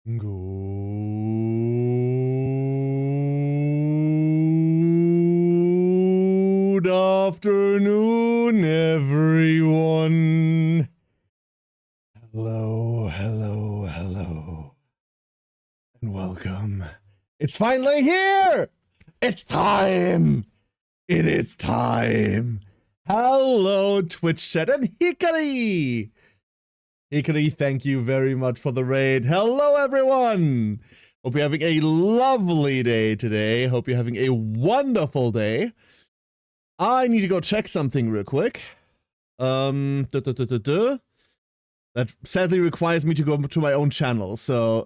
Good afternoon, everyone. Hello, hello, hello, and welcome. It's finally here! It's time! It is time! Hello, Twitch chat and Hikari! Hikari, thank you very much for the raid. Hello, everyone! Hope you're having a lovely day today. Hope you're having a wonderful day. I need to go check something real quick. That sadly requires me to go to my own channel, so,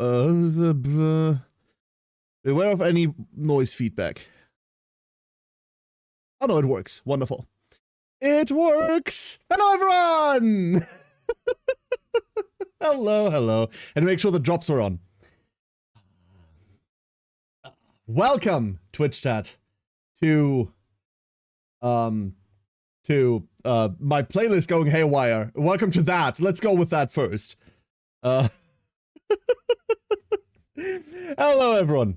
beware of any noise feedback. Oh no, it works. Wonderful. It works! Hello, everyone! Hello, hello. And make sure the drops are on. Welcome, Twitch chat, to my playlist going haywire. Welcome to that. Let's go with that first. Hello, everyone.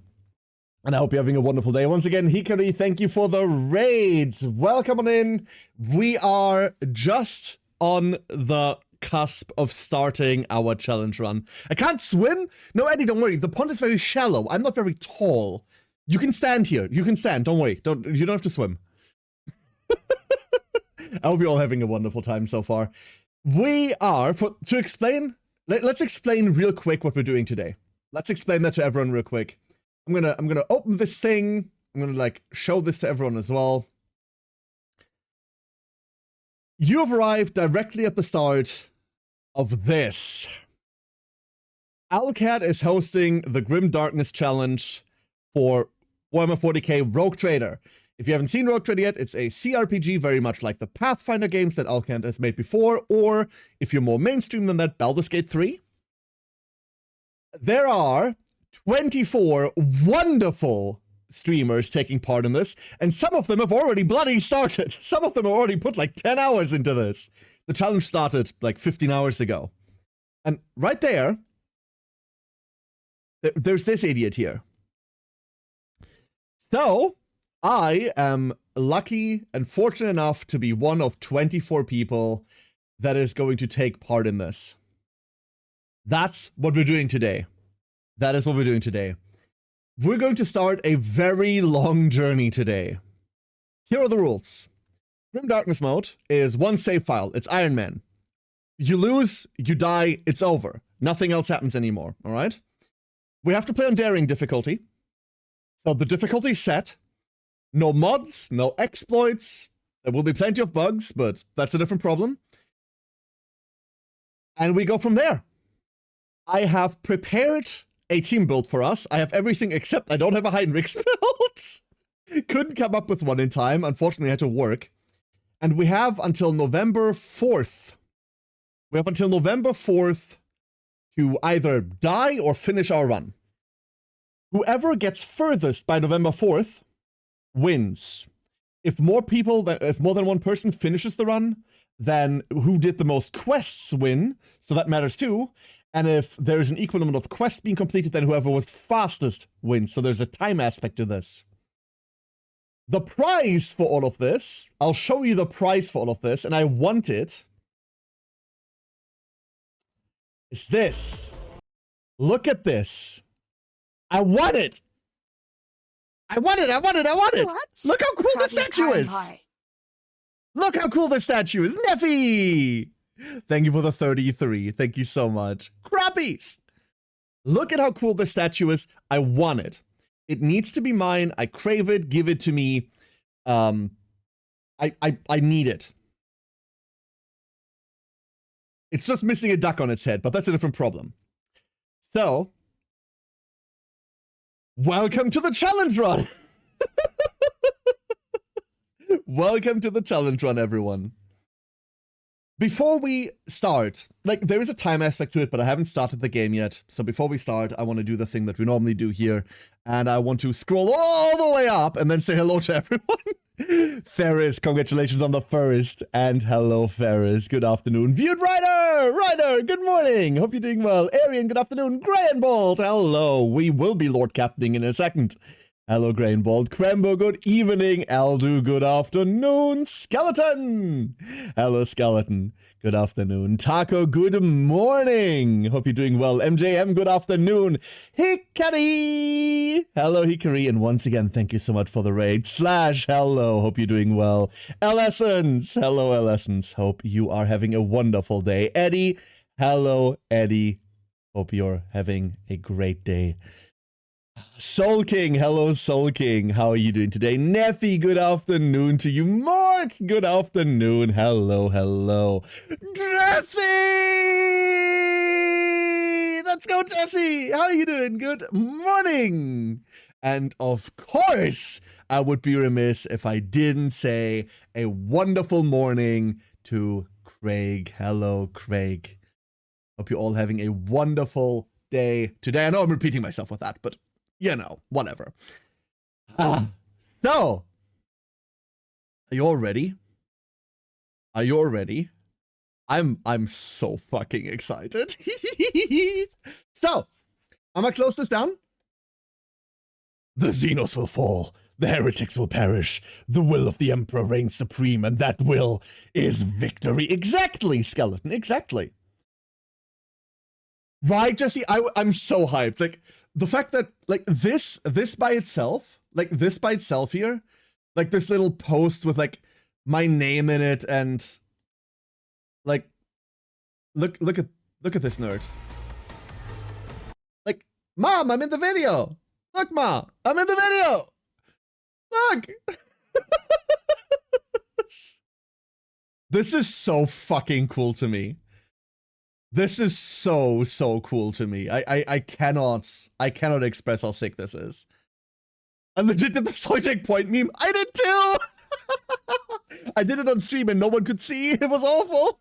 And I hope you're having a wonderful day. Once again, Hikari, thank you for the raids. Welcome on in. We are just on the cusp of starting our challenge run. I can't swim? No, Eddie, don't worry. The pond is very shallow. I'm not very tall. You can stand here. You can stand. Don't worry. You don't have to swim. I hope you're all having a wonderful time so far. We are, to explain, let's explain real quick what we're doing today. Let's explain that to everyone real quick. I'm gonna open this thing. I'm gonna like show this to everyone as well. You have arrived directly at the start of this. Owlcat is hosting the Grim Darkness Challenge for Warhammer 40k Rogue Trader. If you haven't seen Rogue Trader yet, it's a CRPG very much like the Pathfinder games that Owlcat has made before, or if you're more mainstream than that, Baldur's Gate 3. There are 24 wonderful streamers taking part in this, and some of them have already bloody started. Some of them have already put like 10 hours into this. The challenge started like 15 hours ago. And right there, there's this idiot here. So, I am lucky and fortunate enough to be one of 24 people that is going to take part in this. That's what we're doing today. That is what we're doing today. We're going to start a very long journey today. Here are the rules. Grim Darkness mode is one save file. It's Iron Man. You lose, you die, it's over. Nothing else happens anymore, all right? We have to play on Daring difficulty. So the difficulty is set. No mods, no exploits. There will be plenty of bugs, but that's a different problem. And we go from there. I have prepared a team build for us. I have everything except I don't have a Heinrichs build. Couldn't come up with one in time. Unfortunately, I had to work. And we have until November 4th. We have until November 4th to either die or finish our run. Whoever gets furthest by November 4th wins. If more than one person finishes the run, then who did the most quests win, so that matters too. And if there's an equal amount of quests being completed, then whoever was fastest wins. So there's a time aspect to this. The prize for all of this, I'll show you the prize for all of this, and I want it, is this. Look at this. I want it. I want it. What? Look how cool the statue is. Look how cool the statue is. Neffy! Thank you for the 33. Thank you so much. Crappies! Look at how cool the statue is. I want it. It needs to be mine. I crave it. Give it to me. I need it. It's just missing a duck on its head, but that's a different problem. So, welcome to the challenge run! Welcome to the challenge run, everyone. Before we start, like, there is a time aspect to it, but I haven't started the game yet. So before we start, I want to do the thing that we normally do here. And I want to scroll all the way up and then say hello to everyone. Ferris, congratulations on the first. And hello, Ferris. Good afternoon. Viewed Ryder, good morning. Hope you're doing well. Arian, good afternoon. Grayenbolt, hello. We will be Lord Captaining in a second. Hello, Grainbold. Krembo, good evening. Aldu, good afternoon. Skeleton. Hello, Skeleton. Good afternoon. Taco, good morning. Hope you're doing well. MJM, good afternoon. Hikari. Hello, Hikari. And once again, thank you so much for the raid. Slash, hello. Hope you're doing well. L-Essence. Hello, L-Essence. Hope you are having a wonderful day. Eddie. Hello, Eddie. Hope you're having a great day. Soul King, hello Soul King, how are you doing today? Neffy, good afternoon to you. Mark, good afternoon. Hello, hello. Jesse! Let's go, Jesse! How are you doing? Good morning! And of course, I would be remiss if I didn't say a wonderful morning to Craig. Hello, Craig. Hope you're all having a wonderful day today. I know I'm repeating myself with that, but you know, whatever. So, are you all ready? Are you all ready? I'm so fucking excited. So, I'm gonna close this down. The Xenos will fall. The heretics will perish. The will of the Emperor reigns supreme, and that will is victory. Exactly, Skeleton, exactly. Right, Jesse? I'm so hyped. Like, the fact that, like, this by itself, here, like, this little post with, like, my name in it, and, like, look at this nerd. Like, Mom, I'm in the video! Look, Mom, I'm in the video! Look! This is so fucking cool to me. This is so cool to me. I cannot express how sick this is. I legit did the Soytech point meme. I did too! I did it on stream and no one could see. It was awful.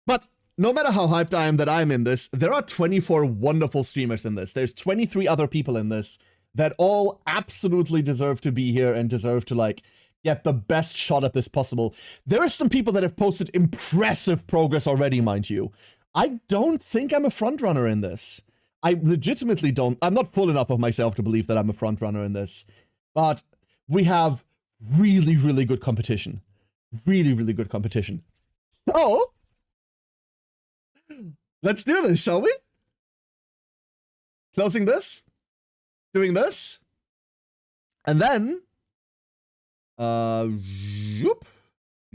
But no matter how hyped I am that I'm in this, there are 24 wonderful streamers in this. There's 23 other people in this that all absolutely deserve to be here and deserve to, like, get the best shot at this possible. There are some people that have posted impressive progress already, mind you. I don't think I'm a frontrunner in this. I legitimately don't. I'm not full enough of myself to believe that I'm a frontrunner in this. But we have really good competition. Really good competition. So, let's do this, shall we? Closing this. Doing this, and then, zoop.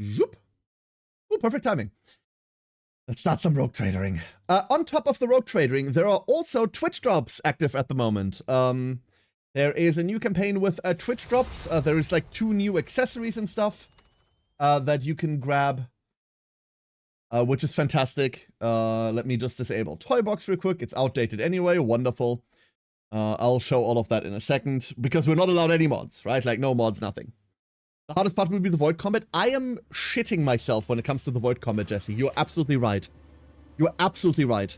Ooh, perfect timing. Let's start some rogue tradering. On top of the rogue tradering, there are also Twitch drops active at the moment. There is a new campaign with Twitch drops. There is like 2 new accessories and stuff that you can grab, which is fantastic. Let me just disable Toy Box real quick. It's outdated anyway. Wonderful. I'll show all of that in a second, because we're not allowed any mods, right? Like, no mods, nothing. The hardest part will be the Void Combat. I am shitting myself when it comes to the Void Combat, Jesse. You're absolutely right. You're absolutely right.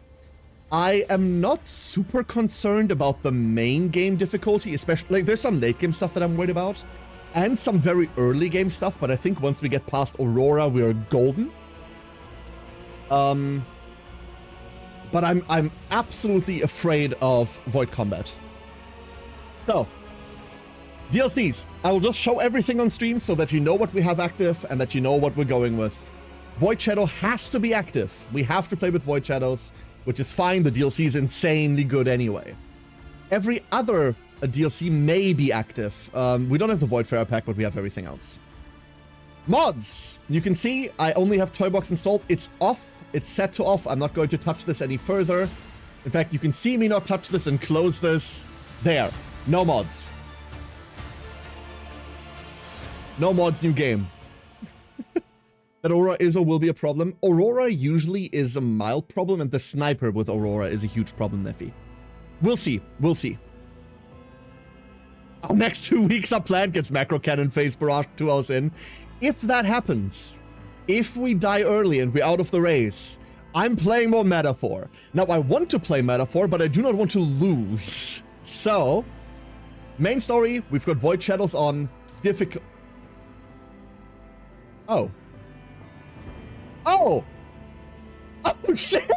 I am not super concerned about the main game difficulty, especially, like, there's some late game stuff that I'm worried about, and some very early game stuff, but I think once we get past Aurora, we're golden. But I'm absolutely afraid of Void Combat. So, DLCs. I will just show everything on stream so that you know what we have active and that you know what we're going with. Void Shadow has to be active. We have to play with Void Shadows, which is fine. The DLC is insanely good anyway. Every other DLC may be active. We don't have the Voidfarer pack, but we have everything else. Mods. You can see I only have Toybox installed. It's off. It's set to off. I'm not going to touch this any further. In fact, you can see me not touch this and close this. There. No mods. No mods, new game. That Aurora is or will be a problem. Aurora usually is a mild problem, and the sniper with Aurora is a huge problem, Neffy. We'll see. We'll see. Our next 2 weeks are planned, gets Macro Cannon phase barrage 2 hours in. If that happens, if we die early and we're out of the race, I'm playing more Metaphor. Now, I want to play Metaphor, but I do not want to lose. So, main story, we've got Void Shadows on. Difficult. Oh. Oh! Oh, shit!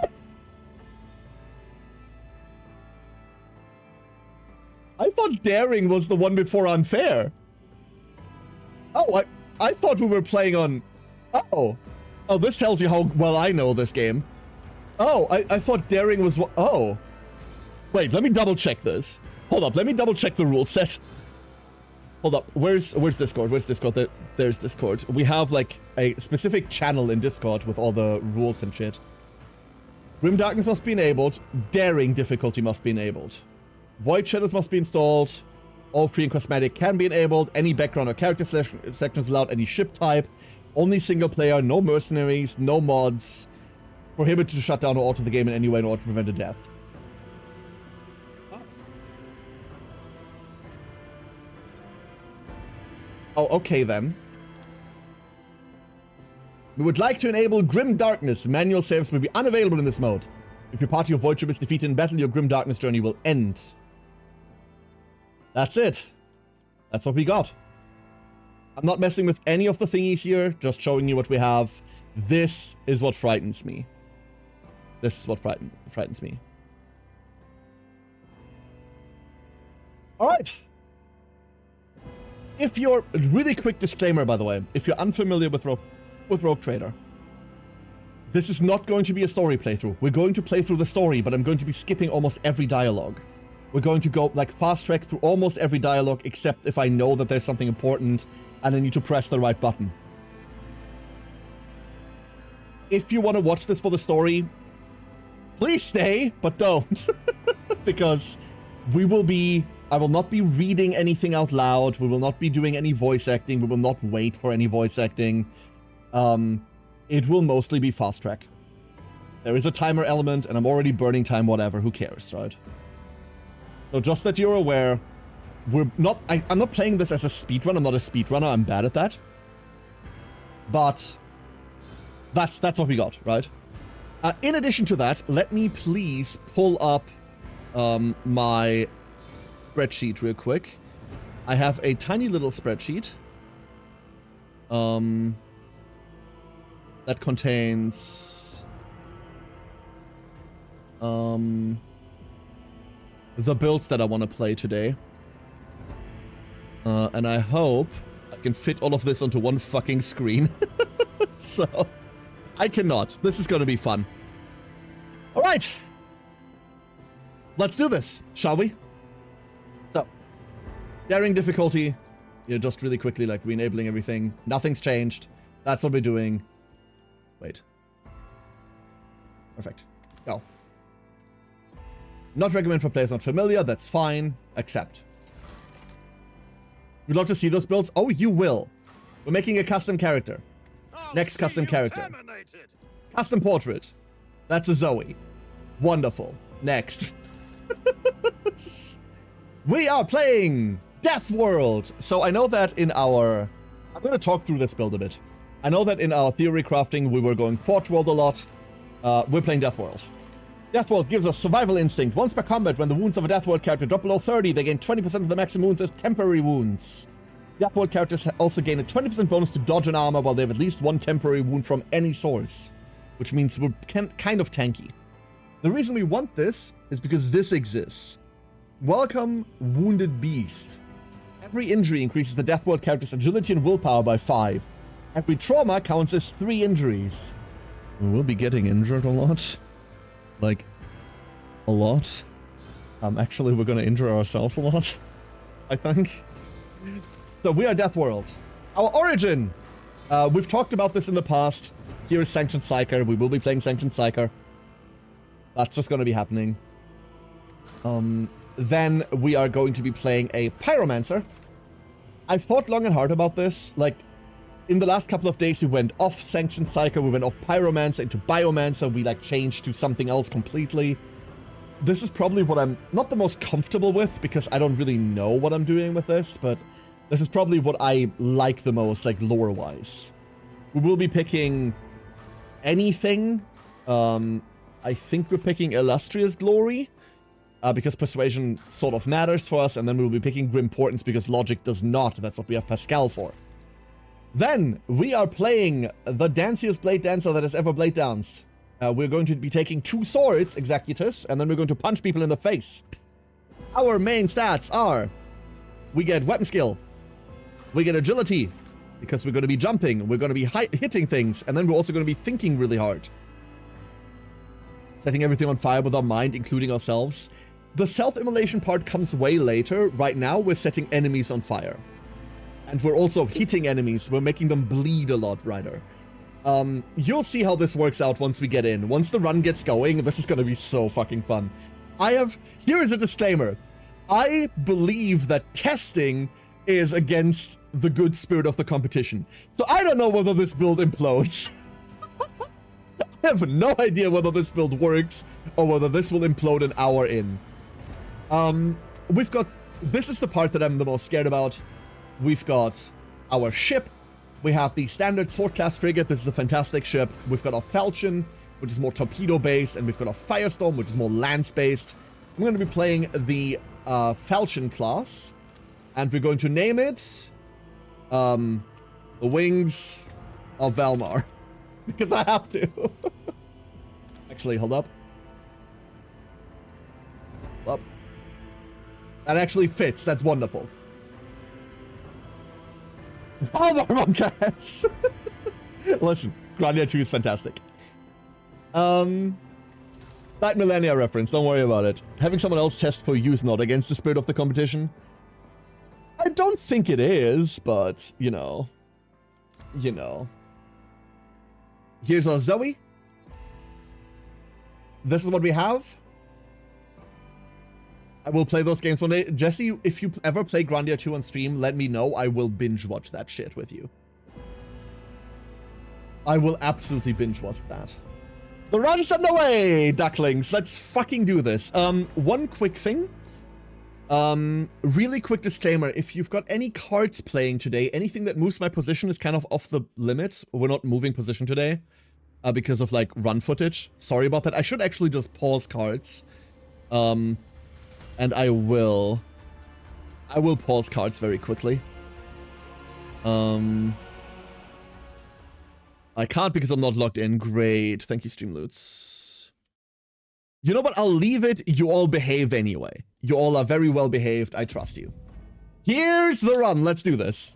I thought Daring was the one before Unfair. Oh, I thought we were playing on... Oh. Oh, this tells you how well I know this game. Oh, I thought Daring was... Oh. Wait, let me double check this. Hold up, let me double check the rule set. Hold up, where's Discord? Where's Discord? There's Discord. We have, like, a specific channel in Discord with all the rules and shit. Grim Darkness must be enabled. Daring difficulty must be enabled. Void Shadows must be installed. All free and cosmetic can be enabled. Any background or character sections allowed. Any ship type. Only single player. No mercenaries. No mods. Prohibited to shut down or alter the game in any way in order to prevent a death. Oh, okay then. We would like to enable Grim Darkness. Manual saves will be unavailable in this mode. If your party of Void Ship is defeated in battle, your Grim Darkness journey will end. That's it. That's what we got. I'm not messing with any of the thingies here, just showing you what we have. This is what frightens me. This is what frightens me. Alright. If you're... Really quick disclaimer, by the way. If you're unfamiliar with Rogue Trader, this is not going to be a story playthrough. We're going to play through the story, but I'm going to be skipping almost every dialogue. We're going to go, like, fast track through almost every dialogue, except if I know that there's something important and I need to press the right button. If you want to watch this for the story, please stay, but don't. Because we will be... I will not be reading anything out loud. We will not be doing any voice acting. We will not wait for any voice acting. It will mostly be fast track. There is a timer element, and I'm already burning time, whatever. Who cares, right? So just that you're aware, we're not... I'm not playing this as a speedrun. I'm not a speedrunner. I'm bad at that. But that's what we got, right? In addition to that, let me please pull up my spreadsheet real quick. I have a tiny little spreadsheet that contains the builds that I want to play today. And I hope I can fit all of this onto one fucking screen. So, I cannot. This is going to be fun. Alright. Let's do this, shall we? So, daring difficulty. You're just really quickly, like, re-enabling everything. Nothing's changed. That's what we're doing. Wait. Perfect. Go. Not recommend for players not familiar. That's fine. Accept. You'd love to see those builds? Oh, you will. We're making a custom character. Next custom character. Custom portrait. That's a Zoe. Wonderful. Next. We are playing Death World. So I know that in our... I'm going to talk through this build a bit. I know that in our theory crafting, we were going Forge World a lot. We're playing Death World. Death World gives us survival instinct. Once per combat, when the wounds of a Death World character drop below 30, they gain 20% of the maximum wounds as temporary wounds. Death World characters also gain a 20% bonus to dodge and armor while they have at least one temporary wound from any source, which means we're kind of tanky. The reason we want this is because this exists. Welcome, Wounded Beast. Every injury increases the Death World character's agility and willpower by 5. Every trauma counts as 3 injuries. We'll be getting injured a lot. Like, a lot. Actually, we're gonna injure ourselves a lot, I think. So we are Death World. Our origin! We've talked about this in the past. Here is Sanctioned Psyker. We will be playing Sanctioned Psyker. That's just gonna be happening. Then we are going to be playing a Pyromancer. I've thought long and hard about this. Like, in the last couple of days, we went off Sanctioned Psyker, we went off Pyromancer into Biomancer, we, like, changed to something else completely. this is probably what I'm not the most comfortable with, because I don't really know what I'm doing with this, but this is probably what I like the most, like, lore-wise. We will be picking anything. I think we're picking Illustrious Glory, because Persuasion sort of matters for us, and then we'll be picking Grim Portents because Logic does not. That's what we have Pascal for. Then, we are playing the danciest Blade Dancer that has ever Blade Danced. We're going to be taking 2 swords, Executus, and then we're going to punch people in the face. Our main stats are, we get weapon skill, we get agility, because we're going to be jumping, we're going to be hitting things, and then we're also going to be thinking really hard. Setting everything on fire with our mind, including ourselves. The self-immolation part comes way later. Right now, we're setting enemies on fire. And we're also hitting enemies. We're making them bleed a lot, Ryder. You'll see how this works out once we get in. Once the run gets going, this is going to be so fucking fun. Here is a disclaimer. I believe that testing is against the good spirit of the competition. So I don't know whether this build implodes. I have no idea whether this build works or whether this will implode an hour in. This is the part that I'm the most scared about. We've got our ship. We have the standard sword class frigate. This is a fantastic ship. We've got our Falchion, which is more torpedo based, and we've got our Firestorm, which is more lance based. I'm going to be playing the Falchion class, and we're going to name it the Wings of Valmar. Because I have to. Actually, hold up. Hold up. That actually fits. That's wonderful. Valmar Monkas! Listen, Grandia 2 is fantastic. That Millennia reference, don't worry about it. Having someone else test for you is not against the spirit of the competition. I don't think it is, but, you know. You know. Here's our Zoe. This is what we have. I will play those games one day. Jesse, if you ever play Grandia 2 on stream, let me know. I will binge watch that shit with you. I will absolutely binge watch that. The run's underway, ducklings. Let's fucking do this. One quick thing. Really quick disclaimer. If you've got any cards playing today, anything that moves my position is kind of off the limit. We're not moving position today because of like run footage. Sorry about that. I should actually just pause cards. And I will pause cards very quickly. I can't because I'm not logged in. Great. Thank you, Streamloots. You know what? I'll leave it. You all behave anyway. You all are very well behaved. I trust you. Here's the run. Let's do this.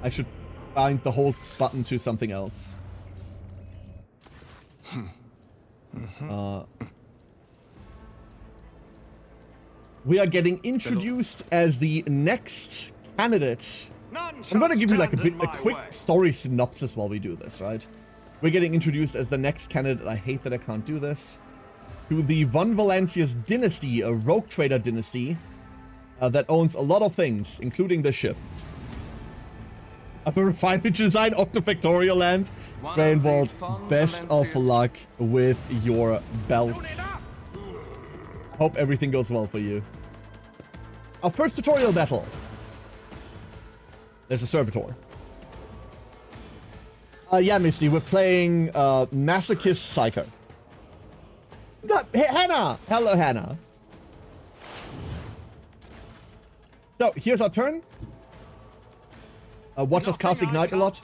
I should bind the whole button to something else. We are getting introduced as the next candidate. I'm going to give you like a quick story synopsis while we do this, right? We're getting introduced as the next candidate. I hate that I can't do this. To the Von Valancius dynasty, a rogue trader dynasty that owns a lot of things, including this ship. A refinery design Octofactorial land. Rainbolt, best of luck with your belts. Hope everything goes well for you. Our first tutorial battle. There's a servitor. Yeah, Misty, we're playing Masochist Psyker. Hey, Hannah! Hello, Hannah. So, here's our turn. Watch us cast Ignite a lot.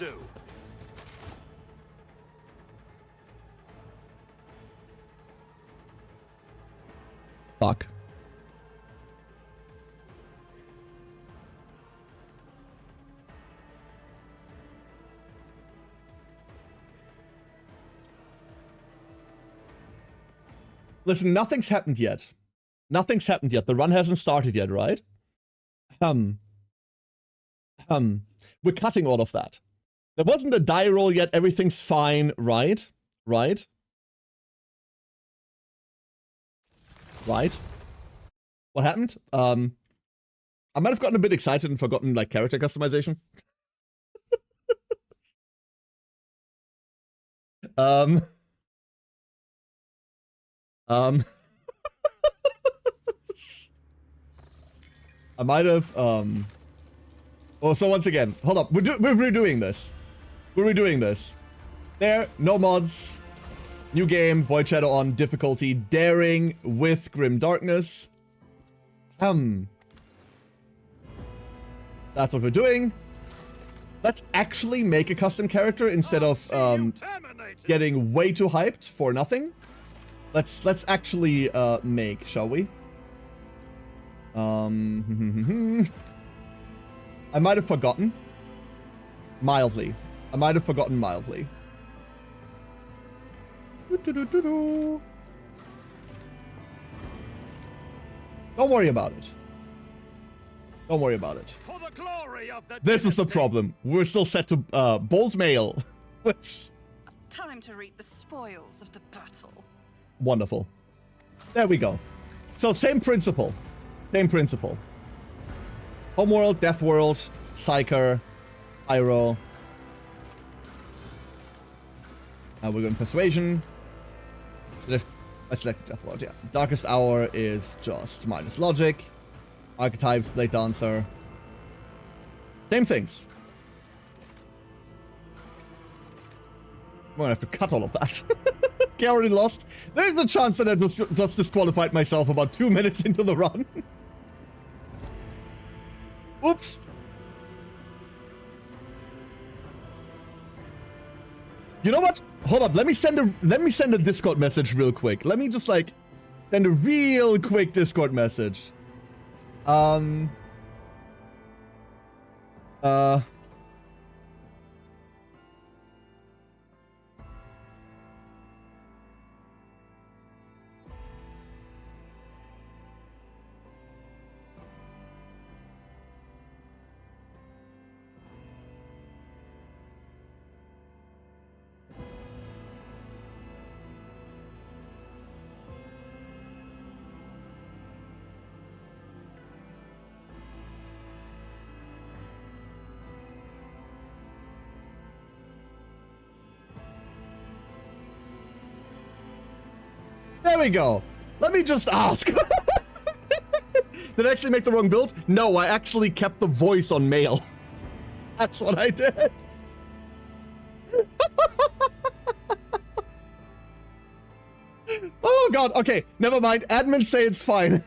Fuck. Listen, nothing's happened yet. Nothing's happened yet. The run hasn't started yet, right? We're cutting all of that. There wasn't a die roll yet. Everything's fine, right? Right? Right? What happened? I might have gotten a bit excited and forgotten, like, character customization. I might have, Oh, so once again, hold up. We're redoing this. We're redoing this. There, no mods. New game, Void Shadow on, difficulty, daring with Grim Darkness. That's what we're doing. Let's actually make a custom character instead of getting way too hyped for nothing. Let's actually make, shall we? I might have forgotten. Mildly. I might have forgotten mildly. Don't worry about it. Don't worry about it. For the glory of the This is the problem. We're still set to bold mail, which Time to reap the spoils of the battle. wonderful. There we go. So same principle. Same principle. Homeworld, Deathworld, Psyker, Pyro. Now we're going Persuasion. I selected Deathworld, yeah. Darkest Hour is just minus logic. Archetypes, Blade Dancer. Same things. I'm gonna have to cut all of that. Okay, I already lost. There's a chance that I just disqualified myself about 2 minutes into the run. Oops. You know what? Hold up. Let me send a Discord message real quick. Let me just like send a real quick Discord message. There we go. Let me just ask. Did I actually make the wrong build? No, I actually kept the voice on mail. That's what I did. Oh god, okay, never mind. Admin say it's fine.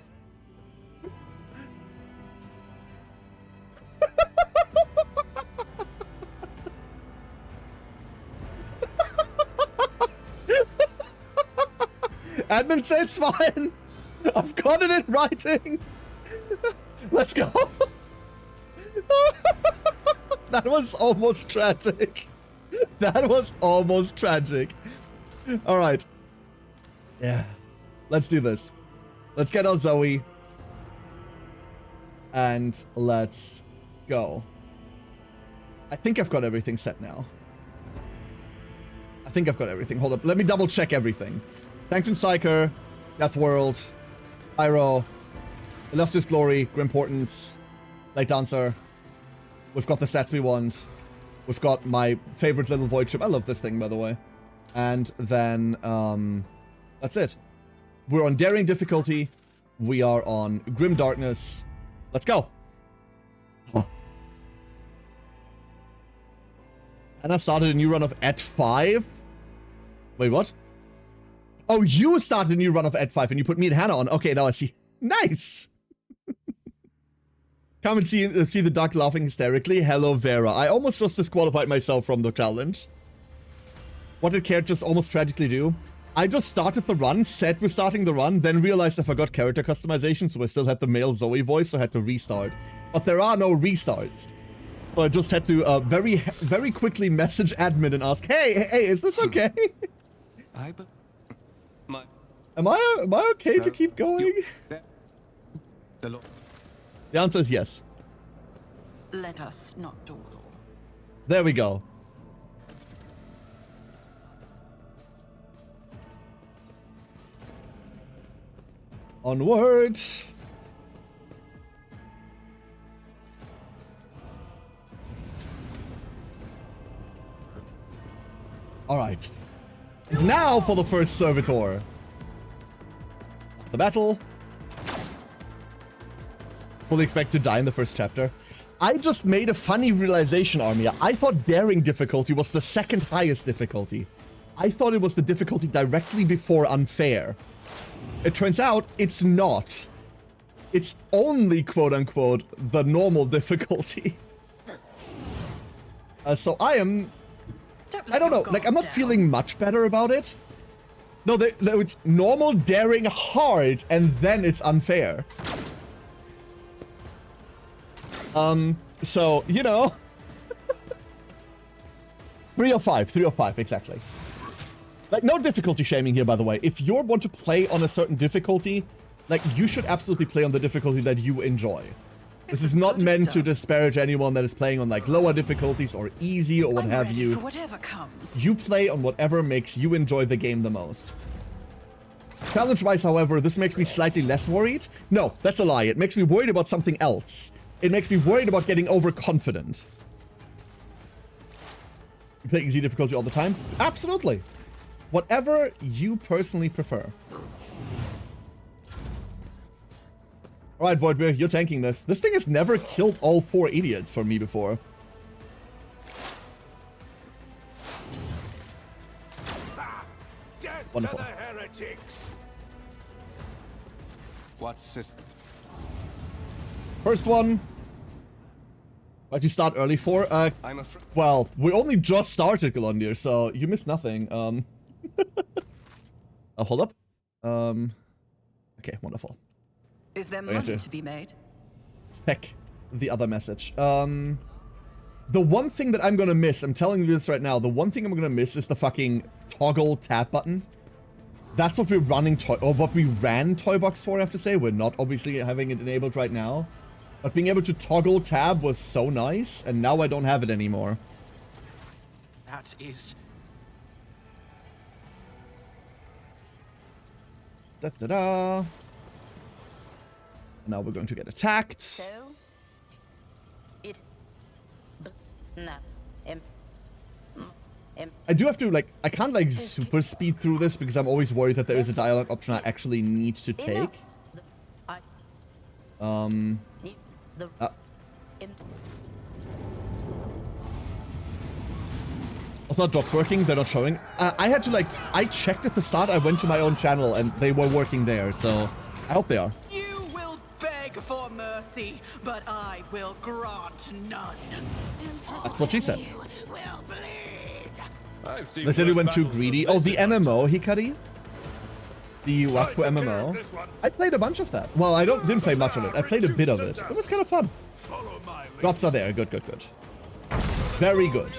Admin say it's fine. I've got it in writing. Let's go. That was almost tragic. That was almost tragic. All right. Yeah. Let's do this. Let's get out Zoe. And let's go. I think I've got everything set now. I think I've got everything. Hold up. Let me double check everything. Sanctum Psyker, Deathworld, Pyro, Illustrious Glory, Grim Portents, Blade Dancer. We've got the stats we want. We've got my favorite little void ship. I love this thing, by the way. And then, that's it. We're on Daring difficulty. We are on Grim Darkness. Let's go. And I started a new run of at 5. Wait, what? Oh, you started a new run of at 5 and you put me and Hannah on. Okay, now I see. Nice. Come and see the duck laughing hysterically. Hello, Vera. I almost just disqualified myself from the challenge. What did Care just almost tragically do? I just started the run, said we're starting the run, then realized I forgot character customization, so I still had the male Zoe voice, so I had to restart. But there are no restarts. So I just had to very quickly message admin and ask, hey, is this okay? Am I okay to keep going? The answer is yes. Let us not dawdle. There we go. Onward. All right. And now for the first servitor. the battle. Fully expect to die in the first chapter. I just made a funny realization, Armia. I thought daring difficulty was the second highest difficulty. I thought it was the difficulty directly before unfair. It turns out it's not. It's only, quote-unquote, the normal difficulty. So I am... I don't know, like, I'm not feeling much better about it. No, no, it's normal, daring, hard, and then it's unfair. So, you know... 3 of 5, 3 of 5, exactly. Like, no difficulty shaming here, by the way. If you want to play on a certain difficulty, like, you should absolutely play on the difficulty that you enjoy. This is not meant to disparage anyone that is playing on, like, lower difficulties or easy or what have you. Whatever comes. You play on whatever makes you enjoy the game the most. Challenge-wise, however, this makes me slightly less worried. No, that's a lie. It makes me worried about something else. It makes me worried about getting overconfident. You play easy difficulty all the time? Absolutely. Whatever you personally prefer. Alright, Voidbeer, you're tanking this. This thing has never killed all 4 idiots for me before. Wonderful. What's this? First one. Why'd you start early for? I'm afraid. Well, we only just started, Galondir, so you missed nothing. Oh, hold up. Okay, wonderful. Is there money to be made? Check the other message. The one thing that I'm gonna miss, I'm telling you this right now, the one thing I'm gonna miss is the fucking toggle tab button. That's what we're running or what we ran Toybox for, I have to say. We're not obviously having it enabled right now. But being able to toggle tab was so nice, and now I don't have it anymore. That is... Da-da-da. Now we're going to get attacked. So, no. I do have to, like, I can't, like, super speed through this because I'm always worried that there is a dialogue option I actually need to take. Also, drops working, they're not showing. I had to, like, I checked at the start, I went to my own channel and they were working there, so I hope they are. You will beg for mercy, but I will grant none. That's what she said. Will bleed. They said we went too greedy. Oh, the MMO, Hikari? The Waku MMO. I played a bunch of that. Well, I didn't play much of it. I played a bit of it. It was kind of fun. Drops are there. Good, good, good. Very good.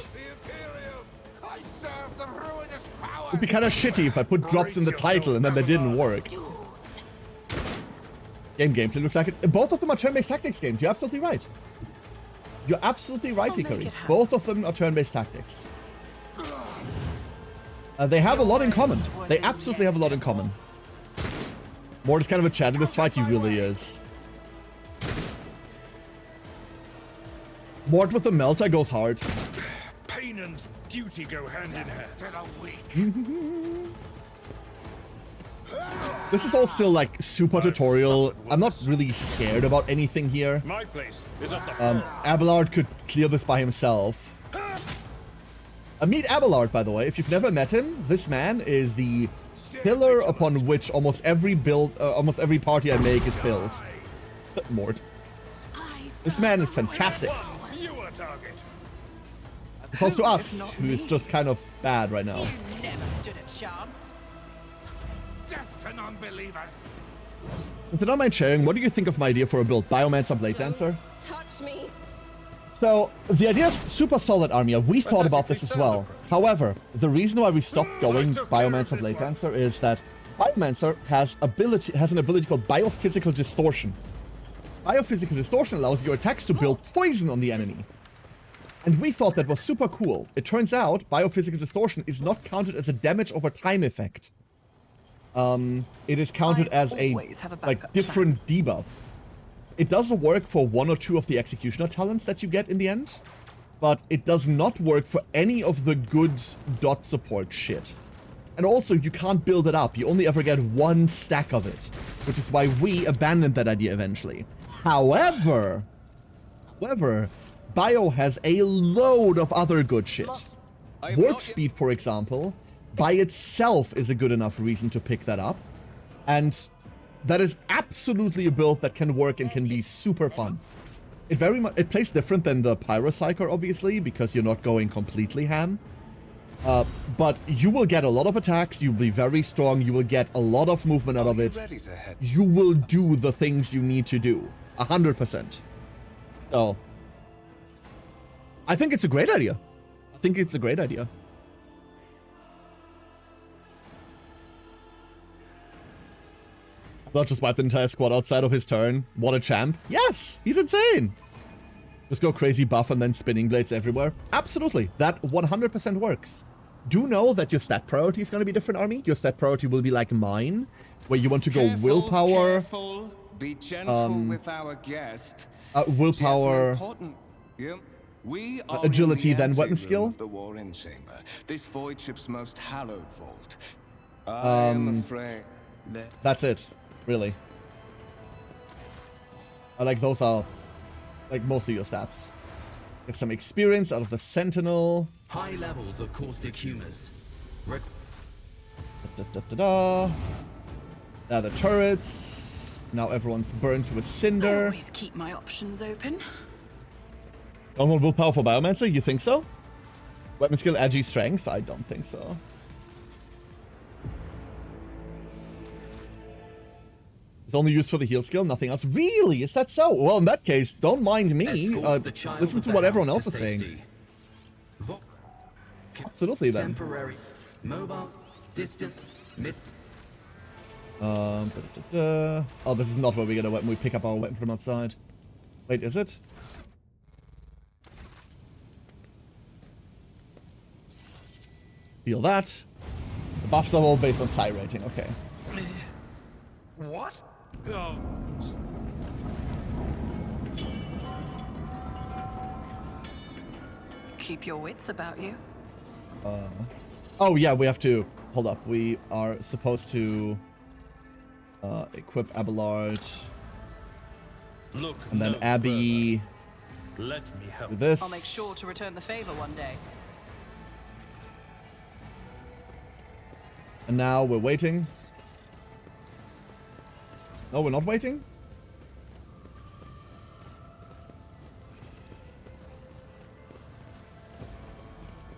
It'd be kind of shitty if I put drops in the title and then they didn't work. Gameplay looks like it. Both of them are turn-based tactics games. You're absolutely right. You're absolutely right, Hikari. Both of them are turn-based tactics. They have a lot in common. They absolutely have a lot in common. Mort is kind of a chat in this fight, he really is. Mort with the Melter goes hard. Pain and duty go hand in hand. This is all still like super tutorial. I'm not really scared about anything here. My place is at the Abelard could clear this by himself. Meet Abelard, by the way. If you've never met him, this man is the pillar upon which almost every party I make is built. Mort. This man is fantastic. Opposed to us, who is just kind of bad right now. You never stood a chance. death to non-believers. If you don't mind sharing, what do you think of my idea for a build? Biomancer Blade Dancer? Touch me. So, the idea is super solid, Armia. We thought about this as well. However, the reason why we stopped going Biomancer Blade Dancer is that Biomancer has an ability called Biophysical Distortion. Biophysical Distortion allows your attacks to build poison on the enemy. And we thought that was super cool. It turns out, Biophysical Distortion is not counted as a damage over time effect. It is counted as a different debuff. It does work for one or two of the Executioner talents that you get in the end, but it does not work for any of the good dot support shit. And also, you can't build it up. You only ever get one stack of it, which is why we abandoned that idea eventually. However, Bio has a load of other good shit. Warp speed, for example, by itself is a good enough reason to pick that up. And that is absolutely a build that can work and can be super fun. It plays different than the Pyrocycler, obviously, because you're not going completely ham. But you will get a lot of attacks, you'll be very strong, you will get a lot of movement out of it. You will do the things you need to do. 100%. So, I think it's a great idea. Not just wiped the entire squad outside of his turn. What a champ. Yes, he's insane. Just go crazy buff and then spinning blades everywhere. Absolutely, that 100% works. Do know that your stat priority is going to be different, Army. Your stat priority will be like mine, where you want to go willpower. Careful. Be gentle with our guest. Willpower. We are agility, in the then weapon anteroom skill. of the Warren Chamber. This void ship's most hallowed vault. I am afraid. That's it, really. I like those are like most of your stats. Get some experience out of the Sentinel. High levels of caustic humors. Now the turrets. Now everyone's burned to a cinder. Always keep my options open. Don't want willpower for Biomancer? You think so? Weapon skill, agi strength? I don't think so. It's only used for the heal skill, nothing else. Really? Is that so? Well, in that case, don't mind me. Listen to what everyone else is saying. Absolutely, then. Temporary, mobile, distant, mid. Oh, this is not where we get a weapon. We pick up our weapon from outside. Wait, is it? Feel that. The buffs are all based on psi rating. Okay. What? Oh. Keep your wits about you. Oh yeah, we have to. Hold up. We are supposed to equip Abelard. Look, And then no Abby. further. Let me help. Do this. I'll make sure to return the favor one day. And now we're waiting. No, we're not waiting?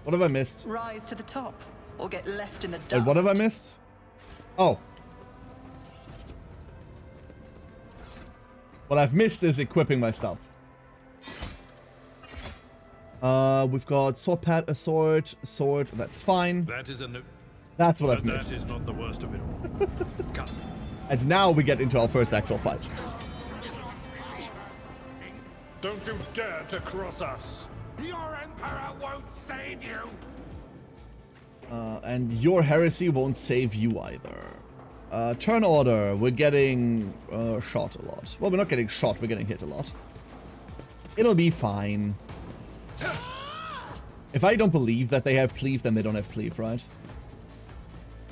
What have I missed? Rise to the top, or get left in the dust. Wait, what have I missed? Oh. What I've missed is equipping my stuff. We've got sword pad, a sword, that's fine. That is a no. That's what I've That missed. is not the worst of it all. Come. And now we get into our first actual fight. Don't you dare to cross us. Your Emperor won't save you! And your heresy won't save you either. Turn order. We're getting shot a lot. Well, we're not getting shot, we're getting hit a lot. It'll be fine. If I don't believe that they have cleave, then they don't have cleave, right?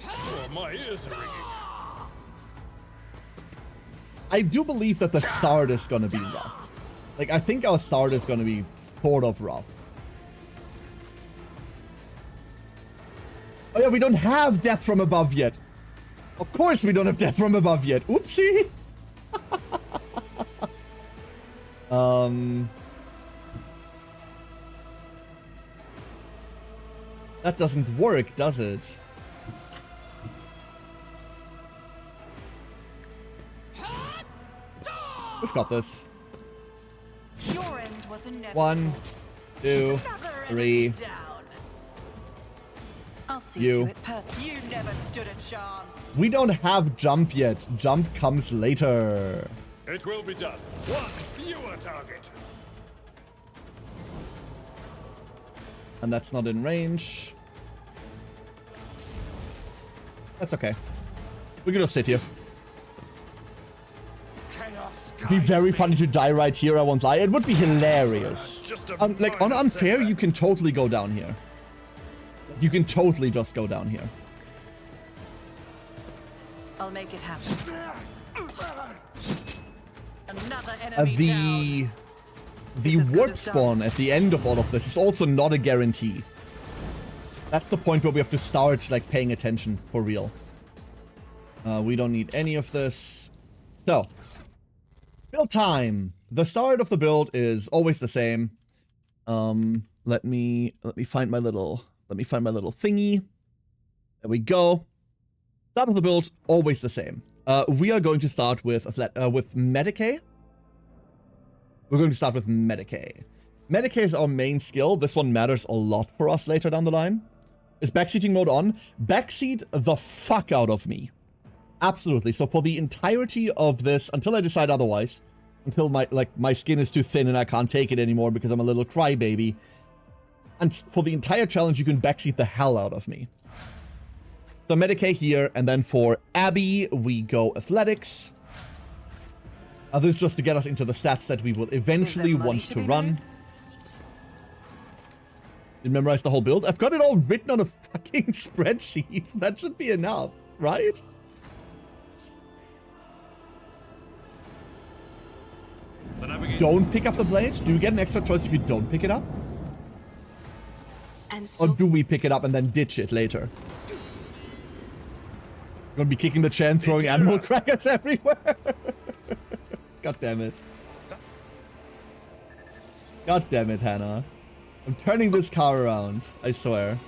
Oh, my ears are ringing. I do believe that the start is gonna be rough. Like, I think our start is gonna be sort of rough. Oh yeah, we don't have death from above yet. Of course we don't have death from above yet. Oopsie. That doesn't work, does it? We've got this. Your end was inevitable. 1, 2, Another 3. enemy down. I'll see You. to it you never stood a chance. We don't have jump yet. Jump comes later. It will be done. One fewer target. And that's not in range. That's okay. We can just sit here. It'd be very funny to die right here, I won't lie. It would be hilarious. Like, on unfair, you can totally go down here. You can totally just go down here. I'll make it happen. Another enemy down. The It's as good warp as done. spawn at the end of all of this is also not a guarantee. That's the point where we have to start like paying attention for real. We don't need any of this. So, build time. The start of the build is always the same. Let me find my little thingy. There we go. Start of the build always the same. We are going to start with Medicae. We're going to start with Medicae. Medicae is our main skill. This one matters a lot for us later down the line. Is backseating mode on? Backseat the fuck out of me. Absolutely. So for the entirety of this, until I decide otherwise, until my skin is too thin and I can't take it anymore because I'm a little crybaby, and for the entire challenge, you can backseat the hell out of me. So Medicae here, and then for Abby, we go Athletics. This is just to get us into the stats that we will eventually want to run. Did memorize the whole build? I've got it all written on a fucking spreadsheet. That should be enough, right? Don't pick up the blade? Do you get an extra choice if you don't pick it up? And Or so do we pick it up and then ditch it later? We're gonna be kicking the chair and throwing animal crackers everywhere. God damn it. God damn it, Hannah. I'm turning this car around, I swear.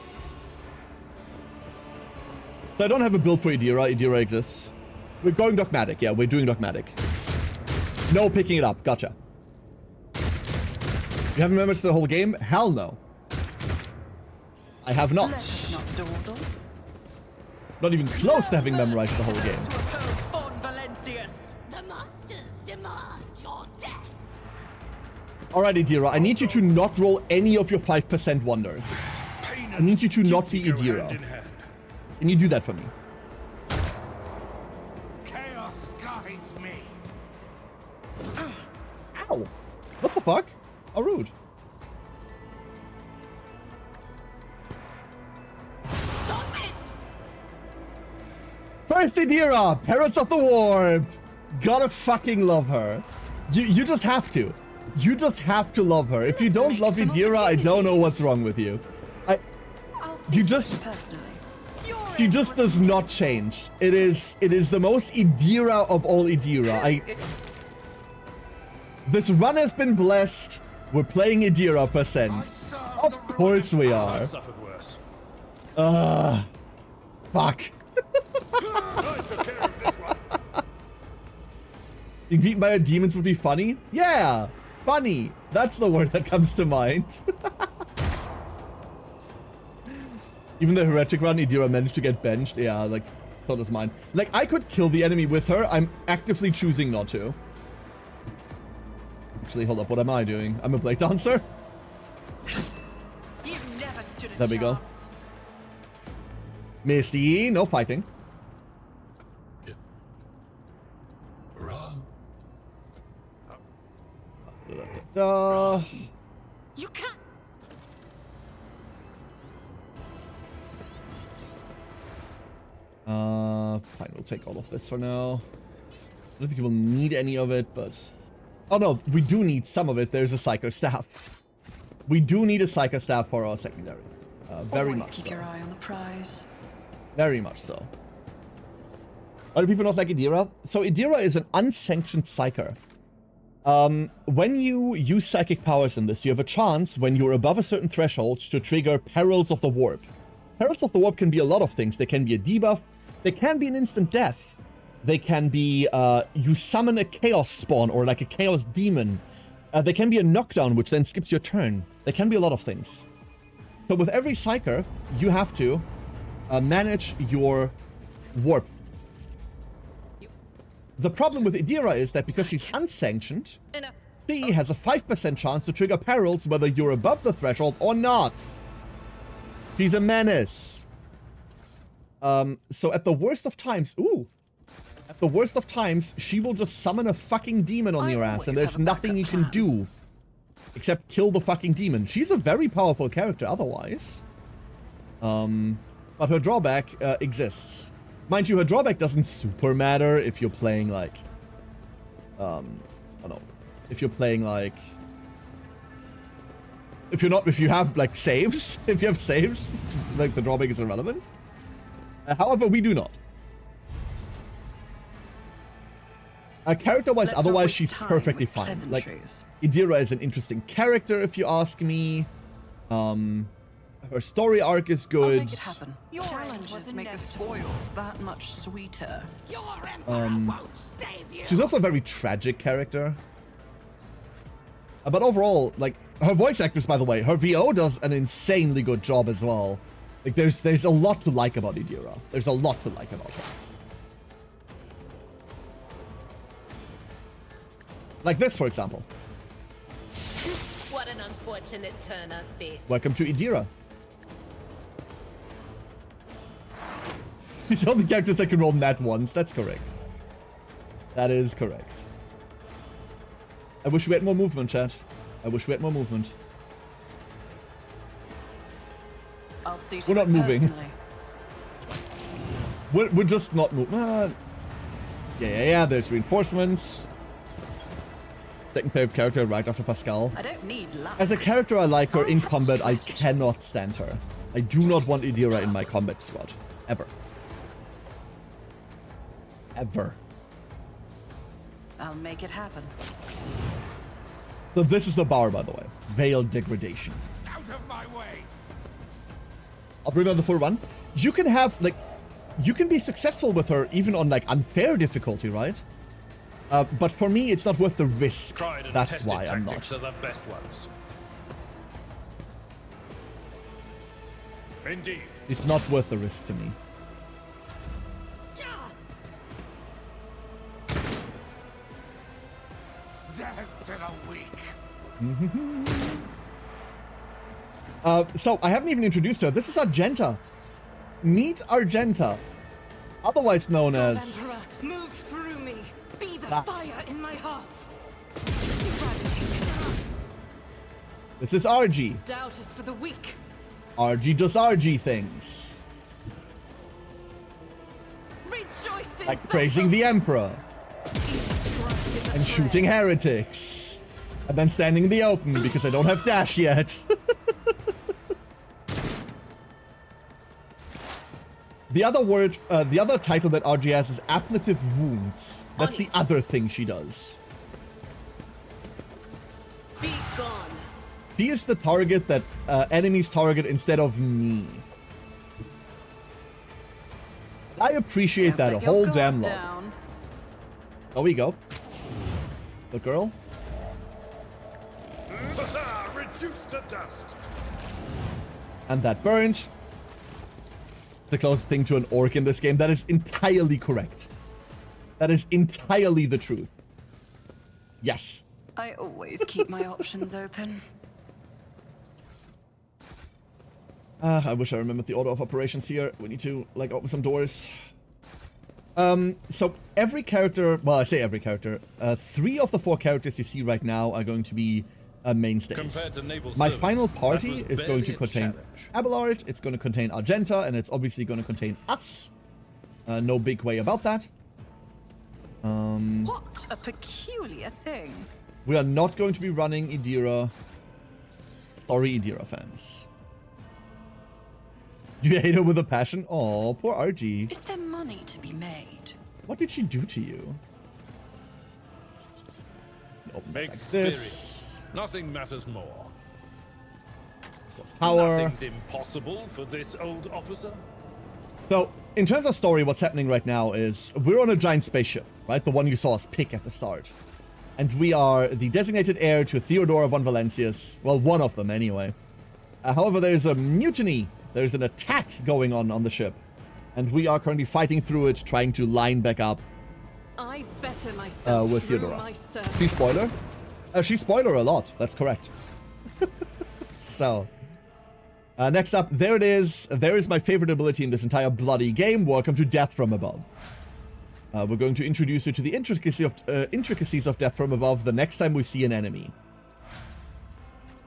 So I don't have a build for Idira. Idira exists. We're going dogmatic. Yeah, we're doing dogmatic. No picking it up. Gotcha. You haven't memorized the whole game? Hell no. I have not. let's not dawdle. Not even close to having memorized the whole game. To oppose Bon Valencius. The masters demand your death. Alright, Idira, I need you to not roll any of your 5% wonders. I need you to not be Idira. Can you do that for me? Chaos guides me. Ow! What the fuck? How rude. Stop it! First Idira, Parents of the Warp. Gotta fucking love her. You just have to. You just have to love her. If you don't love Idira, I don't know what's wrong with you. I'll see You to just- it personally. She just does not change. It is the most Idira of all Idira. This run has been blessed. We're playing Idira %. Of course we are. Suffered worse. Fuck. I took care of this one. Being beaten by our demons would be funny? Yeah! Funny! That's the word that comes to mind. Even the heretic run, Idira managed to get benched. Yeah, like, so does mine. Like, I could kill the enemy with her. I'm actively choosing not to. Actually, hold up. What am I doing? I'm a blade dancer? You never stood a There we go. chance. Misty, no fighting. Wrong. Da. You can't. Fine, we'll take all of this for now. I don't think we'll need any of it, but... Oh no, we do need some of it. There's a Psycho Staff. We do need a Psycho Staff for our secondary. Very Always much keep so. your eye on the prize. Very much so. Why do people not like Idira? So Idira is an unsanctioned Psyker. When you use psychic powers in this, you have a chance, when you're above a certain threshold, to trigger Perils of the Warp. Perils of the Warp can be a lot of things. They can be a debuff. They can be an instant death. They can be, you summon a Chaos Spawn or like a Chaos Demon. They can be a knockdown, which then skips your turn. They can be a lot of things. So with every Psyker, you have to manage your Warp. The problem with Idira is that because she's unsanctioned, Enough. she has a 5% chance to trigger perils whether you're above the threshold or not. She's a menace. So at the worst of times, at the worst of times, she will just summon a fucking demon on I your ass, and always there's have a nothing you backup can plan. do except kill the fucking demon. She's a very powerful character otherwise. But her drawback exists. Mind you, her drawback doesn't super matter if you're playing like, I don't know, if you're playing like, if you have like saves, if you have saves, like the drawback is irrelevant. However, we do not. Character-wise, Let's not otherwise waste she's time perfectly with fine. Like, pleasantries. Idira is an interesting character, if you ask me. Her story arc is I'll good. make it happen. Your end Challenges was make the inevitable. spoils that much sweeter. Your emperor won't save you. She's also a very tragic character. But overall, like, her voice actress, by the way, her VO does an insanely good job as well. Like, there's a lot to like about Idira. There's a lot to like about her. Like this, for example. What an unfortunate turn of fate. Welcome to Idira. These are the characters that can roll nat ones. That's correct. That is correct. I wish we had more movement, chat. I wish we had more movement. I'll see to We're not it moving. personally. We're just not moving. Yeah. There's reinforcements. Second pair of character right after Pascal. I don't need luck. As a character, I like her. In combat, I cannot stand her. I do not want Idira in my combat squad. Ever. Ever. I'll make it happen. So this is the bar, by the way. Veiled Degradation. Out of my way! I'll bring on the full run. You can have, like, you can be successful with her even on, like, unfair difficulty, right? But for me, it's not worth the risk. Tried and That's tested why I'm tactics not. are the best ones. Indeed. It's not worth the risk to me. Death to the weak! So I haven't even introduced her. This is Argenta. Meet Argenta. Otherwise known as... Emperor, move through me. Be the That. fire in my heart. This is RG. Doubt is for the weak. RG does RG things. Rejoice in Like battle. praising the Emperor. Thrust in the And fray. shooting heretics. And then standing in the open because I don't have dash yet. The other title that RG has is Ablative Wounds. That's the other thing she does. Be gone. She is the target that enemies target instead of me. I appreciate that a Let your whole guard damn lot. down. There we go. The girl. Reduced to dust. And that burned. The closest thing to an orc in this game. That is entirely correct. That is entirely the truth. Yes. I always keep my options open. I wish I remembered the order of operations here. We need to, like, open some doors. So every character, well, I say every character, 3 of the 4 characters you see right now are going to be mainstays. Compared to naval My service, final that party was is going to barely a contain challenge. Abelard, it's going to contain Argenta, and it's obviously going to contain us. No big way about that. What a peculiar thing. We are not going to be running Idira. Sorry, Idira fans. You hate her with a passion? Oh, poor RG. Is there money to be made? What did she do to you? Open that like Experience. this. Nothing matters more. Power. Nothing's impossible for this old officer. So, in terms of story, what's happening right now is we're on a giant spaceship, right? The one you saw us pick at the start. And we are the designated heir to Theodora von Valencius. Well, one of them, anyway. However, there's a mutiny. There's an attack going on the ship. And we are currently fighting through it, trying to line back up I better myself with through Theodora. my service. She's spoiler? She's spoiler a lot. That's correct. So, next up, there it is. There is my favorite ability in this entire bloody game. Welcome to Death from Above. We're going to introduce you to the intricacies of Death from Above the next time we see an enemy.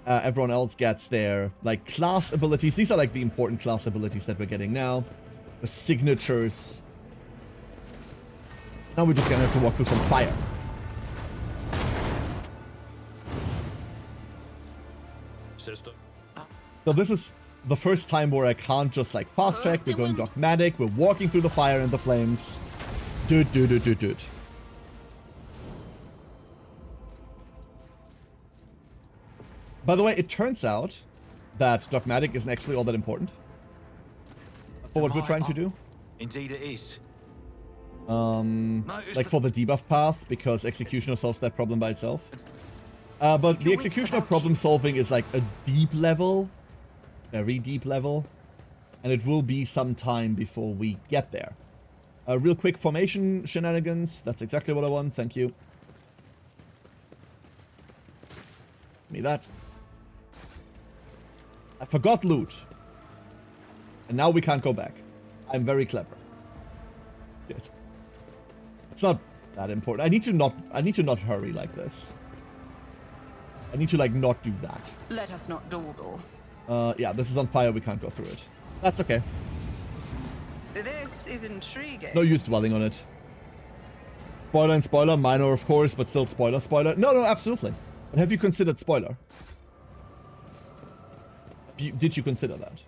Everyone else gets their, like, class abilities. These are, like, the important class abilities that we're getting now. The signatures. Now we're just gonna have to walk through some fire. Sister. So this is the first time where I can't just like fast track. We're going dogmatic. We're walking through the fire and the flames. Dude. By the way, it turns out that dogmatic isn't actually all that important for what we're trying to do. Indeed it is. Like for the debuff path, because Executioner solves that problem by itself. But the Executioner problem solving is like a deep level, very deep level, and it will be some time before we get there. Real quick formation shenanigans, that's exactly what I want, thank you. Give me that. I forgot loot. And now we can't go back. I'm very clever. Good. It's not that important. I need to not hurry like this. I need to like not do that. Let us not dawdle. Yeah, this is on fire, we can't go through it. That's okay. This is intriguing. No use dwelling on it. Spoiler and spoiler, minor of course, but still spoiler. No, absolutely. But have you considered spoiler? Did you consider that?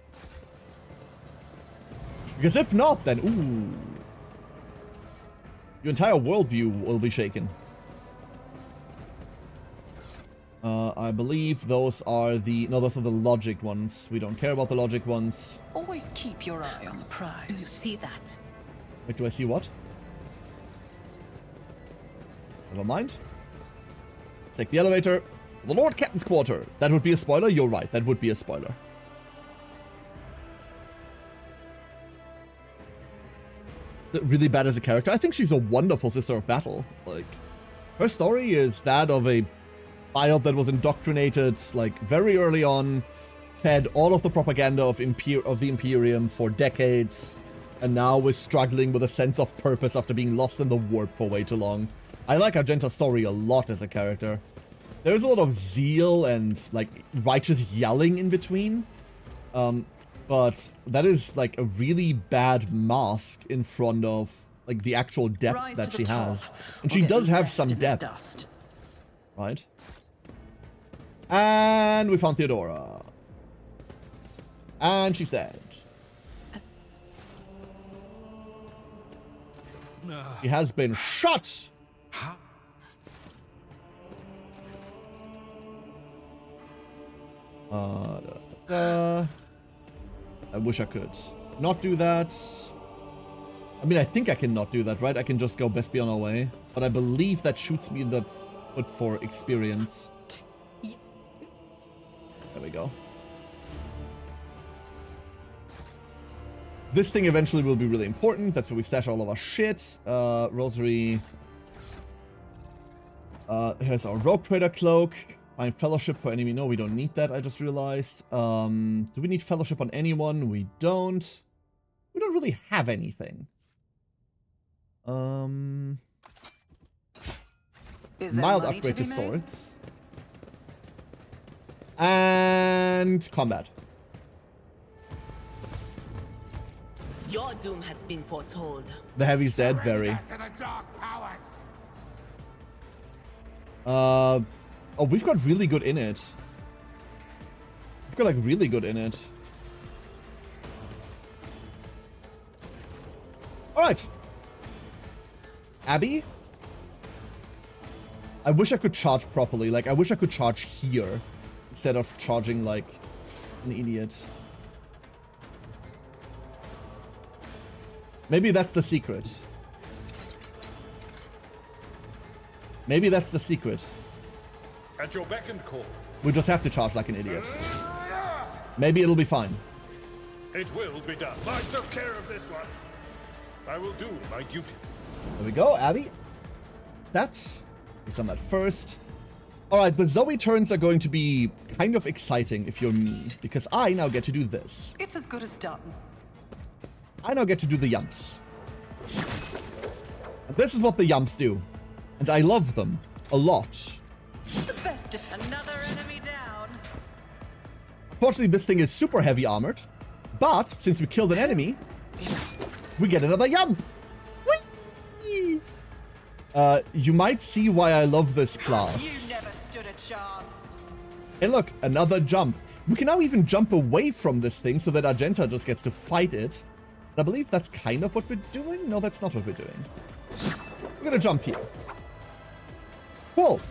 Because if not, then ooh. Your entire worldview will be shaken. I believe those are the... No, those are the logic ones. We don't care about the logic ones. Always keep your eye on the prize. Do you see that? Wait, do I see what? Never mind. Let's take the elevator. The Lord Captain's quarter. That would be a spoiler? You're right, that would be a spoiler. Really bad as a character. I think she's a wonderful Sister of Battle. Like, her story is that of a child that was indoctrinated, like, very early on, fed all of the propaganda of the Imperium for decades, and now is struggling with a sense of purpose after being lost in the warp for way too long. I like Argenta's story a lot as a character. There's a lot of zeal and, like, righteous yelling in between. But that is, like, a really bad mask in front of, like, the actual depth that she has. And she does have some depth. Right? And we found Theodora. And she's dead. She has been shot! I wish I could not do that. I mean, I think I can not do that, right? I can just go best be on our way. But I believe that shoots me in the foot for experience. There we go. This thing eventually will be really important. That's where we stash all of our shit. Rosary. Here's our Rogue Trader cloak. Find Fellowship for enemy. No, we don't need that, I just realized. Do we need Fellowship on anyone? We don't. We don't really have anything. Mild upgrade to swords. And combat. Your doom has been foretold. The heavy's dead, very. To the dark powers. Oh, we've got really good in it. We've got, like, really good in it. Alright. Abby? I wish I could charge properly. Like, I wish I could charge here instead of charging like an idiot. Maybe that's the secret. Maybe that's the secret. At your beck and call. We just have to charge like an idiot. Maybe it'll be fine. It will be done. I took care of this one. I will do my duty. There we go, Abby. We've done that first. Alright, the Zoe turns are going to be kind of exciting if you're me, because I now get to do this. It's as good as done. I now get to do the yumps. And this is what the yumps do. And I love them a lot. The best of another enemy down. Unfortunately, this thing is super heavy armored. But since we killed an enemy, we get another yump. Whee! You might see why I love this You class. never stood a chance. Hey look, another jump. We can now even jump away from this thing so that Argenta just gets to fight it. And I believe that's kind of what we're doing. No, that's not what we're doing. We're gonna jump here. Cool.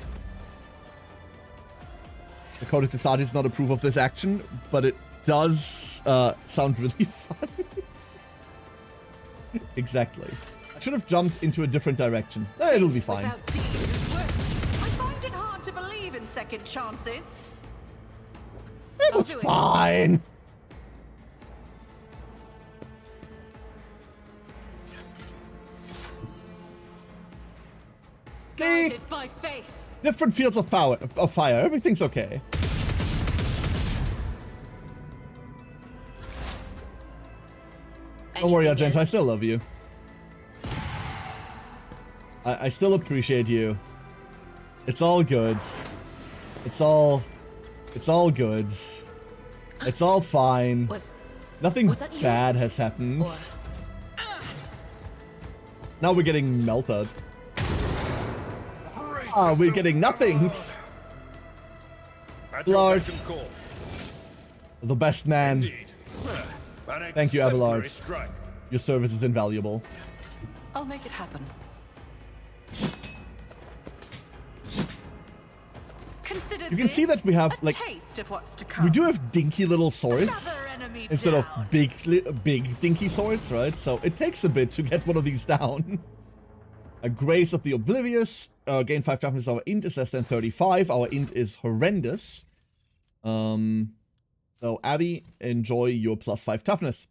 The Code to Start does not approve of this action, but it does sound really fun. Exactly. I should have jumped into a different direction. It'll be fine. Without deeds is worthless. I find it hard to believe in second chances. It was do it. fine. See? Guided by faith. Different fields of power, of fire. Everything's okay. Don't worry, Anything Argenta. I else? still love you. I still appreciate you. It's all good. It's all good. It's all fine. Was Nothing was that you? bad has happened. or Now we're getting melted. Brace Ah, we're yourself, getting nothing. At your Lord. beck and call. The best man. Indeed. An Thank you, Abelard. exemplary strike. Your service is invaluable. I'll make it happen. Consider You can see this that we have, a like- taste of what's to come. We do have dinky little swords Another enemy instead of down. big dinky swords, right? So it takes a bit to get one of these down. A Grace of the Oblivious. Gain 5 toughness. Our int is less than 35. Our int is horrendous. So Abby, enjoy your +5 toughness.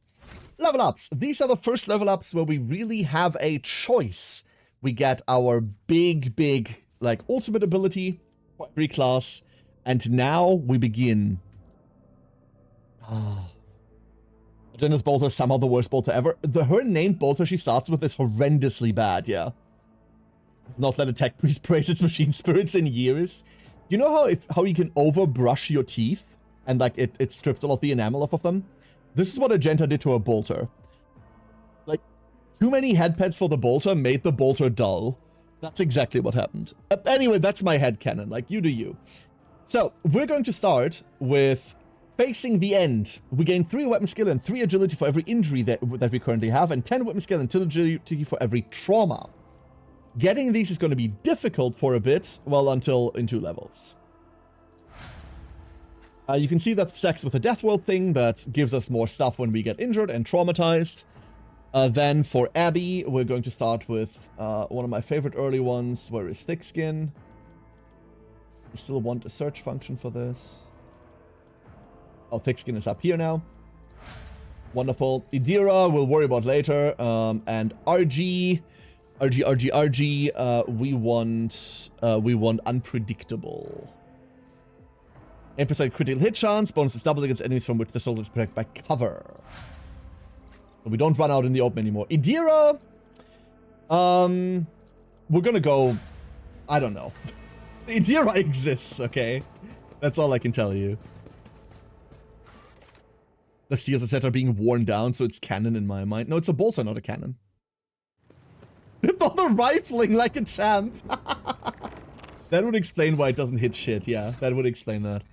Level ups. These are the first level ups where we really have a choice. We get our big, like, ultimate ability for every class. And now we begin. Jenna's bolter is somehow the worst bolter ever. Her named bolter she starts with is horrendously bad, yeah. I've not let a tech priest praise its machine spirits in years. You know how you can overbrush your teeth and like it strips all of the enamel off of them? This is what Argenta did to a bolter. Like, too many head pads for the bolter made the bolter dull. That's exactly what happened. Anyway, that's my headcanon. Like, you do you. So, we're going to start with facing the end. We gain 3 weapon skill and 3 agility for every injury that we currently have, and 10 weapon skill and 2 agility for every trauma. Getting these is going to be difficult for a bit, well, until in 2 levels. You can see that stacks with a Death World thing that gives us more stuff when we get injured and traumatized. Then for Abby, we're going to start with one of my favorite early ones. Where is Thick Skin? I still want a search function for this. Oh, Thick Skin is up here now. Wonderful. Idira, we'll worry about later. And RG, we want Unpredictable. 8% critical hit chance. Bonus is doubled against enemies from which the soldiers protect by cover. So we don't run out in the open anymore. Idira, we're gonna go. I don't know. Idira exists, okay? That's all I can tell you. The seals, etc., are being worn down, so it's canon in my mind. No, it's a bolter, not a cannon. Ripped on the rifling like a champ. That would explain why it doesn't hit shit. Yeah, that would explain that.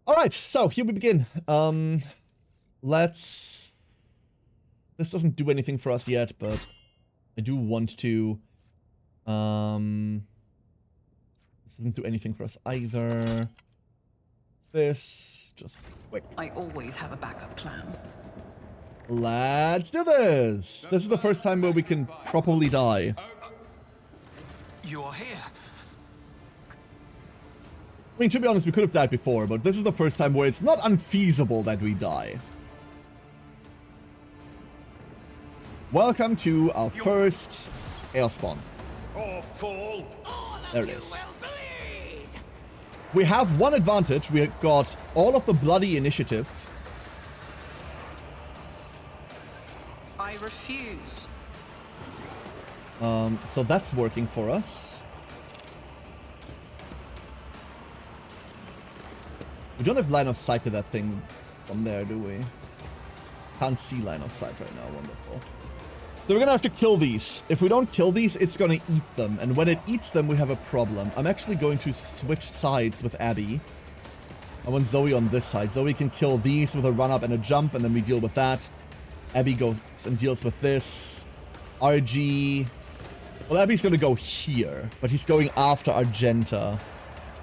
Alright, so here we begin. Let's... This doesn't do anything for us yet, but I do want to... This doesn't do anything for us either. This... Just quick. I always have a backup plan. Let's do this! This is the first time where we can properly die. You're here. I mean, to be honest, we could have died before, but this is the first time where it's not unfeasible that we die. Welcome to our first air spawn. Or fall. There it is. We have one advantage. We got all of the bloody initiative. I refuse. So that's working for us. We don't have line of sight to that thing from there, do we? Can't see line of sight right now. Wonderful. So we're gonna have to kill these. If we don't kill these, it's gonna eat them. And when it eats them, we have a problem. I'm actually going to switch sides with Abby. I want Zoe on this side. Zoe can kill these with a run-up and a jump, and then we deal with that. Abby goes and deals with this. RG... Well, Abby's gonna go here, but he's going after Argenta.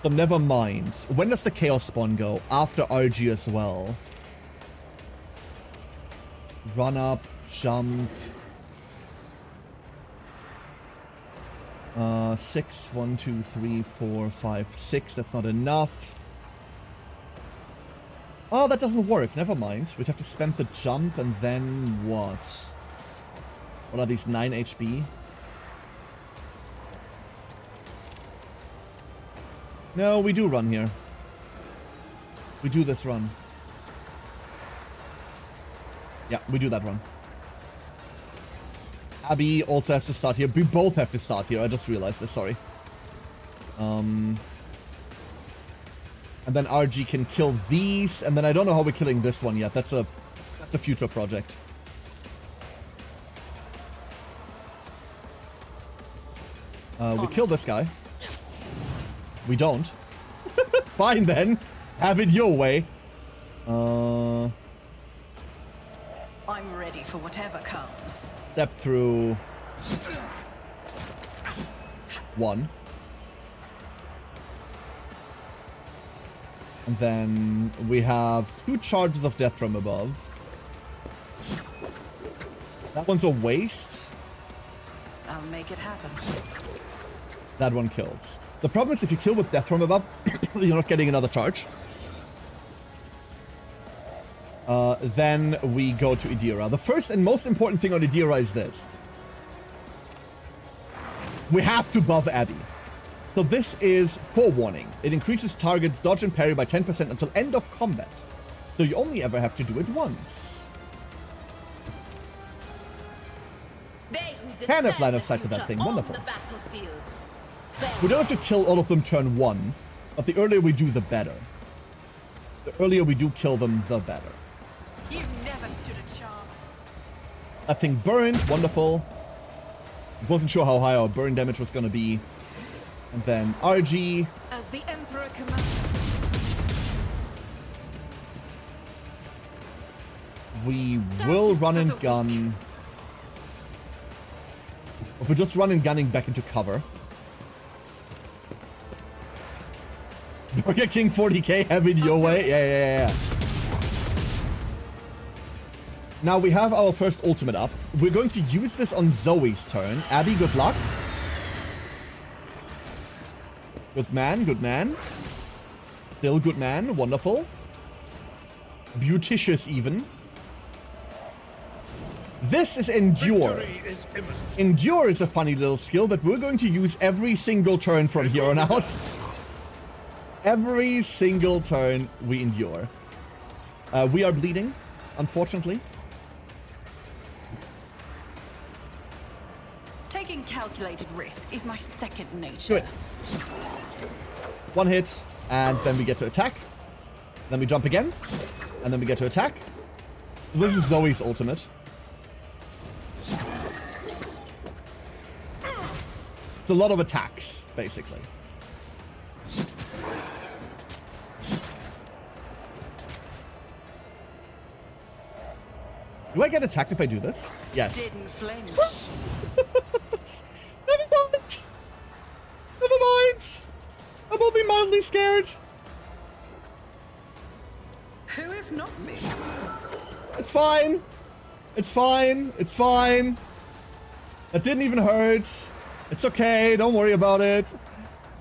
So never mind. When does the Chaos Spawn go? After RG as well. Run up, jump. 6, 1, 2, 3, 4, 5, 6. That's not enough. Oh, that doesn't work. Never mind. We'd have to spend the jump and then what? What are these? 9 HP? No, we do run here. We do this run. Yeah, we do that run. Abby also has to start here. We both have to start here. I just realized this, sorry. And then RG can kill these, and then I don't know how we're killing this one yet. That's a future project. We kill this guy. We don't. Fine then. Have it your way. I'm ready for whatever comes. Step through. 1. And then we have 2 charges of death from above. That one's a waste. I'll make it happen. That one kills. The problem is if you kill with death from above, you're not getting another charge. Then we go to Idira. The first and most important thing on Idira is this. We have to buff Abby. So this is forewarning. It increases target's dodge and parry by 10% until end of combat. So you only ever have to do it once. Can have line of sight to that thing. Wonderful. We don't have to kill all of them turn 1, but the earlier we do, the better. The earlier we do kill them, the better. You never stood a chance. That thing burned. Wonderful. Wasn't sure how high our burn damage was going to be. And then RG. As the Emperor commands. We will run and gun. But we're just running gunning back into cover. Burger King 40k, have it your way. Yeah. Now we have our first ultimate up. We're going to use this on Zoe's turn. Abby, good luck. Good man, good man. Still good man, wonderful. Beauticious even. This is Endure. Victory is imminent. Endure is a funny little skill that we're going to use every single turn from here on out. Every single turn we endure. We are bleeding, unfortunately. Taking calculated risk is my second nature. Do it. 1 hit, and then we get to attack. Then we jump again, and then we get to attack. This is Zoe's ultimate. It's a lot of attacks, basically. Do I get attacked if I do this? Yes. Didn't flinch. Never mind. Never mind. I'm only mildly scared. Who if not me? It's fine. It's fine. It's fine. That didn't even hurt. It's okay. Don't worry about it.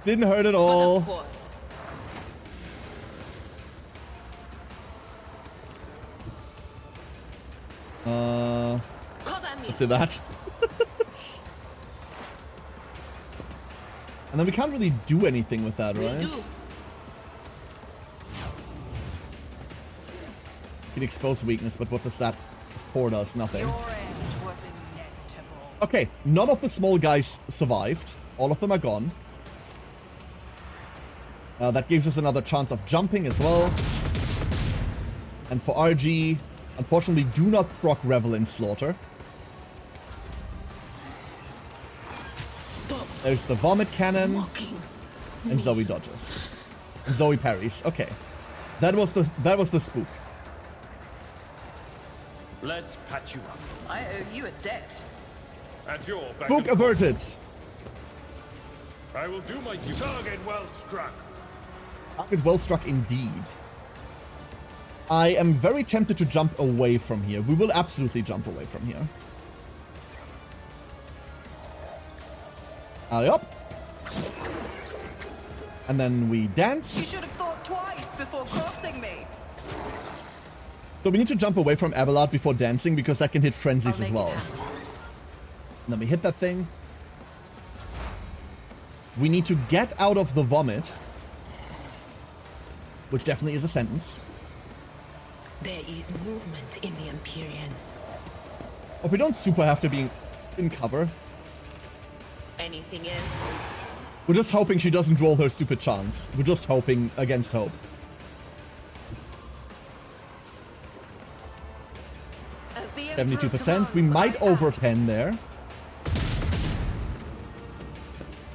Didn't hurt at all. Of course. Cover me. Let's do that. And then we can't really do anything with that, We right? do. We can expose weakness, but what does that afford us? Nothing. Your end was inevitable. Okay, none of the small guys survived. All of them are gone. That gives us another chance of jumping as well. And for RG, unfortunately, do not proc Revel in Slaughter. There's the vomit cannon. And Zoe dodges. And Zoe parries. Okay. That was the spook. Let's patch you up. I owe you a debt. At your back. Spook averted. I will do my duty. Target well struck. Target well struck indeed. I am very tempted to jump away from here. We will absolutely jump away from here. Alley up. And then we You dance. should have thought twice before crossing me. So we need to jump away from Abelard before dancing because that can hit friendlies I'll as make it well. happen. Let me hit that thing. We need to get out of the vomit. Which definitely is a sentence. There is movement in the Empyrean. But we don't super have to be in cover. Anything else? We're just hoping she doesn't roll her stupid chance. We're just hoping against hope. As the Emperor 72%. We commands, might I act. overpen there.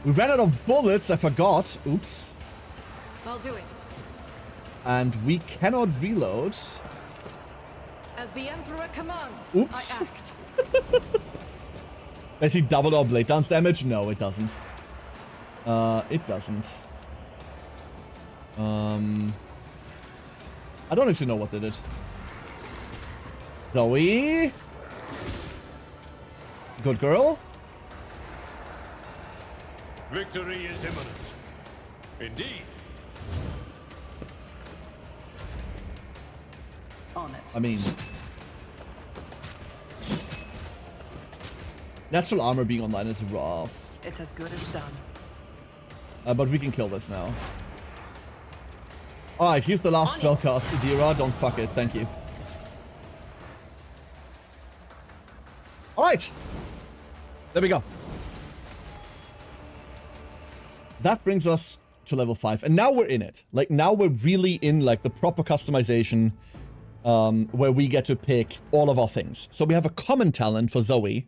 We ran out of bullets, I forgot. Oops. I'll do it. And we cannot reload. As the Emperor commands, Oops. I act. Does he double our blade dance damage? No, it doesn't. It doesn't. I don't actually know what they did. Zoe. Good girl. Victory is imminent. Indeed. On it. I mean... Natural armor being online is rough. It's as good as done. But we can kill this now. Alright, here's the last spellcast. Idira, don't fuck it. Thank you. Alright. There we go. That brings us to level 5. And now we're in it. Like, now we're really in, like, the proper customization where we get to pick all of our things. So we have a common talent for Zoe.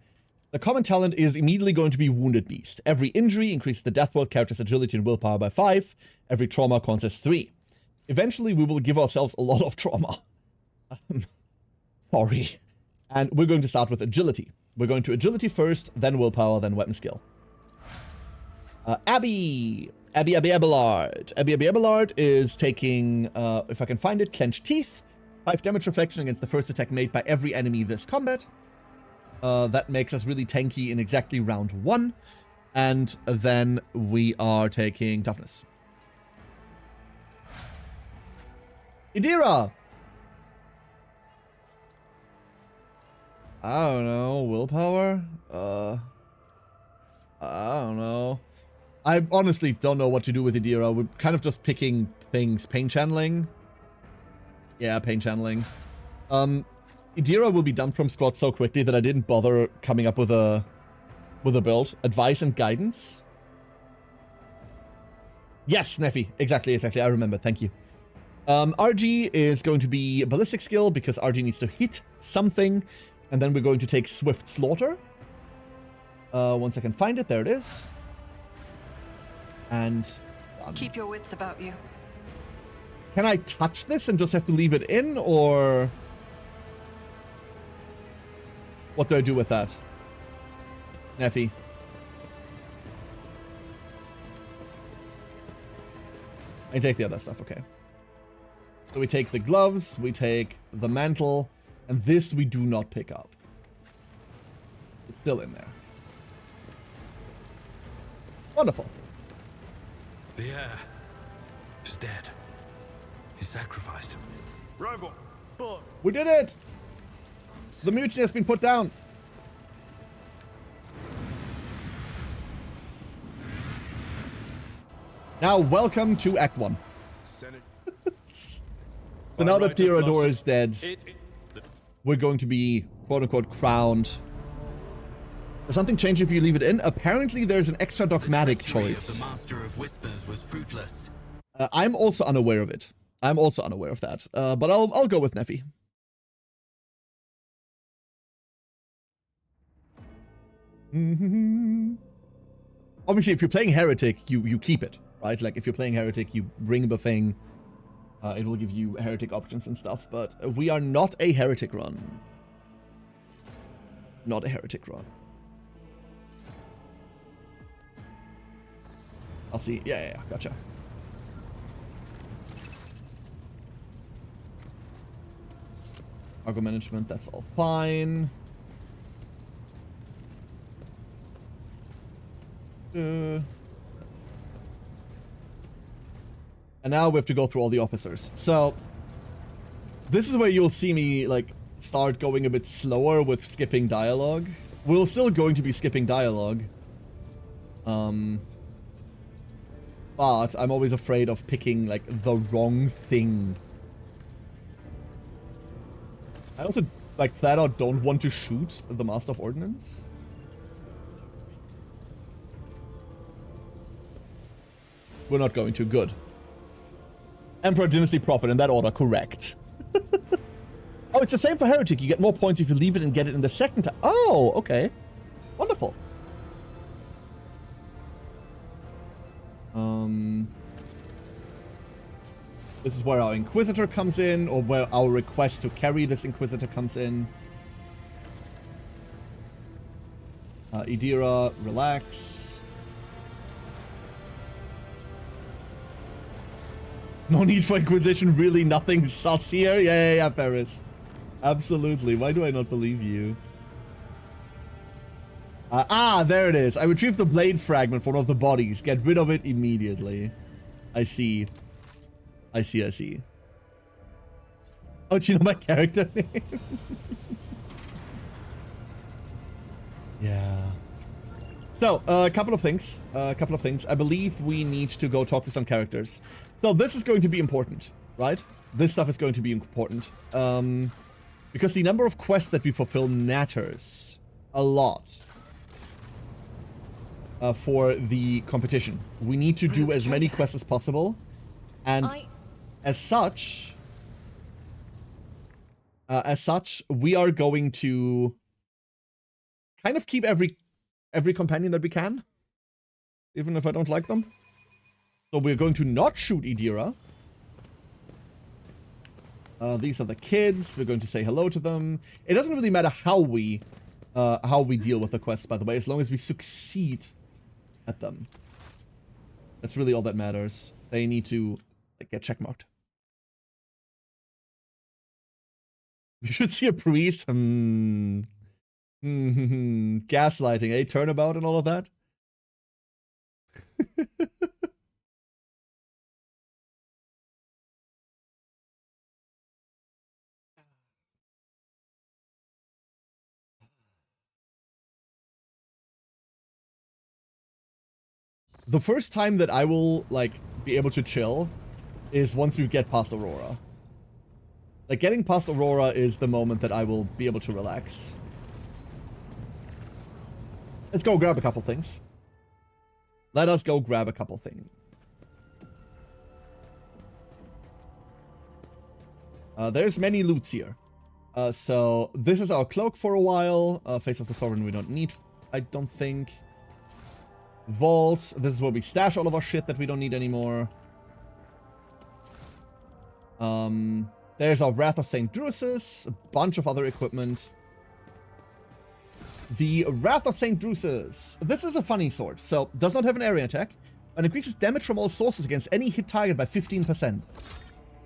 The common talent is immediately going to be Wounded Beast. Every injury increases the Death World character's agility and willpower by 5. Every trauma contests 3. Eventually, we will give ourselves a lot of trauma. Sorry. And we're going to start with agility. We're going to agility first, then willpower, then weapon skill. Abby Abelard. Abby Abelard is taking, if I can find it, Clenched Teeth. 5 damage reflection against the first attack made by every enemy this combat. That makes us really tanky in exactly round 1. And then we are taking Toughness. Idira! I don't know. Willpower? I don't know. I honestly don't know what to do with Idira. We're kind of just picking things. Pain channeling? Yeah, pain channeling. Idira will be done from squad so quickly that I didn't bother coming up with a build. Advice and guidance. Yes, Neffy. Exactly. I remember. Thank you. RG is going to be ballistic skill because RG needs to hit something. And then we're going to take Swift Slaughter. Once I can find it, there it is. And done. Keep your wits about you. Can I touch this and just have to leave it in, or what do I do with that? Neffy. I take the other stuff, okay. So we take the gloves, we take the mantle, and this we do not pick up. It's still in there. Wonderful. The heir is dead. He's sacrificed. Rival. We did it! The mutiny has been put down. Now, welcome to Act 1. Senate. So now that Theodore is dead, we're going to be, quote-unquote, crowned. Does something change if you leave it in? Apparently, there's an extra dogmatic The treachery choice. of the Master of Whispers was fruitless. I'm also unaware of it. I'm also unaware of that. But I'll go with Neffy. obviously, if you're playing Heretic, you keep it, right? Like, if you're playing Heretic, you bring the thing. It will give you Heretic options and stuff, but we are not a Heretic run. Not a Heretic run. I'll see. Yeah, gotcha. Cargo management, that's all fine. And now we have to go through all the officers. So, this is where you'll see me, like, start going a bit slower with skipping dialogue. We're still going to be skipping dialogue. But I'm always afraid of picking, like, the wrong thing. I also, like, flat out don't want to shoot the Master of Ordnance. We're not going to. Good. Emperor Dynasty Prophet, in that order, correct. Oh, it's the same for Heretic. You get more points if you leave it and get it in the second time. Oh, okay. Wonderful. This is where our Inquisitor comes in, or where our request to carry this Inquisitor comes in. Idira, relax. No need for Inquisition, really nothing sus here? Yeah, Paris. Absolutely. Why do I not believe you? There it is. I retrieved the blade fragment from one of the bodies. Get rid of it immediately. I see. I see. Oh, do you know my character name? Yeah. So, a couple of things. I believe we need to go talk to some characters. So, this is going to be important, right? This stuff is going to be important. Because the number of quests that we fulfill matters a lot. For the competition. We need to do as many quests as possible. And as such, we are going to kind of keep every companion that we can, even if I don't like them. So we're going to not shoot Idira. These are the kids. We're going to say hello to them. It doesn't really matter how we deal with the quests, by the way, as long as we succeed at them. That's really all that matters. They need to get checkmarked. You should see a priest. Gaslighting, eh? Turnabout and all of that. The first time that I will, like, be able to chill is once we get past Aurora. Like, getting past Aurora is the moment that I will be able to relax. Let's go grab a couple things. Let us go grab a couple things. There's many loots here. So, this is our cloak for a while. Face of the Sovereign we don't need, I don't think. Vault. This is where we stash all of our shit that we don't need anymore. There's our Wrath of St. Drusus. A bunch of other equipment. The Wrath of St. Drusus. This is a funny sword. So, does not have an area attack, but increases damage from all sources against any hit target by 15%.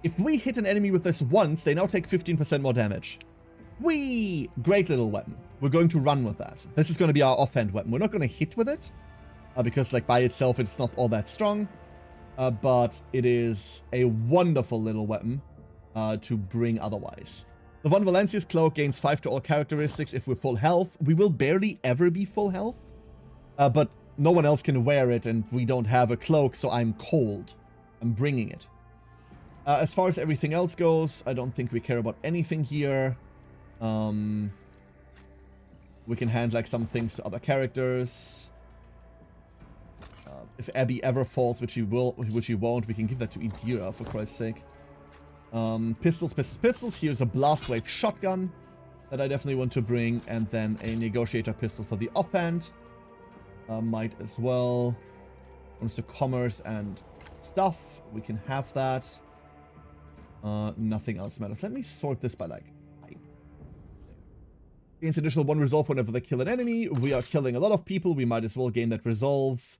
If we hit an enemy with this once, they now take 15% more damage. Whee! Great little weapon. We're going to run with that. This is going to be our offhand weapon. We're not going to hit with it, because, like, by itself, it's not all that strong. But it is a wonderful little weapon to bring otherwise. The Von Valencia's cloak gains 5 to all characteristics if we're full health. We will barely ever be full health. But no one else can wear it, and we don't have a cloak, so I'm cold. I'm bringing it. As far as everything else goes, I don't think we care about anything here. We can hand, like, some things to other characters. If Abby ever falls, which she won't, we can give that to Idira, for Christ's sake. Pistols. Here's a Blast Wave shotgun that I definitely want to bring, and then a Negotiator pistol for the offhand. Might as well. When it comes to commerce and stuff, we can have that. Nothing else matters. Let me sort this by like height. Gains additional 1 resolve whenever they kill an enemy. We are killing a lot of people. We might as well gain that resolve.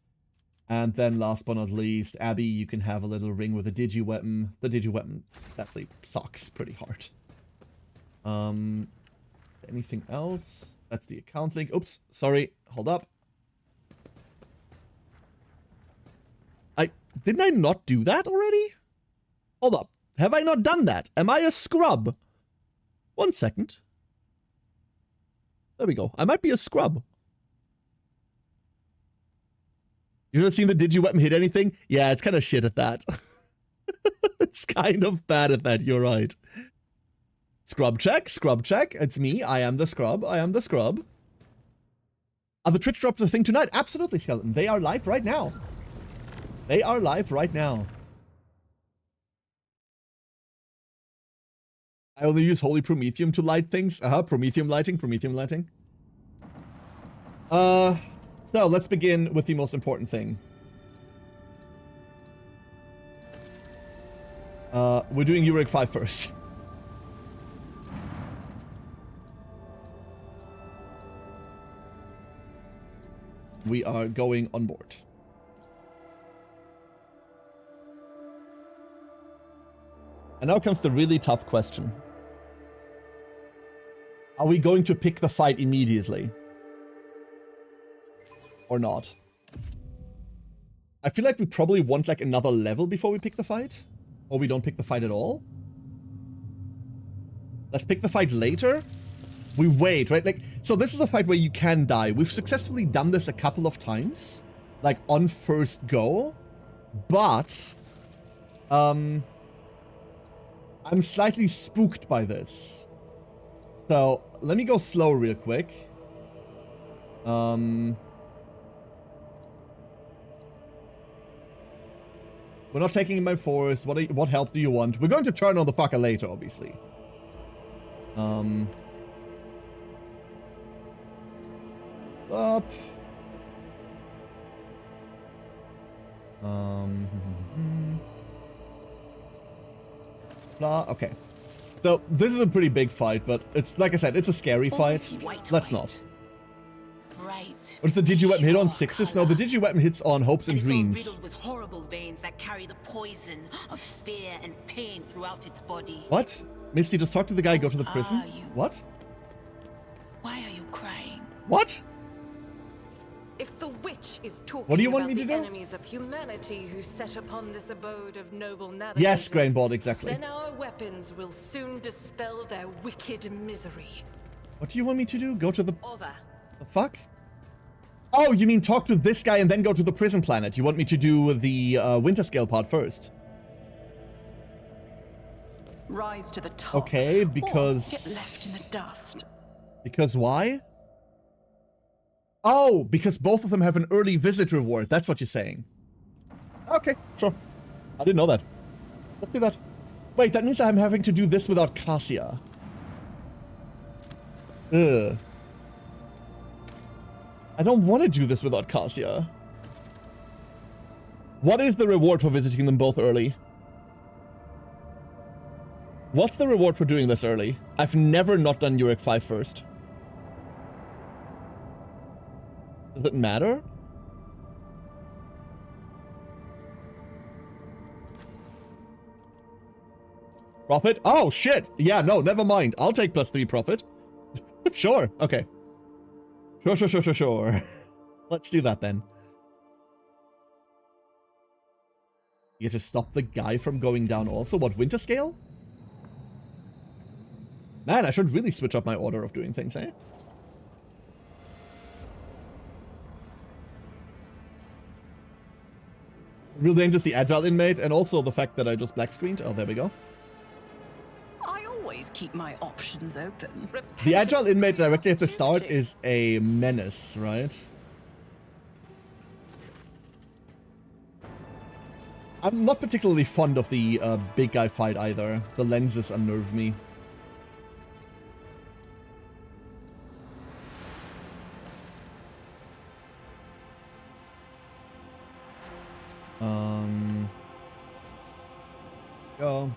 And then last but not least, Abby, you can have a little ring with a digi-weapon. The digi-weapon definitely sucks pretty hard. Anything else? That's the account link. Oops, sorry. Hold up. Didn't I not do that already? Hold up. Have I not done that? Am I a scrub? 1 second. There we go. I might be a scrub. You ever seen the digi-weapon hit anything? Yeah, it's kind of shit at that. It's kind of bad at that, you're right. Scrub check, scrub check. It's me. I am the scrub. I am the scrub. Are the Twitch drops a thing tonight? Absolutely, Skeleton. They are live right now. They are live right now. I only use Holy Prometheum to light things. Prometheum lighting, Prometheum lighting. So let's begin with the most important thing. We're doing Uruk 5 first. We are going on board. And now comes the really tough question. Are we going to pick the fight immediately? Or not? I feel like we probably want like another level before we pick the fight. Or we don't pick the fight at all. Let's pick the fight later. We wait, right? Like, so this is a fight where you can die. We've successfully done this a couple of times. Like on first go. But I'm slightly spooked by this. So, let me go slow real quick. We're not taking my force. What help do you want? We're going to turn on the fucker later, obviously. Up. Blah. Okay. So, this is a pretty big fight, but it's, like I said, it's a scary fight. Let's not. Right. What's the digi-weapon hit on 6s? No, the digi-weapon hits on hopes and dreams. Riddled with horrible veins that carry the poison of fear and pain throughout its body. What? Misty, just talk to the guy, go to the prison? Are you? What? Why are you crying? What? If the witch is talking What do you want about me to the do? enemies of humanity who set upon this abode of noble navigators, Yes, Grainbald, exactly. then our weapons will soon dispel their wicked misery. What do you want me to do? Go to the... Over. The fuck? Oh, you mean talk to this guy and then go to the prison planet. You want me to do the Winterscale part first? Rise to the top. Okay, or because... get left in the dust. Because why? Oh, because both of them have an early visit reward. That's what you're saying. Okay, sure. I didn't know that. Let's do that. Wait, that means I'm having to do this without Cassia. Ugh. I don't want to do this without Cassia. What is the reward for visiting them both early? What's the reward for doing this early? I've never not done Uruk 5 first. Does it matter? Profit? Oh, shit! Yeah, no, never mind. I'll take +3 profit. Sure, okay. Sure. Let's do that then. You get to stop the guy from going down also? What, Winterscale? Man, I should really switch up my order of doing things, eh? Real dangerous, the agile inmate, and also the fact that I just black screened. Oh, there we go. I always keep my options open. The agile inmate directly at the start is a menace, right? I'm not particularly fond of the big guy fight either. The lenses unnerve me. Go.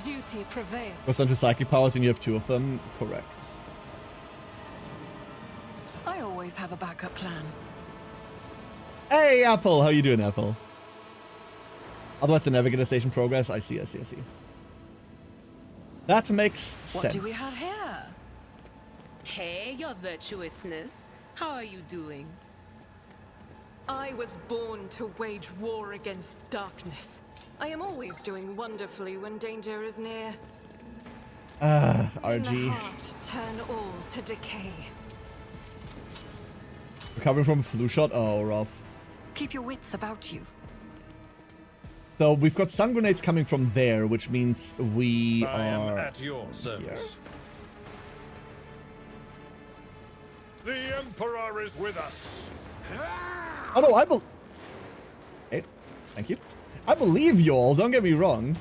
Duty prevails. Goes down to psychic powers and you have 2 of them. Correct. I always have a backup plan. Hey, Apple! How you doing, Apple? Otherwise, the navigator station progress. I see. That makes sense. What do we have here? Hey, your virtuousness. How are you doing? I was born to wage war against darkness. I am always doing wonderfully when danger is near. In the RG. heart, turn all to decay. Recovering from a flu shot? Oh, rough. Keep your wits about you. So we've got stun grenades coming from there, which means we I am are... at your service. The Emperor is with us. Oh no, Hey, thank you. I believe you all, don't get me wrong.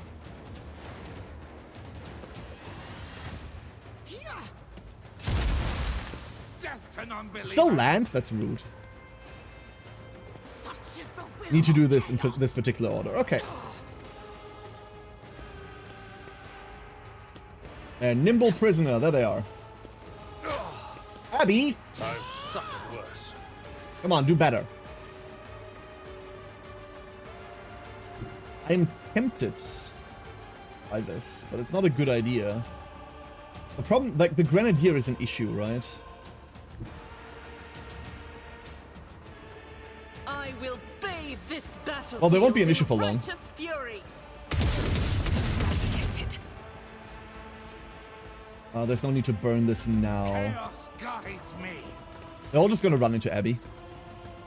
Still land? That's rude. Need to do this in this particular order. Okay. Nimble prisoner, there they are. Abby! I've suffered worse. Come on, do better. I'm tempted by this, but it's not a good idea. The problem, like, the Grenadier is an issue, right? I will bathe this battle. Well, there won't be an issue for long. Righteous fury. There's no need to burn this now. Chaos guides me. They're all just gonna run into Abby.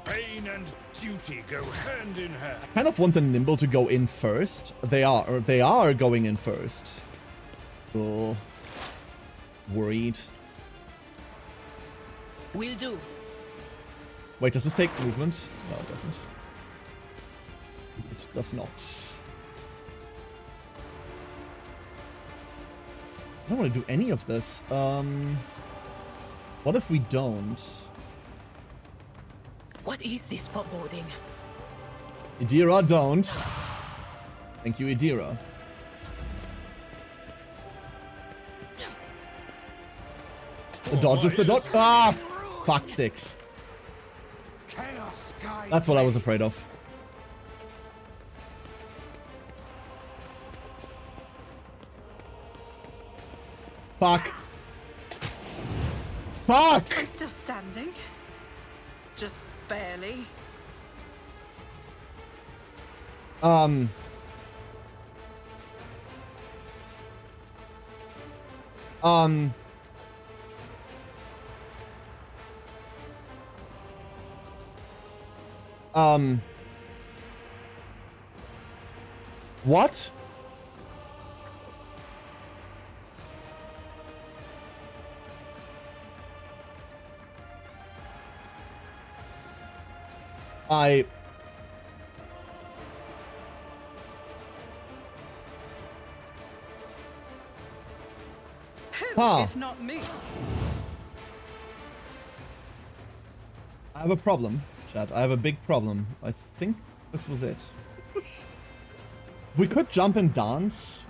Pain and duty go hand in hand. Kind of want the Nimble to go in first. They are going in first. Oh, worried. Will do. Wait, does this take movement? No, it doesn't. It does not. I don't want to do any of this. What if we don't? What is this foreboding? Idira, don't. Thank you, Idira. The dodge is the dodge. Ah, fuck sticks. Chaos guides That's what I was afraid of. Fuck. Fuck! I'm still standing. Just barely. What? Huh. If not me. I have a problem, chat. I have a big problem. I think this was it. We could jump and dance.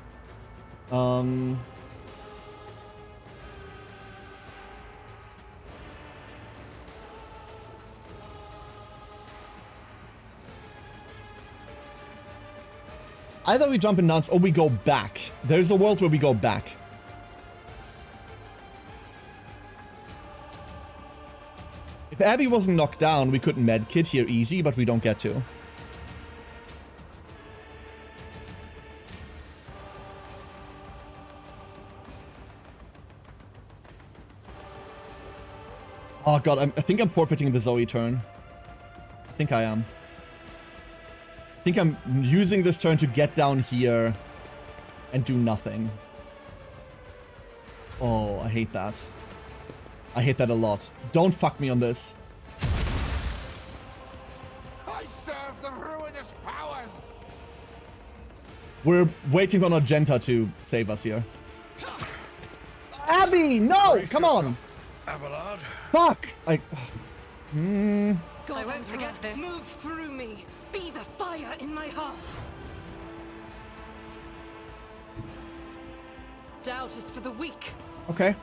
Either we jump and dance or we go back. There's a world where we go back. If Abby wasn't knocked down, we could medkit here easy, but we don't get to. Oh god, I think I'm forfeiting the Zoe turn. I think I am. I think I'm using this turn to get down here and do nothing. Oh, I hate that. I hate that a lot. Don't fuck me on this. I serve the ruinous powers. We're waiting on Argenta to save us here. Abby, no! Come on! Abelard. Fuck! God, I won't Emperor, forget this. move through me. Be the fire in my heart. Doubt is for the weak. Okay.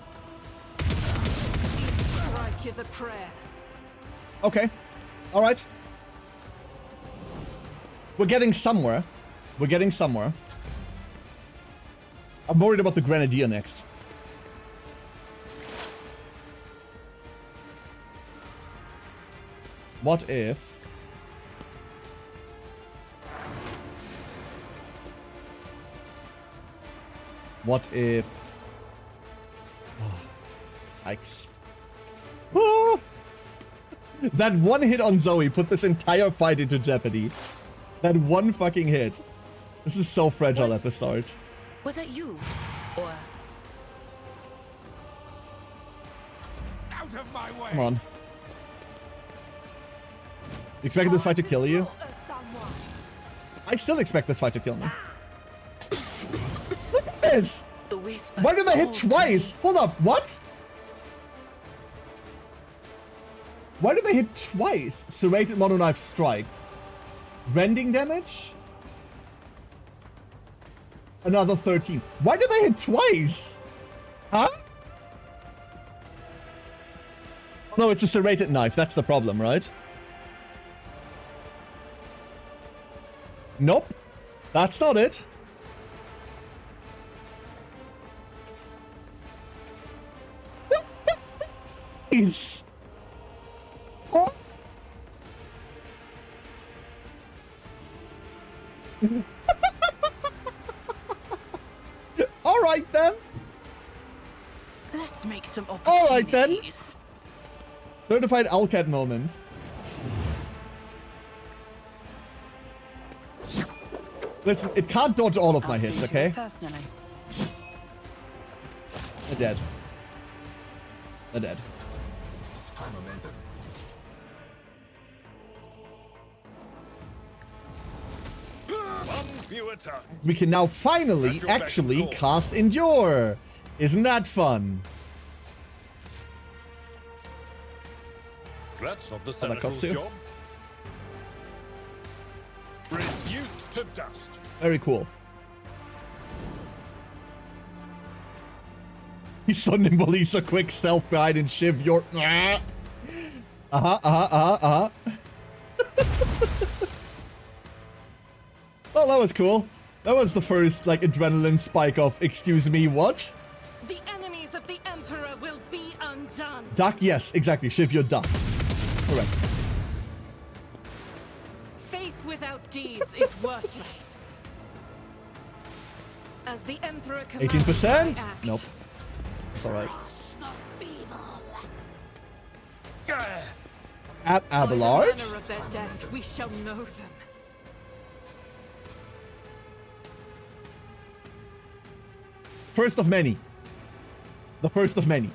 Each strike is a prayer. Okay. All right. We're getting somewhere. We're getting somewhere. I'm worried about the Grenadier next. What if... What if... Oh, yikes. Ah! That one hit on Zoe put this entire fight into jeopardy. That one fucking hit. This is so fragile episode. Was that you? Or... Out of my way! Come on. You expected this fight to kill you? I still expect this fight to kill me. Look at this! The whisper. Why did I hit twice? Hold up, what? Why did they hit twice? Serrated Mono Knife Strike. Rending damage? Another 13. Why did they hit twice? Huh? No, it's a serrated knife. That's the problem, right? Nope. That's not it. Jeez. Oh. All right then. Let's make some All right then. opportunities. Certified Alcat moment. Listen, it can't dodge all of my hits, okay? Personally. They're dead. They're dead. One fewer time. We can now finally actually cast Endure. Isn't that fun? That's not the that costs Seneschal's two. job. Reduced to dust. Very cool. He's so nimble, he's so quick, stealth behind and Shiv, you're... Well, that was cool. That was the first, like, adrenaline spike of, excuse me, what? The enemies of the Emperor will be undone. Duck, yes, exactly. Shiv, you're done. Correct. Faith without deeds is worthless. As the Emperor commands, 18%? I act. Nope. It's alright. At By the Abelard? manner of their death, we shall know them. First of many. The first of many.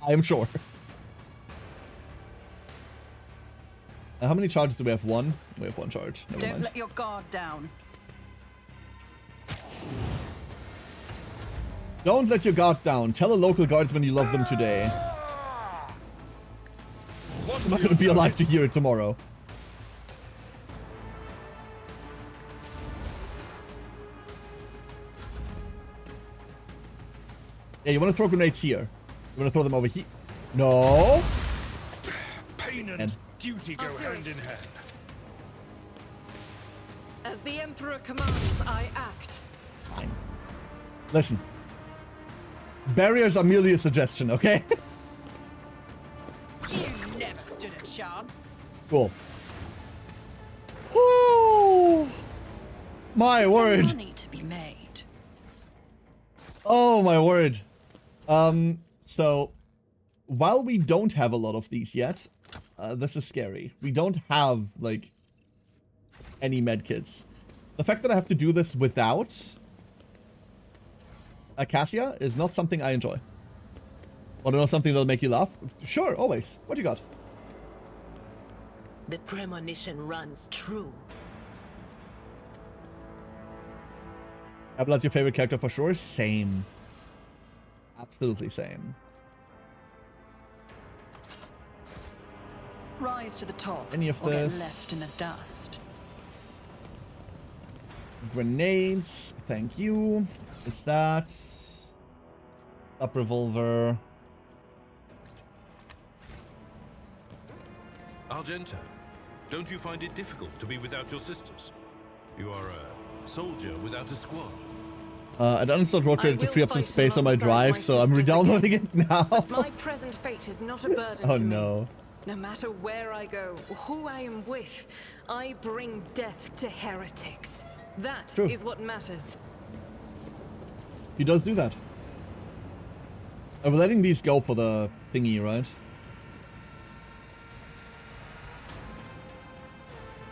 I am sure. How many charges do we have? One? We have one charge. Never Don't mind. let your guard down. Don't let your guard down. Tell a local guardsman you love them today. I'm not gonna be alive to hear it tomorrow. Yeah, you want to throw grenades here. You want to throw them over here. No. Pain and And- duty go I'll do hand it. in hand. As the Emperor commands, I act. Fine. Listen. Barriers are merely a suggestion, okay? You never stood a chance. Cool. Woo! My word. Money to be made. Oh my word. So while we don't have a lot of these yet, this is scary. We don't have like any medkits. The fact that I have to do this without Acacia is not something I enjoy. Want to know something that'll make you laugh? Sure, always. What you got? The premonition runs true. Abelard's your favorite character for sure? Same. Absolutely same. Rise to the top, Any of or this? get left in the dust. Grenades. Thank you. Is that... Up revolver. Argenta, don't you find it difficult to be without your sisters? You are a soldier without a squad. I uninstalled Rotator to will free up some fight space on my alongside drive, my so I'm sisters re-downloading it now. My present fate is not a burden Oh to me. no. No matter where I go, or who I am with, I bring death to heretics. That True. is what matters. He does do that. We're letting these go for the thingy, right?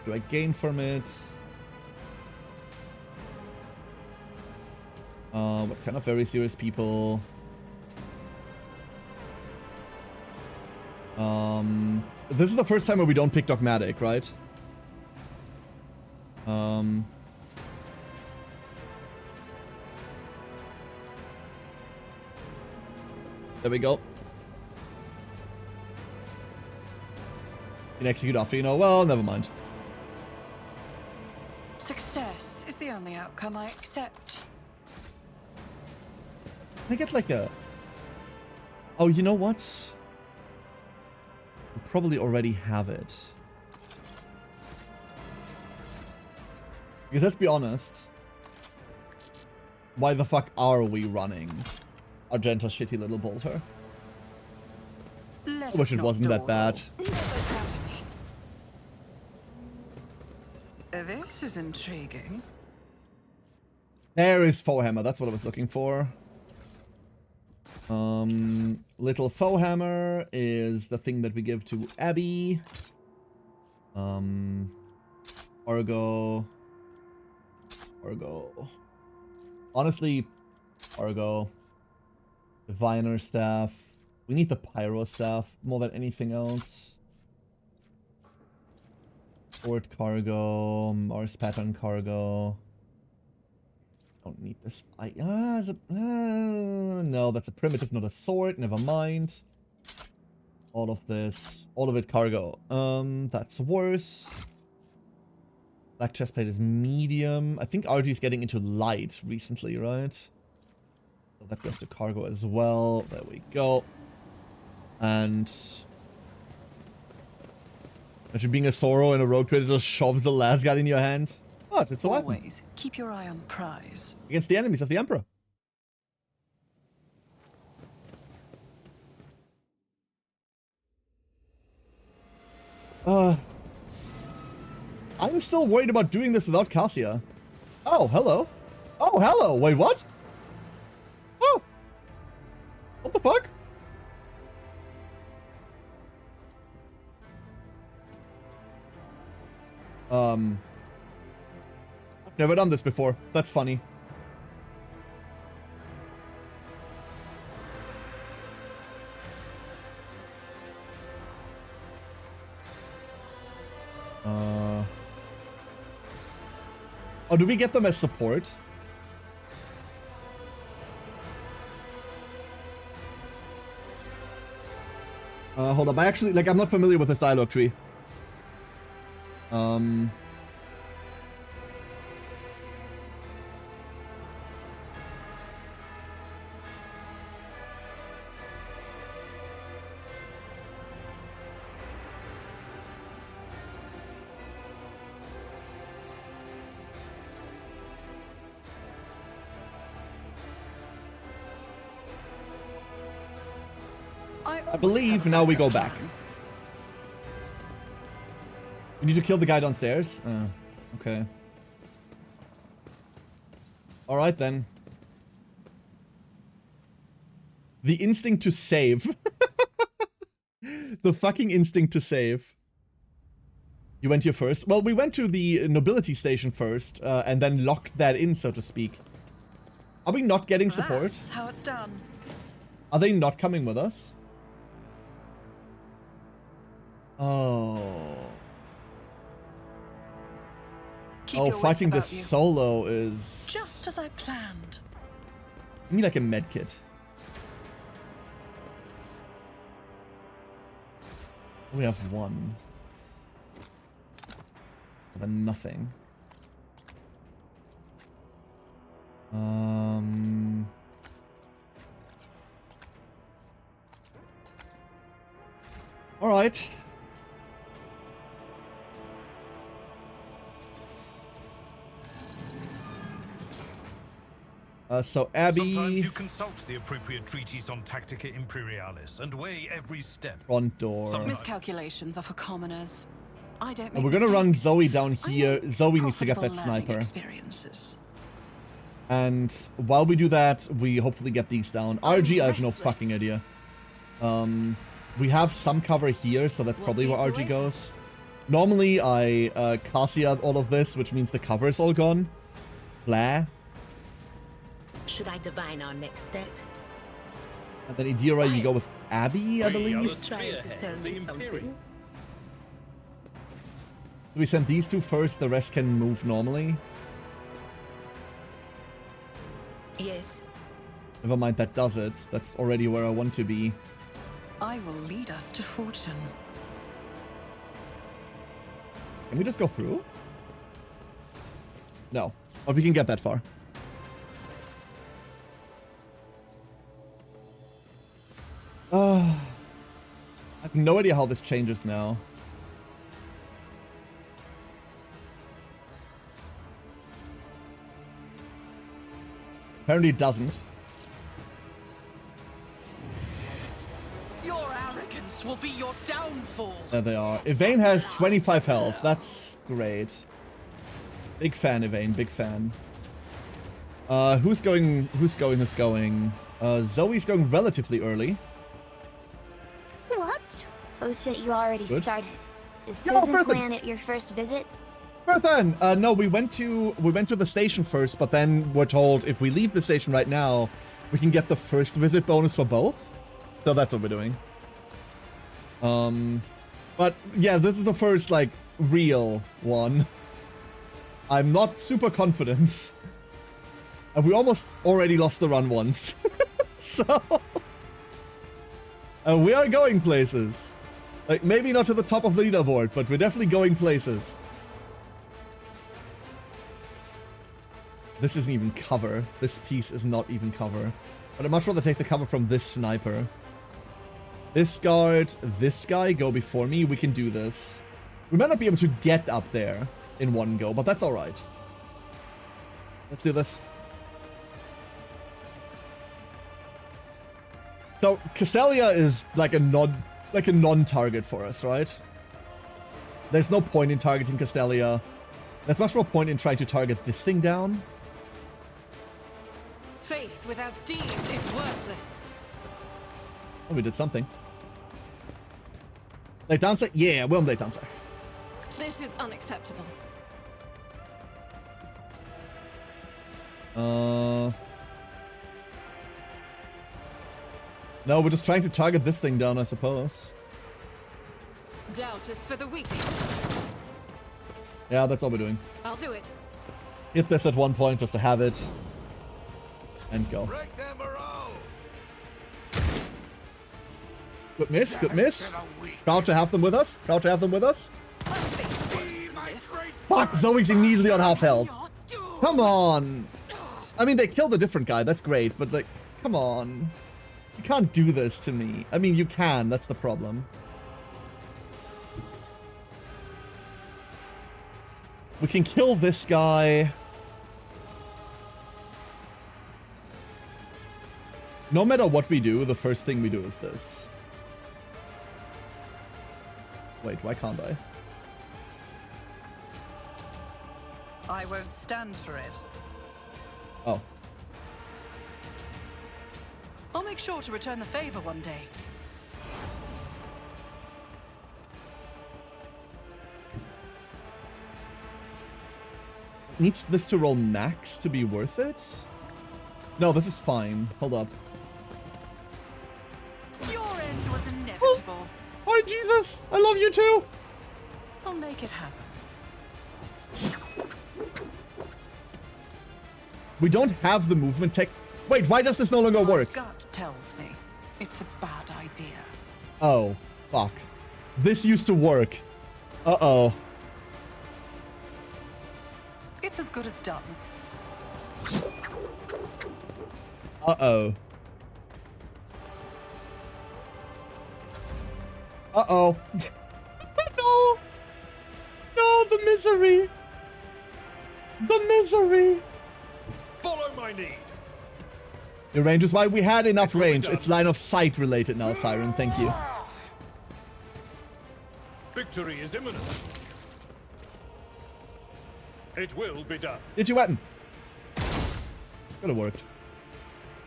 Do I gain from it? What kind of very serious people? This is the first time where we don't pick Dogmatic, right? There we go. You can execute after, you know, well, never mind. Success is the only outcome I accept. Can I get like a... Oh, you know what? We probably already have it. Because let's be honest. Why the fuck are we running Argenta's shitty little bolter? Let I wish us it not wasn't that dawdle. bad. Never doubt me. This is intriguing. There is Foehammer, that's what I was looking for. Little Foehammer is the thing that we give to Abby. Argo. Honestly, Argo. Diviner staff. We need the Pyro staff more than anything else. Sword cargo, Mars pattern cargo. Don't need this. No, that's a primitive, not a sword. Never mind. All of this, all of it cargo. That's worse. Black chestplate is medium. I think RG is getting into light recently, right? So that goes to cargo as well. There we go. And imagine being a Sorrow and a rogue trader just shoves a last guy in your hand. What? It's a weapon. Always keep your eye on prize. Against the enemies of the Emperor. I'm still worried about doing this without Cassia. Oh, hello. Oh, hello. Wait, what? Oh. What the fuck? I've never done this before. That's funny. Oh, do we get them as support? Hold up. I actually, like, I'm not familiar with this dialogue tree. I believe now we go back. We need to kill the guy downstairs? Okay. Alright then. The instinct to save. The fucking instinct to save. You went here first? Well, we went to the nobility station first, and then locked that in, so to speak. Are we not getting support? That's how it's done. Are they not coming with us? Oh. Keep Oh, your wits fighting about this you. solo is... Just as I planned. Give me like a med kit. We have one. Then nothing. All right. So Abby. Sometimes you consult the appropriate treatise on Tactica Imperialis and weigh every step. Front door. Some- Miscalculations are for commoners. I don't make And we're gonna run mistakes. Zoe down I here. make Zoe needs to get that profitable learning sniper. Experiences. And while we do that, we hopefully get these down. RG, I have no restless. fucking idea. We have some cover here, so that's What probably where deeds RG await goes. Normally, I Cassia all of this, which means the cover is all gone. Blah. Should I divine our next step? And then Idira, you go with Abby, I We are the believe. Trying to spearhead tell of the me Imperium. something? We send these two first, the rest can move normally. Yes. Never mind, that does it. That's already where I want to be. I will lead us to fortune. Can we just go through? No. But we can get that far. I have no idea how this changes now. Apparently it doesn't. Your arrogance will be your downfall. There they are. Yvain has 25 health. That's great. Big fan, Yvain. Big fan. Who's going? Zoe's going relatively early. What? Oh shit, you already Good. started. Is Yo, prison Bertha! plan at your first visit? Berthan! No, we went to the station first, but then we're told if we leave the station right now, we can get the first visit bonus for both. So that's what we're doing. But yeah, this is the first like real one. I'm not super confident. And we almost already lost the run once. So we are going places. Like maybe not to the top of the leaderboard, but we're definitely going places. This isn't even cover. This piece is not even cover. But I'd much rather take the cover from this sniper. This guard, this guy go before me. We can do this. We might not be able to get up there in one go, but that's alright. Let's do this. So, Castelia is like a non-target for us, right? There's no point in targeting Castelia. There's much more point in trying to target this thing down. Faith without deeds is worthless. Oh, we did something. Blade Dancer? Yeah, we're on Blade Dancer. This is unacceptable. No, we're just trying to target this thing down, I suppose. Doubt is for the weak. Yeah, that's all we're doing. I'll do it. Hit this at one point just to have it. And go. Break their morale. Good miss, good miss. Proud to have them with us. Proud to have them with us. Fuck, Zoe's immediately on half health. Come on. I mean, they killed a different guy. That's great, but like, come on. You can't do this to me. I mean, you can. That's the problem. We can kill this guy. No matter what we do, the first thing we do is this. Wait, why can't I? I won't stand for it. Oh. I'll make sure to return the favor one day. Need this to roll max to be worth it? No, this is fine. Hold up. Your end was inevitable. Oh, Jesus! I love you too! I'll make it happen. We don't have the movement tech. Wait, why does this no longer work? Gut tells me it's a bad idea. Oh, fuck. This used to work. Uh-oh. It's as good as done. Uh-oh. Uh-oh. No! No, the misery! The misery! Follow my lead. Your range is why we had enough range. It's line of sight related now, Siren. Thank you. Victory is imminent. It will be done. Get your weapon. Could have worked.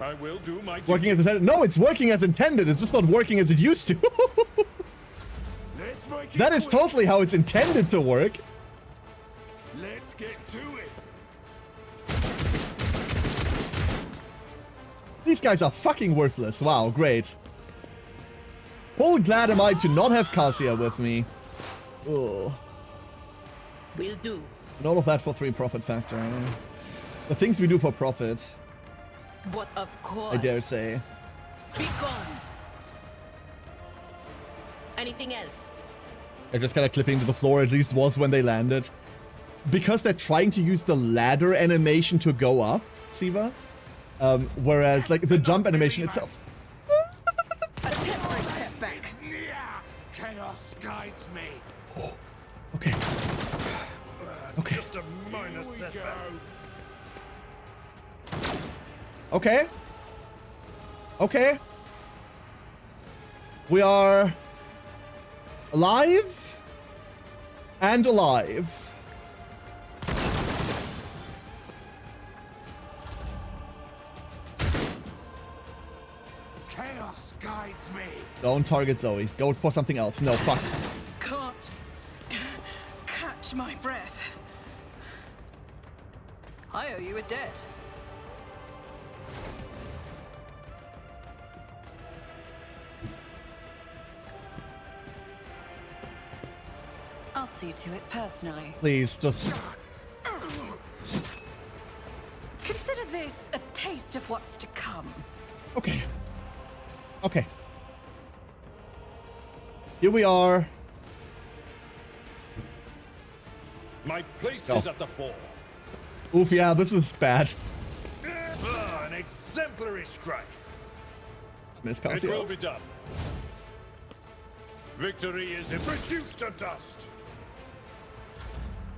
I will do my Working duty. as intended. No, it's working as intended. It's just not working as it used to. Let's make it That is quick. totally how it's intended to work. Let's get to it. These guys are fucking worthless. Wow, great. Full glad am I to not have Cassia with me. Oh. Will do. And all of that for 3 profit factor. The things we do for profit, What of course. I dare say. Be gone. Anything else? They're just kind of clipping to the floor, at least was when they landed. Because they're trying to use the ladder animation to go up, Siva. Whereas, like, the jump animation itself. A temporary setback. Chaos guides me. Okay. Okay. Just a minor setback. Okay. Okay. We are alive and alive. Chaos guides me. Don't target Zoe. Go for something else. No, fuck. Can't catch my breath. I owe you a debt. I'll see to it personally. Please, just... Consider this a taste of what's to come. Okay. Okay. Here we are. My place Go. is at the fore. Oof, yeah, this is bad. An exemplary strike. Miss It will Cassia. be done. Victory is reduced to dust.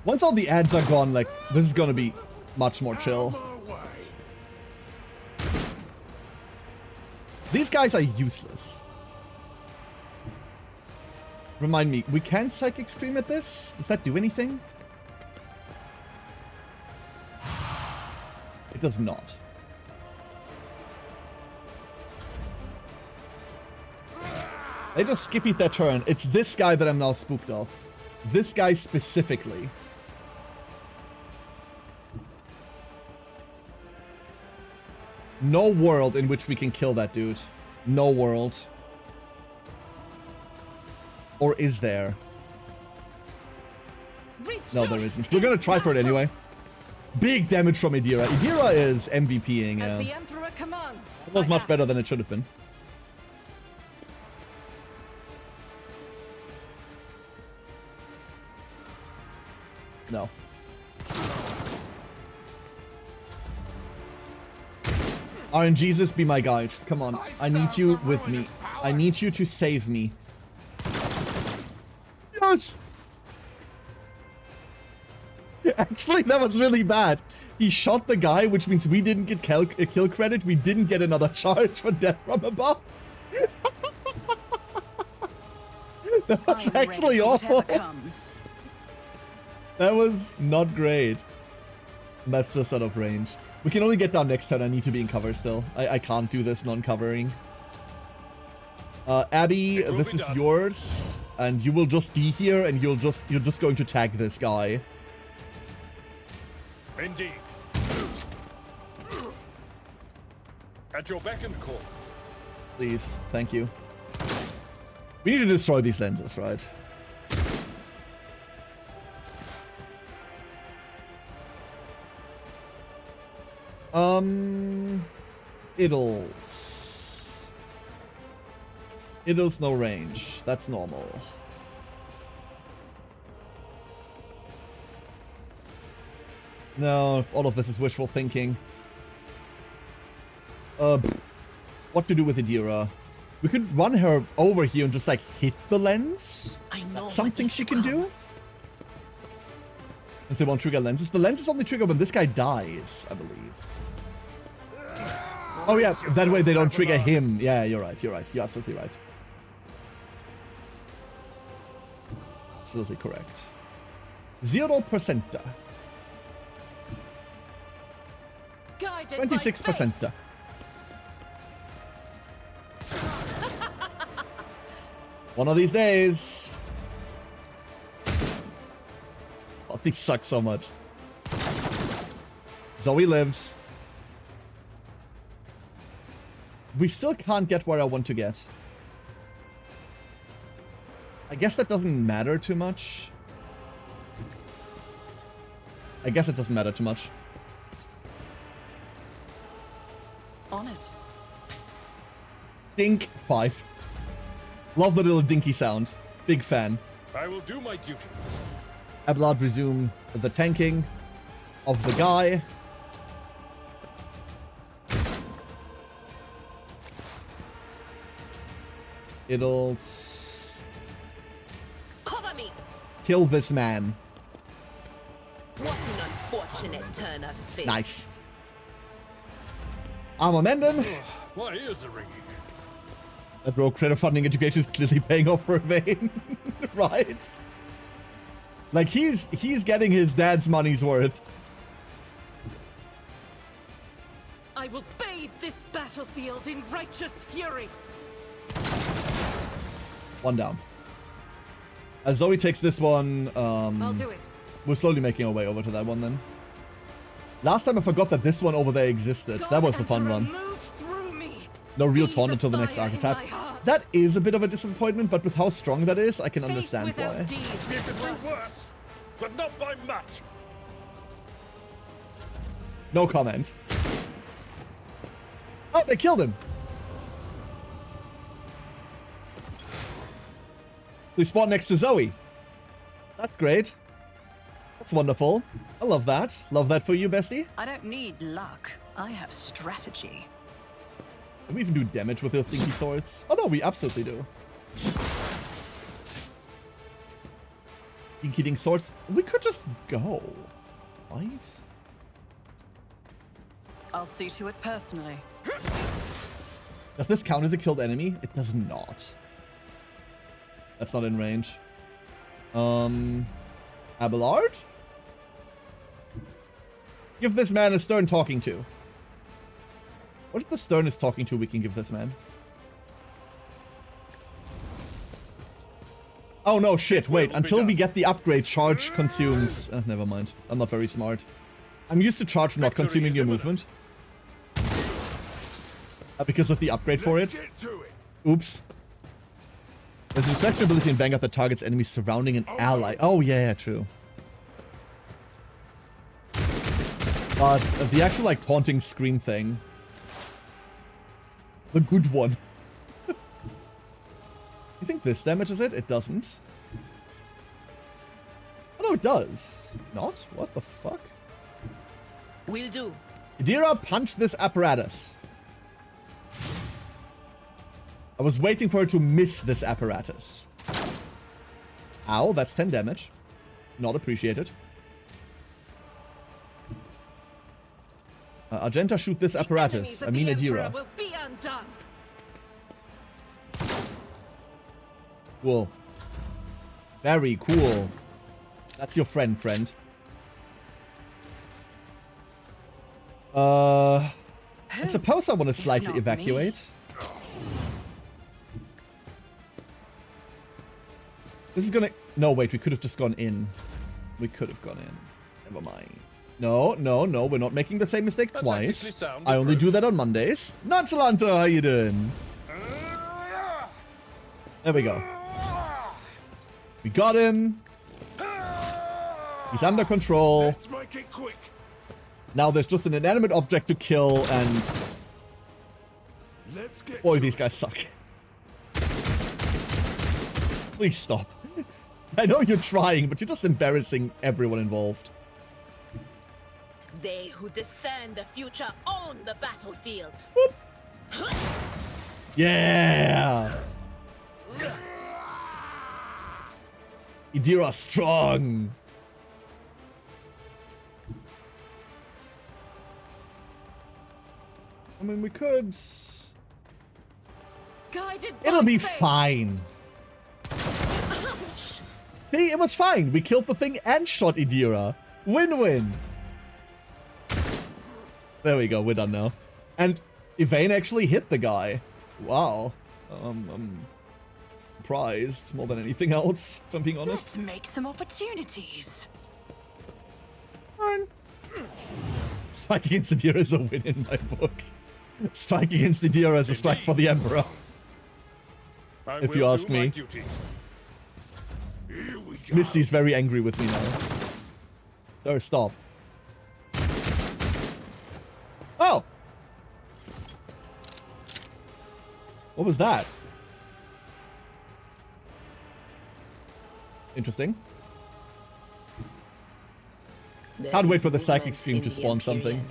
Once all the ads are gone, like, this is gonna be much more chill. These guys are useless. Remind me, we can Psychic Scream at this? Does that do anything? It does not. They just skippied their turn. It's this guy that I'm now spooked of. This guy specifically. No world in which we can kill that dude. No world. Or is there? No, there isn't. We're gonna try for it anyway. Big damage from Idira. Idira is MVPing. As the Yeah. Emperor commands. It was I much act. better than it should have been. No. RNGesus, be my guide. Come on. I need you with me. I need you to save me. Yes! Actually, that was really bad. He shot the guy, which means we didn't get kill credit. We didn't get another charge for death from above. That was I'm ready actually for awful. whatever comes. That was not great. That's just out of range. We can only get down next turn. I need to be in cover still. I can't do this non-covering. Abby, It will this be is done. yours, and you will just be here, and you're just going to tag this guy. Indeed. At your beck and call. Please, thank you. We need to destroy these lenses, right? Iddles. Iddles no range. That's normal. No, all of this is wishful thinking. What to do with Idira? We could run her over here and just like hit the lens. I know That's something what she is can to do. If they won't trigger lenses. The lenses only trigger when this guy dies, I believe. Oh yeah, that way they don't trigger him. Yeah, you're right, you're right. You're absolutely right. Absolutely correct. 0%. Guided by 26%. faith. One of these days. Oh, these suck so much. Zoe lives. We still can't get where I want to get. I guess that doesn't matter too much. I guess it doesn't matter too much. On it. Dink 5. Love the little dinky sound. Big fan. I will do my duty. Abelard resume the tanking of the guy. It'll Cover me! kill this man. What an unfortunate turn of fate. Nice. Armor Menden. My ears are ringing. That rogue credit funding education is clearly paying off for Vayne. Right? Like he's getting his dad's money's worth. I will bathe this battlefield in righteous fury. One down. As Zoe takes this one, I'll do it. we're slowly making our way over to that one then. Last time I forgot that this one over there existed. That was a fun one. Move through me. No real Be taunt the until the next fire in archetype. my heart. That is a bit of a disappointment, but with how strong that is, I can Faith understand without why. deeds It is could be worthless. worse, but not by much. No comment. Oh, they killed him. We spawned next to Zoe. That's great. That's wonderful. I love that. Love that for you, bestie. I don't need luck. I have strategy. Can we even do damage with those stinky swords? Oh no, we absolutely do. Stinky ding swords. We could just go. Right? I'll see to it personally. Does this count as a killed enemy? It does not. That's not in range. Abelard? Give this man a stern talking to. What is the sternest talking to we can give this man? Oh no, shit, wait. Until we get the upgrade, charge consumes... never mind. I'm not very smart. I'm used to charge not consuming your movement. Because of the upgrade for it. Oops. There's a distraction ability in Vanguard that targets enemies surrounding an ally. Oh, yeah, true. But the actual, like, taunting scream thing. The good one. You think this damages it? It doesn't. Oh, no, it does. Not? What the fuck? Will do. Idira, punch this apparatus. I was waiting for her to miss this apparatus. Ow, that's 10 damage. Not appreciated. Argenta, shoot this apparatus. I mean Idira. Will be undone. Cool. Very cool. That's your friend. I suppose I want to slightly not evacuate. This is gonna... No, wait, we could have just gone in. We could have gone in. Never mind. No, we're not making the same mistake twice. sound I only do approach. that on Mondays. Nonchalanto, how you doing? There we go. We got him. He's under control. Let's make it quick. Now there's just an inanimate object to kill, and... Let's get Boy, these guys suck. Please stop. I know you're trying, but you're just embarrassing everyone involved. They who discern the future own the battlefield. Yeah! Idira strong! I mean, we could... Guided It'll by be fate. fine. See, it was fine. We killed the thing and shot Idira. Win-win. There we go. We're done now. And Yvain actually hit the guy. Wow. I'm surprised more than anything else, if I'm being honest. Let's make some opportunities. Fine. Strike against Idira is a win in my book. Strike against Idira is a strike for the Emperor. I If will you ask do my me. duty. Misty's very angry with me now. Sir, stop. Oh! What was that? Interesting. Can't wait for the psychic stream to spawn something.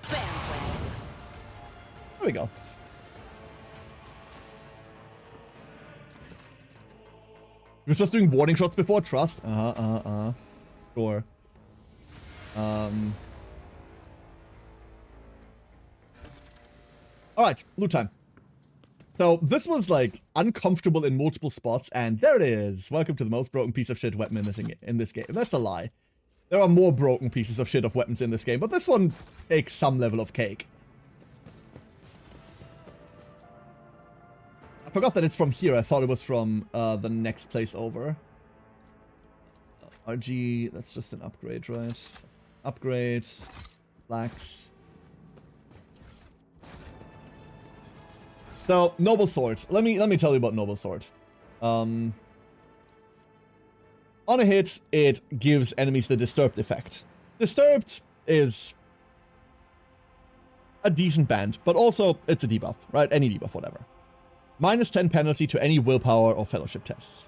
There we go. He was just doing warning shots before. Trust. Sure. Alright, loot time. So this was like uncomfortable in multiple spots, and there it is. Welcome to the most broken piece of shit weapon in this game. That's a lie. There are more broken pieces of shit of weapons in this game, but this one takes some level of cake. I forgot that it's from here. I thought it was from the next place over. RG, that's just an upgrade, right? Upgrade. Flax. So, Noble Sword. Let me tell you about Noble Sword. On a hit, it gives enemies the Disturbed effect. Disturbed is a decent band, but also it's a debuff, right? Any debuff, whatever. Minus 10 penalty to any willpower or fellowship tests.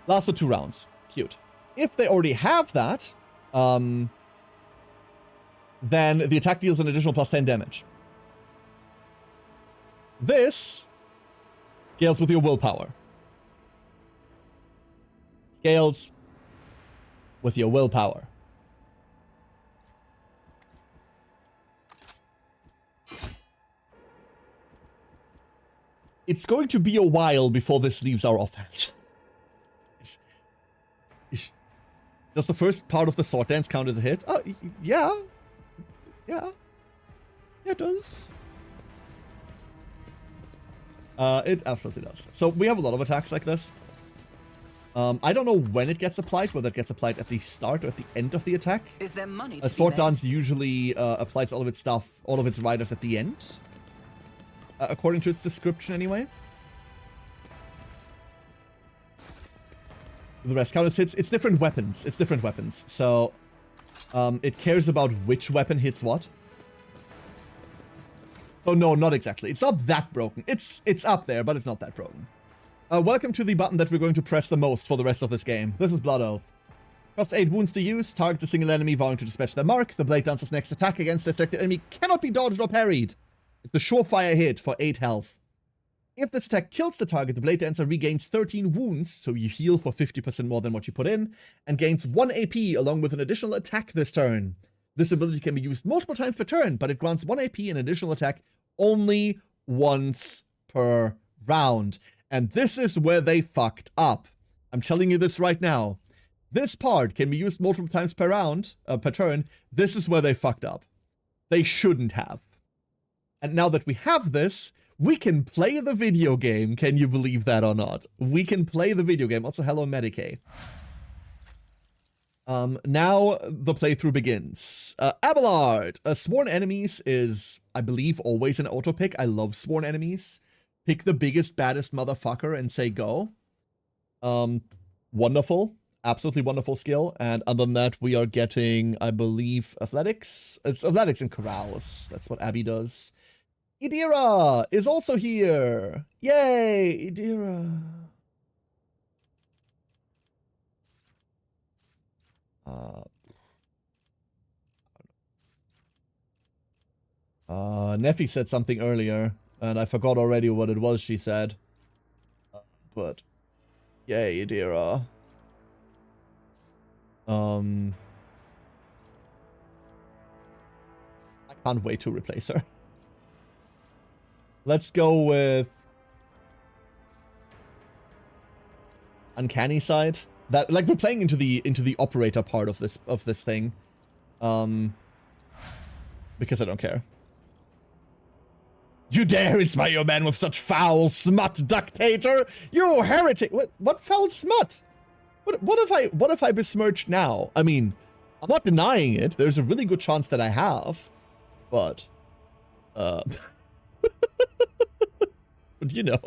Lasts for 2 rounds. Cute. If they already have that, then the attack deals an additional plus 10 damage. This scales with your willpower. Scales with your willpower. It's going to be a while before this leaves our offhand. Does the first part of the sword dance count as a hit? Oh, yeah. Yeah. Yeah, it does. It absolutely does. So we have a lot of attacks like this. I don't know when it gets applied, whether it gets applied at the start or at the end of the attack. Is there money? A sword dance usually applies all of its stuff, all of its riders at the end. According to its description, anyway. The rest count as hits. It's different weapons. It's different weapons. So, it cares about which weapon hits what. So no, not exactly. It's not that broken. It's up there, but it's not that broken. Welcome to the button that we're going to press the most for the rest of this game. This is Blood Oath. Costs 8 wounds to use. Targets a single enemy vowing to dispatch their mark. The Blade Dancer's next attack against the affected enemy cannot be dodged or parried. It's a surefire hit for 8 health. If this attack kills the target, the Blade Dancer regains 13 wounds, so you heal for 50% more than what you put in, and gains 1 AP along with an additional attack this turn. This ability can be used multiple times per turn, but it grants 1 AP and additional attack only once per round. And this is where they fucked up. I'm telling you this right now. This part can be used multiple times per round, per turn. This is where they fucked up. They shouldn't have. And now that we have this, we can play the video game. Can you believe that or not? We can play the video game. Also, hello, Medicaid. Now the playthrough begins. Abelard. Sworn enemies is, I believe, always an auto pick. I love sworn enemies. Pick the biggest, baddest motherfucker and say go. Wonderful. Absolutely wonderful skill. And other than that, we are getting, I believe, athletics. It's athletics and carouse. That's what Abby does. Idira is also here. Yay, Idira. Neffy said something earlier, and I forgot already what it was she said. But, yay, Adira. I can't wait to replace her. Let's go with Uncanny Side. That, like, we're playing into the operator part of this thing. Because I don't care. You dare inspire your man with such foul smut, Ductator? You heretic! What foul smut? What if I besmirch now? I mean, I'm not denying it. There's a really good chance that I have, but but you know.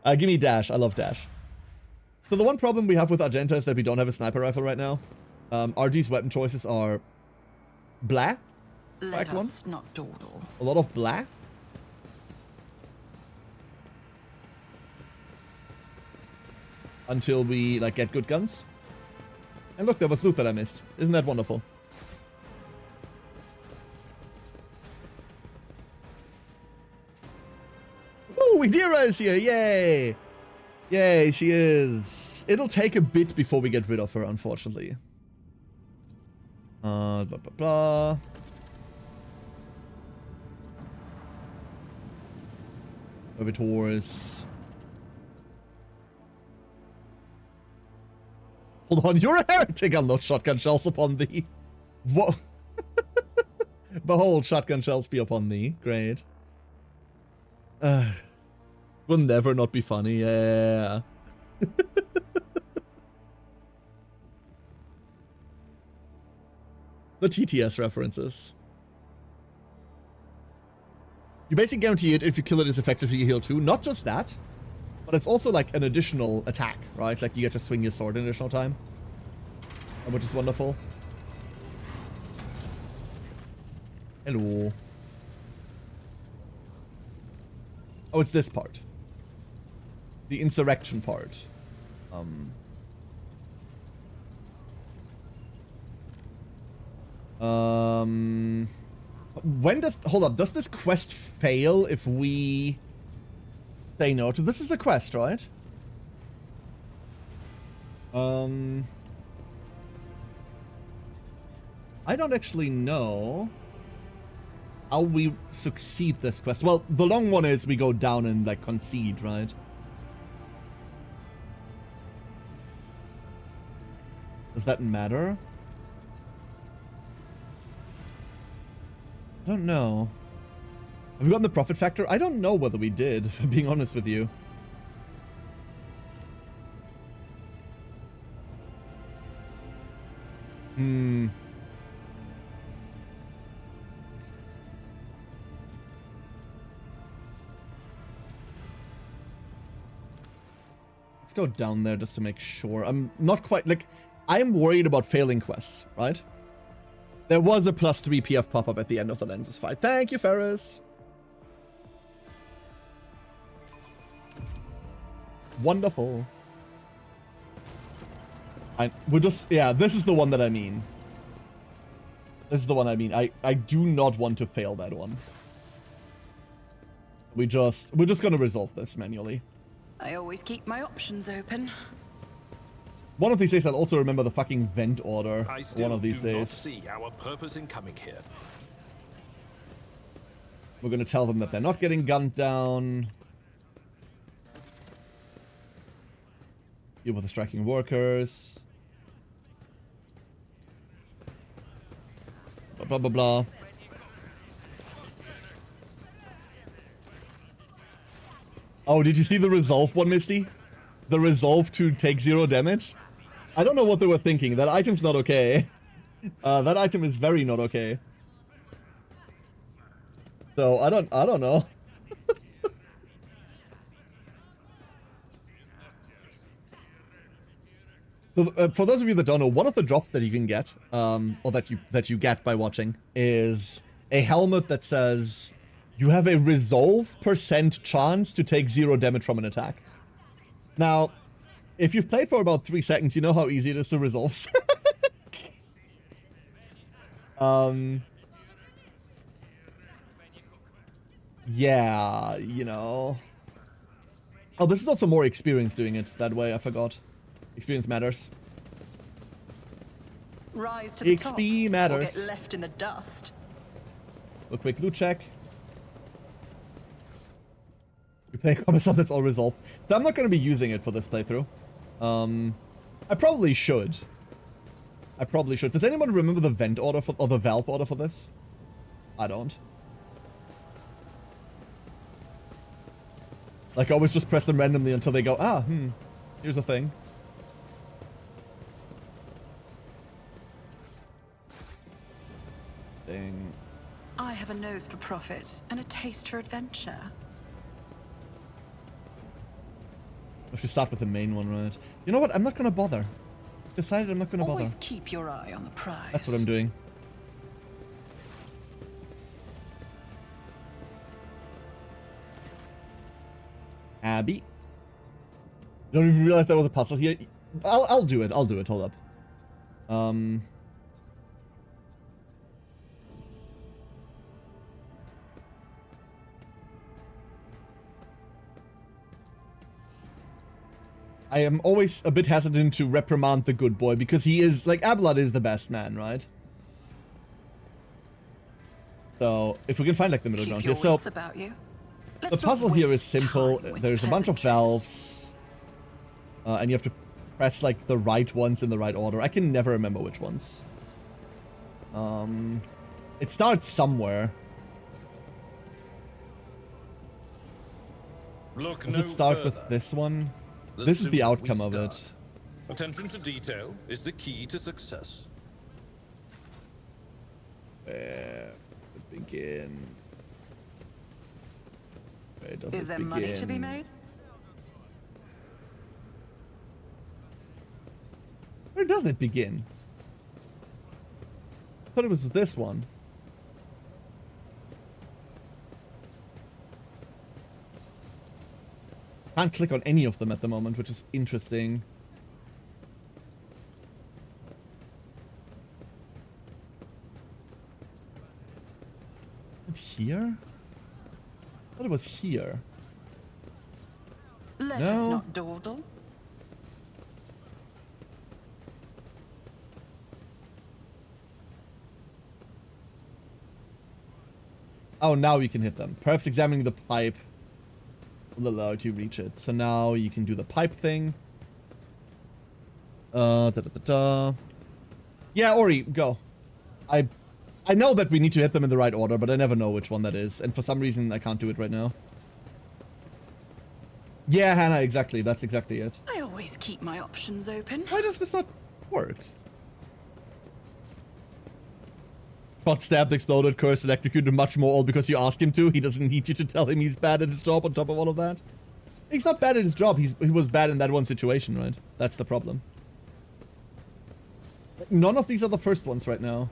Give me Dash. I love Dash. So the one problem we have with Argenta is that we don't have a sniper rifle right now. RG's weapon choices are blah. Let us not dawdle. A lot of blah. Until we, like, get good guns. And look, there was loot that I missed. Isn't that wonderful? Ooh, Adira is here! Yay! Yay, she is. It'll take a bit before we get rid of her, unfortunately. Blah, blah, blah. Servitors. Hold on, you're a heretic! Unload shotgun shells upon thee. What? Behold, shotgun shells be upon thee. Great. Will never not be funny. Yeah. The TTS references. You basically guarantee it if you kill it is effectively you heal too. Not just that, but it's also like an additional attack, right? Like you get to swing your sword an additional time, which is wonderful. Hello. Oh, it's this part. The insurrection part. When does... Hold up. Does this quest fail if we say no to... This is a quest, right? I don't actually know how we succeed this quest. Well, the long one is we go down and, like, concede, right? Does that matter? I don't know. Have we gotten the profit factor? I don't know whether we did, if I'm being honest with you. Let's go down there just to make sure. I'm not quite, like, I'm worried about failing quests, right? There was a +3 PF pop-up at the end of the lenses fight. Thank you, Ferris. Wonderful. We're just, yeah, this is the one that I mean. This is the one I mean. I do not want to fail that one. We're just gonna resolve this manually. I always keep my options open. One of these days, I'll also remember the fucking vent order. One of these days. Not see our purpose in coming here. We're gonna tell them that they're not getting gunned down. Deal with the striking workers. Blah, blah, blah, blah. Oh, did you see the resolve one, Misty? The resolve to take 0 damage? I don't know what they were thinking. That item's not okay. That item is very not okay. So I don't know. So, for those of you that don't know, one of the drops that you can get, or that you get by watching, is a helmet that says you have a resolve % chance to take 0 damage from an attack. Now, if you've played for about 3 seconds, you know how easy it is to resolve. Yeah, you know. Oh, this is also more experience doing it that way, I forgot. Experience matters. Rise to the XP top, matters. or get left in the dust. A quick loot check. We play combat stuff that's all resolved. So I'm not going to be using it for this playthrough. I probably should. Does anyone remember the vent order for, or the valve order for this? I don't. Like, I always just press them randomly until they go, here's a thing. Thing. I have a nose for profit and a taste for adventure. I should start with the main one, right? You know what? I'm not gonna bother. Decided I'm not gonna bother. Always keep your eye on the prize. That's what I'm doing. Abby. You don't even realize that was a puzzle here. I'll do it. Hold up. I am always a bit hesitant to reprimand the good boy because he is, like, Abelard is the best man, right? So, if we can find, like, the middle ground here. So, about you. the puzzle here is simple. There's a bunch of valves. And you have to press, like, the right ones in the right order. I can never remember which ones. It starts somewhere. Look Does no it start further. with this one? The This is the simpler we outcome of it. start. Attention to detail is the key to success. Where to begin? Where does Is it there begin? money to be made? Where does it begin? I thought it was this one. Can't click on any of them at the moment, which is interesting. And here? I thought it was here. Let No. us not dawdle. Oh, now you can hit them. Perhaps examining the pipe will allow you to reach it. So now you can do the pipe thing. Yeah, Ori, go. I know that we need to hit them in the right order, but I never know which one that is. And for some reason, I can't do it right now. Yeah, Hannah, exactly. That's exactly it. I always keep my options open. Why does this not work? Shot, stabbed, exploded, cursed, electrocuted, much more, all because you asked him to. He doesn't need you to tell him he's bad at his job on top of all of that. He's not bad at his job. He was bad in that one situation, right? That's the problem. None of these are the first ones right now.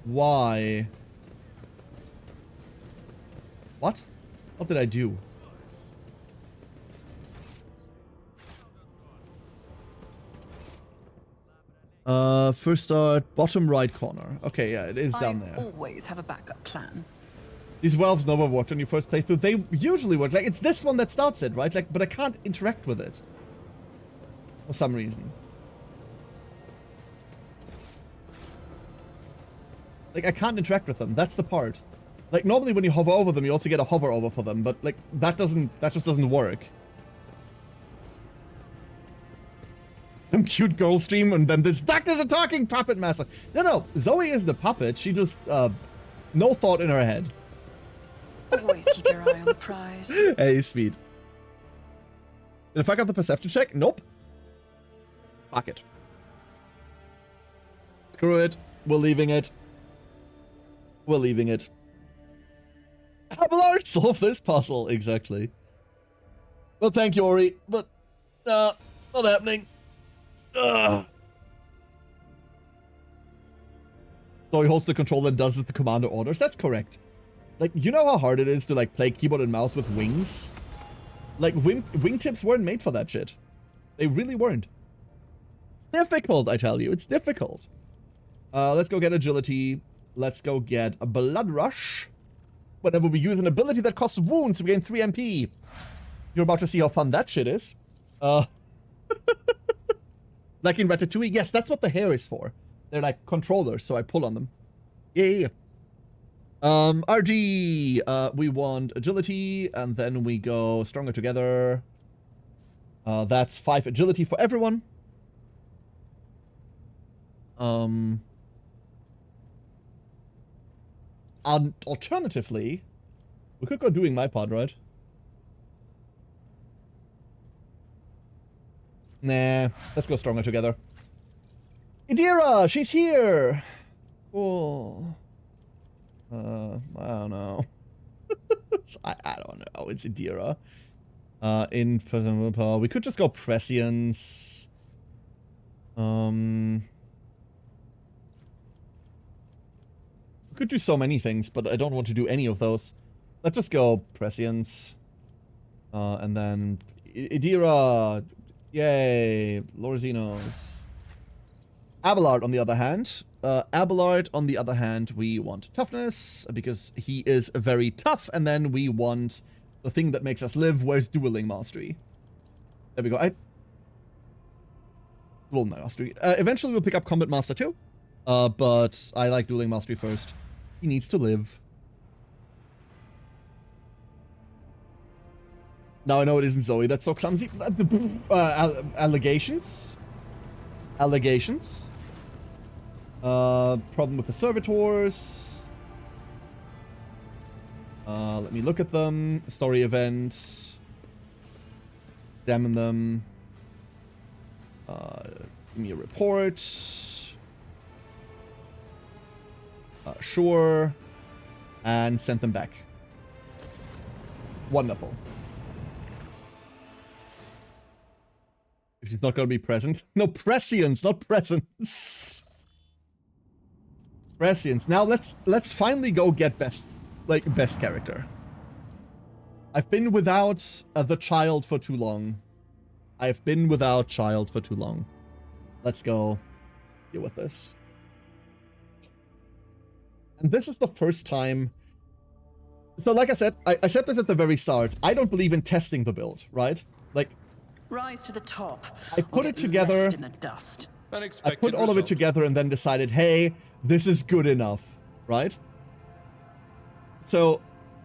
Why? What? What did I do? First start, bottom right corner. Okay, yeah, it is down there. Always have a backup plan. These valves never worked on your first playthrough. They usually work. Like, it's this one that starts it, right? Like, but I can't interact with it. For some reason. Like, I can't interact with them. That's the part. Like, normally when you hover over them, you also get a hover over for them. But, like, that just doesn't work. Some cute girl stream, and then this duck is a talking puppet master. No, Zoe is the puppet. She just, no thought in her head. Always keep your eye on the prize. Hey, sweet. Did I fuck up the perception check? Nope. Fuck it. Screw it. We're leaving it. We're leaving it. Abelard solve this puzzle. Exactly. Well, thank you, Ori. But, not happening. Ugh. So he holds the controller and does it the commander orders. That's correct. Like, you know how hard it is to, like, play keyboard and mouse with wings? Like, wingtips weren't made for that shit. They really weren't. Difficult, I tell you. It's difficult. Let's go get agility. Let's go get a blood rush. Whenever we use an ability that costs wounds, we gain 3 MP. You're about to see how fun that shit is. Like in Ratatouille. Yes, that's what the hair is for. They're like controllers, so I pull on them. Yeah. RG. We want agility, and then we go stronger together. That's 5 agility for everyone. Alternatively, we could go doing my part, right? Nah, let's go stronger together. Idira, she's here! Oh. I don't know. I don't know, it's Idira. In personal willpower, we could just go prescience. We could do so many things, but I don't want to do any of those. Let's just go prescience. And then Idira. Yay. Lorzinos. Abelard, on the other hand. We want toughness, because he is very tough, and then we want the thing that makes us live. Where's dueling mastery? There we go. Duel mastery. Eventually we'll pick up combat master too. But I like dueling mastery first. He needs to live. No, I know it isn't Zoe. That's so clumsy. Allegations. Allegations. Problem with the servitors. Let me look at them. Story event. Examine them. Give me a report. Sure. And send them back. Wonderful. If she's not gonna be present. No, prescience, not presence. Prescience. Now let's finally go get best character. I've been without the child for too long. I've been without child for too long. Let's go deal with this. And this is the first time. So like I said, I said this at the very start. I don't believe in testing the build, right? Like, Rise to the top. I put it together. In the dust. I put all of it together and then decided, hey, this is good enough, right? So,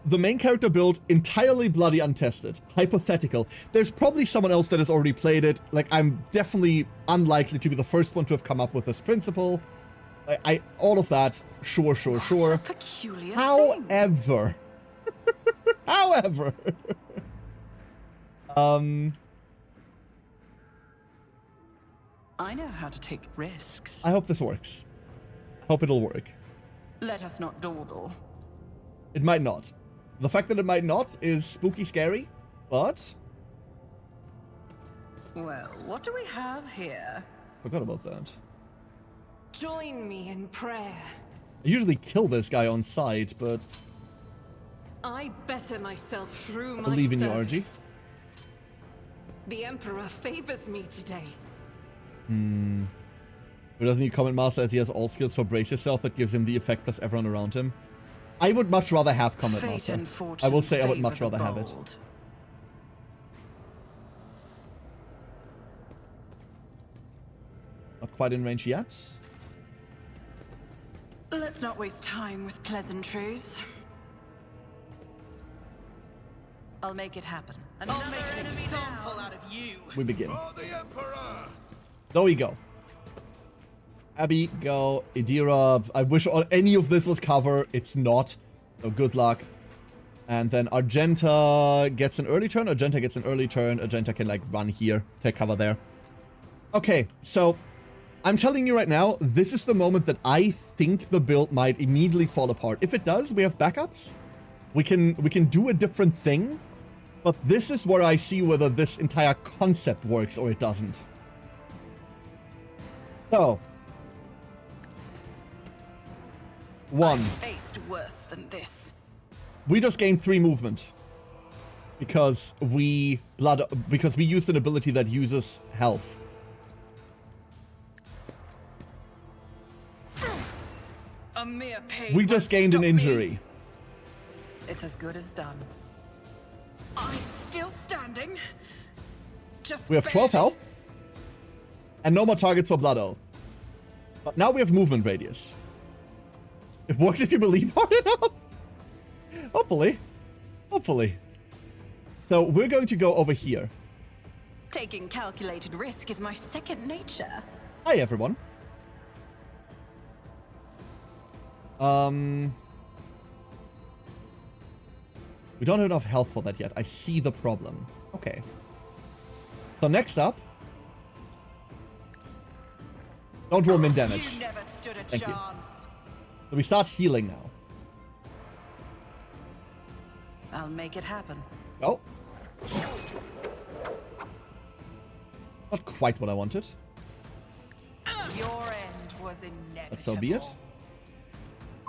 the main character build, entirely bloody untested. Hypothetical. There's probably someone else that has already played it. Like, I'm definitely unlikely to be the first one to have come up with this principle. All of that, sure. Peculiar However, I know how to take risks. I hope this works. I hope it'll work. Let us not dawdle. It might not. The fact that it might not is spooky scary, but... Well, what do we have here? Forgot about that. Join me in prayer. I usually kill this guy on sight, but... I better myself through I my believe in you, service. The Emperor favors me today. Who doesn't need Combat Master as he has all skills for Brace Yourself that gives him the effect plus everyone around him? I would much rather have Combat Master. I will say I would much rather have it. Not quite in range yet. Let's not waste time with pleasantries. I'll make it happen. I'll make an example out of you. We begin. For the Emperor! There we go. Abby, go. Idira. I wish any of this was cover. It's not. So good luck. And then Argenta gets an early turn. Argenta gets an early turn. Argenta can like run here. Take cover there. Okay, so I'm telling you right now, this is the moment that I think the build might immediately fall apart. If it does, we have backups. We can do a different thing. But this is where I see whether this entire concept works or it doesn't. So, one. Faced worse than this. We just gained 3 movement because we used an ability that uses health. A mere pain We just gained an injury. It's as good as done. I'm still standing. Just We have 12 barely. health. And no more targets for Blood Oath. But now we have movement radius. It works if you believe hard enough. Hopefully. Hopefully. So we're going to go over here. Taking calculated risk is my second nature. Hi, everyone. We don't have enough health for that yet. I see the problem. Okay. So next up... Don't roll min damage. You never stood a Thank you. chance. So we start healing now. I'll make it happen. Oh. Not quite what I wanted. Your end was inevitable. But so be it.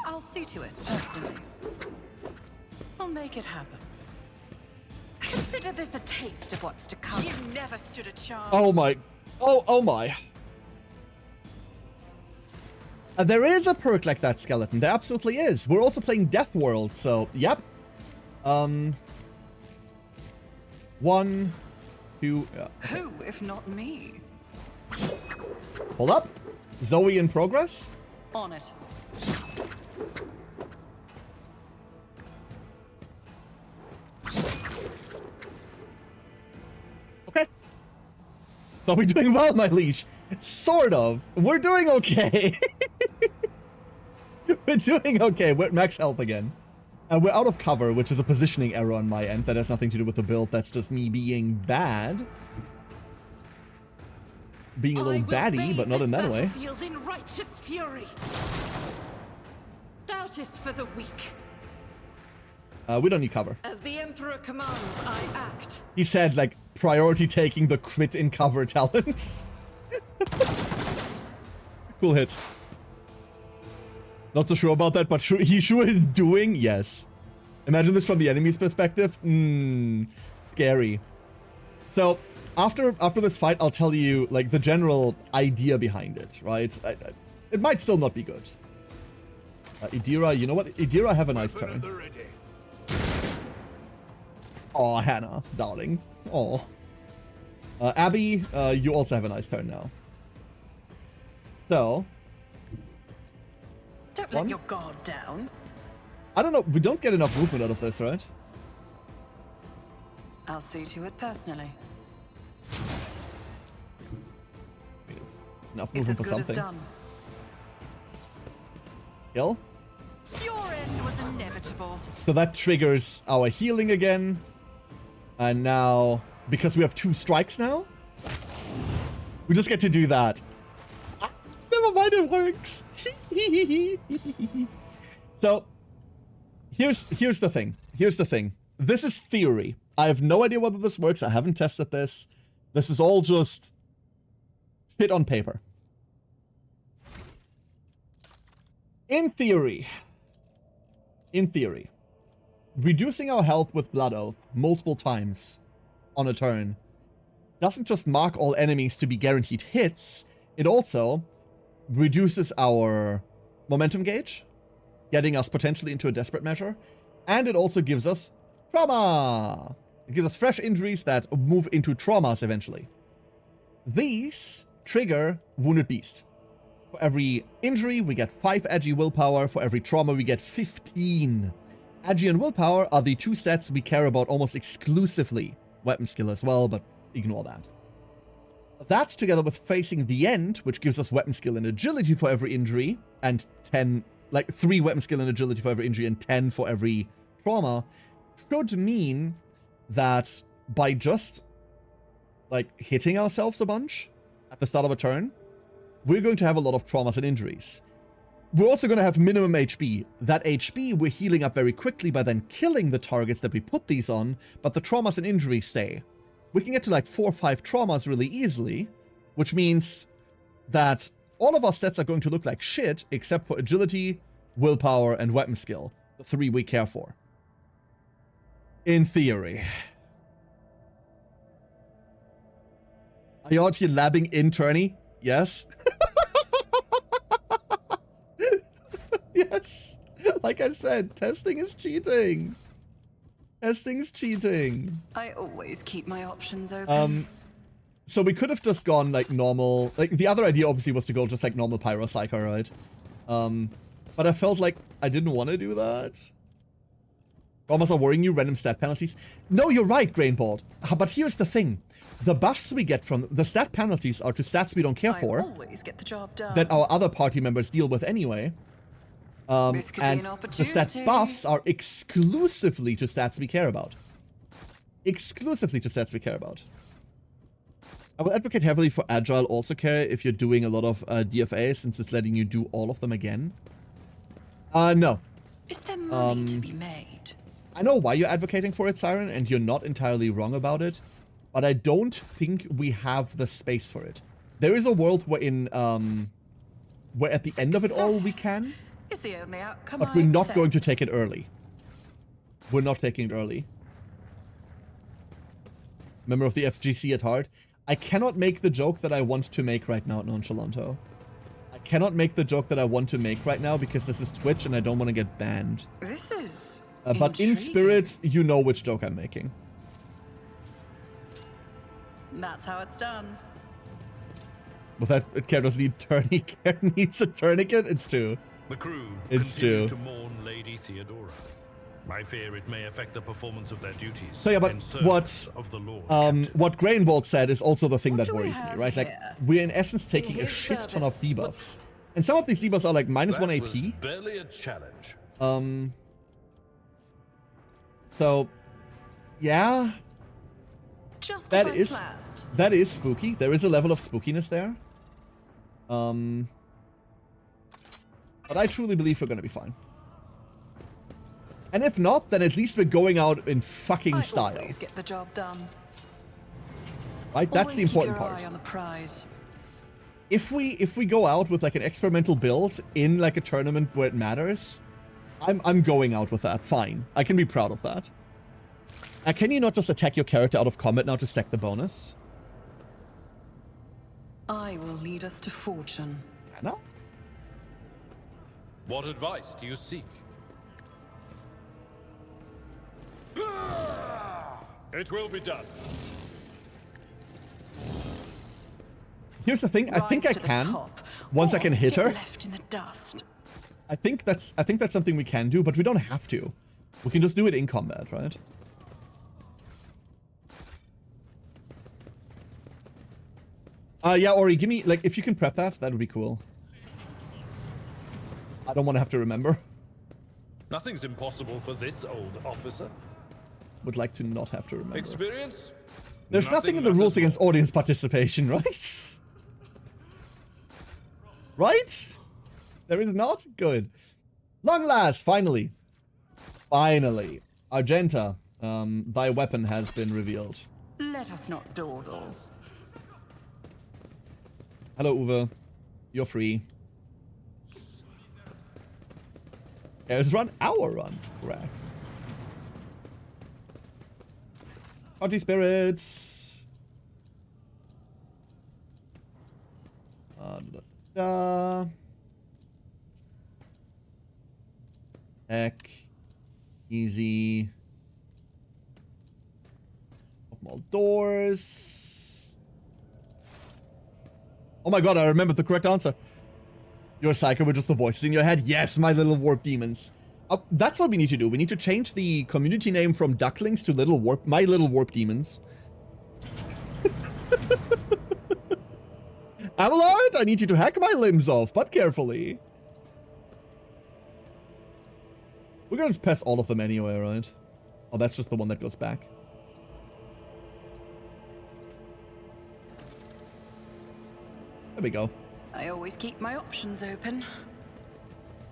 I'll see to it personally. I'll make it happen. Consider this a taste of what's to come. You never stood a chance. Oh my. Oh my. There is a perk like that, Skeleton. There absolutely is. We're also playing Death World, so yep. 1, 2. Who, if not me? Hold up. Zoe in progress. On it. Okay. So we're doing well, my liege. Sort of. We're doing okay. We're doing okay. We're at max health again. And we're out of cover, which is a positioning error on my end. That has nothing to do with the build. That's just me being bad. Being a little baddie, but not in that way. In righteous fury. Doubt is for the weak. We don't need cover. As the Emperor commands, I act. He said, like, priority taking the crit in cover talents. Cool hits. Not so sure about that, but he sure is doing, yes. Imagine this from the enemy's perspective. Scary. So, after this fight, I'll tell you, like, the general idea behind it, right? It might still not be good. Idira, you know what? Idira, have a nice turn. Oh, Hannah, darling. Oh. Abby, you also have a nice turn now. So. Don't let your guard down. I don't know. We don't get enough movement out of this, right? I'll see to it personally. It's enough movement for something. Done. Kill. Your end was inevitable. So that triggers our healing again. And now, because we have 2 strikes now, we just get to do that. Never mind, it works. So, here's the thing. Here's the thing. This is theory. I have no idea whether this works. I haven't tested this. This is all just shit on paper. In theory, reducing our health with Blood Oath multiple times on a turn doesn't just mark all enemies to be guaranteed hits, it also reduces our momentum gauge, getting us potentially into a desperate measure, and it also gives us trauma. It gives us fresh injuries that move into traumas eventually. These trigger Wounded Beast. For every injury, we get 5 Agi willpower. For every trauma, we get 15. Agi and willpower are the 2 stats we care about almost exclusively. Weapon skill as well, but ignore that. That, together with Facing the End, which gives us weapon skill and agility for every injury, and 10, like 3 weapon skill and agility for every injury and 10 for every trauma, should mean that by just, like, hitting ourselves a bunch at the start of a turn, we're going to have a lot of traumas and injuries. We're also going to have minimum HP. That HP we're healing up very quickly by then killing the targets that we put these on, but the traumas and injuries stay. We can get to like 4 or 5 traumas really easily, which means that all of our stats are going to look like shit except for agility, willpower, and weapon skill, the 3 we care for. In theory. Are you out here labbing in tourney? Yes. Yes. Like I said, testing is cheating. Testing's cheating. I always keep my options open. So we could have just gone like normal. Like the other idea obviously was to go just like normal Pyrocycle, right? But I felt like I didn't want to do that. Almost are worrying you, random stat penalties. No, you're right, Grainbolt. But here's the thing. The buffs we get from the stat penalties are to stats we don't care for. Always get the job done. That our other party members deal with anyway. This could And be an the stat opportunity. buffs are exclusively to stats we care about. Exclusively to stats we care about. I will advocate heavily for Agile also care if you're doing a lot of DFA, since it's letting you do all of them again. No. Is there money to be made? I know why you're advocating for it, Siren, and you're not entirely wrong about it, but I don't think we have the space for it. There is a world where at the end of it all we can, Is the only outcome but I we're not accept. going to take it early. We're not taking it early. Member of the FGC at heart. I cannot make the joke that I want to make right now, Nonchalanto. I cannot make the joke that I want to make right now because this is Twitch and I don't want to get banned. This is But in intriguing. spirit, you know which joke I'm making. That's how it's done. But that care doesn't need tourniquet. Care needs a tourniquet? It's true. The crew It's continues true. to mourn Lady Theodora. I fear it may affect the performance of their duties. So yeah, but in service of the Lord. what Grainbolt said is also the thing What that do we worries me, have right? Like, here? we're in essence taking a his shit ton of service. debuffs. And some of these debuffs are like minus 1 That AP. was barely a challenge. So, yeah, Just that as I is planned. that is spooky. There is a level of spookiness there. But I truly believe we're gonna be fine. And if not, then at least we're going out in fucking I style, always get the job done. right? That's the Always keep important your part. eye on the prize. If we go out with like an experimental build in like a tournament where it matters, I'm going out with that. Fine, I can be proud of that. Can you not just attack your character out of combat now to stack the bonus? I will lead us to fortune. No. What advice do you seek? It will be done. Here's the thing. I think I Rise to the can. top, Once I or can hit get her. Left in the dust. I think that's something we can do, but we don't have to. We can just do it in combat, right? Yeah, Ori, give me, like, if you can prep that would be cool. I don't want to have to remember. Nothing's impossible for this old officer. Would like to not have to remember. Experience? There's nothing in the rules against audience participation, right? Right? There is not? Good. Long last, finally. Finally. Argenta, thy weapon has been revealed. Let us not dawdle. Hello, Uwe. You're free. Yeah, let's run our run. Correct. Party spirits. Heck. Easy. Open all doors. Oh my god, I remembered the correct answer. You're a psycho with just the voices in your head? Yes, my little warp demons. That's what we need to do. We need to change the community name from Ducklings to my little warp demons. Abelard, I need you to hack my limbs off, but carefully. We're gonna just pass all of them anyway, right? Oh, that's just the one that goes back. There we go. I always keep my options open.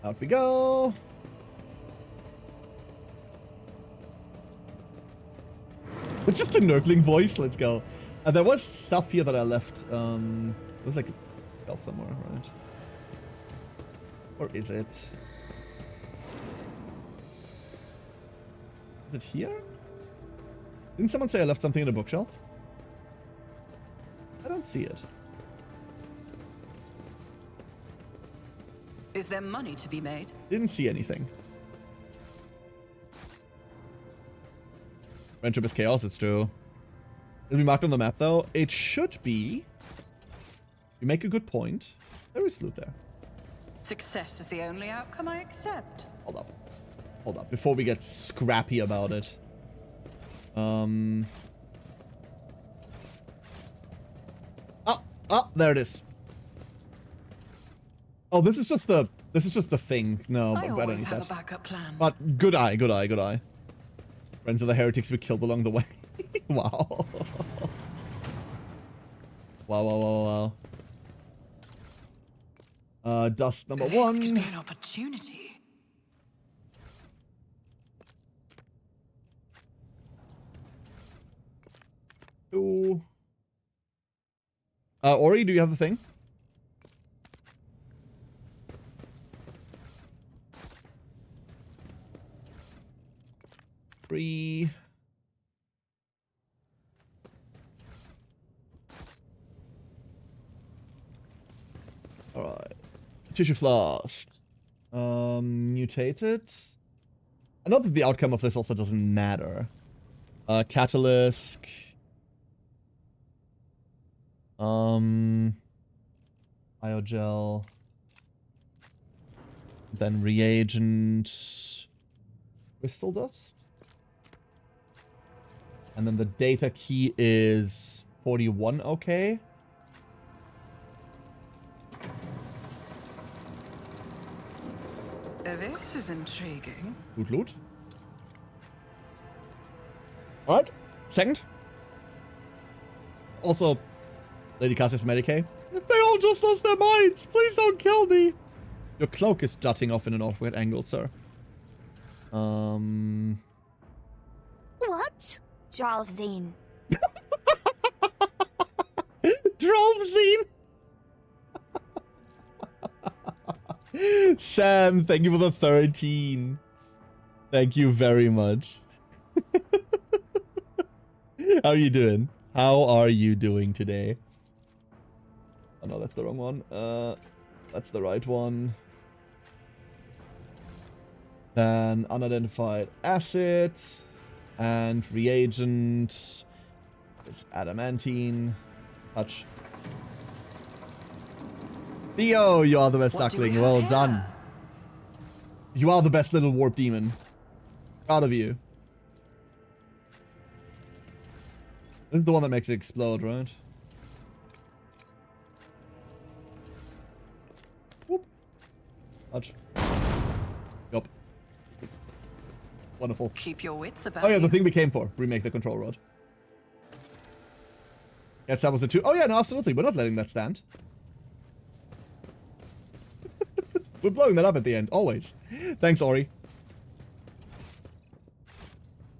Out we go. It's just a nurgling voice. Let's go. There was stuff here that I left. There's like a shelf somewhere, right? Or is it? Is it here? Didn't someone say I left something in the bookshelf? I don't see it. Is there money to be made? Didn't see anything. Friendship is chaos, it's true. It'll be marked on the map, though. It should be. You make a good point. There is loot there. Success is the only outcome I accept. Hold up. Hold up. Before we get scrappy about it. Oh, there it is. Oh, this is just the thing. No, I but I don't always need have that. a backup plan. But good eye, good eye, good eye. Friends of the heretics we killed along the way. Wow. Wow, wow, wow, wow. Dust number This could one. be an opportunity. Two. Ori, do you have the thing? Three. Alright. Tissue flask. Mutated. I know that the outcome of this also doesn't matter. Catalyst. Biogel. Then reagent. Crystal dust. And then the data key is 41, okay. This is intriguing. Loot, loot. Alright. Second. Also, Lady Cassie's Medicaid. They all just lost their minds. Please don't kill me. Your cloak is jutting off in an awkward angle, sir. What? Dralfzine. Dralfzine. Sam, thank you for the 13. Thank you very much. How are you doing? How are you doing today? Oh no, that's the wrong one. That's the right one. Then unidentified assets and reagent is adamantine. Touch. Theo, you are the best duckling. Well done. You are the best little warp demon. Proud of you. This is the one that makes it explode, right? Whoop. Touch. Yup. Wonderful. Keep your wits about Oh yeah, the you. thing we came for. Remake the control rod. Yes, that was a 2. Oh yeah, no, absolutely. We're not letting that stand. We're blowing that up at the end, always. Thanks, Ori.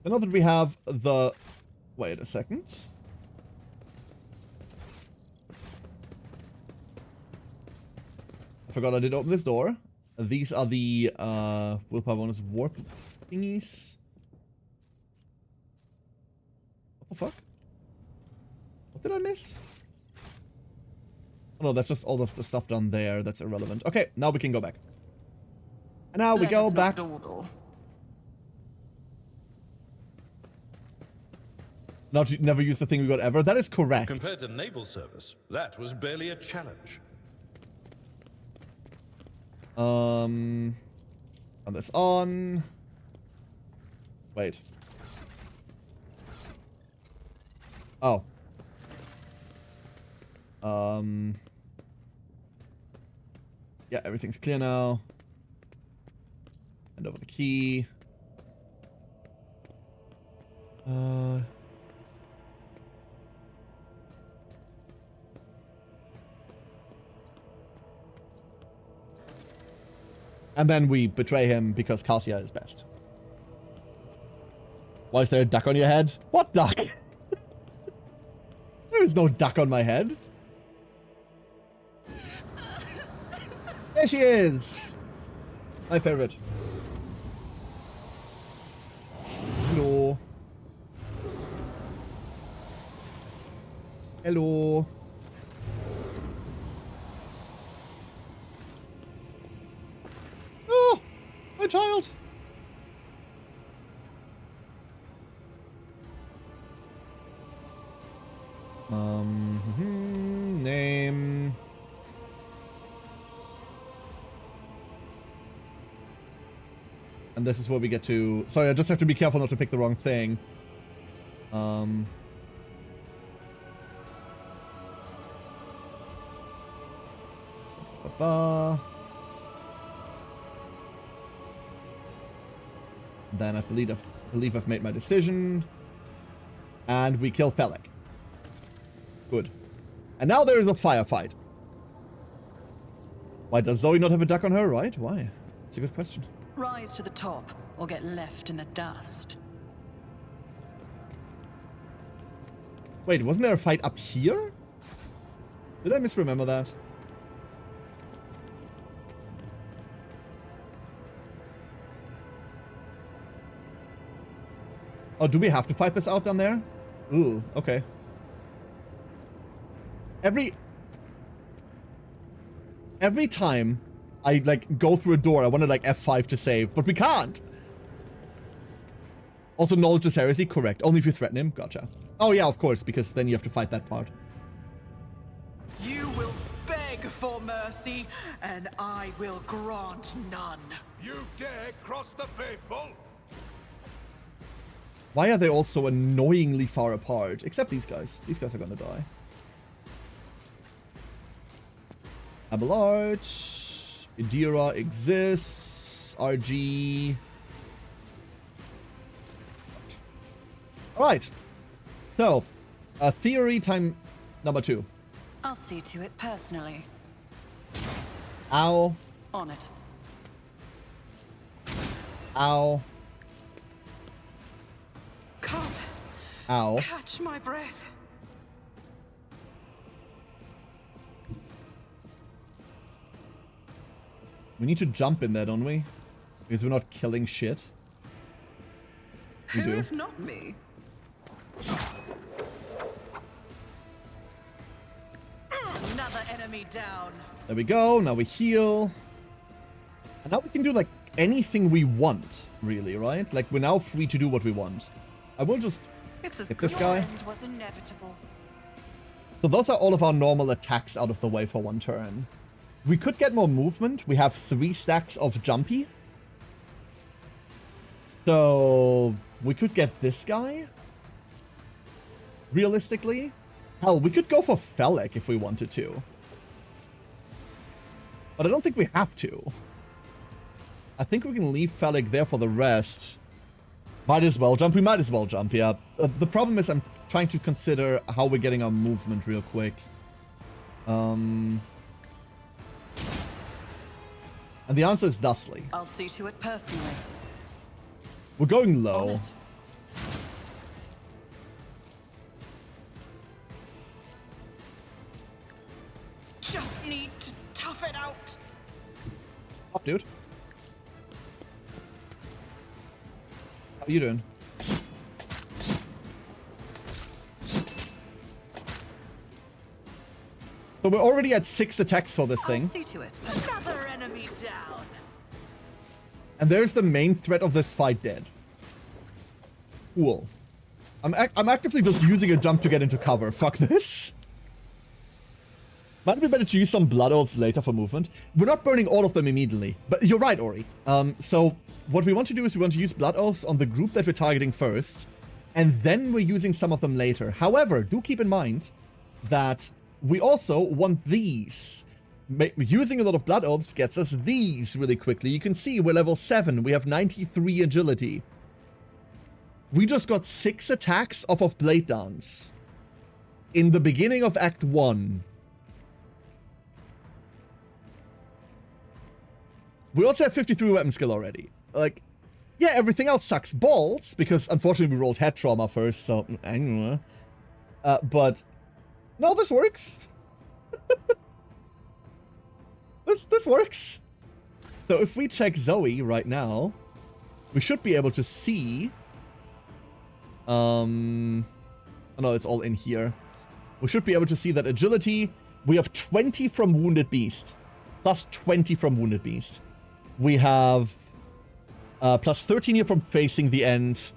And now that we have the... Wait a second. I forgot I did open this door. These are the willpower bonus warp thingies. What the fuck? What did I miss? Oh no, that's just all the stuff down there that's irrelevant. Okay, now we can go back. And now we Let go us back. not dawdle. Not to never use the thing we got ever. That is correct. Compared to naval service, that was barely a challenge. Turn this on. Wait. Oh. Yeah, everything's clear now. Hand over the key. And then we betray him because Cassia is best. Why is there a duck on your head? What duck? There is no duck on my head. There she is. My favorite. Hello. Hello. Oh, my child. Name. And this is where we get to... Sorry, I just have to be careful not to pick the wrong thing. Then I believe I've made my decision. And we kill Pelek. Good. And now there is a firefight. Why does Zoe not have a duck on her, right? Why? It's a good question. Rise to the top, or get left in the dust. Wait, wasn't there a fight up here? Did I misremember that? Oh, do we have to fight this out down there? Ooh, okay. Every time I, like, go through a door, I want to, like, F5 to save, but we can't! Also, knowledge is heresy? Correct. Only if you threaten him? Gotcha. Oh, yeah, of course, because then you have to fight that part. You will beg for mercy, and I will grant none. You dare cross the faithful? Why are they all so annoyingly far apart? Except these guys. These guys are gonna die. Abelard. Idira exists. RG. Alright. So, theory time number 2. I'll see to it personally. Ow. On it. Ow. Can't Ow. catch my breath. We need to jump in there, don't we? Because we're not killing shit. We Who do. if not me? Another enemy down. There we go. Now we heal. And now we can do, like, anything we want, really, right? Like, we're now free to do what we want. I will just hit this guy. End was inevitable. So those are all of our normal attacks out of the way for one turn. We could get more movement. We have 3 stacks of Jumpy. So we could get this guy. Realistically. Hell, we could go for Felek if we wanted to. But I don't think we have to. I think we can leave Felek there for the rest. Might as well jump. We might as well jump, yeah. The problem is I'm trying to consider how we're getting our movement real quick. And the answer is thusly. I'll see to it personally. We're going On low. it. Just need to tough it out. Up, dude. How you doing? So we're already at 6 attacks for this I'll thing. see to it. Another enemy down. And there's the main threat of this fight dead. Cool. I'm actively just using a jump to get into cover. Fuck this. Might be better to use some Blood Oaths later for movement. We're not burning all of them immediately. But you're right, Ori. So what we want to do is we want to use Blood Oaths on the group that we're targeting first. And then we're using some of them later. However, do keep in mind that we also want these. Using a lot of Blood Oaths gets us these really quickly. You can see we're level 7. We have 93 agility. We just got 6 attacks off of Blade Dance in the beginning of Act 1. We also have 53 weapon skill already. Like, yeah, everything else sucks balls, because unfortunately we rolled head trauma first, so I don't know. But no, this works. This works. So if we check Zoe right now, we should be able to see. Oh no, it's all in here. We should be able to see that agility. We have 20 from Wounded Beast, plus 20 from Wounded Beast. We have plus 13 here from facing the end.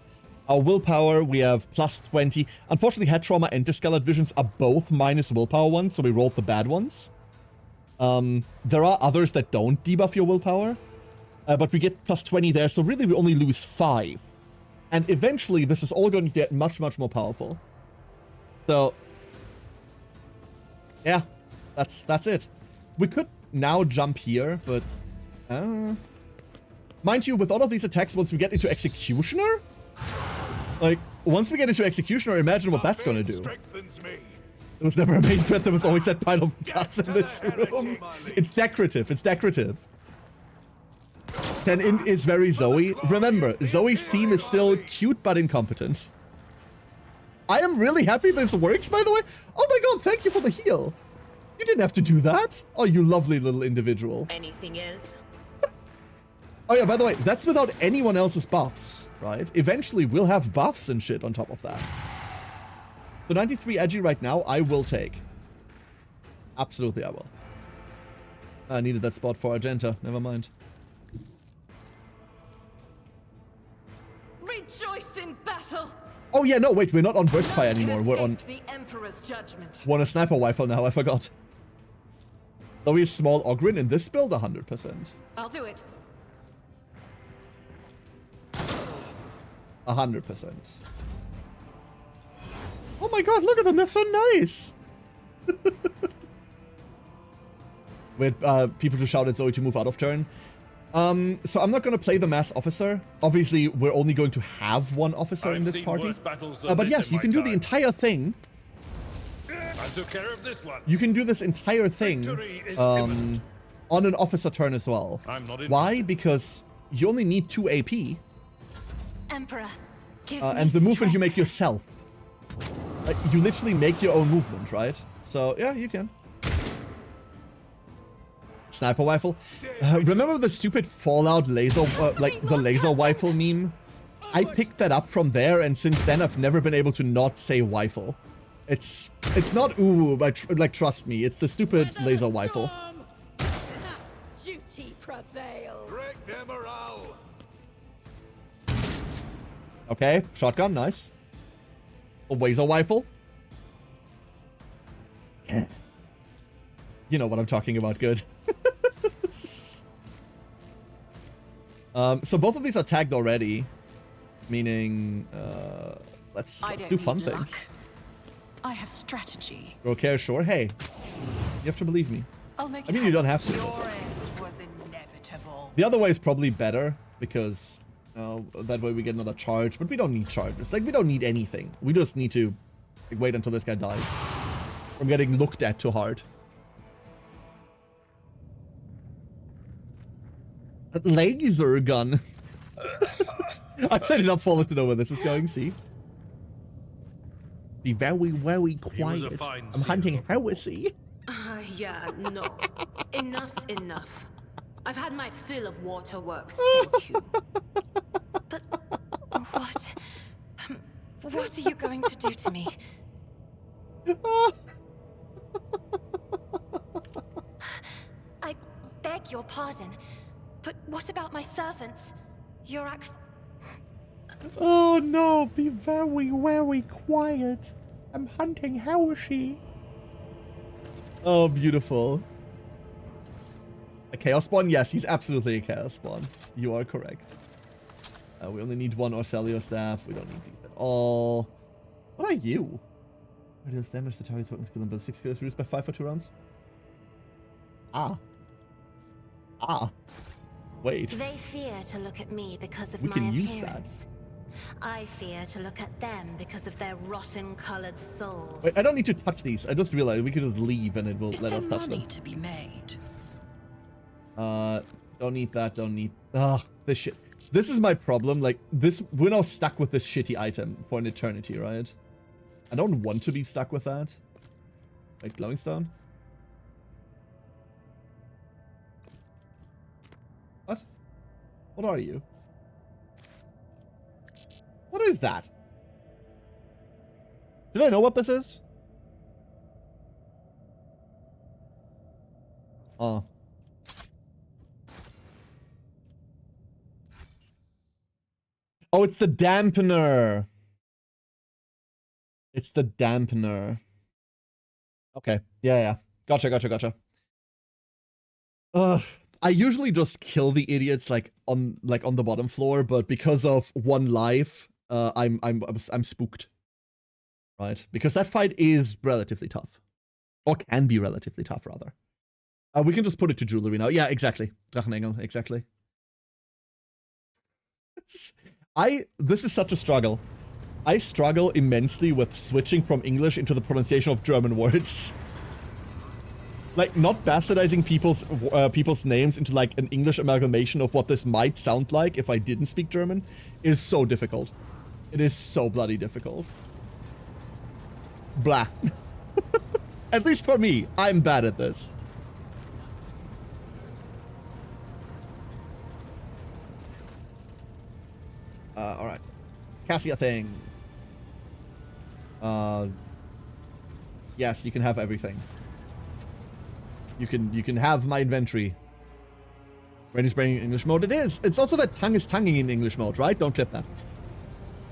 Our willpower, we have plus 20. Unfortunately, head trauma and discolored visions are both minus willpower ones, so we rolled the bad ones. There are others that don't debuff your willpower, but we get plus 20 there, so really we only lose 5. And eventually, this is all going to get much, much more powerful. So, yeah, that's it. We could now jump here, but... mind you, with all of these attacks, once we get into Executioner... Like, once we get into Executioner, imagine what that's gonna do. There was never a main threat, there was always that pile of guts in this room. It's decorative, it's decorative. 10 int is very Zoe. Remember, Zoe's theme is still cute but incompetent. I am really happy this works, by the way. Oh my god, thank you for the heal. You didn't have to do that. Oh, you lovely little individual. Anything else? Oh yeah, by the way, that's without anyone else's buffs, right? Eventually, we'll have buffs and shit on top of that. The 93 edgy right now, I will take. Absolutely, I will. I needed that spot for Argenta. Never mind. Rejoice in battle. Oh yeah, no, wait, we're not on burst fire anymore. We're on... the Emperor's judgment. We're on a sniper rifle now, I forgot. So he's small Ogryn in this build, 100%. I'll do it. 100%. Oh my god, look at them, they're so nice! Wait, people to shout at Zoe to move out of turn. So I'm not going to play the mass officer. Obviously, we're only going to have one officer in this party. But yes, you can do the entire thing. I took care of this one. You can do this entire thing on an officer turn as well. Why? Because you only need 2 AP. Emperor, give and the movement you make yourself. You literally make your own movement, right? So, yeah, you can. Sniper rifle. Remember the stupid Fallout laser, like the laser rifle meme? I picked that up from there, and since then I've never been able to not say rifle. It's not ooh, but like trust me, it's the stupid laser rifle. Duty prevails. Break their morale. Okay, shotgun, nice. A laser rifle. You know what I'm talking about, good. So both of these are tagged already, meaning let's do fun things. I have strategy. Okay, sure. Hey, you have to believe me. I'll make I mean, you don't have to. Your end was inevitable. The other way is probably better because that way we get another charge, but we don't need charges. Like, we don't need anything. We just need to like, wait until this guy dies from getting looked at too hard. A laser gun. I'm setting up Fallen to know where this is going, see? Be very, very quiet. I'm hunting heresy. Yeah, no. Enough's enough. I've had my fill of waterworks, thank you. But what are you going to do to me? I beg your pardon, but what about my servants? Oh no, be very, very quiet. I'm hunting heresy. Oh, beautiful. A Chaos Spawn? Yes, he's absolutely a Chaos Spawn. You are correct. We only need 1 Orcelio staff. We don't need these at all. What are you? Reduce damage to target's weapons kill them, but 6 skills reduced by 5 for 2 rounds. Ah. Wait. They fear to look at me because of We my can use appearance. I fear to look at them because of their rotten-colored souls. Wait, I don't need to touch these. I just realized we could just leave and it will let us touch them. To be made? Don't need that, don't need... Ugh, this shit. This is my problem, like, this... We're now stuck with this shitty item for an eternity, right? I don't want to be stuck with that. Like, glowing stone? What? What are you? What is that? Did I know what this is? Oh. Oh, it's the dampener. It's the dampener. Okay. Yeah. Gotcha. I usually just kill the idiots like on the bottom floor, but because of one life, I'm spooked. Right? Because that fight is relatively tough. Or can be relatively tough, rather. We can just put it to jewelry now. Yeah, exactly. Drachenengel, exactly. This is such a struggle. I struggle immensely with switching from English into the pronunciation of German words. Like, not bastardizing people's names into, like, an English amalgamation of what this might sound like if I didn't speak German is so difficult. It is so bloody difficult. Blah. At least for me, I'm bad at this. Alright. Cassia thing. Yes, you can have everything. You can have my inventory. Randy's bringing English mode. It is. It's also that tongue is tonguing in English mode, right? Don't clip that.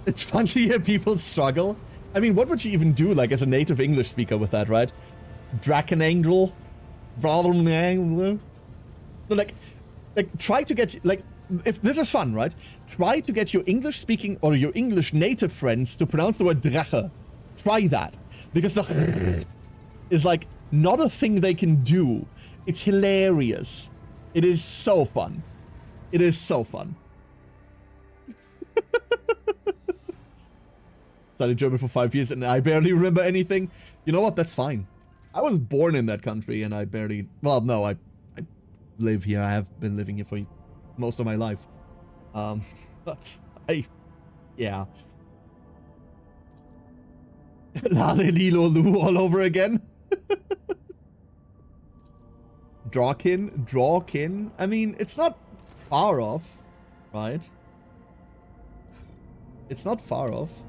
It's fun to hear people struggle. I mean, what would you even do, like, as a native English speaker with that, right? Drachenengel? No, like, try to get, like, if this is fun, right? Try to get your English speaking or your English native friends to pronounce the word Drache. Try that. Because the is, like, not a thing they can do. It's hilarious. It is so fun. It is so fun. Studied German for 5 years and I barely remember anything. You know what? That's fine. I was born in that country and I barely... Well, no, I live here. I have been living here for most of my life. But yeah. Lale Lilo Lu all over again. Drawkin. I mean, it's not far off, right? It's not far off.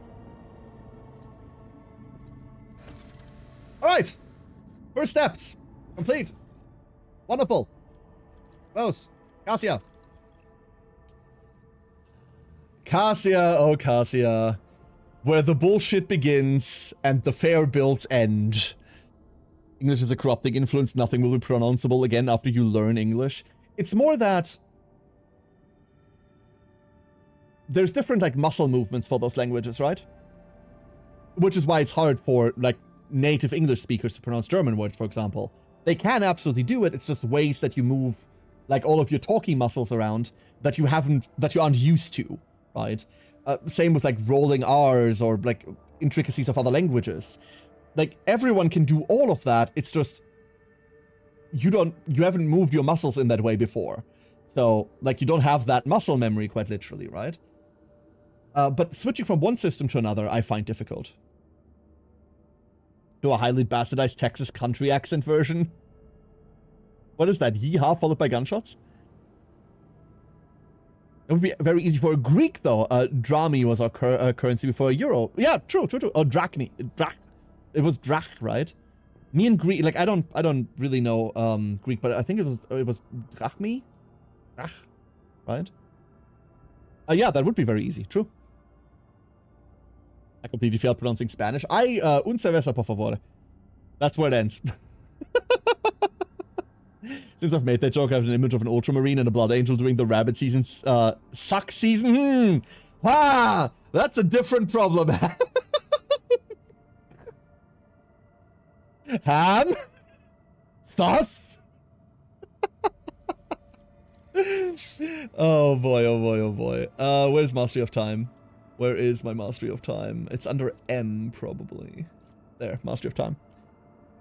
Alright. First steps. Complete. Wonderful. Close. Cassia. Cassia, oh Cassia. Where the bullshit begins and the fair builds end. English is a corrupting influence. Nothing will be pronounceable again after you learn English. It's more that there's different, like, muscle movements for those languages, right? Which is why it's hard for, like, native English speakers to pronounce German words, for example. They can absolutely do it. It's just ways that you move, like, all of your talking muscles around that you aren't used to, right? Same with, like, rolling R's or, like, intricacies of other languages. Like, everyone can do all of that. It's just you haven't moved your muscles in that way before. So, like, you don't have that muscle memory, quite literally, right? But switching from one system to another, I find difficult. Do a highly bastardized Texas country accent version? What is that? Yeehaw followed by gunshots? It would be very easy for a Greek, though. Drami was our currency before a euro. Yeah, true. Oh, drachmi. It was drach, right? Me and Greek, like, I don't really know Greek, but I think it was drachmi? Drach, right? Yeah, that would be very easy. True. I completely failed pronouncing Spanish. Un cerveza, por favor. That's where it ends. Since I've made that joke, I have an image of an ultramarine and a blood angel doing the rabbit season, suck season. That's a different problem. Ham? Sauce? Oh boy. Where's Mastery of Time? Where is my Mastery of Time? It's under M, probably. There, Mastery of Time.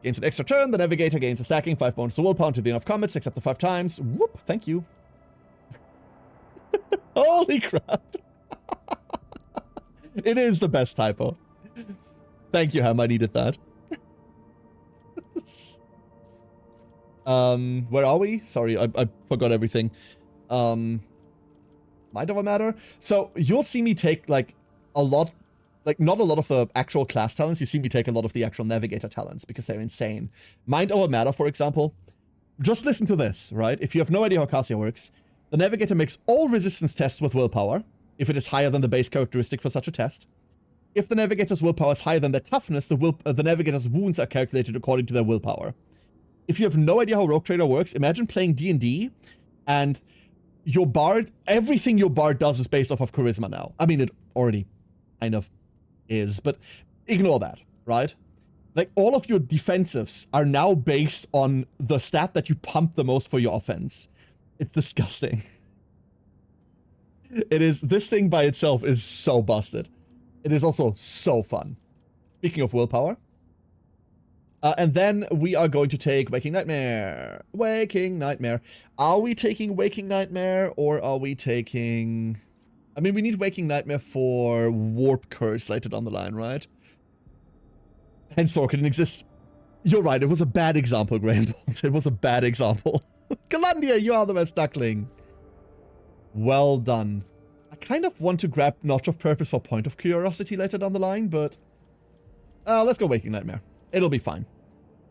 Gains an extra turn, the Navigator gains a stacking, 5 bonus to willpower to the enough combats, except the 5 times. Whoop, thank you. Holy crap. It is the best typo. Thank you, Ham, I needed that. Where are we? Sorry, I forgot everything. Mind over matter? So, you'll see me take, like, a lot, like, not a lot of the actual class talents, you see me take a lot of the actual Navigator talents, because they're insane. Mind over matter, for example, just listen to this, right? If you have no idea how Cassia works, the Navigator makes all resistance tests with willpower, if it is higher than the base characteristic for such a test. If the navigator's willpower is higher than their toughness, the navigator's wounds are calculated according to their willpower. If you have no idea how Rogue Trader works, imagine playing D&D and your bard, everything your bard does is based off of charisma now. I mean, it already kind of is, but ignore that, right? Like, all of your defensives are now based on the stat that you pump the most for your offense. It's disgusting. It is, this thing by itself is so busted. It is also so fun. Speaking of willpower. And then we are going to take Waking Nightmare. Waking Nightmare. Are we taking Waking Nightmare or are we taking... I mean, we need Waking Nightmare for Warp Curse later down the line, right? And Sorkin exists. You're right, it was a bad example, Grainbolt. It was a bad example. Galandia, you are the best duckling. Well done. I kind of want to grab Notch of Purpose for Point of Curiosity later down the line, but... let's go Waking Nightmare. It'll be fine.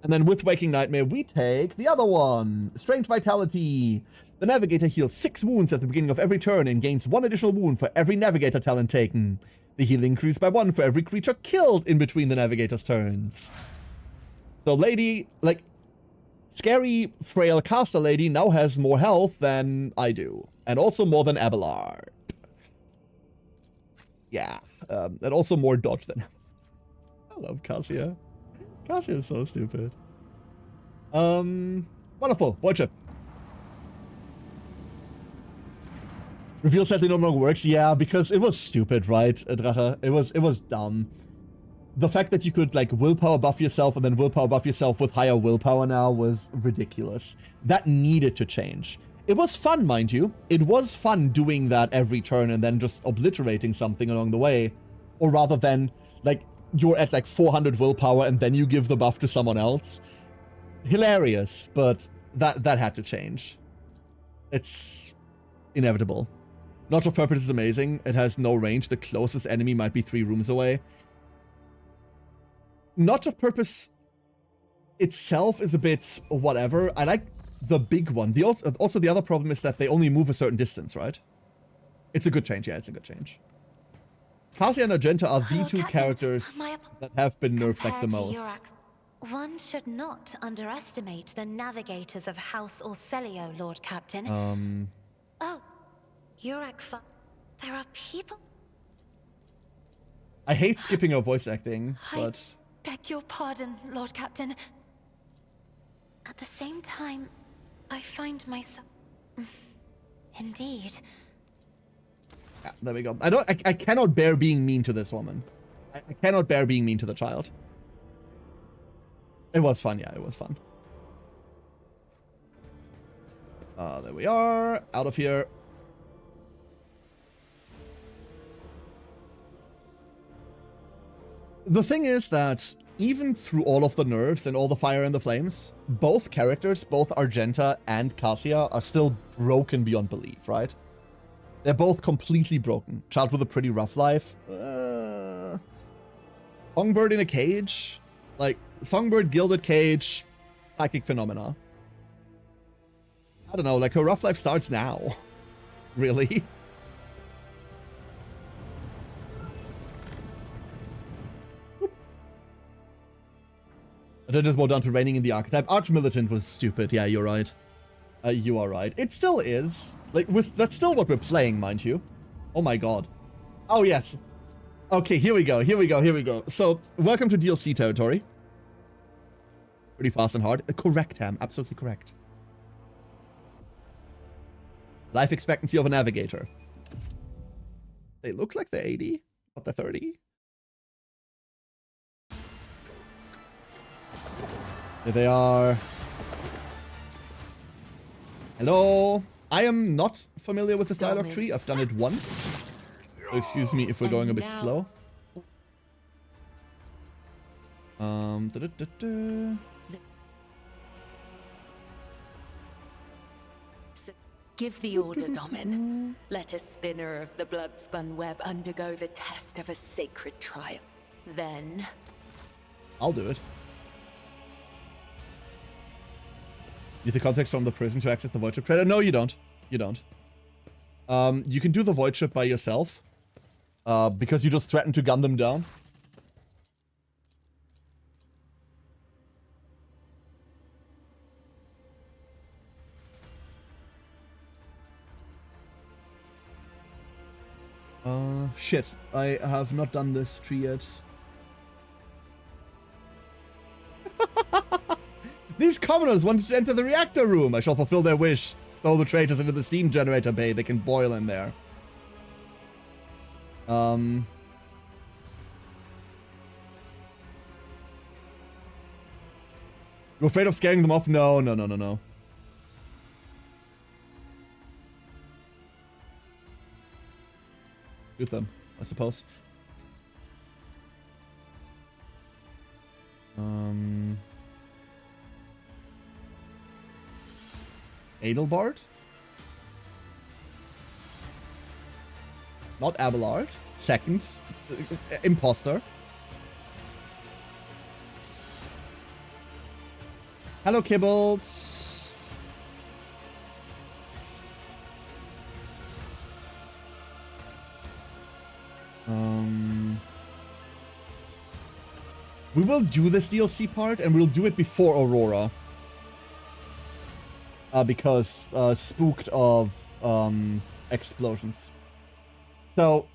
And then with Waking Nightmare, we take the other one. Strange Vitality. The Navigator heals 6 wounds at the beginning of every turn and gains 1 additional wound for every Navigator talent taken. The healing increases by 1 for every creature killed in between the Navigator's turns. So Lady, like, scary, frail caster Lady now has more health than I do. And also more than Abelard. Yeah. And also more dodge than... I love Cassia. Cassia is so stupid. Wonderful. Void Ship. Reveal sadly no longer works. Yeah, because it was stupid, right, Drache? It was dumb. The fact that you could, like, willpower buff yourself and then willpower buff yourself with higher willpower now was ridiculous. That needed to change. It was fun, mind you. It was fun doing that every turn and then just obliterating something along the way. Or rather than, like, you're at like 400 willpower and then you give the buff to someone else. Hilarious, but that had to change. It's inevitable. Notch of Purpose is amazing. It has no range. The closest enemy might be 3 rooms away. Notch of Purpose itself is a bit whatever. I like the big one. Also, the other problem is that they only move a certain distance, right? It's a good change. Yeah, it's a good change. Cassia and Argenta are the 2 characters that have been nerfed like the most. One should not underestimate the navigators of House Orselio, Lord Captain. Oh, Yurak, there are people... I hate skipping her voice acting, but... I beg your pardon, Lord Captain. At the same time, I find myself... Indeed. Yeah, there we go. I cannot bear being mean to this woman. I cannot bear being mean to the child. It was fun, yeah, it was fun. There we are. Out of here. The thing is that even through all of the nerfs and all the fire and the flames, both characters, both Argenta and Cassia, are still broken beyond belief, right? They're both completely broken. Child with a pretty rough life. Songbird in a cage? Like, Songbird, Gilded Cage, Psychic Phenomena. I don't know, like, her rough life starts now. Really? That is more down to reigning in the archetype. Arch-Militant was stupid. Yeah, you're right. You are right. It still is. Like, that's still what we're playing, mind you. Oh my god. Oh, yes. Okay, here we go. Here we go. Here we go. So, welcome to DLC territory. Pretty fast and hard. Correct, Ham. Absolutely correct. Life expectancy of a navigator. They look like they're 80, but they're 30. There they are. Hello. I am not familiar with this dialogue tree. I've done it once. So excuse me if we're going a bit slow. Give the order, Domin. Let a spinner of the blood-spun web undergo the test of a sacred trial. Then... I'll do it. Need the context from the prison to access the Void Ship Trader? No, you don't. You don't. You can do the Void Ship by yourself. Because you just threaten to gun them down. Shit. I have not done this tree yet. These commoners wanted to enter the reactor room. I shall fulfill their wish. Throw the traitors into the steam generator bay. They can boil in there. You afraid of scaring them off? No. Shoot them, I suppose. Adelbard? Not Abelard. Second. Imposter. Hello, Kibbles. We will do this DLC part, and we'll do it before Aurora. Because spooked of explosions. So,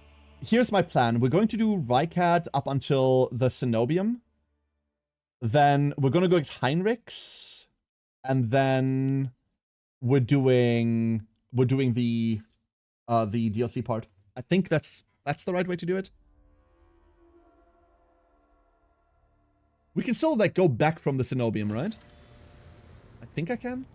here's my plan. We're going to do Rykad up until the Cenobium. Then we're going to go to Heinrichs. And then we're doing the DLC part. I think that's the right way to do it. We can still, like, go back from the Cenobium, right? I think I can.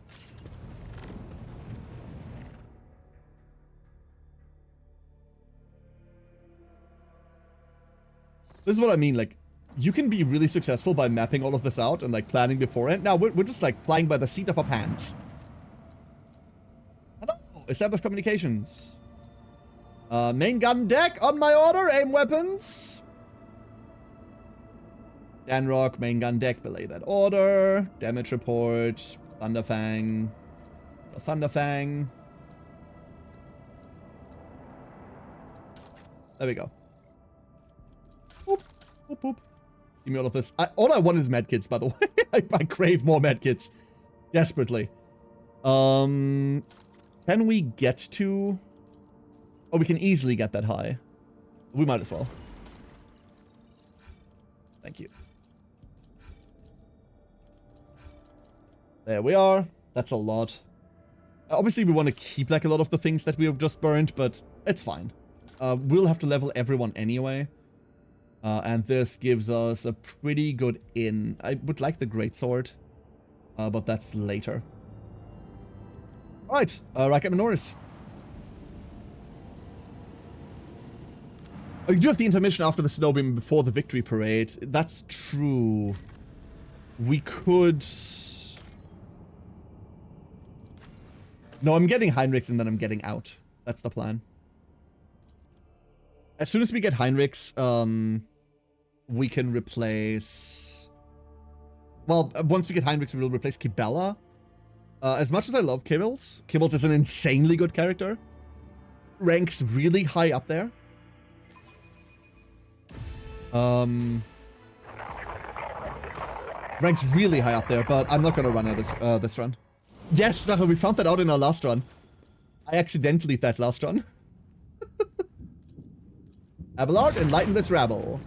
This is what I mean, like, you can be really successful by mapping all of this out and, like, planning beforehand. Now, we're just, like, flying by the seat of our pants. Hello, established communications. Main gun deck, on my order, aim weapons. Danrock, main gun deck, belay that order. Damage report, Thunderfang. Thunderfang. There we go. Boop, boop, boop. Give me all of this. All I want is medkits, by the way. I crave more medkits. Desperately. Can we get to... Oh, we can easily get that high. We might as well. Thank you. There we are. That's a lot. Obviously, we want to keep, like, a lot of the things that we have just burned, but it's fine. We'll have to level everyone anyway. And this gives us a pretty good in. I would like the Greatsword, but that's later. Alright, Rykad Minoris. Oh, you do have the intermission after the Cenobium before the victory parade. That's true. We could... No, I'm getting Heinrichs and then I'm getting out. That's the plan. As soon as we get Heinrichs, we can replace... Well, once we get Heinrichs, we will replace Kibella. As much as I love Kibbles, Kibbles is an insanely good character. Ranks really high up there. Ranks really high up there, but I'm not gonna run out this run. Yes, we found that out in our last run. I accidentally that last run. Abelard, enlighten this rabble.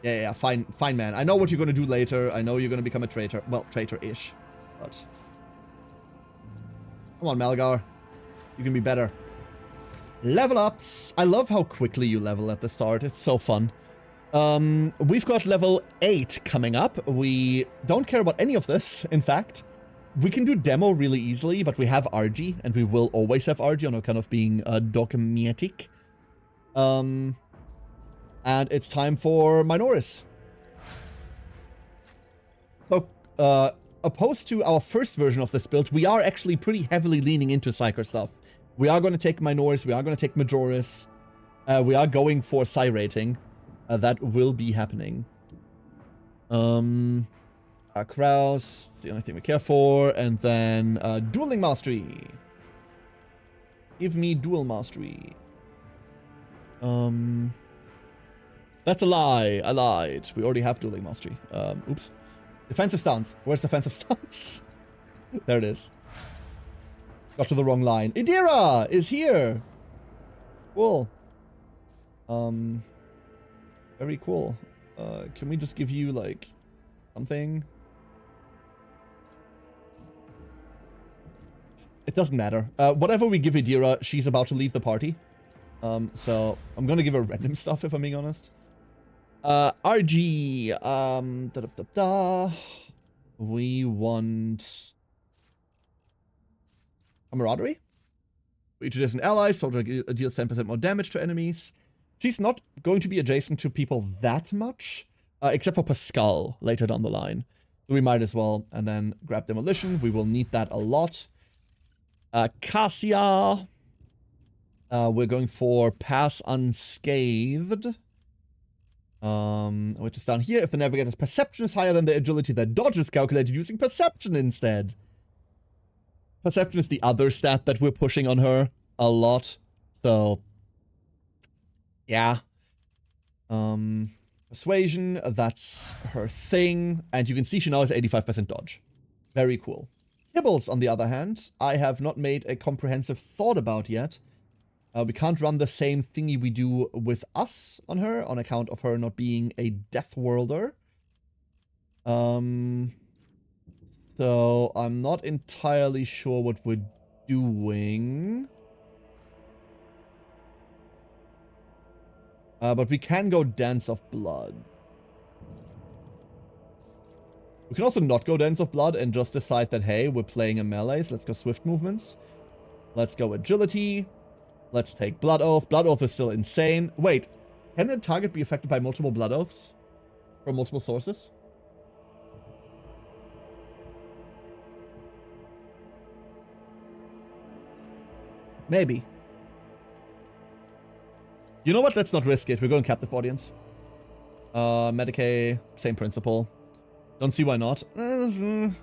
Yeah, fine, man. I know what you're gonna do later. I know you're gonna become a traitor. Well, traitor-ish, but... Come on, Malgar. You can be better. Level ups. I love how quickly you level at the start. It's so fun. We've got level 8 coming up. We don't care about any of this, in fact. We can do demo really easily, but we have RG, and we will always have RG on account of being dogmatic. And it's time for Minoris. So, opposed to our first version of this build, we are actually pretty heavily leaning into Psyker stuff. We are going to take Minoris, we are going to take Majoris, we are going for Psi rating. That will be happening. Kraus, the only thing we care for, and then dueling mastery. Give me duel mastery. That's a lie. I lied. We already have dueling mastery. Oops. Defensive stance. Where's defensive stance? There it is. Got to the wrong line. Idira is here. Cool. Very cool. Can we just give you like something? It doesn't matter. Whatever we give Idira, she's about to leave the party. So I'm gonna give her random stuff if I'm being honest. RG. We want camaraderie. We introduce an ally. Soldier deals 10% more damage to enemies. She's not going to be adjacent to people that much, except for Pascal later down the line. So we might as well. And then grab Demolition. We will need that a lot. Cassia. We're going for Pass Unscathed. Which is down here. If the Navigator's Perception is higher than the Agility, their Dodge is calculated using Perception instead. Perception is the other stat that we're pushing on her a lot. So, yeah. Persuasion, that's her thing. And you can see she now has 85% dodge. Very cool. Kibbles, on the other hand, I have not made a comprehensive thought about yet. We can't run the same thingy we do with us on her, on account of her not being a Death Worlder. So I'm not entirely sure what we're doing. But we can go Dance of Blood. We can also not go Dance of Blood and just decide that, hey, we're playing a melee, so let's go Swift Movements. Let's go Agility. Let's take Blood Oath. Blood Oath is still insane. Wait, can a target be affected by multiple Blood Oaths? From multiple sources? Maybe. You know what? Let's not risk it. We're going Captive Audience. Medicae, same principle. Don't see why not. Owlcat?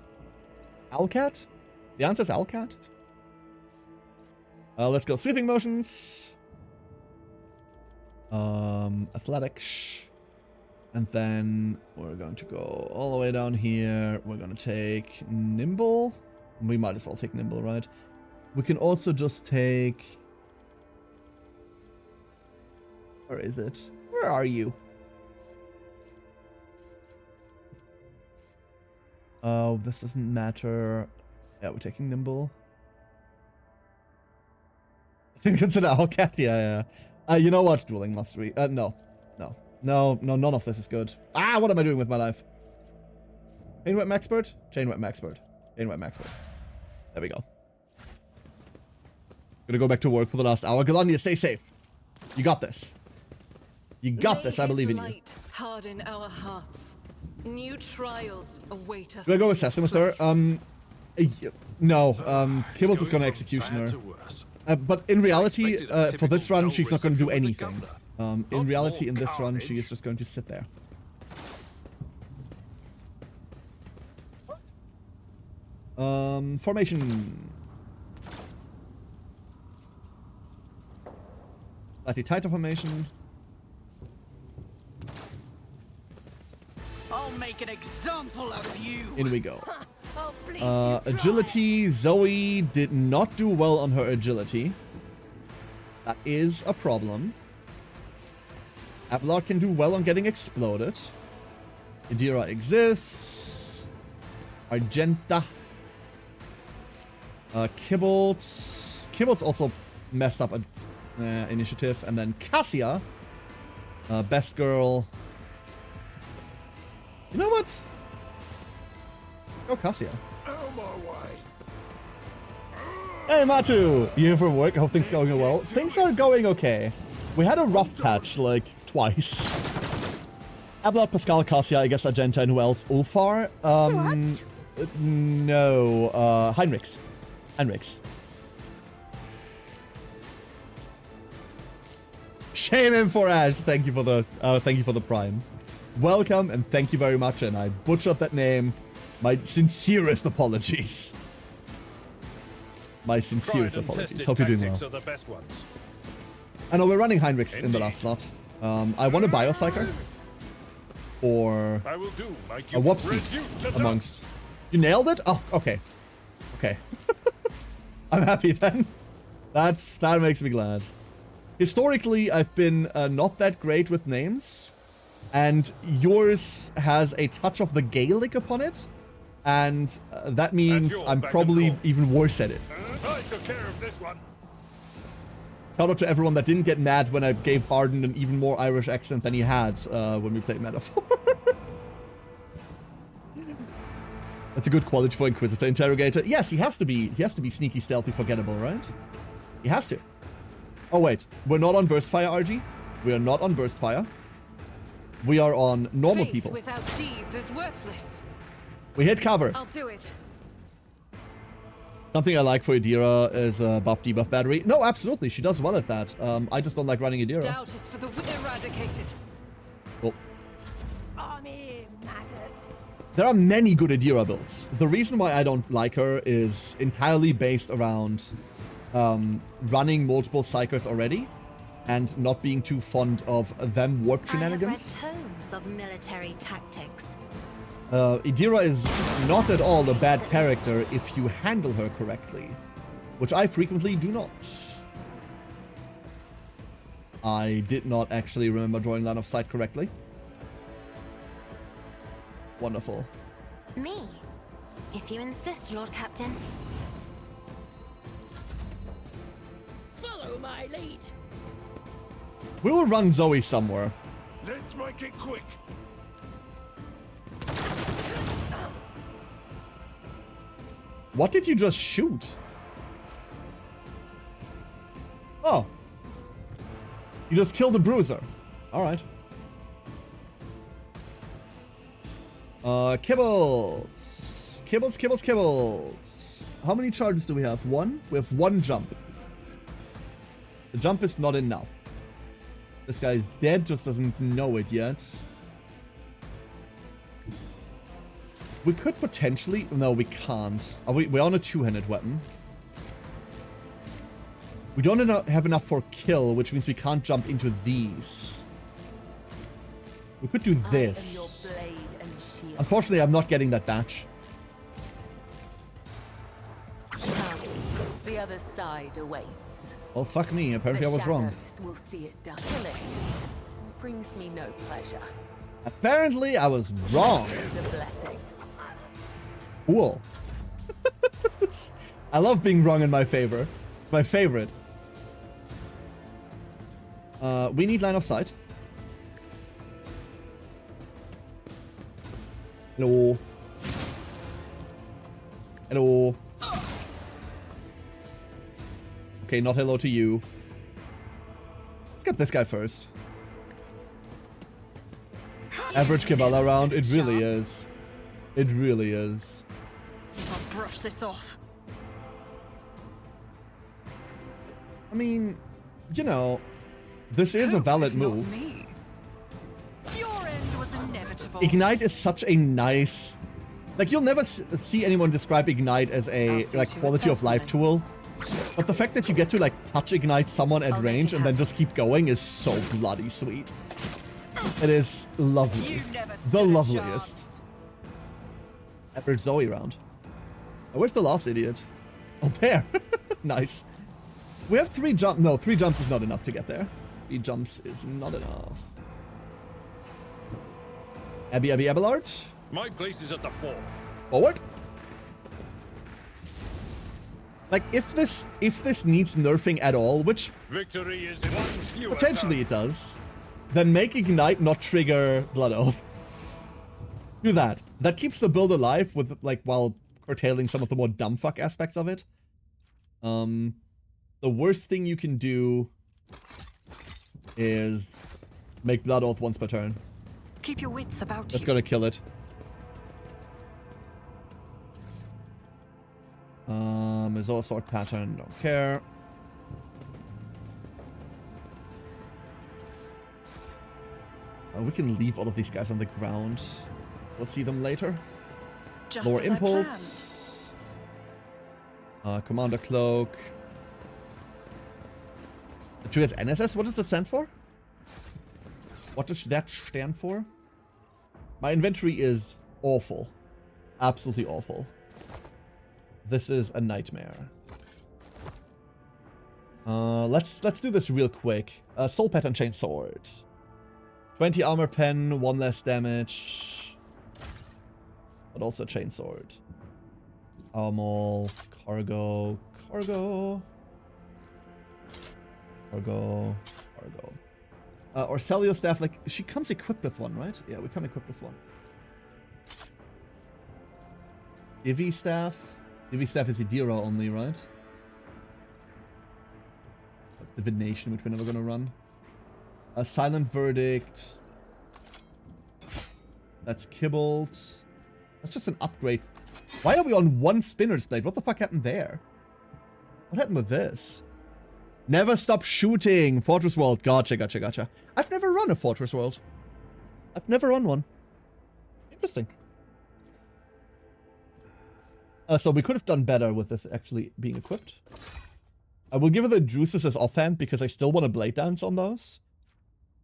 The answer is Owlcat. Let's go Sweeping Motions. Athletics. And then we're going to go all the way down here. We're going to take Nimble. We might as well take Nimble, right? We can also just take... Where is it? Where are you? Oh, this doesn't matter. Yeah, we're taking Nimble. I think it's an Owlcat. Yeah. You know what? Dueling Mastery. No, none of this is good. Ah, what am I doing with my life? Chain Whip Maxpert? Chain Whip Maxpert. Chain Whip Maxpert. There we go. Gonna go back to work for the last hour. Galania, stay safe. You got this. You got this. I believe in you. Harden our hearts. New trials await us. Do I go assassin with her? No. Kibbles is gonna execution her. But in reality, for this run, she's not going to do anything. In reality, in this run, she is just going to sit there. Formation. Slightly tighter formation. I'll make an example out of you. In we go. Agility. Zoe did not do well on her agility. That is a problem. Abelard can do well on getting exploded. Idira exists. Argenta. Kibbles. Kibbles also messed up initiative. And then Cassia. Best girl. You know what? Go Cassia. Hey Matu! You here for work? I hope things are going well. Things are going okay. We had a rough patch, like, twice. Abelard, Pascal, Cassia, I guess Argenta, and who else? Ulfar? No. Heinrichs. Shame him for Ash. Thank you for the prime. Welcome and thank you very much, and I butchered that name. My sincerest apologies. My sincerest apologies. Hope you're doing well. Are the best ones. I know we're running Heinrichs in the last slot. I want a Biopsyker. Or I will do my a Warp Speed amongst... You nailed it? Oh, okay. Okay. I'm happy then. That makes me glad. Historically, I've been not that great with names. And yours has a touch of the Gaelic upon it. And that means I'm probably even worse at it. I took care of this one. Shout out to everyone that didn't get mad when I gave Barden an even more Irish accent than he had when we played Metaphor. That's a good quality for Inquisitor. Interrogator. Yes, he has to be sneaky, stealthy, forgettable, right? He has to. Oh, wait. We're not on Burst Fire, RG. We are not on Burst Fire. We are on normal Faith people. without deeds is worthless. We hit cover. I'll do it. Something I like for Idira is buff debuff battery. No, absolutely. She does well at that. I just don't like running Idira. Doubt is for the eradicated. Oh. Army maggot. There are many good Idira builds. The reason why I don't like her is entirely based around running multiple Psykers already and not being too fond of them warp shenanigans. I have read tomes of military tactics. Idira is not at all a bad character if you handle her correctly, which I frequently do not. I did not actually remember drawing line of sight correctly. Wonderful. Me, if you insist, Lord Captain. Follow my lead. We will run Zoe somewhere. Let's make it quick. What did you just shoot? Oh. You just killed the bruiser. Alright. Kibbles. Kibbles, kibbles, kibbles. How many charges do we have? One? We have one jump. The jump is not enough. This guy is dead, just doesn't know it yet. We could potentially... No, we can't. We're on a two-handed weapon. We don't have enough for kill, which means we can't jump into these. We could do this. Unfortunately, I'm not getting that batch. The other side awaits. Oh, fuck me. Apparently I was wrong. Will see it done. Killing brings me no pleasure. Apparently I was wrong. It's a blessing. Cool. I love being wrong in my favor. My favorite. We need line of sight. Hello. Hello. Okay, not hello to you. Let's get this guy first. Average Kabbalah round. It really is. It really is. I'll brush this off. I mean, you know, this is a valid move. Me. Your end was inevitable. Ignite is such a nice... Like, you'll never see anyone describe Ignite as a, like, quality of life tool. But the fact that you get to, like, touch Ignite someone at range and then just keep going is so bloody sweet. It is lovely. The loveliest. Average Zoe round. Oh, where's the last idiot? Oh, there. Nice. We have 3 jumps. No, 3 jumps is not enough to get there. 3 jumps is not enough. Abelard. My place is at the fore. Forward. Like, if this needs nerfing at all, which Victory is one fewer potentially it does, then make Ignite not trigger Blood Oath. Do that. That keeps the build alive with, like, while curtailing some of the more dumbfuck aspects of it. The worst thing you can do is make Blood Oath once per turn. Keep your wits about you. That's gonna kill it. Azor Sword pattern, don't care. We can leave all of these guys on the ground. We'll see them later. Just Lower as I impulse. Commander Cloak. The triggers NSS? What does that stand for? What does that stand for? My inventory is awful. Absolutely awful. This is a nightmare. Let's do this real quick. Soul Pattern Chain Sword. 20 armor pen, 1 less damage. But also chain sword. Armor, cargo. Or Celio staff, like, she comes equipped with one, right? Yeah, we come equipped with one. Divi staff. Divi staff is Idira only, right? That's Divination, which we're never gonna run. A Silent Verdict. That's Kibbles. That's just an upgrade. Why are we on 1 Spinner's Blade? What the fuck happened there? What happened with this? Never stop shooting. Fortress World. Gotcha. I've never run a Fortress World. I've never run one. Interesting. So we could have done better with this actually being equipped. I will give it the Drusus as offhand because I still want to Blade Dance on those.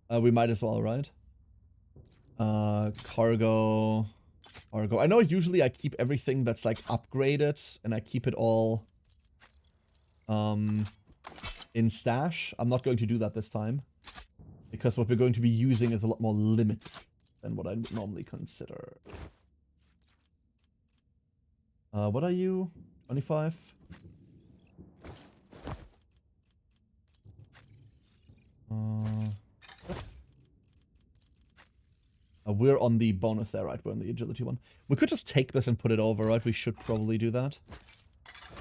We might as well, right? Cargo. I know usually I keep everything that's like upgraded and I keep it all in stash. I'm not going to do that this time because what we're going to be using is a lot more limited than what I would normally consider. What are you? 25? We're on the bonus there, right? We're on the agility one. We could just take this and put it over, right? We should probably do that.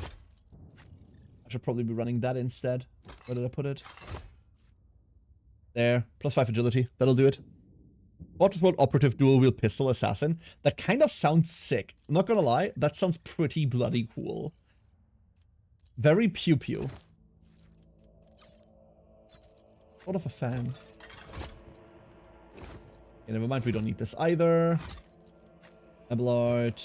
I should probably be running that instead. Where did I put it? There. +5 agility. That'll do it. Fortress World Operative Dual Wield Pistol Assassin. That kind of sounds sick. I'm not gonna lie. That sounds pretty bloody cool. Very pew-pew. Sort of a fan. Okay, never mind, we don't need this either. Abelard.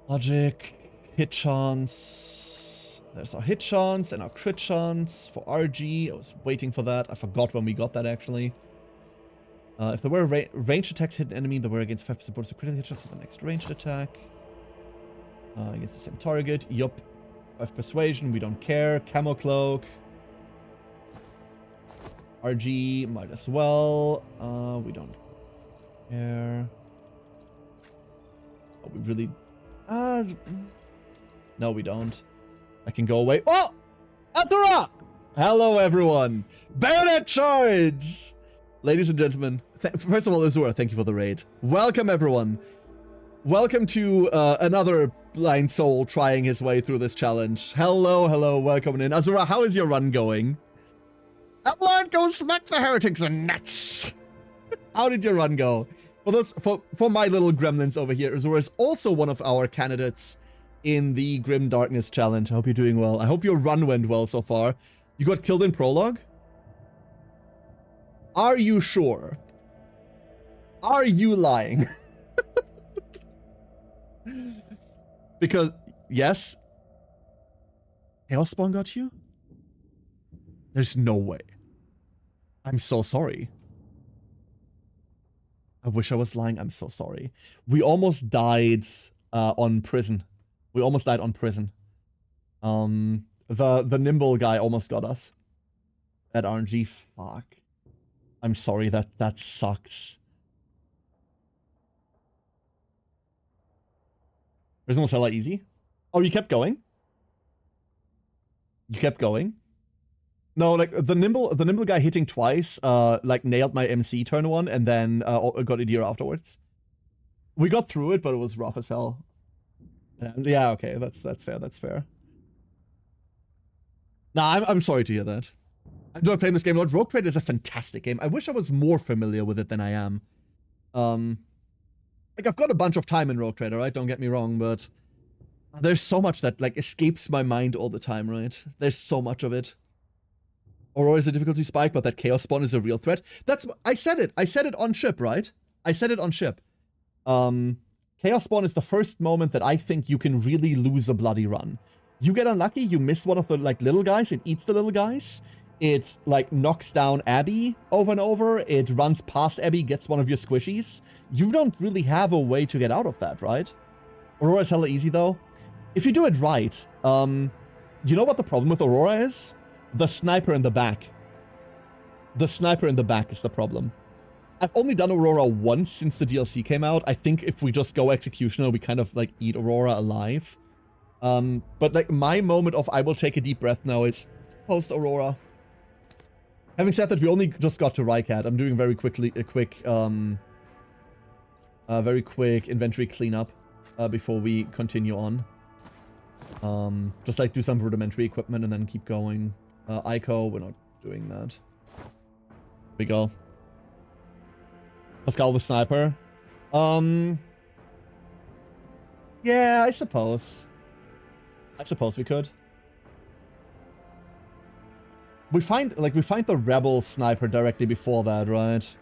Logic. Hit chance. There's our hit chance and our crit chance for RG. I was waiting for that. I forgot when we got that actually. If there were ranged attacks hit an enemy, they were against 5% bonus to critical hit chance for the next ranged attack. Against the same target. Yup. 5 persuasion, we don't care. Camo cloak. RG, might as well. We don't care. Oh, we really... no, we don't. I can go away. Oh! Athera! Hello, everyone. Bayonet charge! Ladies and gentlemen, first of all, Azura, thank you for the raid. Welcome, everyone. Welcome to another blind soul trying his way through this challenge. Hello, welcome in. Azura, how is your run going? Abelard, go smack the heretics in nuts! How did your run go? For my little gremlins over here, Azura is also one of our candidates in the Grim Darkness challenge. I hope you're doing well. I hope your run went well so far. You got killed in prologue? Are you sure? Are you lying? Because, yes. Chaos Spawn got you? There's no way. I'm so sorry. I wish I was lying. I'm so sorry. We almost died on prison. We almost died on prison. The nimble guy almost got us. At RNG. Fuck. I'm sorry, that sucks. Prison was hella easy. Oh, you kept going? You kept going? No, like the nimble guy hitting twice, like nailed my MC turn 1 and then got Idira afterwards. We got through it, but it was rough as hell. Yeah, okay, that's fair, that's fair. Nah, I'm sorry to hear that. I enjoy playing this game a lot. Rogue Trader is a fantastic game. I wish I was more familiar with it than I am. Like, I've got a bunch of time in Rogue Trader, right? Don't get me wrong, but there's so much that, like, escapes my mind all the time, right? There's so much of it. Aurora is a difficulty spike, but that Chaos Spawn is a real threat. I said it. I said it on ship, right? I said it on ship. Chaos Spawn is the first moment that I think you can really lose a bloody run. You get unlucky, you miss one of the like little guys, it eats the little guys. It like knocks down Abby over and over. It runs past Abby, gets one of your squishies. You don't really have a way to get out of that, right? Aurora's hella easy though. If you do it right, you know what the problem with Aurora is? The sniper in the back. The sniper in the back is the problem. I've only done Aurora once since the DLC came out. I think if we just go Executioner, we kind of like eat Aurora alive. But like my moment of I will take a deep breath now is post Aurora. Having said that, we only just got to Rycat. I'm doing very quick inventory cleanup before we continue on. Just like do some rudimentary equipment and then keep going. Ico, we're not doing that. Here we go. Pascal the sniper. Yeah, I suppose. I suppose we could. We find the rebel sniper directly before that, right?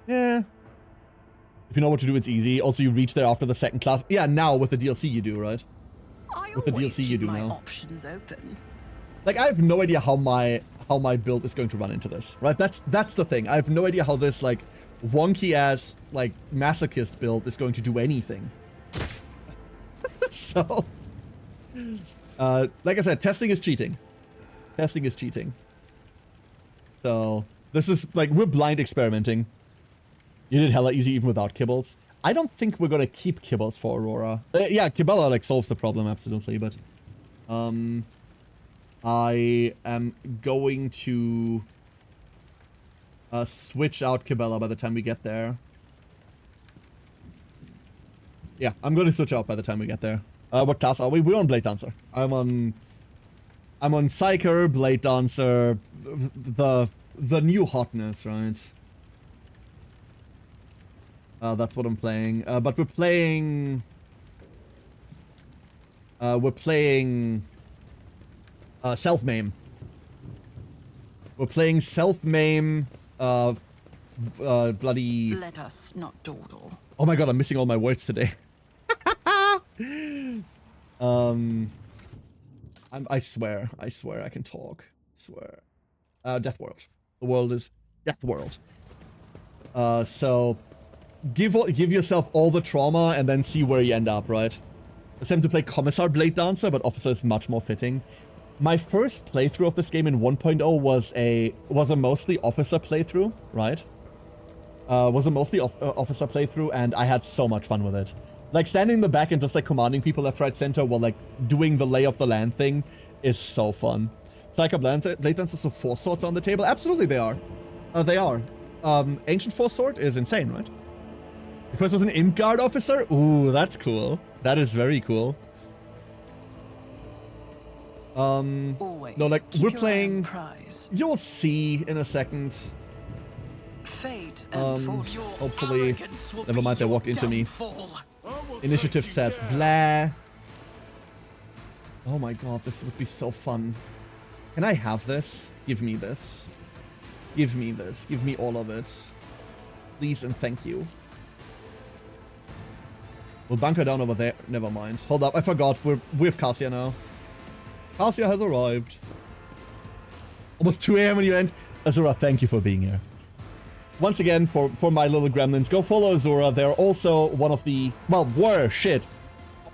Yeah. If you know what to do, it's easy. Also, you reach there after the second class. Yeah, now with the DLC you do, right? With the DLC you do now. Options open. Like, I have no idea how my build is going to run into this, right? That's the thing. I have no idea how this like wonky ass like masochist build is going to do anything. So, like I said, testing is cheating. Testing is cheating. So this is like we're blind experimenting. You did hella easy even without kibbles. I don't think we're gonna keep kibbles for Aurora. Yeah, Kibella like solves the problem absolutely, but I am going to switch out Kibella by the time we get there. Yeah, I'm going to switch out by the time we get there. What class are we? We're on Blade Dancer. I'm on Psyker, Blade Dancer, the new hotness, right? That's what I'm playing. But we're playing self-maim. We're playing self-maim, bloody... Let us not dawdle. Oh my god, I'm missing all my words today. I swear I can talk. I swear. Death World. The world is Death World. So give yourself all the trauma and then see where you end up, right? It's time to play Commissar Blade Dancer, but Officer is much more fitting. My first playthrough of this game in 1.0 was a mostly Officer playthrough, right? Officer playthrough, and I had so much fun with it. Like, standing in the back and just, like, commanding people left, right, center while, like, doing the lay of the land thing is so fun. Psycho Blade Dancers, so Force Swords on the table? Absolutely they are. They are. Ancient Force Sword is insane, right? The first was an Imp Guard officer? Ooh, that's cool. That is very cool. Always no, like, we're playing... Prize. You'll see in a second. Fate and hopefully... Never mind, they walked into me. Initiative says blah. Oh my god, this would be so fun. Can I have this? Give me this. Give me this. Give me all of it. Please and thank you. We'll bunker down over there. Never mind. Hold up, I forgot. We're with Cassia now. Cassia has arrived. Almost 2 AM when you end. Azura, thank you for being here. Once again, for my little gremlins, go follow Azura. They're also one of the... Well,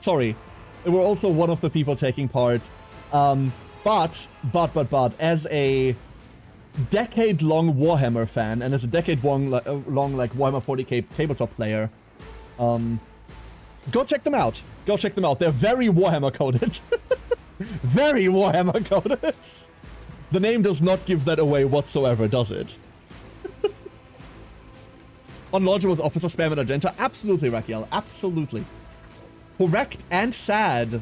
Sorry. They were also one of the people taking part. But, as a decade-long Warhammer fan, and as a decade-long like Warhammer 40k tabletop player, go check them out. Go check them out. They're very Warhammer coded. Very Warhammer coded. The name does not give that away whatsoever, does it? On launch was Officer Spam and Argenta. Absolutely, Rakiel. Absolutely. Correct and sad.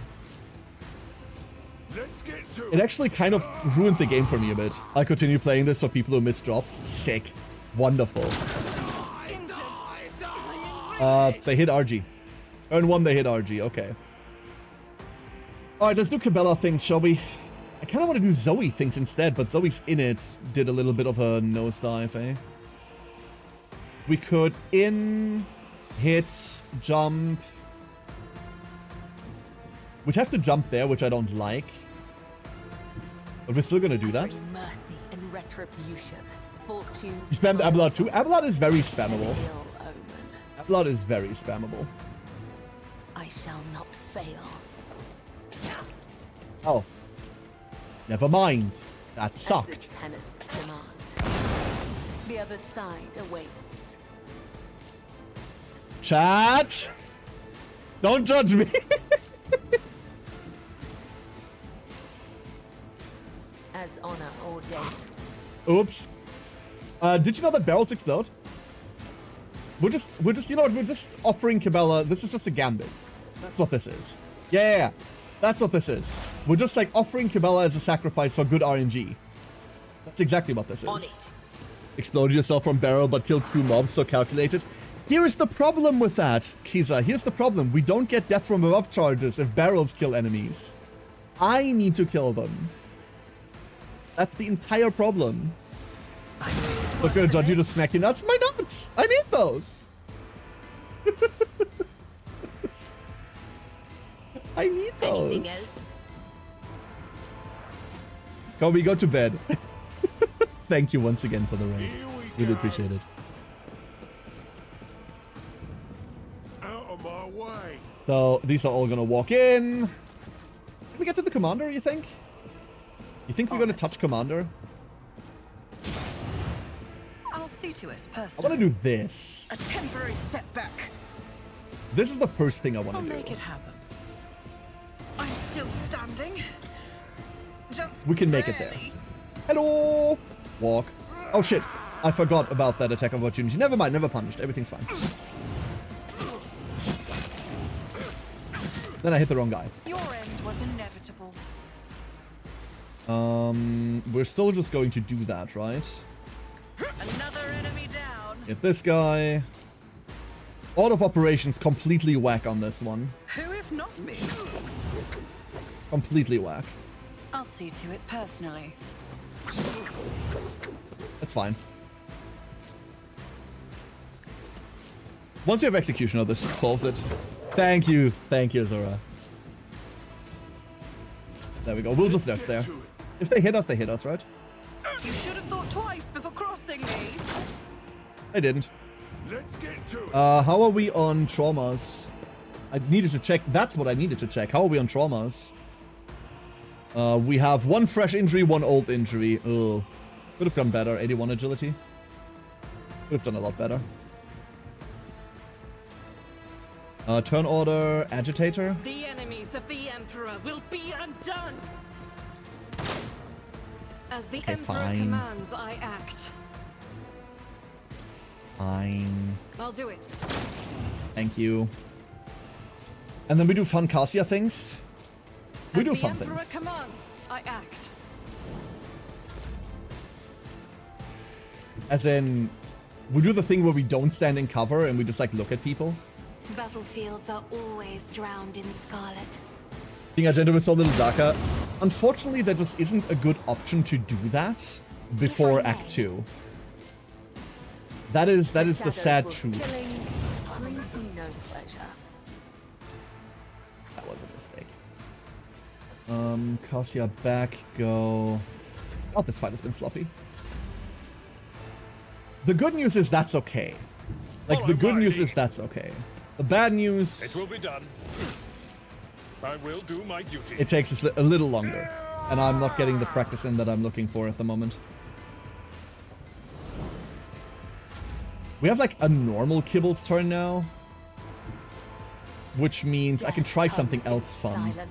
It actually kind of ruined the game for me a bit. I'll continue playing this for people who miss drops. Sick. Wonderful. They hit RG. Turn 1, they hit RG. Okay. Alright, let's do Kibella things, shall we? I kind of want to do Zoe things instead, but Zoe's in it did a little bit of a nosedive, eh? We could hit, jump. We'd have to jump there, which I don't like. But we're still gonna do that. Mercy and retribution. Fortune. You spammed Abelard too? Abelard is very spammable. Abelard is very spammable. I shall not fail. Oh. Never mind. That sucked. As the tenants demand. The other side awaits. Chat! Don't judge me! As honor ordains. Oops. Did you know that barrels explode? We're just, you know what, we're just offering Cabela, this is just a gambit. That's what this is. Yeah. That's what this is. We're just like offering Cabela as a sacrifice for good RNG. That's exactly what this is. Exploded yourself from barrel but killed 2 mobs, so calculated. Here is the problem with that, Kiza. Here's the problem. We don't get death from above charges if barrels kill enemies. I need to kill them. That's the entire problem. Look, gonna judge you to snack your nuts. My nuts! I need those! I need those. Kobe, go to bed. Thank you once again for the raid. Really appreciate it. Out of my way. So these are all gonna walk in. Can we get to the commander, you think? You think we're gonna touch commander? I'll see to it I personally. wanna do this. A temporary setback. This is the first thing I wanna I'll do. make it happen. I'm still standing. Just We can make it there. barely. Hello! Walk. Oh shit. I forgot about that attack of opportunity. Never mind, never punished. Everything's fine. Then I hit the wrong guy. Your end was inevitable. We're still just going to do that, right? Another enemy down. Get this guy. Order of operations completely whack on this one. Who if not me? Completely whack. I'll see to it personally. That's fine. Once we have execution of this, solves it. Thank you, Zora. There we go. We'll just rest there. If they hit us, right? You should have thought twice before crossing me. I didn't. Let's get to it. How are we on traumas? I needed to check. That's what I needed to check. How are we on traumas? We have 1 fresh injury, 1 old injury. Ugh. Could have done better. 81 agility. Could have done a lot better. Turn order, agitator. The enemies of the Emperor will be undone. As the Okay, Emperor fine. commands, I act. Fine. I'll do it. Thank you. And then we do fun Cassia things. We do As the fun Emperor things. commands, I act. As in, we do the thing where we don't stand in cover and we just like look at people. Battlefields are always drowned in scarlet. Being Agenda was so little darker. Unfortunately, there just isn't a good option to do that before Act 2. That is the sad truth. Brings me no pleasure. That was a mistake. Cassia back, go. Oh, this fight has been sloppy. The good news is that's okay. Like, the good news is that's okay. The bad news, It will be done. I will do my duty. it takes us a little longer. And I'm not getting the practice in that I'm looking for at the moment. We have like a normal Kibble's turn now. Which means I can try something else fun. Silence.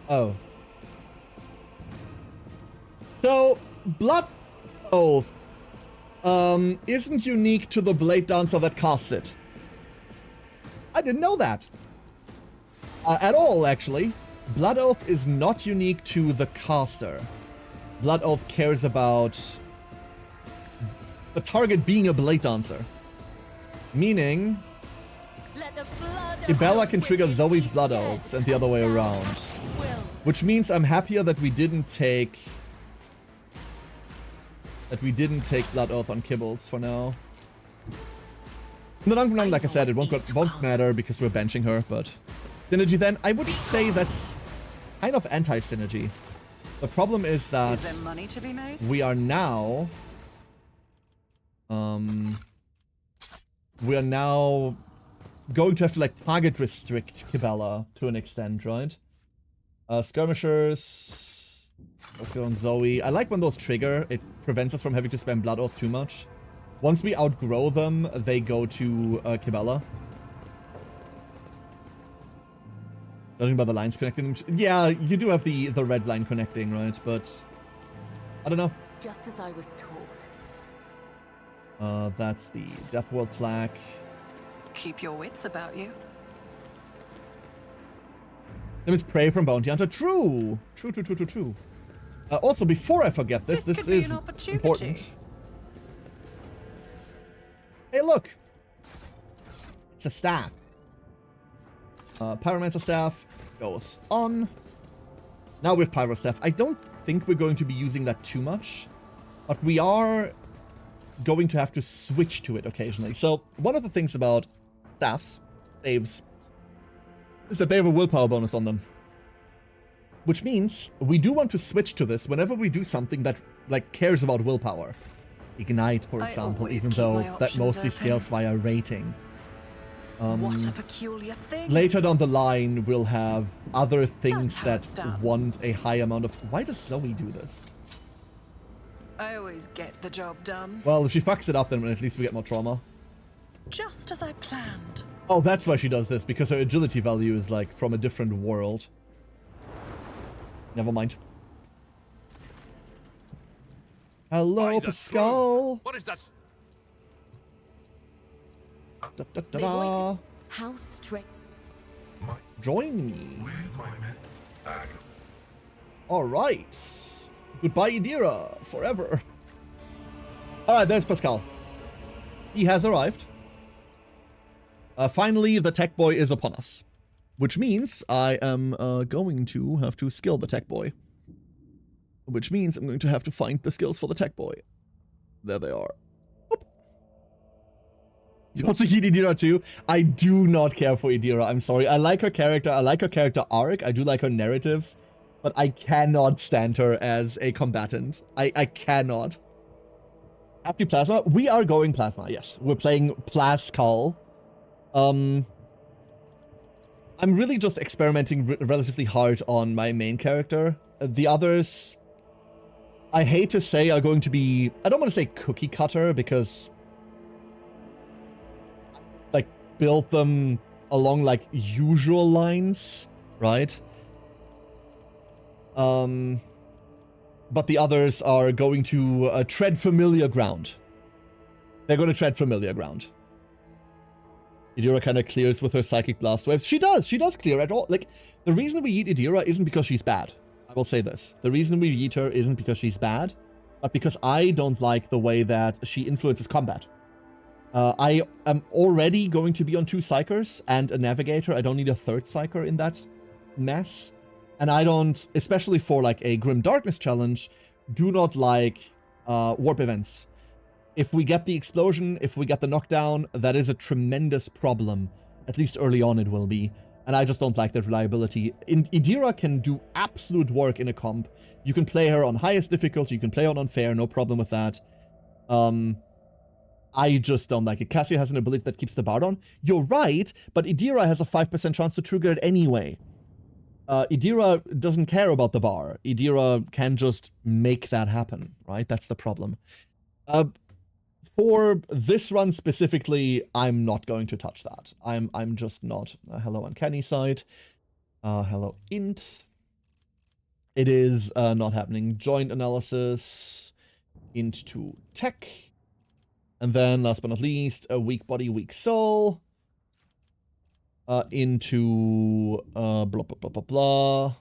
Oh. So, Blood Oath isn't unique to the Blade Dancer that casts it. I didn't know that. At all, actually. Blood Oath is not unique to the caster. Blood Oath cares about the target being a Blade Dancer. Meaning, Let the blood of Ibella our can trigger women Zoe's be blood shed, oaths and the other way and thou around. wilt. Which means I'm happier that we didn't take... Blood Oath on Kibbles for now. In the long run, like I said, it won't matter because we're benching her, but... Synergy then, I wouldn't say that's kind of anti-synergy. The problem is that Is there money to be made? we are now... we are now going to have to, like, target restrict Kibella to an extent, right? Skirmishers... Let's go on Zoe. I like when those trigger. It prevents us from having to spam Blood Oath too much. Once we outgrow them, they go to Kibella. Judging by the lines connecting them. Yeah, you do have the red line connecting, right? But I don't know. Just as I was taught. That's the Death World flag. Keep your wits about you. Name is Prey from Bounty Hunter. True. True. Also, before I forget this This could be is an opportunity. important. Hey, look. It's a staff. Pyromancer staff goes on. Now with Pyro staff. I don't think we're going to be using that too much, but we are going to have to switch to it occasionally. So one of the things about staffs, staves, is that they have a willpower bonus on them. Which means we do want to switch to this whenever we do something that, like, cares about willpower. Ignite, for example, always even keep though my that options mostly open. scales via rating. What a peculiar thing. Later down the line, we'll have other things That's how that it's done. want a high amount of... Why does Zoe do this? I always get the job done. Well, if she fucks it up, then at least we get more trauma. Just as I planned. Oh, that's why she does this, because her agility value is, like, from a different world. Never mind. Hello, Pascal. What is that? Da, da, da, da. How straight. Join me. Alright. Goodbye, Idira. Forever. Alright, there's Pascal. He has arrived. Finally, the tech boy is upon us. Which means I am going to have to skill the tech boy. Which means I'm going to have to find the skills for the tech boy. There they are. Oop. You also hate Idira too? I do not care for Idira, I'm sorry. I like her character, I like her character arc, I do like her narrative, but I cannot stand her as a combatant. I cannot. Happy Plasma? We are going Plasma, yes. We're playing Plascal. I'm really just experimenting relatively hard on my main character. The others, I hate to say, are going to be... I don't want to say cookie cutter, because... like, build them along, like, usual lines, right? But the others are going to tread familiar ground. They're going to tread familiar ground. Idira kind of clears with her Psychic Blast Waves. She does clear at all. Like, the reason we eat Idira isn't because she's bad. I will say this. The reason we eat her isn't because she's bad, but because I don't like the way that she influences combat. I am already going to be on 2 Psychers and a Navigator. I don't need a 3rd Psyker in that mess. And I don't, especially for like a Grim Darkness challenge, do not like warp events. If we get the explosion, if we get the knockdown, that is a tremendous problem. At least early on it will be. And I just don't like that reliability. Idira can do absolute work in a comp. You can play her on highest difficulty, you can play her on unfair, no problem with that. I just don't like it. Cassia has an ability that keeps the bar down. You're right, but Idira has a 5% chance to trigger it anyway. Idira doesn't care about the bar. Idira can just make that happen, right? That's the problem. For this run specifically, I'm not going to touch that. I'm just not. Hello, Uncanny Side. Hello, Int. It is not happening. Joint Analysis. Int to Tech. And then, last but not least, a Weak Body, Weak Soul. Into blah, blah, blah, blah, blah.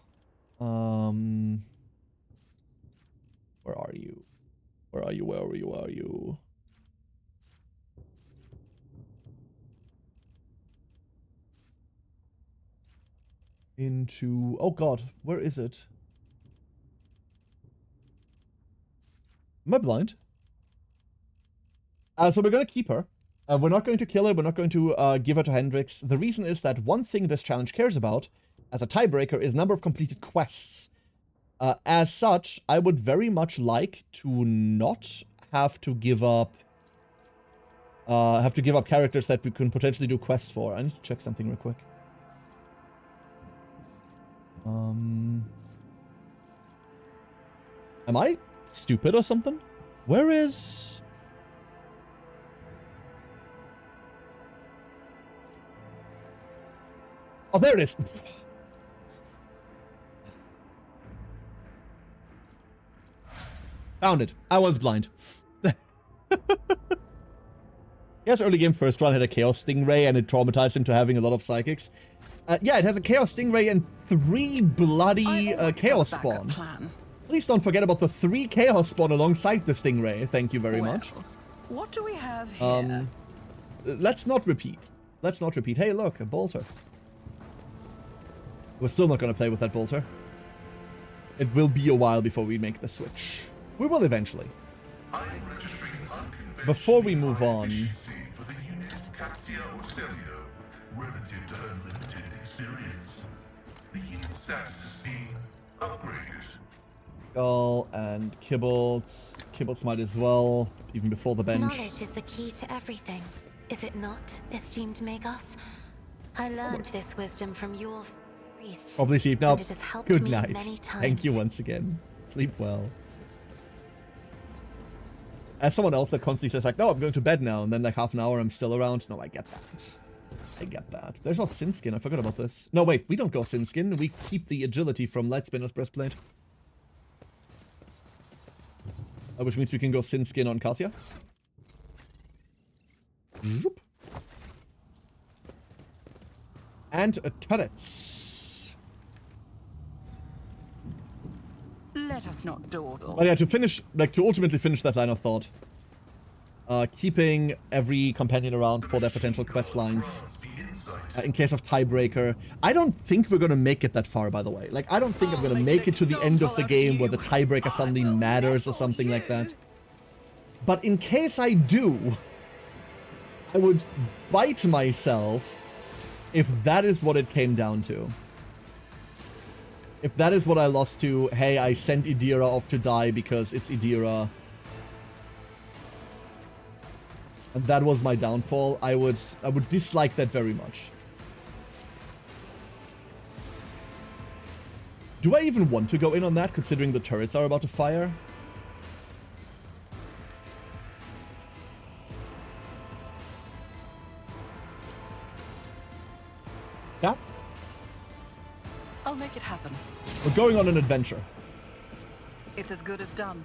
Where are you? Where are you? Where are you? Where are you? into... Oh god, where is it? Am I blind? So we're going to keep her. We're not going to kill her. We're not going to give her to Hendrix. The reason is that one thing this challenge cares about, as a tiebreaker, is number of completed quests. As such, I would very much like to not have to give up... characters that we can potentially do quests for. I need to check something real quick. Am I stupid or something? Where is... Oh, there it is. Found it. I was blind. Yes, early game first run had a Chaos Stingray and it traumatized him to having a lot of psychics. Yeah, it has a Chaos Stingray and 3 bloody Chaos Spawn. Please don't forget about the 3 Chaos Spawn alongside the Stingray. Thank you very much. What do we have here? Let's not repeat. Let's not repeat. Hey, look, a bolter. We're still not going to play with that bolter. It will be a while before we make the switch. We will eventually. Before we move on... For the unit Cassia or Celio, relative to unlimited experience. The unit status is being upgraded. Skull and Kibbles. Kibbles might as well, even before the bench. Knowledge is the key to everything, is it not, esteemed Magos? I learned this wisdom from your priests. Probably sleep now. And it has helped Good me night. many times. Thank you once again. Sleep well. As someone else that constantly says like, no, I'm going to bed now, and then like half an hour I'm still around. No, I get that. I get that. There's no Sin Skin. I forgot about this. No, wait. We don't go Sin Skin. We keep the agility from Lightspinner's Breastplate. Which means we can go Sin Skin on Cassia. And turrets. Let us not dawdle. But yeah, to ultimately finish that line of thought. Keeping every companion around for their potential quest lines. In case of tiebreaker. I don't think we're gonna make it that far, by the way. Like, I don't think I'm gonna make it to the end of the game where the tiebreaker suddenly matters or something like that. But in case I do, I would bite myself if that is what it came down to. If that is what I lost to, hey, I sent Idira off to die because it's Idira. And that was my downfall, I would dislike that very much. Do I even want to go in on that, considering the turrets are about to fire? Yeah? I'll make it happen. We're going on an adventure. It's as good as done.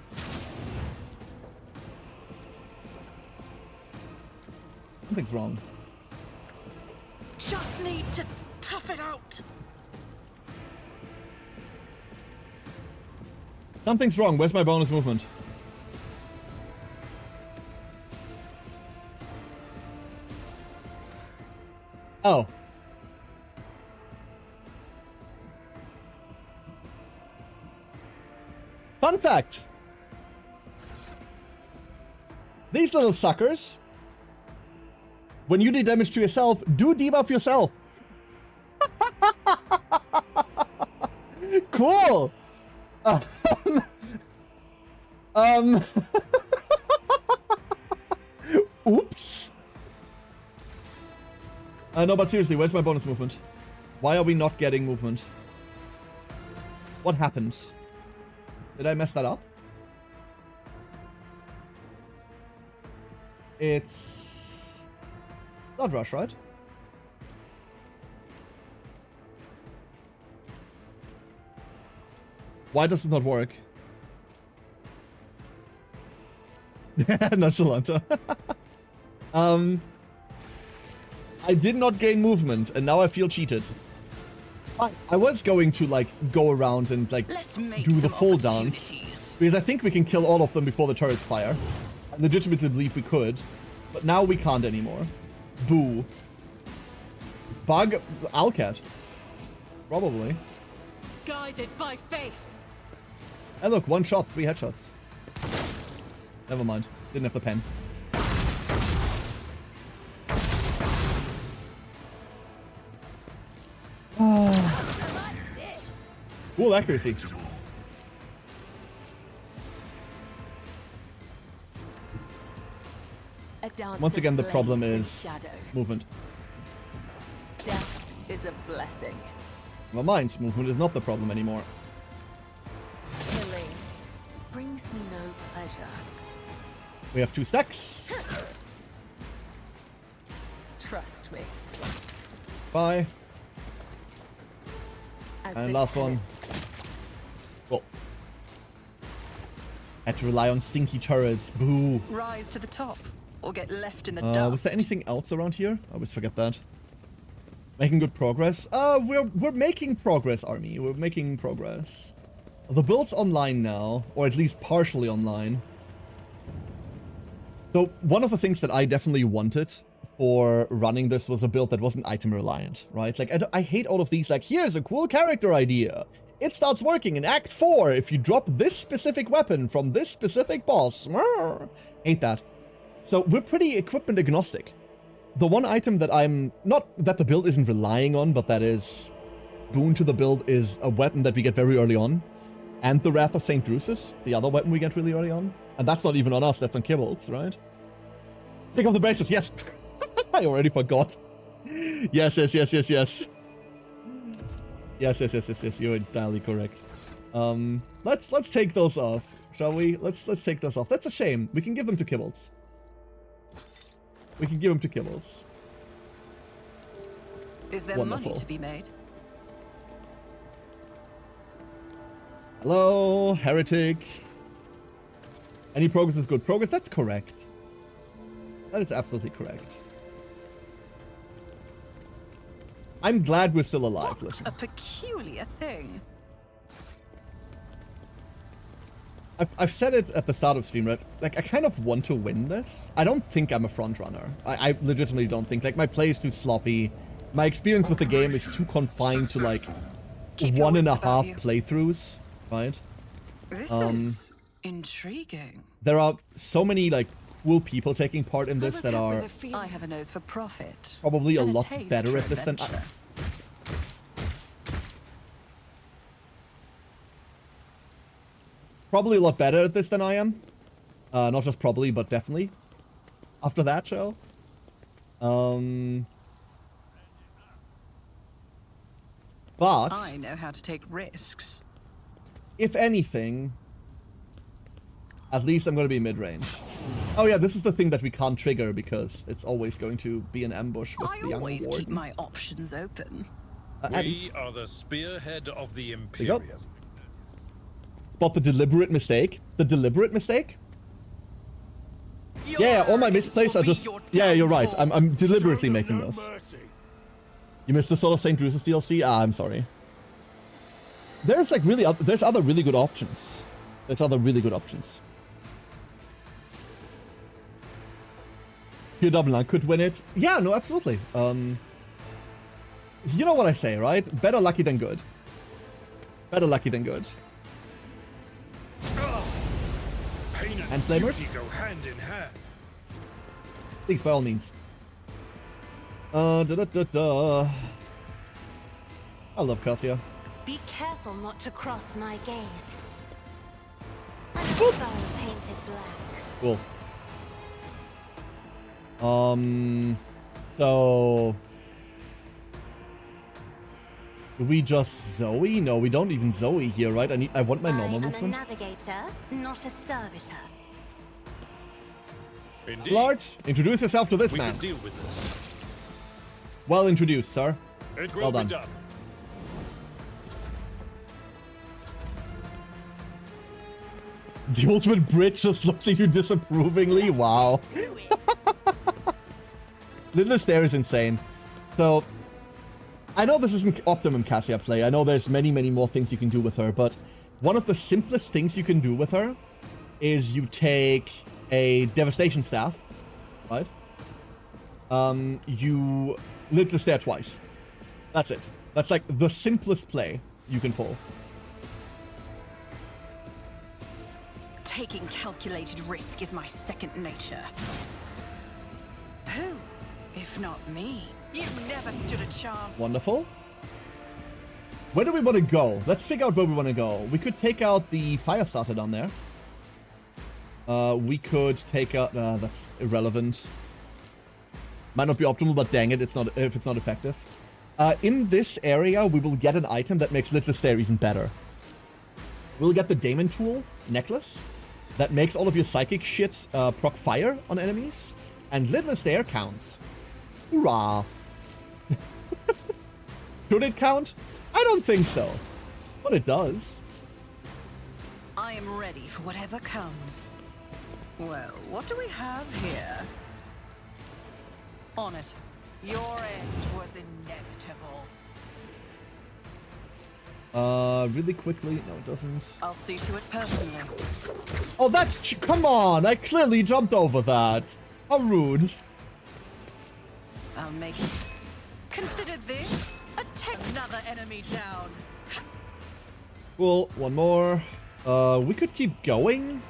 Something's wrong. Just need to tough it out. Something's wrong. Where's my bonus movement? Oh. Fun fact. These little suckers, when you do damage to yourself, do debuff yourself. Cool. Oops. No, but seriously, where's my bonus movement? Why are we not getting movement? What happened? Did I mess that up? It's Blood Rush, right? Why does it not work? Nonchalanta. I did not gain movement, and now I feel cheated. I was going to, like, go around and, like, do the full dance. Because I think we can kill all of them before the turrets fire. I legitimately believe we could. But now we can't anymore. Boo. Bug Owlcat. Probably. Guided by faith. And look, 1 shot, 3 headshots. Never mind. Didn't have the pen. Cool accuracy. Once again, the problem is movement. Death is a blessing. Never mind, movement is not the problem anymore. Killing brings me no pleasure. We have 2 stacks. Trust me. Bye. As And the last one. tenants- Cool. Had to rely on stinky turrets. Boo. Rise to the top, or get left in the dust. Was there anything else around here? I always forget that. Making good progress. We're making progress, army. We're making progress. The build's online now, or at least partially online. So one of the things that I definitely wanted for running this was a build that wasn't item reliant, right? Like I hate all of these. Like, here's a cool character idea. It starts working in Act 4 if you drop this specific weapon from this specific boss. Hate that. So we're pretty equipment agnostic. The one item that I'm, not that the build isn't relying on, but that is boon to the build is a weapon that we get very early on. And the Wrath of St. Drusus, the other weapon we get really early on. And that's not even on us, that's on Kibbles, right? Take off the braces, yes! I already forgot. Yes. Yes, you're entirely correct. Let's take those off, shall we? Let's take those off. That's a shame. We can give them to Kibbles. We can give them to Kibbles. Is there Wonderful. money to be made? Hello, heretic. Any progress is good progress. That's correct. That is absolutely correct. I'm glad we're still alive. What Listen. a peculiar thing. I've said it at the start of stream, right? Like, I kind of want to win this. I don't think I'm a front runner. I legitimately don't think. Like, my play is too sloppy. My experience with the game is too confined to, like, Keep your 1.5 wits about you. playthroughs, right? This is intriguing. There are so many, like, cool people taking part in this that are I have a nose for profit. probably a and lot taste better for at this than I. adventure. Probably a lot better at this than I am. Not just probably, but definitely. After that show. But I know how to take risks. if anything, at least I'm going to be mid-range. Oh yeah, this is the thing that we can't trigger because it's always going to be an ambush with the I young always keep warden. my options open. We are the spearhead of the you go. Imperium. Spot the deliberate mistake. The deliberate mistake? Yeah, all my misplays are just... Yeah, you're right. I'm deliberately making those. You missed the Sword of St. Drusus DLC? Ah, I'm sorry. There's like really... There's other really good options. There's other really good options. Pure Double Line could win it. Yeah, no, absolutely. You know what I say, right? Better lucky than good. Better lucky than good. Pain And flamers? beauty go hand in hand. Please, by all means. I love Cassia. Be careful not to cross my gaze. I'm a foe painted black. Cool. So... Do we just Zoe? No, we don't even Zoe here, right? I want my normal I am movement. a navigator, not a servitor. Indeed. Lord, introduce yourself to this We man. can deal with this. Well introduced, sir. It will Well be done. done. The ultimate bridge just looks at you disapprovingly. Wow. Little Stair is insane. So, I know this isn't optimum Cassia play. I know there's many, many more things you can do with her, but one of the simplest things you can do with her is you take a Devastation Staff, right? You Little Stair twice. That's it. That's like the simplest play you can pull. Taking calculated risk is my second nature. Who, if not me? You never stood a chance. Wonderful. Where do we want to go? Let's figure out where we want to go. We could take out the fire starter down there. We could take out... that's irrelevant. Might not be optimal, but dang it, it's not if it's not effective. In this area, we will get an item that makes Lidless Stare even better. We'll get the Daemon Tool necklace that makes all of your psychic shit proc fire on enemies. And Lidless Stare counts. Hoorah! Should it count? I don't think so. But it does. I am ready for whatever comes. Well, what do we have here? On it. Your end was inevitable. Really quickly. No, it doesn't. I'll see to it personally. Oh, that's... Come on! I clearly jumped over that. How rude. I'll make it. Consider this take another enemy down. Cool. One more. We could keep going.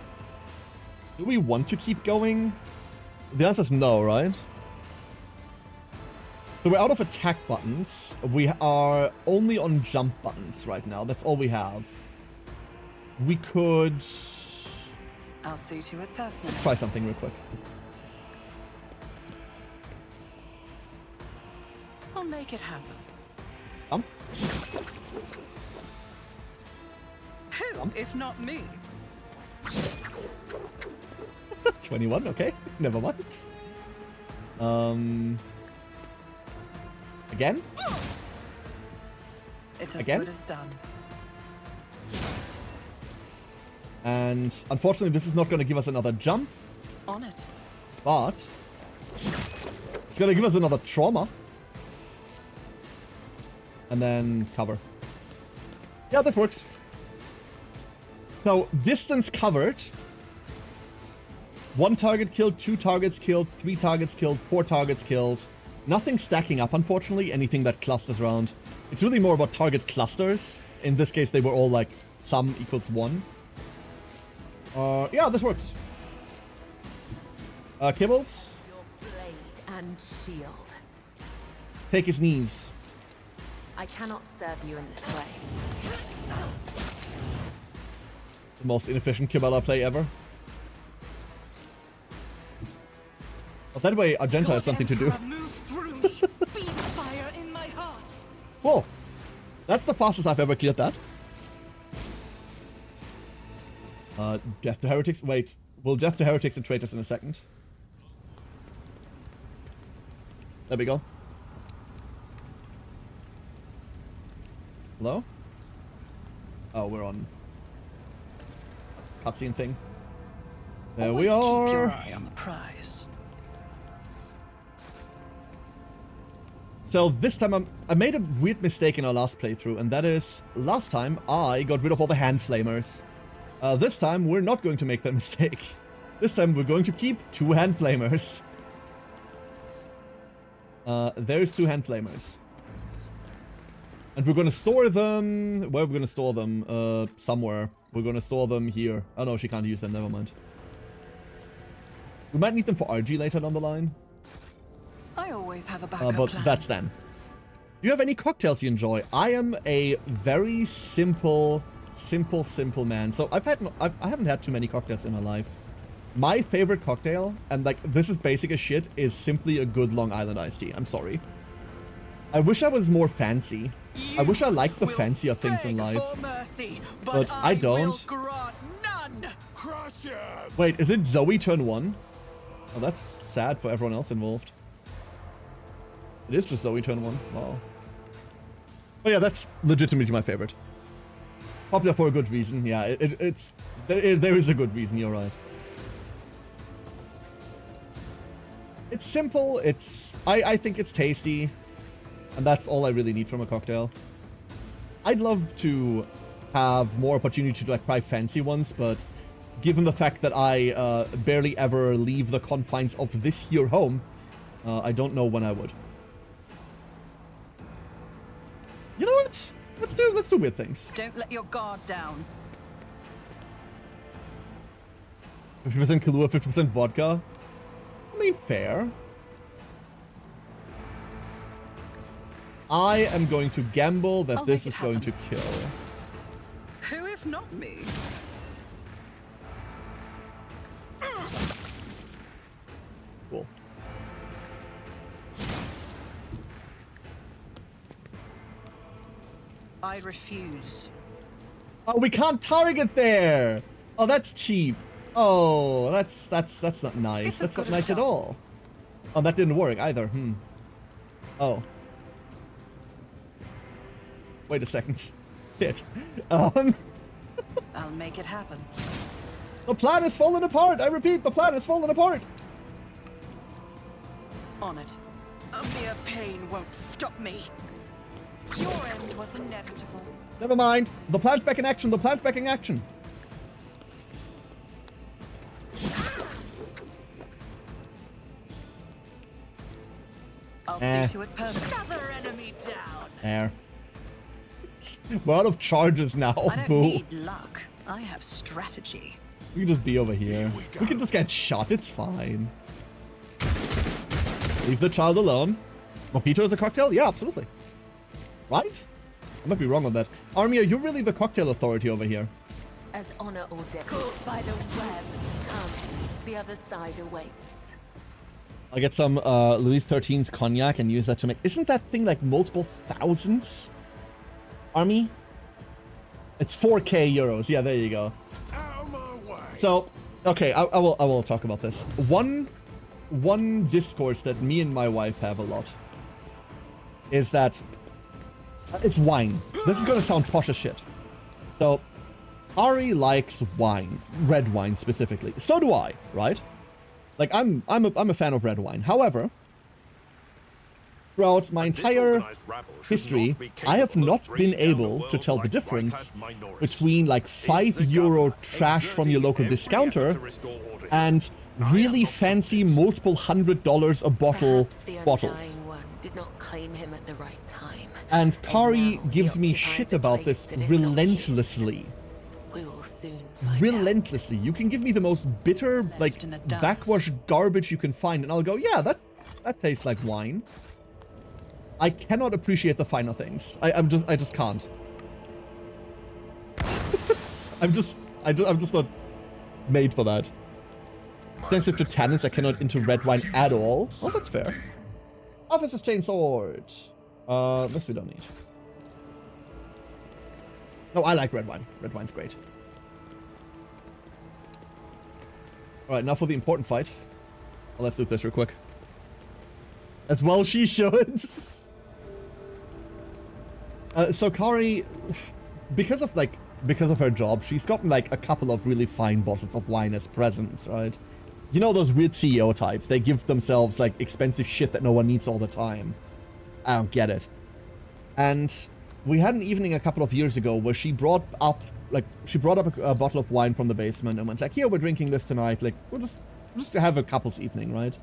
Do we want to keep going? The answer is no, right? So we're out of attack buttons. We are only on jump buttons right now. That's all we have. We could... I'll see to it personally. Let's try something real quick. I'll make it happen. Who, if not me? 21, okay. Never mind. Again? It's as Again? good as done. And unfortunately, this is not going to give us another jump. On it. But it's going to give us another trauma. And then cover. Yeah, that works. So, distance covered. 1 target killed, 2 targets killed, 3 targets killed, 4 targets killed. Nothing stacking up, unfortunately. Anything that clusters around. It's really more about target clusters. In this case, they were all like sum equals 1. Yeah, this works. Kibbles. Your blade and shield. Take his knees. I cannot serve you in this way. The most inefficient Kibella play ever. Well, that way Argenta has something to do. Whoa. That's the fastest I've ever cleared that. Death to Heretics. Wait. We'll Death to Heretics and Traitors in a second. There we go. Hello? Oh, we're on cutscene thing. There we are. Keep your eye on the prize. So this time I made a weird mistake in our last playthrough, and that is last time I got rid of all the hand flamers. This time we're not going to make that mistake. This time we're going to keep 2 hand flamers. There's 2 hand flamers. And we're gonna store them... Where are we gonna store them? Somewhere. We're gonna store them here. Oh no, she can't use them, never mind. We might need them for RG later down the line. I always have a backup but plan. that's then. Do you have any cocktails you enjoy? I am a very simple man. So I haven't had too many cocktails in my life. My favorite cocktail, and like this is basic as shit, is simply a good Long Island iced tea. I'm sorry. I wish I was more fancy. I wish I liked the fancier things in life. Mercy, but I don't. Wait, is it Zoe turn 1? Oh, that's sad for everyone else involved. It is just Zoe turn 1. Wow. Oh yeah, that's legitimately my favorite. Popular for a good reason. Yeah, there is a good reason, you're right. It's simple, I think it's tasty, and that's all I really need from a cocktail. I'd love to have more opportunity to like try fancy ones, but given the fact that I barely ever leave the confines of this here home, I don't know when I would. let's do weird things. Don't let your guard down. 50% Kahlua, 50% vodka. I mean, fair. I am going to gamble that this is going to kill. Who if not me? Cool. I refuse. Oh, we can't target there. Oh, that's cheap. Oh, that's not nice. That's not nice at all. Oh, that didn't work either. Oh. Wait a second. Shit. I'll make it happen. The plan is falling apart. I repeat, the plan is falling apart. On it. A mere pain won't stop me. Your end was inevitable. Never mind. The plan's back in action. The plan's back in action. I'll see to it perfect. Another enemy down. There. We're out of charges now. I don't Boo. need luck. I have strategy. We can just be over here. We can just get shot. It's fine. Leave the child alone. Mojito is a cocktail? Yeah, absolutely. Right? I might be wrong on that. Armia, you're really the cocktail authority over here. As honor or death, caught by the web, come. The other side awaits. I'll get some Louis XIII's cognac and use that to make... Isn't that thing like multiple thousands? Army? It's 4k euros. Yeah, there you go. So, okay, I will talk about this. One discourse that me and my wife have a lot is that it's wine. This is gonna sound posh as shit. So, Ari likes wine, red wine specifically. So do I, right? Like I'm a fan of red wine. However, throughout my entire history, I have not been able to tell the difference between like €5 trash from your local discounter and really fancy multiple $100 a bottle bottles. Did not claim him at the right time. And Kari gives me shit about this relentlessly. We will soon Relentlessly. You can give me the most bitter, like, backwash garbage you can find, and I'll go, yeah, that tastes like wine. I cannot appreciate the finer things. I just can't. I'm just not made for that. Sensitive to tannins, I cannot into red wine at all. Oh, that's fair. Officer's Chainsword. This we don't need. No, I like red wine. Red wine's great. Alright, now for the important fight. Well, let's do this real quick. As well she should. So Kari, because of her job, she's gotten like a couple of really fine bottles of wine as presents, right? You know those weird CEO types, they give themselves like expensive shit that no one needs all the time. I don't get it. And we had an evening a couple of years ago where she brought up a bottle of wine from the basement and went like, here, we're drinking this tonight, like we'll just have a couple's evening, right?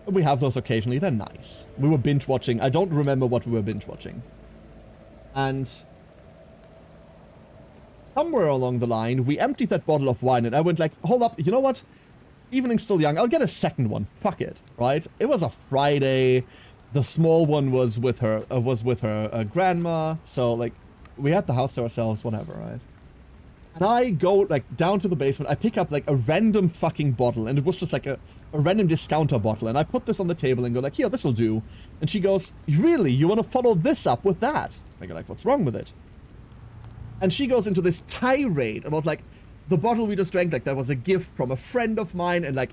And we have those occasionally, they're nice. We were binge watching, I don't remember what we were binge watching. And somewhere along the line, we emptied that bottle of wine and I went like, hold up, you know what? Evening's still young, I'll get a second one, fuck it, right? It was a Friday, the small one was with her grandma, so like, we had the house to ourselves, whatever, right? And I go like down to the basement, I pick up like a random fucking bottle, and it was just like a random discounter bottle, and I put this on the table and go like, here, this'll do. And she goes, really, you want to follow this up with that? I go like, what's wrong with it? And she goes into this tirade about like, the bottle we just drank, like that was a gift from a friend of mine, and like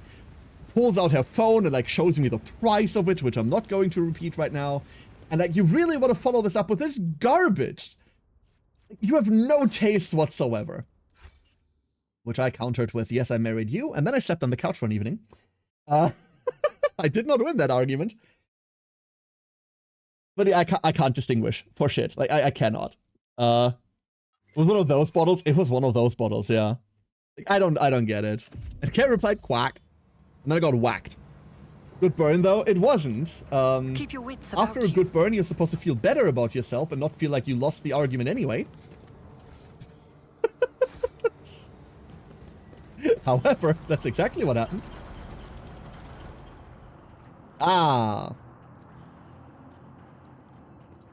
pulls out her phone and like shows me the price of it, which I'm not going to repeat right now. And like, you really want to follow this up with this garbage? You have no taste whatsoever. Which I countered with, yes, I married you, and then I slept on the couch for an evening. I did not win that argument. But yeah, I can't distinguish for shit. Like, I cannot. It was one of those bottles? It was one of those bottles, yeah. Like, I don't get it. And Karen replied, quack. And then I got whacked. Good burn, though. It wasn't. Keep your wits about After a good burn, you're supposed to feel better about yourself and not feel like you lost the argument anyway. However, that's exactly what happened. Ah.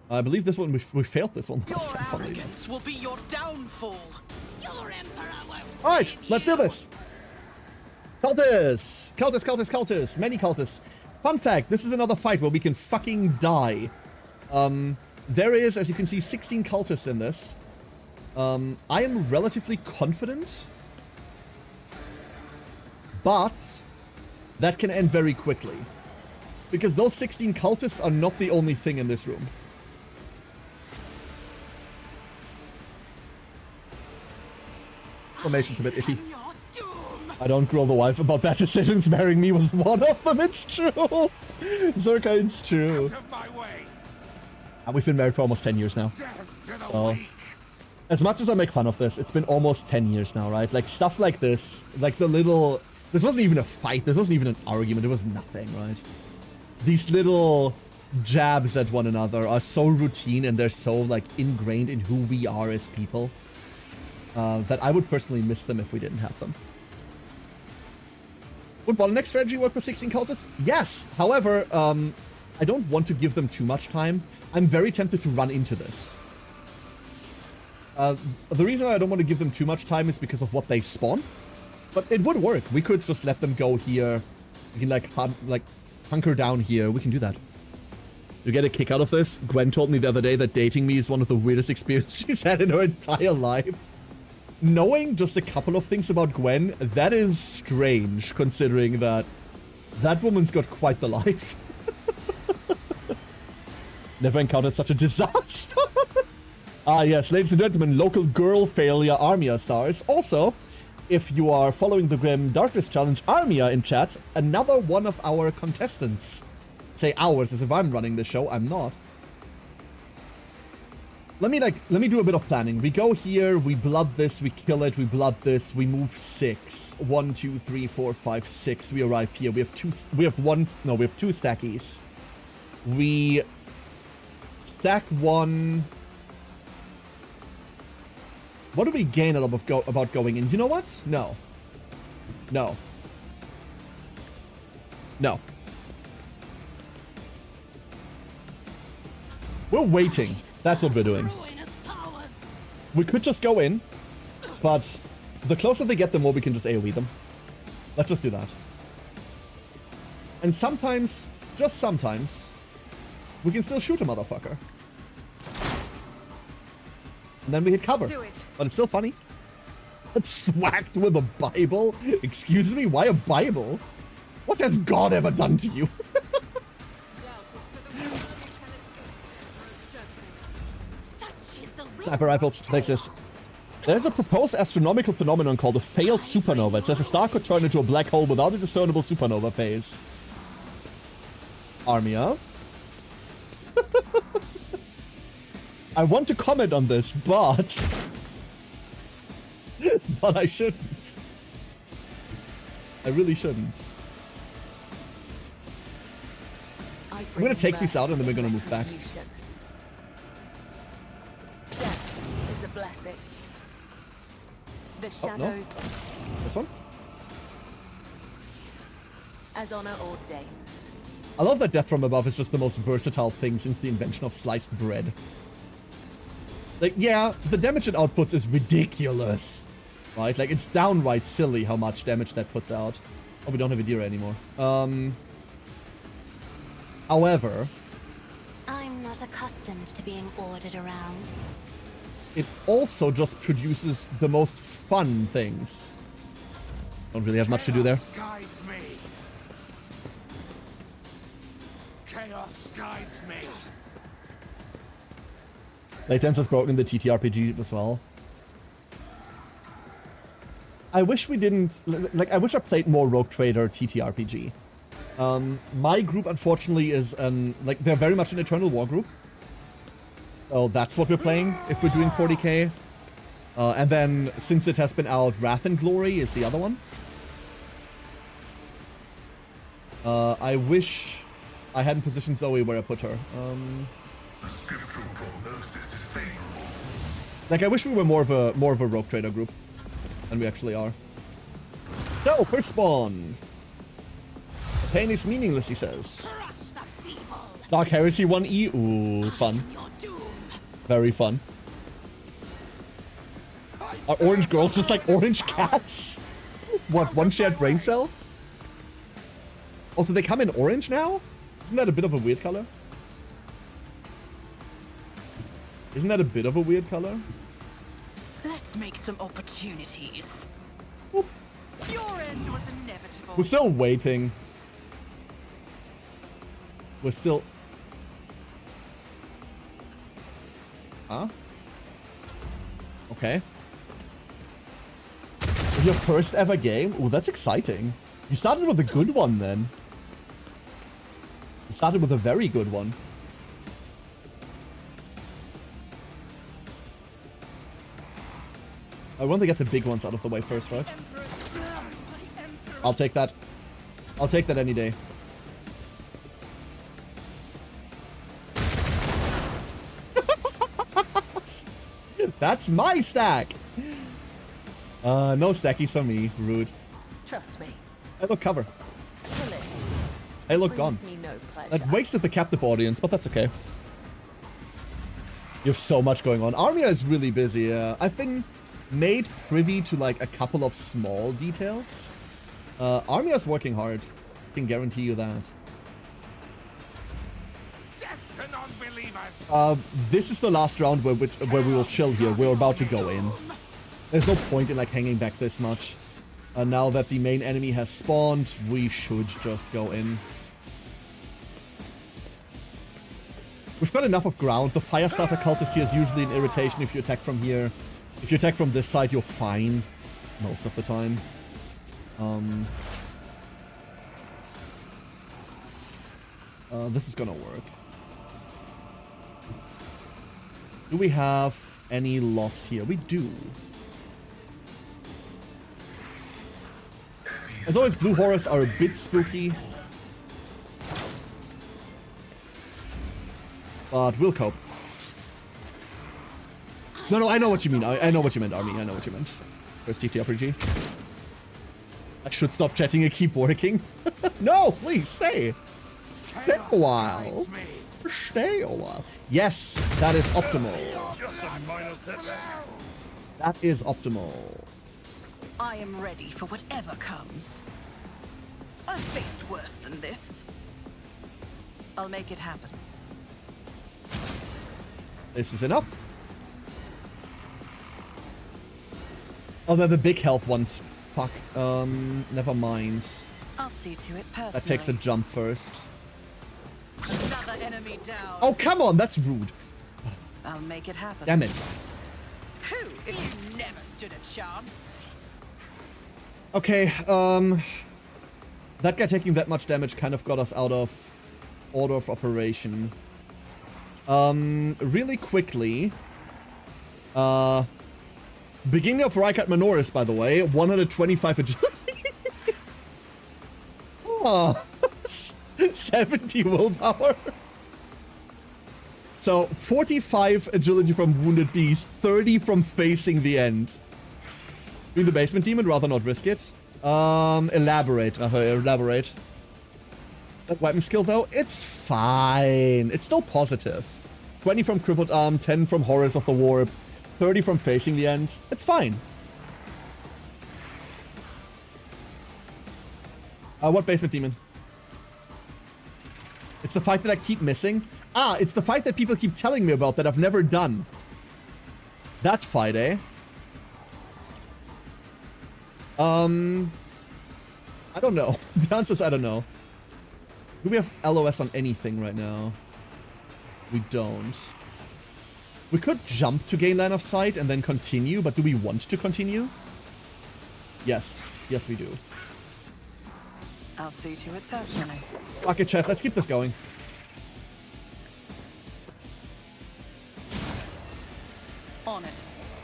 I believe this one, we failed this one last time. Your arrogance will be your downfall. Your emperor won't. Alright, let's do this. Cultists! Cultists, cultists, cultists. Many cultists. Fun fact, this is another fight where we can fucking die. There is, as you can see, 16 cultists in this. I am relatively confident. But that can end very quickly. Because those 16 cultists are not the only thing in this room. Formation's a bit iffy. I don't grill the wife about bad decisions. Marrying me was one of them. It's true. Zerka, it's true. And we've been married for almost 10 years now. So, as much as I make fun of this, it's been almost 10 years now, right? Like, stuff like this, like the little... This wasn't even a fight. This wasn't even an argument. It was nothing, right? These little jabs at one another are so routine and they're so, like, ingrained in who we are as people that I would personally miss them if we didn't have them. Would bottleneck strategy work with 16 cultists? Yes. However, I don't want to give them too much time. I'm very tempted to run into this. The reason I don't want to give them too much time is because of what they spawn. But it would work. We could just let them go here. We can, like hunker down here. We can do that. You get a kick out of this? Gwen told me the other day that dating me is one of the weirdest experiences she's had in her entire life. Knowing just a couple of things about Gwen, that is strange, considering that that woman's got quite the life. Never encountered such a disaster. Ah, yes, ladies and gentlemen, local girl failure Armia stars. Also, if you are following the Grim Darkness Challenge, Armia in chat, another one of our contestants. Say ours, as if I'm running the show. I'm not. Let me do a bit of planning. We go here, we blood this, we kill it, we blood this, we move 6. 1, 2, 3, 4, 5, 6. We arrive here. We have two stackies. We stack 1. What do we gain about going in? You know what? No. No. No. We're waiting. That's what we're doing. We could just go in, but the closer they get, the more we can just AoE them. Let's just do that. And sometimes, just sometimes, we can still shoot a motherfucker. And then we hit cover. But it's still funny. It's whacked with a Bible? Excuse me, why a Bible? What has God ever done to you? Sniper rifles, they exist. There's a proposed astronomical phenomenon called a failed supernova. It says a star could turn into a black hole without a discernible supernova phase. Armia. I want to comment on this, but... but I shouldn't. I really shouldn't. I'm gonna take these out and then we're gonna move back. Death is a blessing. The shadows. No. This one? As honor ordains. I love that death from above is just the most versatile thing since the invention of sliced bread. Like, yeah, the damage it outputs is ridiculous. Right? Like, it's downright silly how much damage that puts out. Oh, we don't have Adira anymore. However... I'm not accustomed to being ordered around. It also just produces the most fun things. Don't really have much to do there. Guides me. Chaos guides me. Latency is broken in the TTRPG as well. I wish we didn't... Like, I wish I played more Rogue Trader TTRPG. My group, unfortunately, is like, they're very much an Eternal War group. So that's what we're playing if we're doing 40k. And then, since it has been out, Wrath and Glory is the other one. I wish I hadn't positioned Zoe where I put her. The scriptural prognosis is favorable. Like, I wish we were more of a rogue trader group than we actually are. So, first spawn. Pain is meaningless, he says. Dark Heresy 1E. Ooh, fun. Very fun. Are orange girls just like orange cats? What, one shared brain cell? Also, they come in orange now? Isn't that a bit of a weird color? Isn't that a bit of a weird color? Let's make some opportunities. Oop. Your end was inevitable. We're still waiting. We're still... Huh? Okay. Your first ever game? Ooh, that's exciting. You started with a good one then. You started with a very good one. I want to get the big ones out of the way first, right? I'll take that. I'll take that any day. That's my stack! No stackies for me. Rude. Trust me. Hey, look, cover. Killing Hey, look, gone. brings me no pleasure. That wasted the captive audience, but that's okay. You have so much going on. Armia is really busy. I've been made privy to like a couple of small details. Armia is working hard. I can guarantee you that. Death to non-believers. This is the last round where we will chill here. We're about to go in. There's no point in like hanging back this much. Now that the main enemy has spawned, we should just go in. We've got enough of ground. The Firestarter cultist here is usually an irritation if you attack from here. If you attack from this side, you're fine. Most of the time. This is gonna work. Do we have any loss here? We do. As always, blue horrors are a bit spooky. But we'll cope. No, I know what you mean. I know what you meant, Army. I know what you meant. First TTRPG. I should stop chatting and keep working. No, please, stay. Stay a while. Stay a while. Yes, that is optimal. That is optimal. I am ready for whatever comes. I've faced worse than this. I'll make it happen. This is enough. Oh, they're the big health ones. Fuck. Never mind. I'll see to it personally. That takes a jump first. Another enemy down. Oh, come on, that's rude. I'll make it happen. Damn it. Who, if you never stood a chance? Okay, that guy taking that much damage kind of got us out of order of operation. Really quickly, beginning of Rykard Minoris, by the way, 125 agility. Oh, 70 willpower. So, 45 agility from Wounded Beast, 30 from facing the end. Doing the basement demon, rather not risk it. Elaborate, elaborate. That weapon skill, though, it's fine. It's still positive. 20 from Crippled Arm, 10 from Horrors of the Warp, 30 from facing the end. It's fine. What basement demon? It's the fight that I keep missing. Ah, it's the fight that people keep telling me about that I've never done. That fight, eh? I don't know. The answer is I don't know. Do we have LOS on anything right now? We don't. We could jump to gain line of sight and then continue, but do we want to continue? Yes. Yes, we do. I'll see to it personally. Okay, chat, let's keep this going. On it.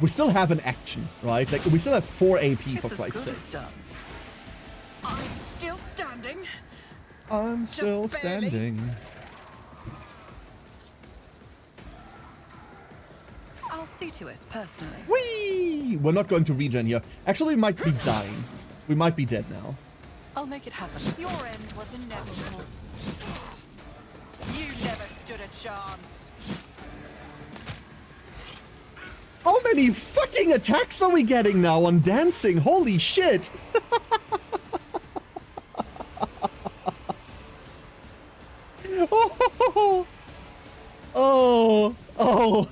We still have an action, right? Like, we still have 4 AP, for Christ's sake. Done. I'm still standing. I'm still Just barely. standing. I'll see to it, personally. Whee! We're not going to regen here. Actually, we might be dying. We might be dead now. I'll make it happen. Your end was inevitable. You never stood a chance. How many fucking attacks are we getting now on dancing? Holy shit! Oh, oh, oh.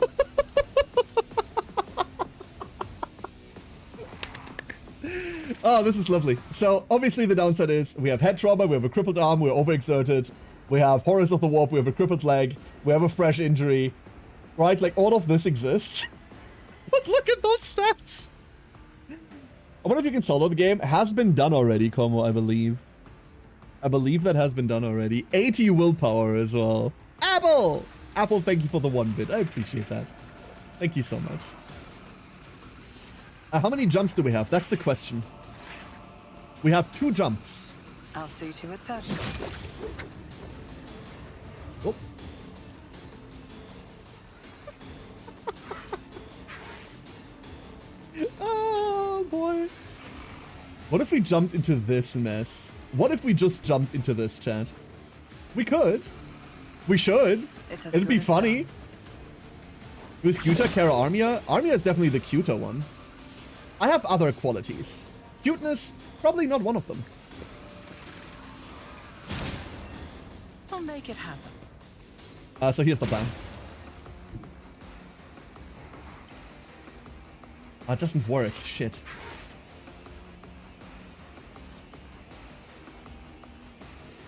Oh, this is lovely. So, obviously the downside is we have head trauma, we have a crippled arm, we're overexerted, we have Horrors of the Warp, we have a crippled leg, we have a fresh injury, right? Like, all of this exists. But look at those stats! I wonder if you can solo the game. Has been done already, Como, I believe. I believe that has been done already. 80 willpower as well. Apple! Apple, thank you for the 1 bit. I appreciate that. Thank you so much. How many jumps do we have? That's the question. We have 2 jumps. I'll see to it personally. Oh. Oh, boy. What if we jumped into this mess? What if we just jumped into this, chat? We could. We should. It'd be funny. Who's cuter, Kara Armia? Armia is definitely the cuter one. I have other qualities. Cuteness, probably not one of them. I'll make it happen. So here's the plan. It doesn't work. Shit.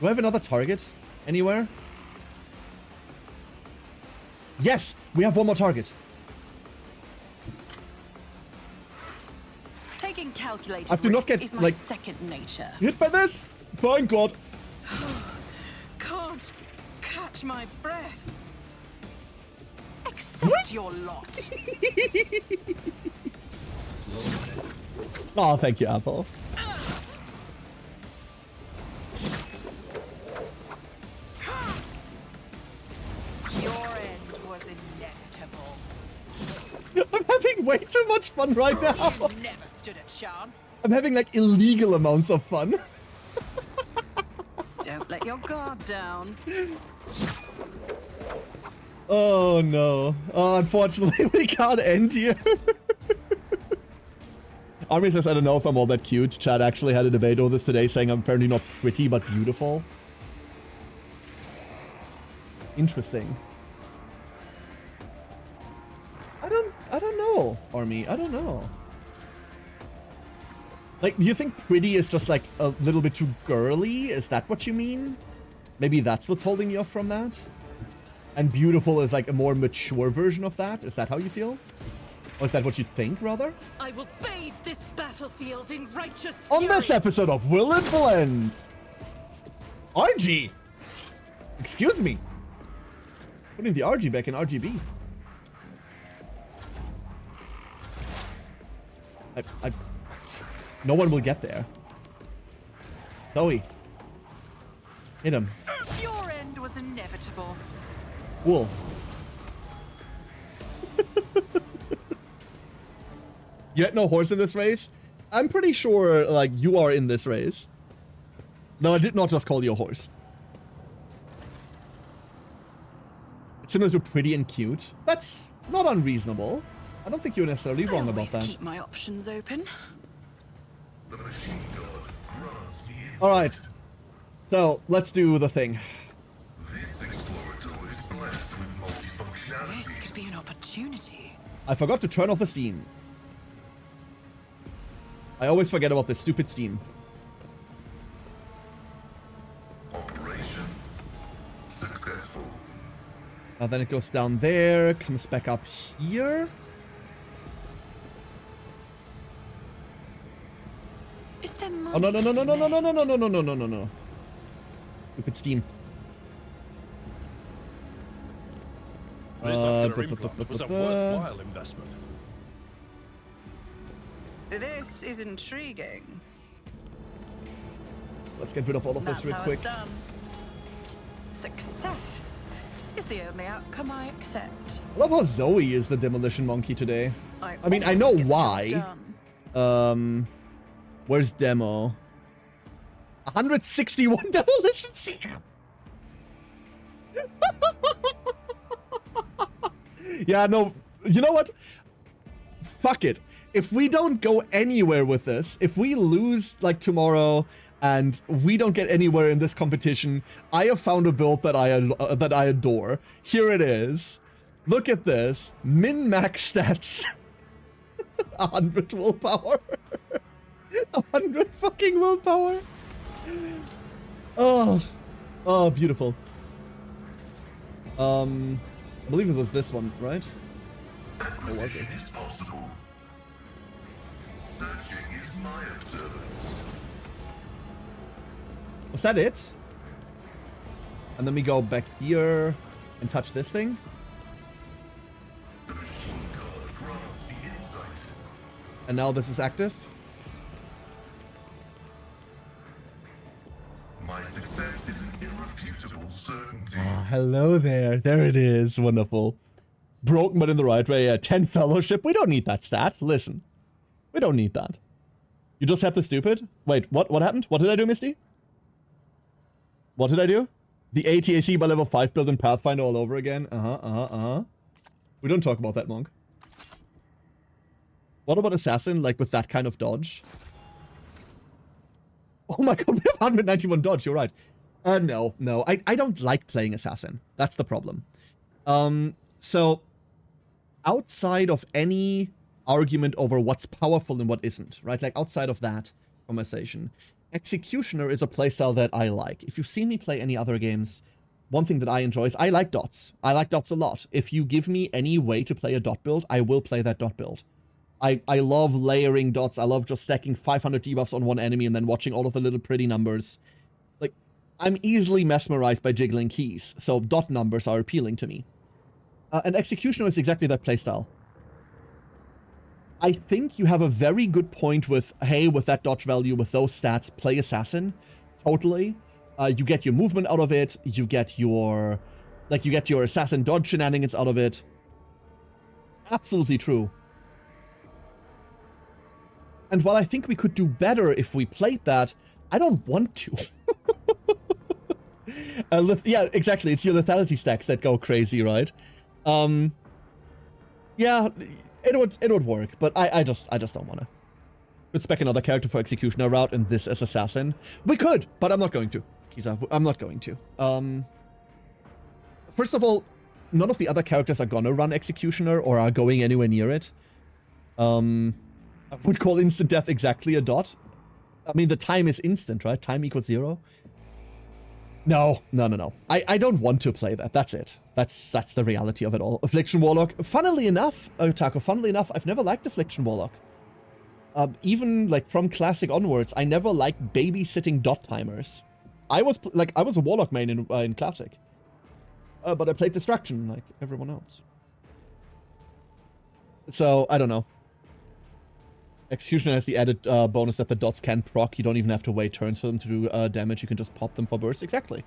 Do I have another target anywhere? Yes! We have one more target. Taking calculated I have to not risk get, is my like, second nature. hit by this? Thank God. Can't catch my breath. Accept your lot. Oh, thank you, Apple. Your end was inevitable. I'm having way too much fun right now. You never stood a chance. I'm having like illegal amounts of fun. Don't let your guard down. Oh no. Oh, unfortunately, we can't end here. Army says, I don't know if I'm all that cute. Chad actually had a debate over this today, saying I'm apparently not pretty, but beautiful. Interesting. I don't know, Army. I don't know. Like, do you think pretty is just like a little bit too girly? Is that what you mean? Maybe that's what's holding you off from that? And beautiful is like a more mature version of that? Is that how you feel? Or is that what you think, rather? I will bathe this battlefield in righteous On this episode of Will It Blend! RG! Excuse me! Putting the RG back in RGB. No one will get there. Zoe. Hit him. Your end was inevitable. Cool. You had no horse in this race? I'm pretty sure, like, you are in this race. No, I did not just call you a horse. It's similar to pretty and cute. That's not unreasonable. I don't think you're necessarily wrong about that. Keep my options open. The machine god grants me Alright. So, let's do the thing. This Explorator is blessed with multifunctionality. This could be an opportunity. I forgot to turn off the steam. I always forget about this stupid steam. Operation successful. Then it goes down there, comes back up here. Is there money? Oh, no, no, no, no, no, no, no, no, no, no, no, no, no, no, no. Stupid steam. This ocular implant was a worthwhile investment. This is intriguing. Let's get rid of all of this That's real how quick. it's done. Success is the only outcome I accept. I love how Zoe is the demolition monkey today. I mean, I always know get the job why. done. Where's demo? 161 demolitions. Yeah, no. You know what? Fuck it. If we don't go anywhere with this, if we lose like tomorrow and we don't get anywhere in this competition, I have found a build that I adore. Here it is. Look at this. Min-max stats. 100 willpower. 100 fucking willpower. Oh, beautiful. I believe it was this one, right? Or was it? Is possible. Searching is my observance. Was that it? And then we go back here and touch this thing. The machine card grants the insight. And now this is active. My success is an irrefutable certainty. Oh, hello there. There it is. Wonderful. Broken but in the right way. Yeah, 10 fellowship. We don't need that stat. Listen. We don't need that. You just had the stupid? Wait, what happened? What did I do, Misty? What did I do? The ATAC by level 5 build in Pathfinder all over again? We don't talk about that, Monk. What about Assassin, like with that kind of dodge? Oh my god, we have 191 dodge, you're right. No, I don't like playing Assassin. That's the problem. So, outside of any argument over what's powerful and what isn't, right? Like, outside of that conversation, Executioner is a playstyle that I like. If you've seen me play any other games, one thing that I enjoy is I like dots. I like dots a lot. If you give me any way to play a dot build, I will play that dot build. I love layering dots. I love just stacking 500 debuffs on one enemy and then watching all of the little pretty numbers. Like, I'm easily mesmerized by jiggling keys, so dot numbers are appealing to me. And Executioner is exactly that playstyle. I think you have a very good point with, hey, with that dodge value, with those stats, play Assassin. Totally. You get your movement out of it. You get your Assassin dodge shenanigans out of it. Absolutely true. And while I think we could do better if we played that, I don't want to. Yeah, exactly. It's your lethality stacks that go crazy, right? Yeah, it would work, but I just don't want to. Could spec another character for Executioner route and this as Assassin. We could, but I'm not going to. Kiza, I'm not going to. First of all, none of the other characters are gonna run Executioner or are going anywhere near it. I would call instant death exactly a dot. I mean, the time is instant, right? Time equals 0. No. I don't want to play that. That's it. That's the reality of it all. Affliction Warlock. Funnily enough, Taco, I've never liked Affliction Warlock. Even like from Classic onwards, I never liked babysitting dot timers. I was a Warlock main in Classic. But I played Distraction like everyone else. So, I don't know. Executioner has the added bonus that the dots can proc. You don't even have to wait turns for them to do damage. You can just pop them for burst. Exactly.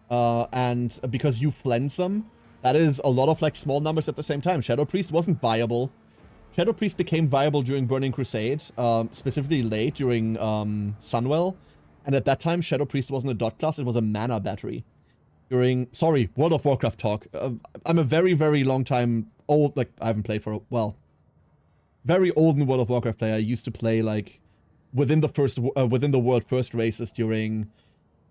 And because you cleanse them, that is a lot of like small numbers at the same time. Shadow Priest wasn't viable. Shadow Priest became viable during Burning Crusade, specifically late during Sunwell. And at that time, Shadow Priest wasn't a dot class. It was a mana battery. Sorry, World of Warcraft talk. I'm a very, very long time old, like I haven't played for a while. Very old in World of Warcraft player. I used to play like within the world first races during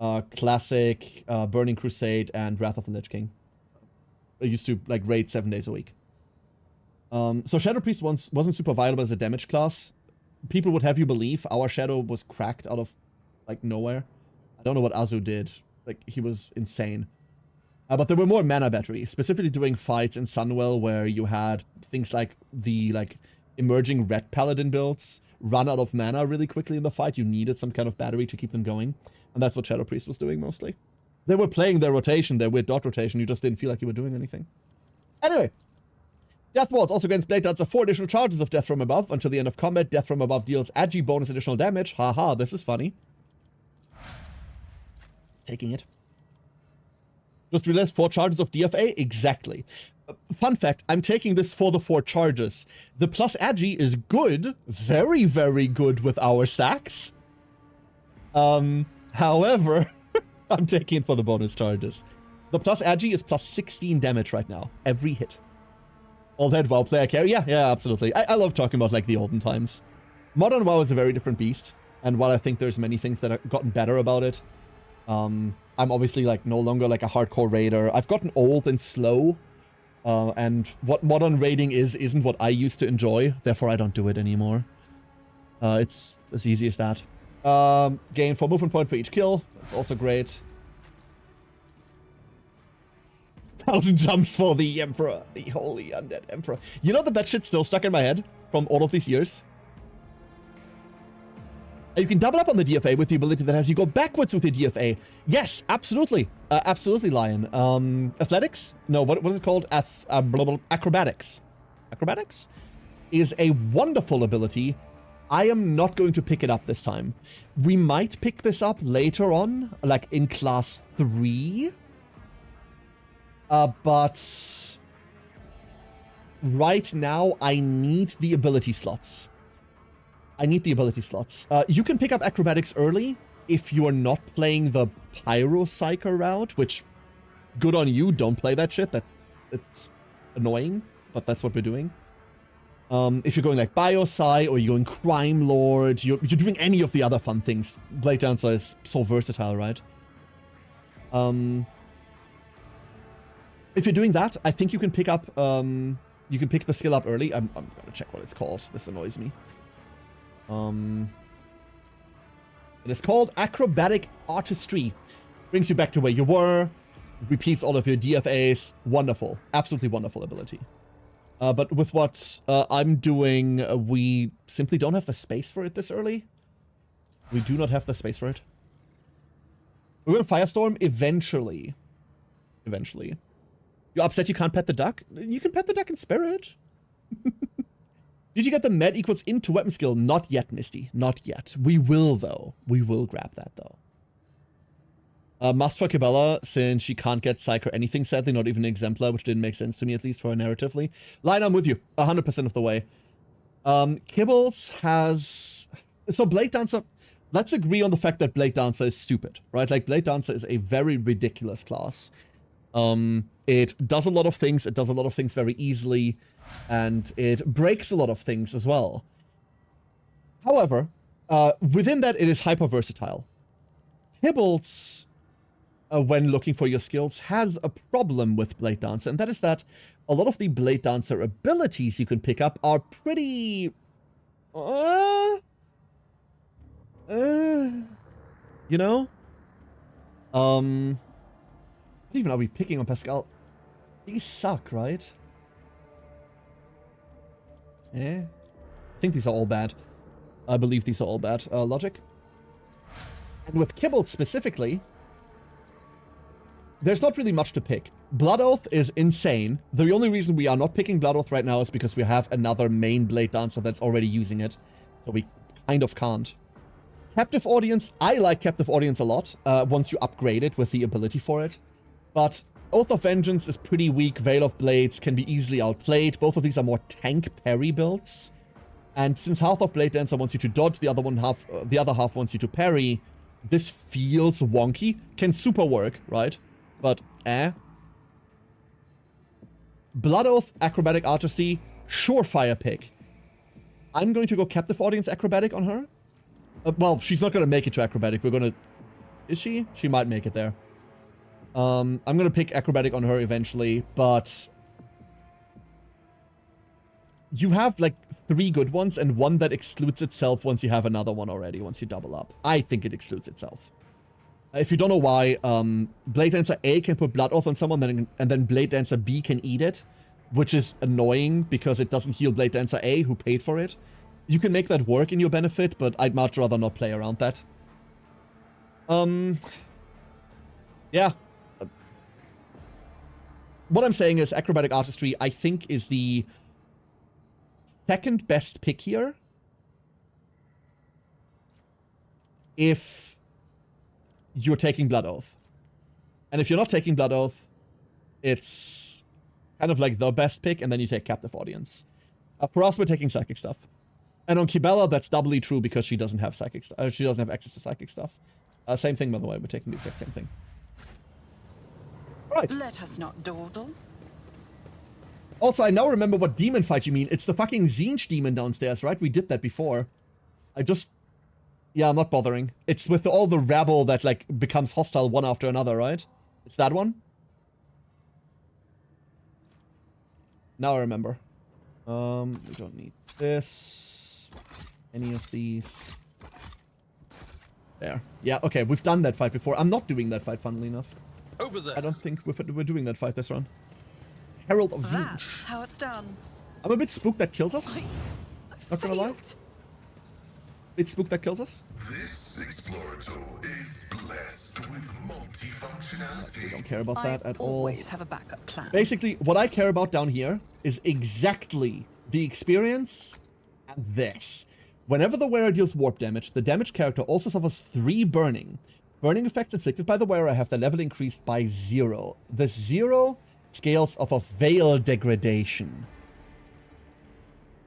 Classic, Burning Crusade, and Wrath of the Lich King. I used to like raid 7 days a week. So Shadow Priest wasn't super viable as a damage class. People would have you believe our Shadow was cracked out of like nowhere. I don't know what Azu did. Like he was insane. But there were more mana batteries, specifically during fights in Sunwell where you had things like the emerging red paladin builds run out of mana really quickly in the fight. You needed some kind of battery to keep them going. And that's what Shadow Priest was doing mostly. They were playing their rotation, their weird dot rotation. You just didn't feel like you were doing anything. Anyway. Death Waltz also grants Blade Dancer 4 additional charges of Death from Above. Until the end of combat, Death from Above deals agi bonus additional damage. Haha, this is funny. Taking it. Just realized 4 charges of DFA? Exactly. Fun fact, I'm taking this for the 4 charges. The plus agi is good, very, very good with our stacks. However, I'm taking it for the bonus charges. The plus agi is plus 16 damage right now, every hit. All that WoW player carry? Yeah, absolutely. I love talking about like the olden times. Modern WoW is a very different beast, and while I think there's many things that have gotten better about it, I'm obviously like no longer like a hardcore raider. I've gotten old and slow, and what modern raiding isn't what I used to enjoy, therefore I don't do it anymore. It's as easy as that. Gain 4 movement point for each kill, that's also great. 1,000 jumps for the Emperor, the holy undead Emperor. You know that shit's still stuck in my head from all of these years? You can double up on the DFA with the ability that has you go backwards with your DFA. Yes, absolutely. Absolutely, Lion. Athletics? No, what is it called? Acrobatics. Acrobatics is a wonderful ability. I am not going to pick it up this time. We might pick this up later on, like in class 3. But right now, I need the ability slots. You can pick up acrobatics early if you are not playing the Pyropsyker route, which, good on you, don't play that shit. It's annoying, but that's what we're doing. If you're going like Biopsy or you're going Crime Lord, you're doing any of the other fun things. Blade Dancer is so versatile, right? If you're doing that, I think you can pick up, you can pick the skill up early. I'm gonna check what it's called. This annoys me. It is called Acrobatic Artistry. Brings you back to where you were, repeats all of your DFAs. Wonderful. Absolutely wonderful ability. But with what I'm doing, we simply don't have the space for it this early. We do not have the space for it. We're going to Firestorm eventually. Eventually. You're upset you can't pet the duck? You can pet the duck in spirit. Did you get the med equals into weapon skill? Not yet, Misty. Not yet. We will, though. We will grab that, though. Must for Cabela, since she can't get Psych or anything, sadly, not even an Exemplar, which didn't make sense to me, at least for her narratively. Line, I'm with you. 100% of the way. Kibbles has... So Blade Dancer... Let's agree on the fact that Blade Dancer is stupid, right? Like, Blade Dancer is a very ridiculous class. It does a lot of things, it does a lot of things very easily, and it breaks a lot of things as well. However, within that, it is hyper-versatile. Kibbles, when looking for your skills, has a problem with Blade Dancer, and that is that a lot of the Blade Dancer abilities you can pick up are pretty... you know? What even are we picking on Pascal? These suck, right? I think these are all bad. I believe these are all bad. Logic. And with Kibble specifically, there's not really much to pick. Blood Oath is insane. The only reason we are not picking Blood Oath right now is because we have another main Blade Dancer that's already using it. So we kind of can't. Captive Audience, I like Captive Audience a lot, once you upgrade it with the ability for it. But Oath of Vengeance is pretty weak. Veil of Blades can be easily outplayed. Both of these are more tank parry builds. And since half of Blade Dancer wants you to dodge, the other half wants you to parry, this feels wonky. Can super work, right? But, Blood Oath, Acrobatic Artistry, surefire pick. I'm going to go Captive Audience Acrobatic on her. Well, she's not going to make it to Acrobatic. We're going to... Is she? She might make it there. I'm going to pick Acrobatic on her eventually, but... You have, like, 3 good ones and one that excludes itself once you have another one already, once you double up. I think it excludes itself. If you don't know why, Blade Dancer A can put Blood Oath on someone, and then Blade Dancer B can eat it, which is annoying because it doesn't heal Blade Dancer A, who paid for it. You can make that work in your benefit, but I'd much rather not play around that. Yeah. What I'm saying is Acrobatic Artistry, I think, is the second best pick here. If you're taking Blood Oath. And if you're not taking Blood Oath, it's kind of like the best pick, and then you take Captive Audience. For us, we're taking Psychic stuff. And on Kibella, that's doubly true because she doesn't have Psychic stuff. She doesn't have access to Psychic stuff. Same thing, by the way. We're taking the exact same thing. Right. Let us not dawdle. Also, I now remember what demon fight you mean. It's the fucking Tzeentch demon downstairs, right? We did that before. Yeah, I'm not bothering. It's with all the rabble that, like, becomes hostile one after another, right? It's that one? Now I remember. We don't need this. Any of these. There. Yeah, okay, we've done that fight before. I'm not doing that fight, funnily enough. Over there. I don't think we're doing that fight this run. Herald of Tzeentch. That's how it's done. I'm a bit spooked that kills us. Not gonna lie. Bit spooked that kills us. This Explorator is blessed with multifunctionality. We don't care about that at all. Always have a backup plan. Basically, what I care about down here is exactly the experience and this. Whenever the wearer deals warp damage, the damaged character also suffers 3 burning. Burning effects inflicted by the wearer have their level increased by 0. This 0 scales off of Veil degradation.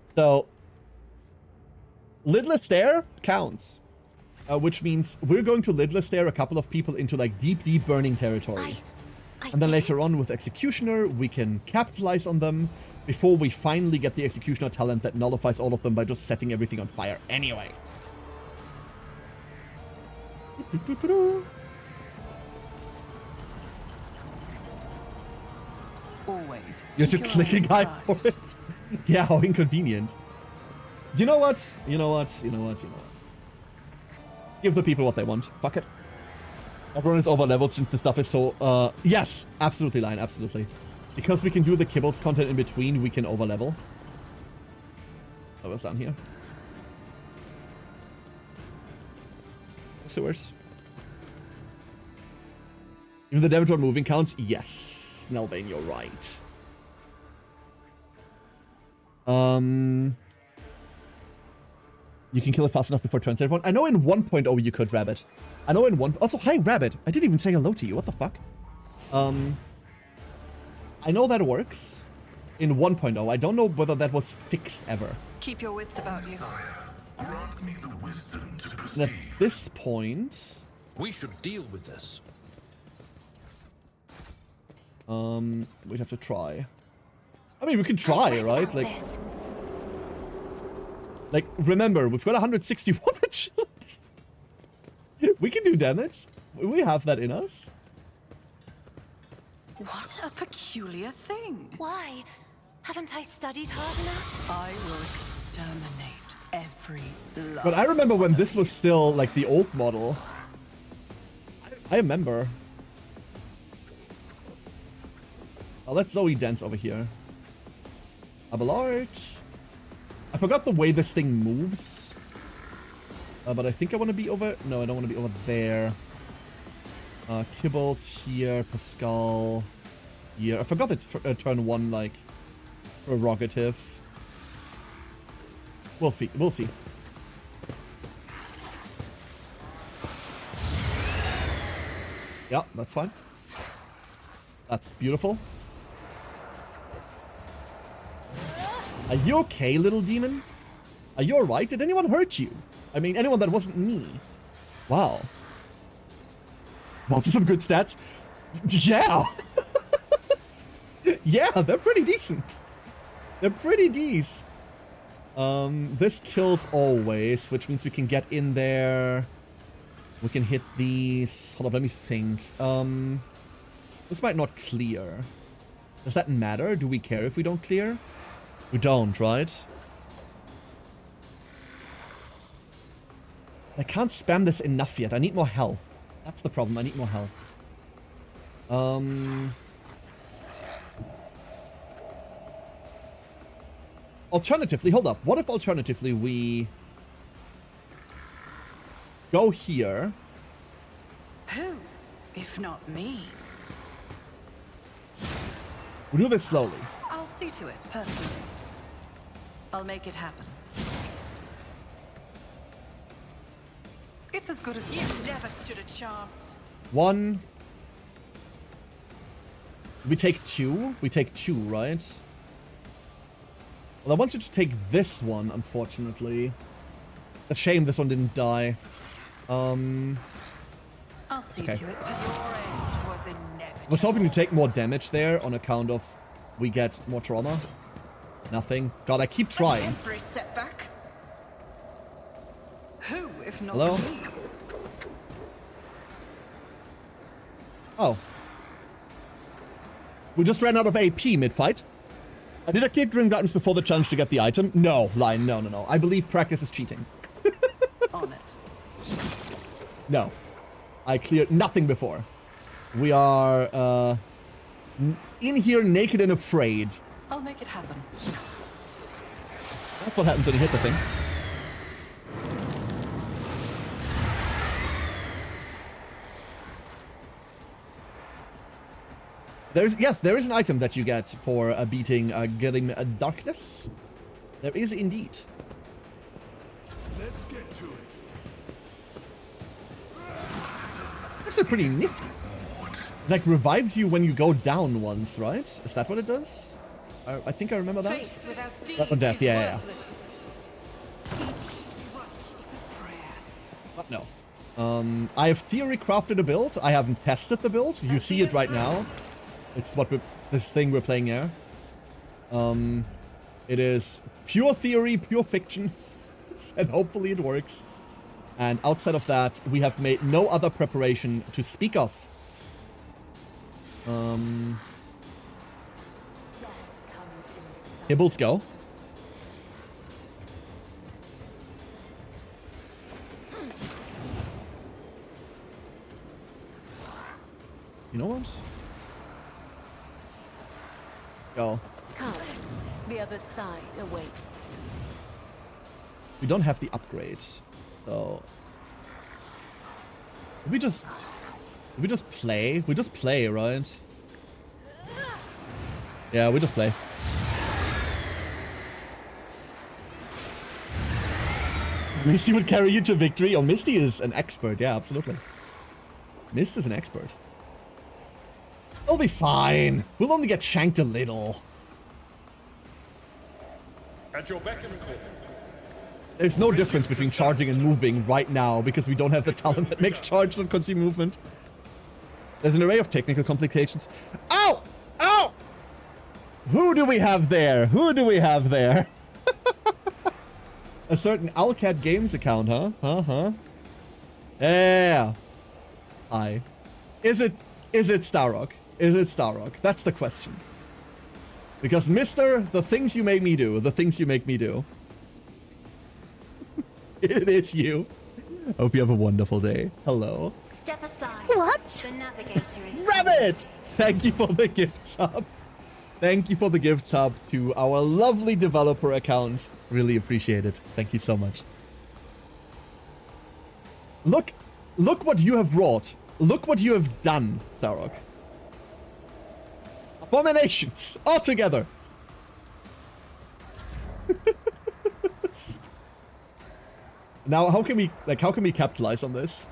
So, Lidless Stare counts. Which means we're going to Lidless Stare a couple of people into like deep, deep burning territory. And then later on with Executioner, we can capitalize on them before we finally get the Executioner talent that nullifies all of them by just setting everything on fire anyway. Always. You're too clicking high for it. Yeah, how inconvenient. You know what? You know what? You know what? You know what? Give the people what they want. Fuck it. Everyone is over-leveled since the stuff is so... yes! Absolutely, Lion. Absolutely. Because we can do the Kibbles content in between, we can over-level. Oh, what's down here? Sewers. Even the damage on moving counts? Yes. Nelvane, you're right. You can kill it fast enough before it turns everyone. I know in 1.0 you could, Rabbit. I know in 1... Also, hi, Rabbit. I didn't even say hello to you. What the fuck? I know that works in 1.0. I don't know whether that was fixed ever. Keep your wits about you. Grant me the wisdom to And at this point... We should deal with this. We'd have to try. I mean, we can try, right? Like, remember, we've got 161 chance. We can do damage. We have that in us. What a peculiar thing. Why? Haven't I studied hard enough? I will exterminate every last But I remember when this was still, like, the old model. I remember. I'll let Zoe dance over here. Abelard. I forgot the way this thing moves. But I think I want to be over... No, I don't want to be over there. Kibbles here. Pascal here. I forgot it's turn 1, like, prerogative. We'll see. Yeah, that's fine. That's beautiful. Are you okay, little demon? Are you alright? Did anyone hurt you? I mean, anyone that wasn't me. Wow. Those are some good stats. Yeah! Yeah, they're pretty decent. They're pretty decent. This kills always, which means we can get in there. We can hit these. Hold up, let me think. This might not clear. Does that matter? Do we care if we don't clear? We don't, right? I can't spam this enough yet. I need more health. That's the problem. I need more health. Alternatively, hold up. What if alternatively we go here? Who, if not me? We do this slowly. I'll see to it personally. I'll make it happen. It's as good as you never stood a chance. 1, We take 2? We take 2, right? Well, I wanted to take this one, unfortunately. A shame this one didn't die. I'll see okay. to it. I was hoping to take more damage there on account of we get more trauma. Nothing. God, I keep trying. Setback. Who, if not Hello? me? Oh. We just ran out of AP mid-fight. Did I keep Grim Darkness before the challenge to get the item? No, Lion, no. I believe practice is cheating. On it. No. I cleared nothing before. We are, in here naked and afraid. I'll make it happen. That's what happens when you hit the thing. There is an item that you get for beating Grim Darkness. There is indeed. Let's get to it. Actually pretty nifty. Like revives you when you go down once, right? Is that what it does? I think I remember that. Or death, yeah. But no. I have theory crafted a build. I haven't tested the build. You see it right now. It's this thing we're playing here. It is pure theory, pure fiction, and hopefully it works. And outside of that, we have made no other preparation to speak of. Hibbles go. You know what? Go. Come. The other side awaits. We don't have the upgrade, so we just play. We just play, right? Yeah, we just play. Misty would carry you to victory. Oh, Misty is an expert. Yeah, absolutely. Mist is an expert. We'll be fine. We'll only get shanked a little. At your beck and call. There's no difference between charging and moving right now because we don't have the talent that makes charge not consume movement. There's an array of technical complications. Ow! Ow! Who do we have there? Who do we have there? A certain Owlcat Games account, huh? Huh? Yeah. Hi. Is it Starrock? Is it Starrock? That's the question. Because Mr. The things you make me do, the things you make me do. It is you. Hope you have a wonderful day. Hello. Step aside. What? The navigator is Rabbit! Thank you for the gift sub. Thank you for the gift sub to our lovely developer account. Really appreciate it. Thank you so much. Look what you have wrought. Look what you have done, Starrock. Abominations all together. Now, how can we capitalize on this?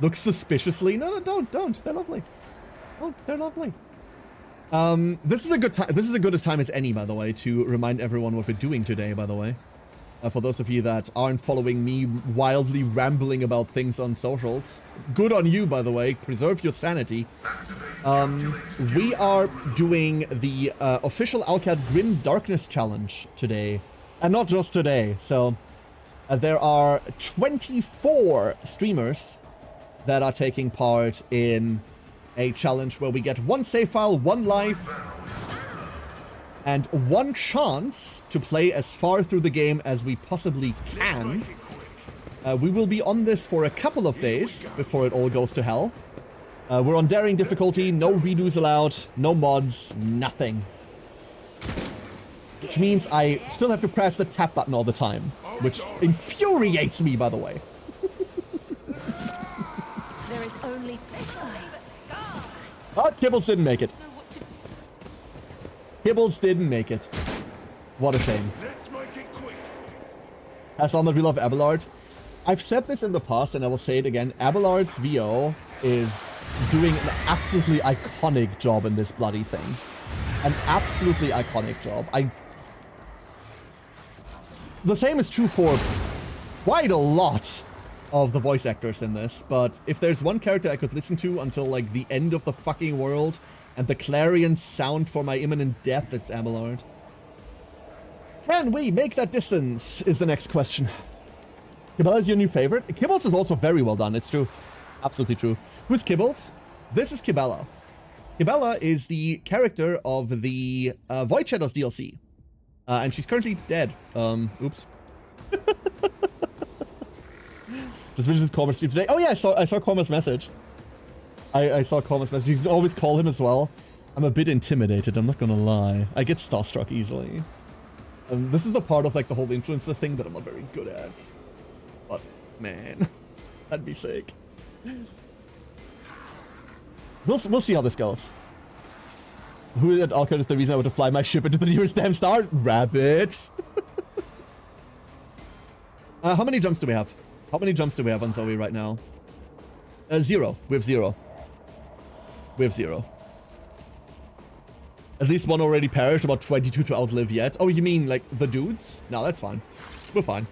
Look suspiciously. No, don't. They're lovely. Oh, they're lovely. This is a good time. This is as good a time as any, by the way, to remind everyone what we're doing today, by the way. For those of you that aren't following me wildly rambling about things on socials, good on you, by the way. Preserve your sanity. We are doing the official Owlcat Grim Darkness Challenge today. And not just today. So, there are 24 streamers that are taking part in a challenge where we get 1 save file, 1 life, and 1 chance to play as far through the game as we possibly can. We will be on this for a couple of days before it all goes to hell. We're on daring difficulty, no redos allowed, no mods, nothing. Which means I still have to press the tap button all the time, which infuriates me, by the way. There is only... Oh, Kibbles didn't make it. Kibbles didn't make it. What a shame. Let's make it quick. As on that we love Abelard. I've said this in the past and I will say it again. Abelard's VO is doing an absolutely iconic job in this bloody thing. An absolutely iconic job. The same is true for quite a lot of the voice actors in this, but if there's one character I could listen to until like the end of the fucking world and the clarion sound for my imminent death, it's Abelard. Can we make that distance is the next question. Kibella is your new favorite? Kibbles is also very well done, it's true. Absolutely true. Who's Kibbles? This is Kibella. Kibella is the character of the Void Shadows DLC. And she's currently dead. Oops. Just finished Corma's stream today. Oh yeah, I saw Corma's message. I saw Corma's message. You can always call him as well. I'm a bit intimidated, I'm not gonna lie. I get starstruck easily. This is the part of like the whole influencer thing that I'm not very good at. But, man, that'd be sick. We'll see how this goes. Who at Alcott is the reason I want to fly my ship into the nearest damn star? Rabbit! How many jumps do we have? How many jumps do we have on Zoe right now? 0. We have 0. We have 0. At least one already perished, about 22 to outlive yet. Oh, you mean like the dudes? No, that's fine. We're fine.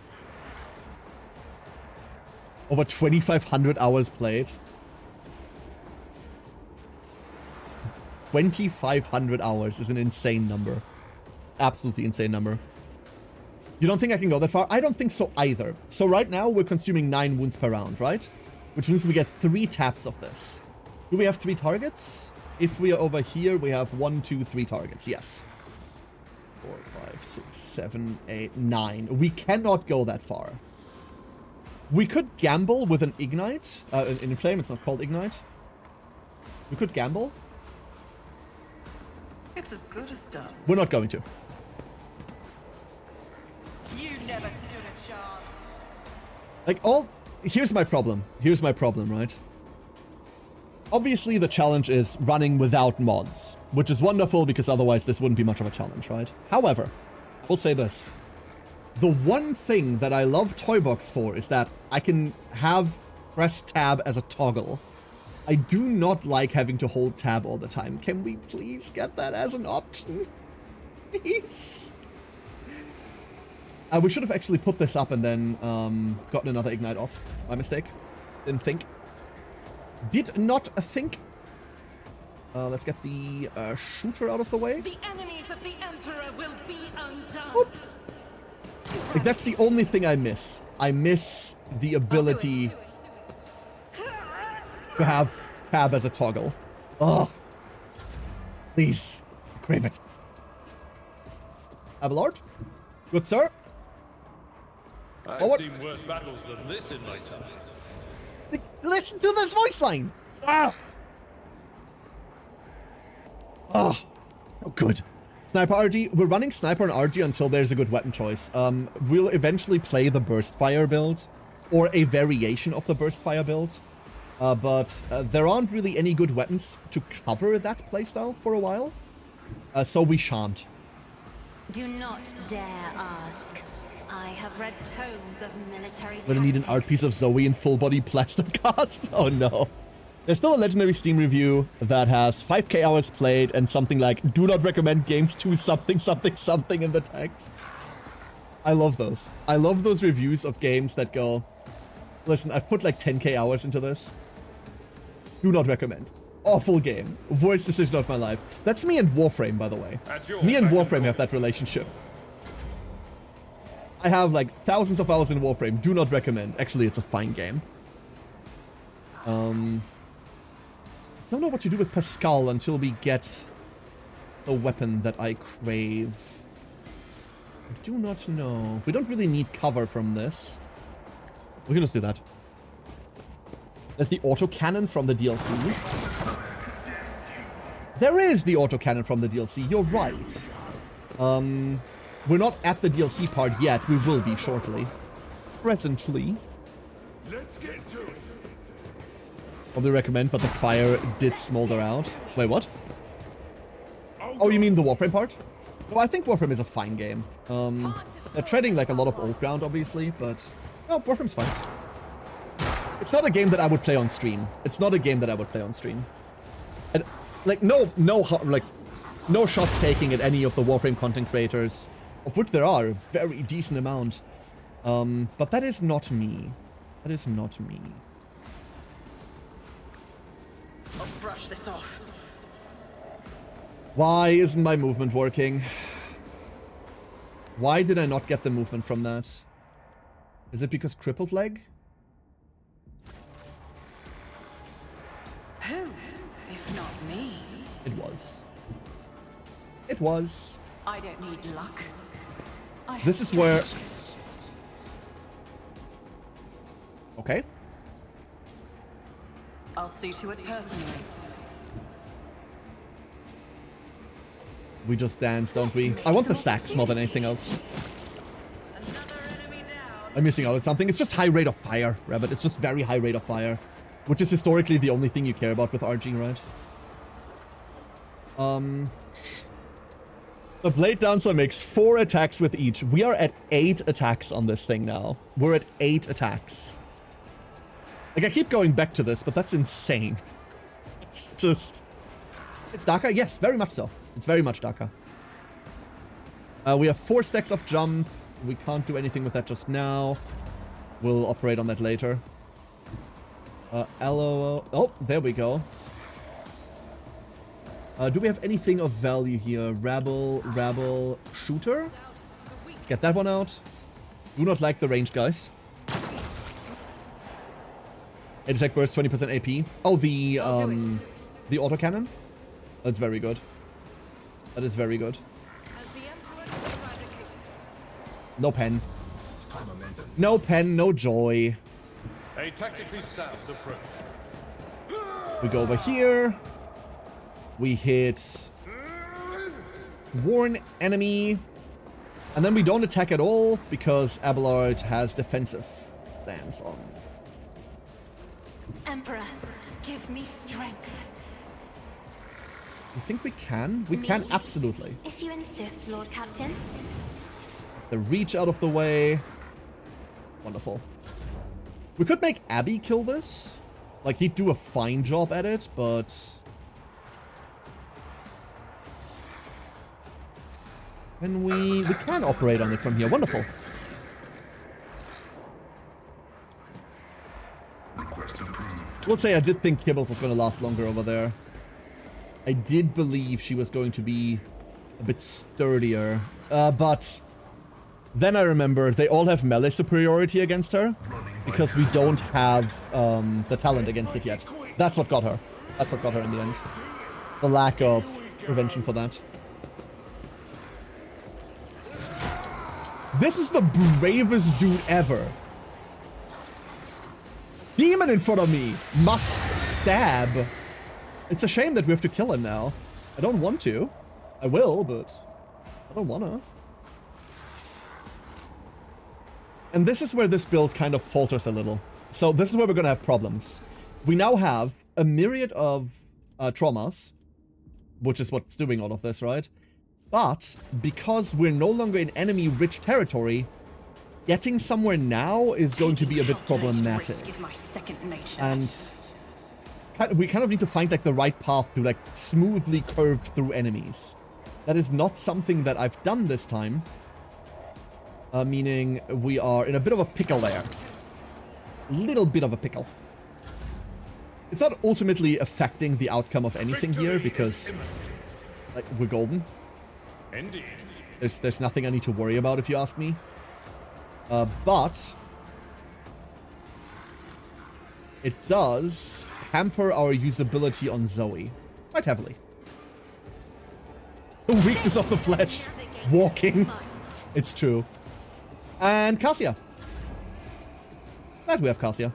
Over 2,500 hours played. 2,500 hours is an insane number. Absolutely insane number. You don't think I can go that far? I don't think so either. So right now we're consuming 9 wounds per round, right? Which means we get 3 taps of this. Do we have 3 targets? If we are over here, we have 1, 2, 3 targets. Yes. 4, 5, 6, 7, 8, 9. We cannot go that far. We could gamble with an ignite. An inflame, it's not called ignite. We could gamble. It's as good as done. We're not going to. You never stood a chance. Like, here's my problem. Here's my problem, right? Obviously, the challenge is running without mods, which is wonderful because otherwise this wouldn't be much of a challenge, right? However, I will say this. The one thing that I love Toybox for is that I can have press tab as a toggle. I do not like having to hold tab all the time. Can we please get that as an option? Please? We should have actually put this up and then gotten another ignite off. My mistake. Didn't think. Did not think. Let's get the shooter out of the way. The enemies of the Emperor will be undone. Oop. Like, that's the only thing I miss. I miss the ability to have tab as a toggle. Oh. Please. Crave it. Abelard? Good sir? I've seen worse battles than this in my time. Listen to this voice line! Ah! Oh, so good. Sniper RG. We're running Sniper and RG until there's a good weapon choice. We'll eventually play the Burst Fire build, or a variation of the Burst Fire build. But there aren't really any good weapons to cover that playstyle for a while. So we shan't. Do not dare ask. I have read tomes of military We're gonna need an art piece of Zoe in full body plaster cast. Oh no. There's still a legendary Steam review that has 5k hours played and something like, do not recommend games to something, something, something in the text. I love those. I love those reviews of games that go, listen, I've put like 10k hours into this. Do not recommend. Awful game. Worst decision of my life. That's me and Warframe, by the way. Me and Warframe have that relationship. I have like thousands of hours in Warframe. Do not recommend. Actually, it's a fine game. Don't know what to do with Pascal until we get the weapon that I crave. I do not know. We don't really need cover from this. We can just do that. There's the autocannon from the DLC. There is the autocannon from the DLC. You're right. We're not at the DLC part yet. We will be shortly. Presently. Let's get to it. Probably recommend, but the fire did smolder out. Wait, what? Oh, you mean the Warframe part? Well, I think Warframe is a fine game. They're treading like a lot of old ground, obviously, but no, Warframe's fine. It's not a game that I would play on stream. It's not a game that I would play on stream. And, like, no shots taking at any of the Warframe content creators, of which there are a very decent amount. But that is not me. That is not me. I'll brush this off. Why isn't my movement working? Why did I not get the movement from that? Is it because crippled leg? Who, if not me? It was. It was. I don't need luck. This is where... Okay. I'll see to it personally. We just dance, don't we? I want the stacks more than anything else. I'm missing out on something. It's just high rate of fire, Rabbit. It's just very high rate of fire. Which is historically the only thing you care about with RG, right? The Blade Dancer makes 4 attacks with each. We are at 8 attacks on this thing now. We're at 8 attacks. Like, I keep going back to this, but that's insane. It's just... It's darker? Yes, very much so. It's very much darker. We have 4 stacks of jump. We can't do anything with that just now. We'll operate on that later. LOL. Oh, there we go. Do we have anything of value here? Rabble, shooter? Let's get that one out. Do not like the range, guys. Attack burst, 20% AP. Oh, the autocannon? That's very good. That is very good. No pen. No pen, no joy. A tactically sound approach. We go over here. We hit Warn enemy. And then we don't attack at all because Abelard has defensive stance on. Emperor, give me strength. You think we can? We can, absolutely. If you insist, Lord Captain. The reach out of the way. Wonderful. We could make Abby kill this. Like, he'd do a fine job at it, but... And we can operate on it from here. Wonderful. We'll say I did think Kibbles was going to last longer over there. I did believe she was going to be a bit sturdier. But then I remember they all have melee superiority against her because we don't have the talent against it yet. That's what got her. That's what got her in the end. The lack of prevention for that. This is the bravest dude ever. Demon in front of me must stab. It's a shame that we have to kill him now. I don't want to. I will, but I don't wanna. And this is where this build kind of falters a little. So this is where we're gonna have problems. We now have a myriad of traumas, which is what's doing all of this, right? But because we're no longer in enemy-rich territory, getting somewhere now is going to be a bit problematic. And we kind of need to find like the right path to like smoothly curve through enemies. That is not something that I've done this time. Meaning we are in a bit of a pickle there. A little bit of a pickle. It's not ultimately affecting the outcome of anything here because like we're golden. Indeed. There's nothing I need to worry about if you ask me. But it does hamper our usability on Zoe quite heavily. The weakness of the flesh. Walking. It's true. And Cassia. Glad we have Cassia.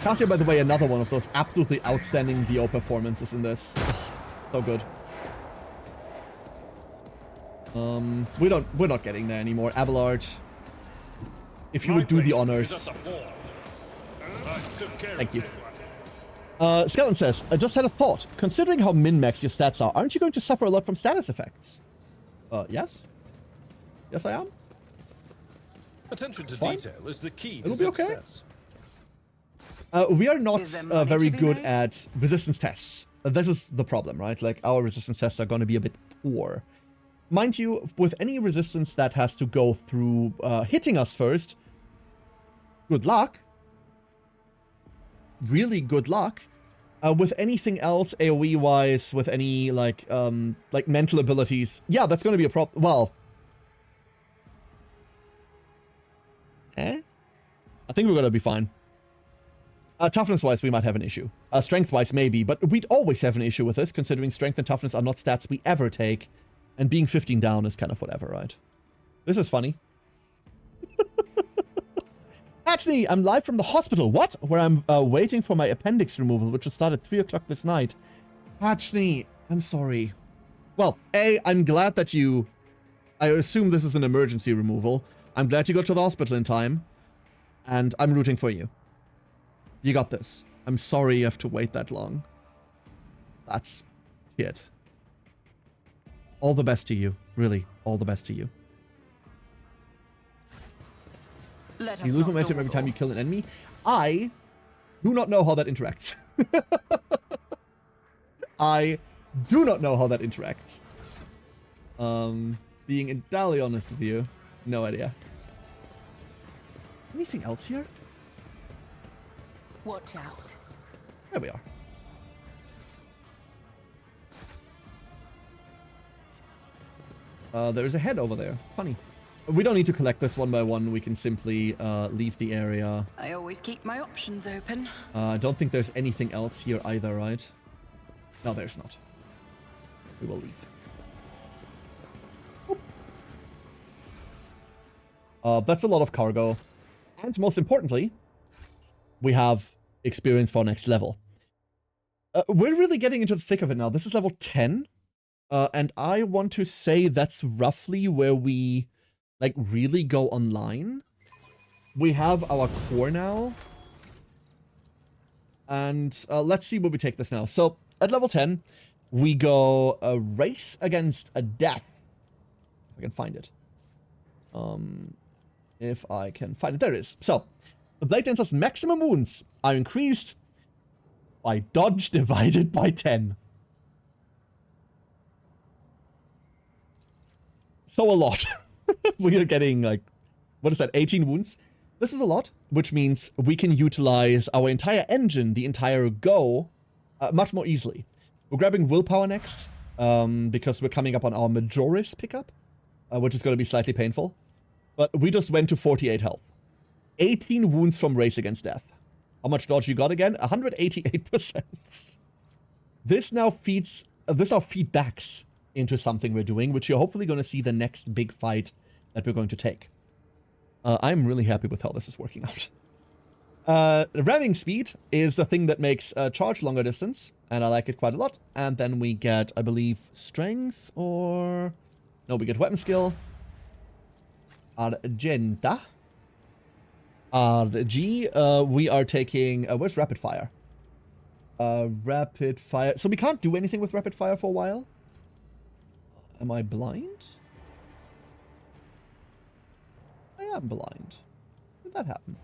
Cassia, by the way, another one of those absolutely outstanding VO performances in this. So good. We're not getting there anymore. Abelard, if you would do the honors. Thank you. Skeleton says, I just had a thought. Considering how min-max your stats are, aren't you going to suffer a lot from status effects? Yes. Yes, I am. Attention to Fine. detail is the key It'll to be okay. success. We are not Is there money very to be good made? at resistance tests. This is the problem, right? Like, our resistance tests are going to be a bit poor. Mind you, with any resistance that has to go through hitting us first, good luck. Really good luck. With anything else, AoE-wise, with any, like mental abilities, yeah, that's going to be a problem. Well, I think we're going to be fine. Toughness-wise, we might have an issue. Strength-wise, maybe, but we'd always have an issue with this, considering strength and toughness are not stats we ever take, and being 15 down is kind of whatever, right? This is funny. Actually, I'm live from the hospital. What? Where I'm waiting for my appendix removal, which will start at 3 o'clock this night. Actually, I'm sorry. Well, A, I'm glad that you... I assume this is an emergency removal. I'm glad you got to the hospital in time. And I'm rooting for you. You got this. I'm sorry you have to wait that long. That's it. All the best to you. Really, all the best to you. Let us You lose not momentum every time dawdle. you kill an enemy. I do not know how that interacts. I do not know how that interacts. Being entirely honest with you, no idea. Anything else here? Watch out. There we are. There's a head over there. Funny. We don't need to collect this one by one. We can simply leave the area. I always keep my options open. I don't think there's anything else here either, right? No, there's not. We will leave. That's a lot of cargo. And most importantly, we have experience for next level. We're really getting into the thick of it now. This is level 10. And I want to say that's roughly where we, like, really go online. We have our core now. And let's see where we take this now. So, at level 10, we go a race against a death. If I can find it. If I can find it. There it is. So, the Blade Dancer's maximum wounds are increased by dodge divided by 10. So a lot. We are getting, like, what is that, 18 wounds? This is a lot, which means we can utilize our entire engine, the entire go, much more easily. We're grabbing willpower next, because we're coming up on our Majoris pickup, which is going to be slightly painful. But we just went to 48 health. 18 wounds from Race Against Death. How much dodge you got again? 188%. This now feedbacks into something we're doing, which you're hopefully going to see the next big fight that we're going to take. I'm really happy with how this is working out. Ramming speed is the thing that makes charge longer distance, and I like it quite a lot. And then we get, I believe, strength, or... No, we get weapon skill. Argenta. RG. We are taking... where's rapid fire? Rapid fire. So we can't do anything with rapid fire for a while? Am I blind? I am blind. How did that happen?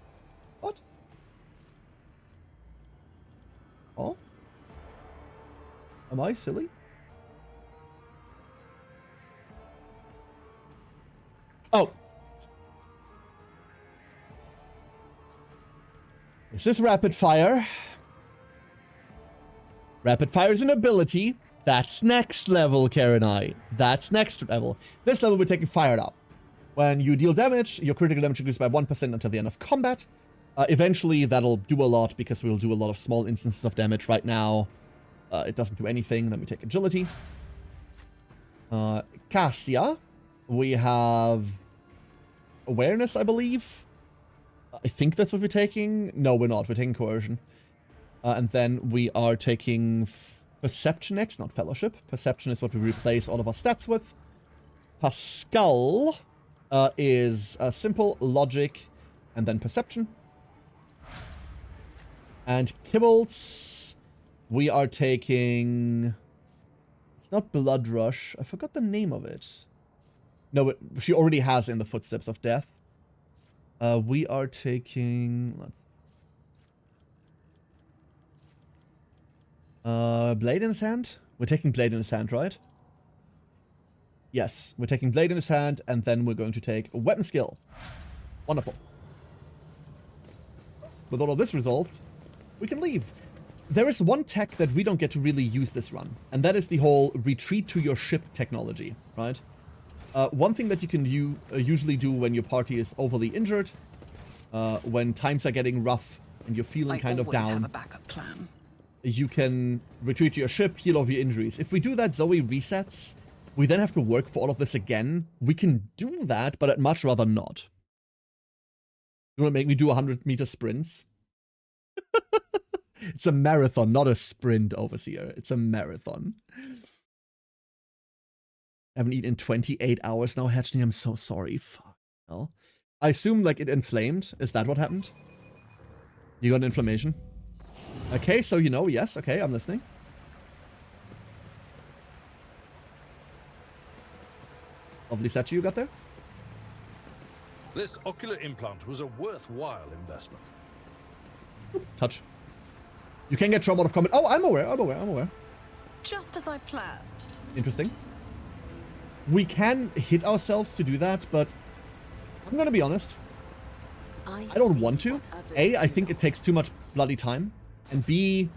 What? Oh? Am I silly? Oh. This is rapid fire. Rapid fire is an ability. That's next level, Karenai. That's next level. This level we're taking Fired Up. When you deal damage, your critical damage increases by 1% until the end of combat. Eventually, that'll do a lot because we'll do a lot of small instances of damage. Right now, it doesn't do anything. Then we take Agility. Cassia. We have Awareness, I believe. I think that's what we're taking. No, we're not. We're taking Coercion. And then we are taking Perception next, not Fellowship. Perception is what we replace all of our stats with. Pascal is Simple, Logic, and then Perception. And Kibbles, we are taking... It's not Blood Rush. I forgot the name of it. No, she already has In the Footsteps of Death. We are taking... Blade in his hand? We're taking Blade in his hand, right? Yes, we're taking Blade in his hand, and then we're going to take a Weapon Skill. Wonderful. With all of this resolved, we can leave. There is one tech that we don't get to really use this run, and that is the whole retreat to your ship technology, right? One thing that you can usually do when your party is overly injured, when times are getting rough and you're feeling kind of down, have a backup plan. You can retreat to your ship, heal all of your injuries. If we do that, Zoe resets. We then have to work for all of this again. We can do that, but I'd much rather not. You want to make me do 100-meter sprints? It's a marathon, not a sprint, Overseer. It's a marathon. I haven't eaten in 28 hours now, Hatchney. I'm so sorry. Fuck hell. I assume, like, it inflamed. Is that what happened? You got an inflammation? Okay, so you know, yes. Okay, I'm listening. Lovely statue you got there. This ocular implant was a worthwhile investment. Touch. You can get trauma out of combat. Oh, I'm aware. Just as I planned. Interesting. We can hit ourselves to do that, but I'm gonna be honest. I don't want to. A, I think it takes too much bloody time. And B,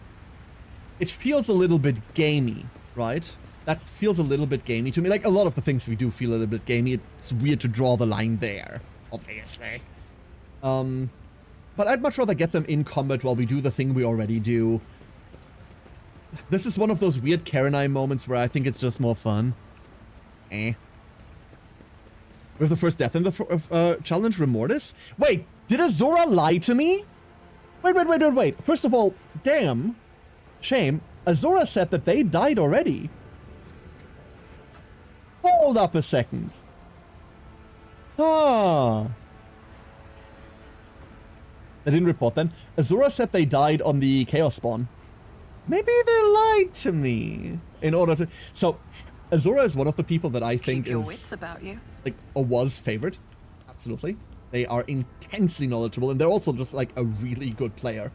it feels a little bit gamey, right? That feels a little bit gamey to me. Like, a lot of the things we do feel a little bit gamey. It's weird to draw the line there, obviously. But I'd much rather get them in combat while we do the thing we already do. This is one of those weird Karenai moments where I think it's just more fun. We have the first death in the challenge, Remortis. Wait, did Azura lie to me? Wait. First of all, damn. Shame. Azura said that they died already. Hold up a second. Ah. They didn't report then. Azura said they died on the Chaos Spawn. Maybe they lied to me in order to... So, Azura is one of the people that I think Keep your is... wits about you. Like, or was favored. Absolutely. They are intensely knowledgeable, and they're also just, like, a really good player.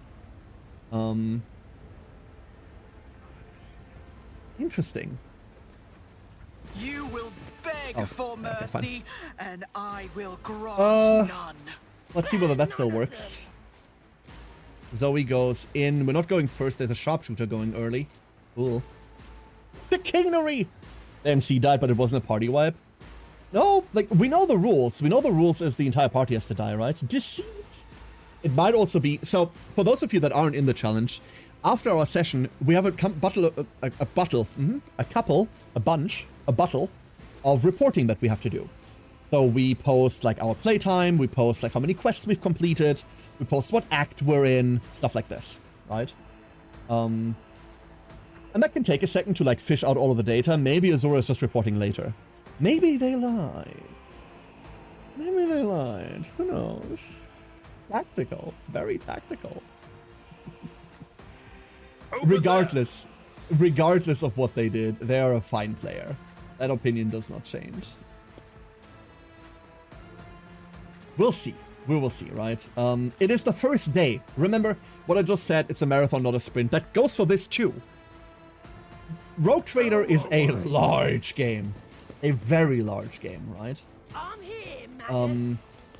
Interesting. You will beg for mercy, and I will grant none. Let's see whether that still works. Zoe goes in. We're not going first. There's a sharpshooter going early. Cool. Chicanery! The MC died, but it wasn't a party wipe. No, like, we know the rules. We know the rules is the entire party has to die, right? Deceit. It might also be... So, for those of you that aren't in the challenge, after our session, we have a bunch of reporting that we have to do. So we post, like, our playtime, we post, like, how many quests we've completed, we post what act we're in, stuff like this, right? And that can take a second to, like, fish out all of the data. Maybe Azura is just reporting later. Maybe they lied. Maybe they lied. Who knows? Tactical. Very tactical. Regardless of what they did, they are a fine player. That opinion does not change. We'll see. We will see, right? It is the first day. Remember what I just said, it's a marathon, not a sprint. That goes for this too. Rogue Trader is a large game. A very large game, right? I'm here,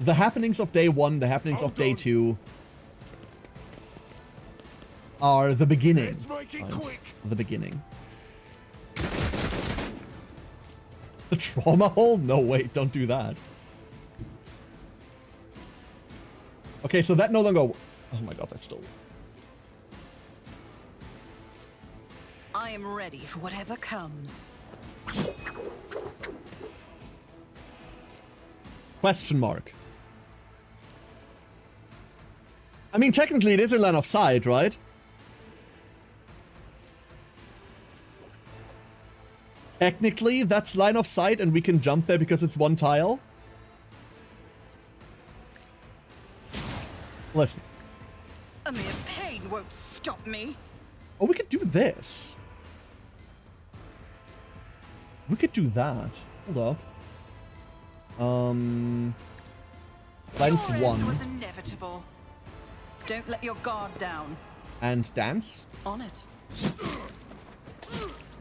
the happenings of day 1, the happenings of day 2 are the beginning. Let's make it quick. The beginning. The trauma hole? No, wait, don't do that. Okay, so that no longer... Oh my god, that's still... I am ready for whatever comes. Question mark. I mean, technically it is in line of sight, right? Technically, that's line of sight and we can jump there because it's one tile. Listen. A mere pain won't stop me. Oh, we could do this. We could do that. Hold up. Cleanse Your end 1. was inevitable. Don't let your guard down. And dance. On it.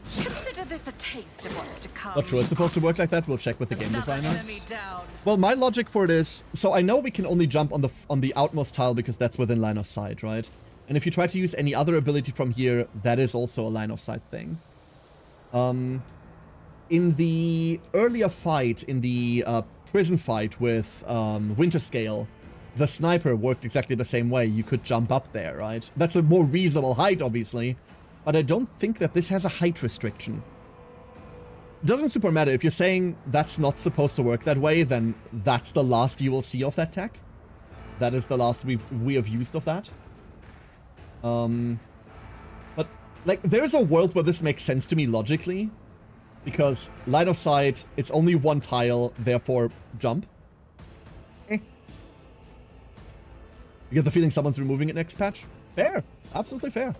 Consider this a taste of what's to come. Not sure it's supposed to work like that. We'll check with the game Another designers. enemy down. Well, my logic for it is, so I know we can only jump on the outmost tile because that's within line of sight, right? And if you try to use any other ability from here, that is also a line of sight thing. In the earlier fight, in the prison fight with Winterscale, the sniper worked exactly the same way. You could jump up there, right? That's a more reasonable height, obviously. But I don't think that this has a height restriction. Doesn't super matter. If you're saying that's not supposed to work that way, then that's the last you will see of that tech. That is the last we have used of that. But, like, there's a world where this makes sense to me logically. Because line of sight, it's only one tile, therefore jump. You get the feeling someone's removing it next patch? Fair. Absolutely fair.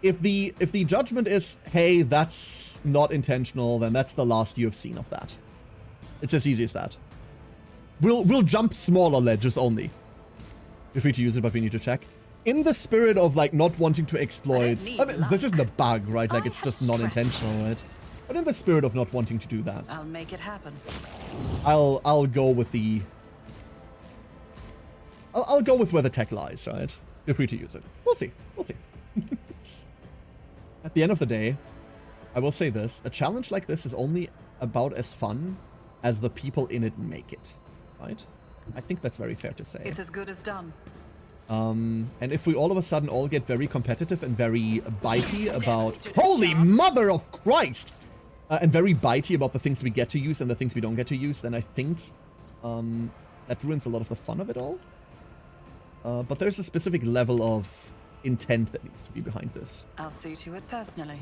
If the judgment is, hey, that's not intentional, then that's the last you have seen of that. It's as easy as that. We'll jump smaller ledges only. You're free to use it, but we need to check. In the spirit of, like, not wanting to exploit... I mean, this isn't a bug, right? Like, it's just not intentional, right? But in the spirit of not wanting to do that. I'll make it happen. I'll go with the... I'll go with where the tech lies, right? You're free to use it. We'll see. We'll see. At the end of the day, I will say this. A challenge like this is only about as fun as the people in it make it, right? I think that's very fair to say. It's as good as done. And if we all of a sudden all get very competitive and very bitey about... Holy mother of Christ! And very bitey about the things we get to use and the things we don't get to use, then I think that ruins a lot of the fun of it all. But there's a specific level of intent that needs to be behind this. I'll see to it personally.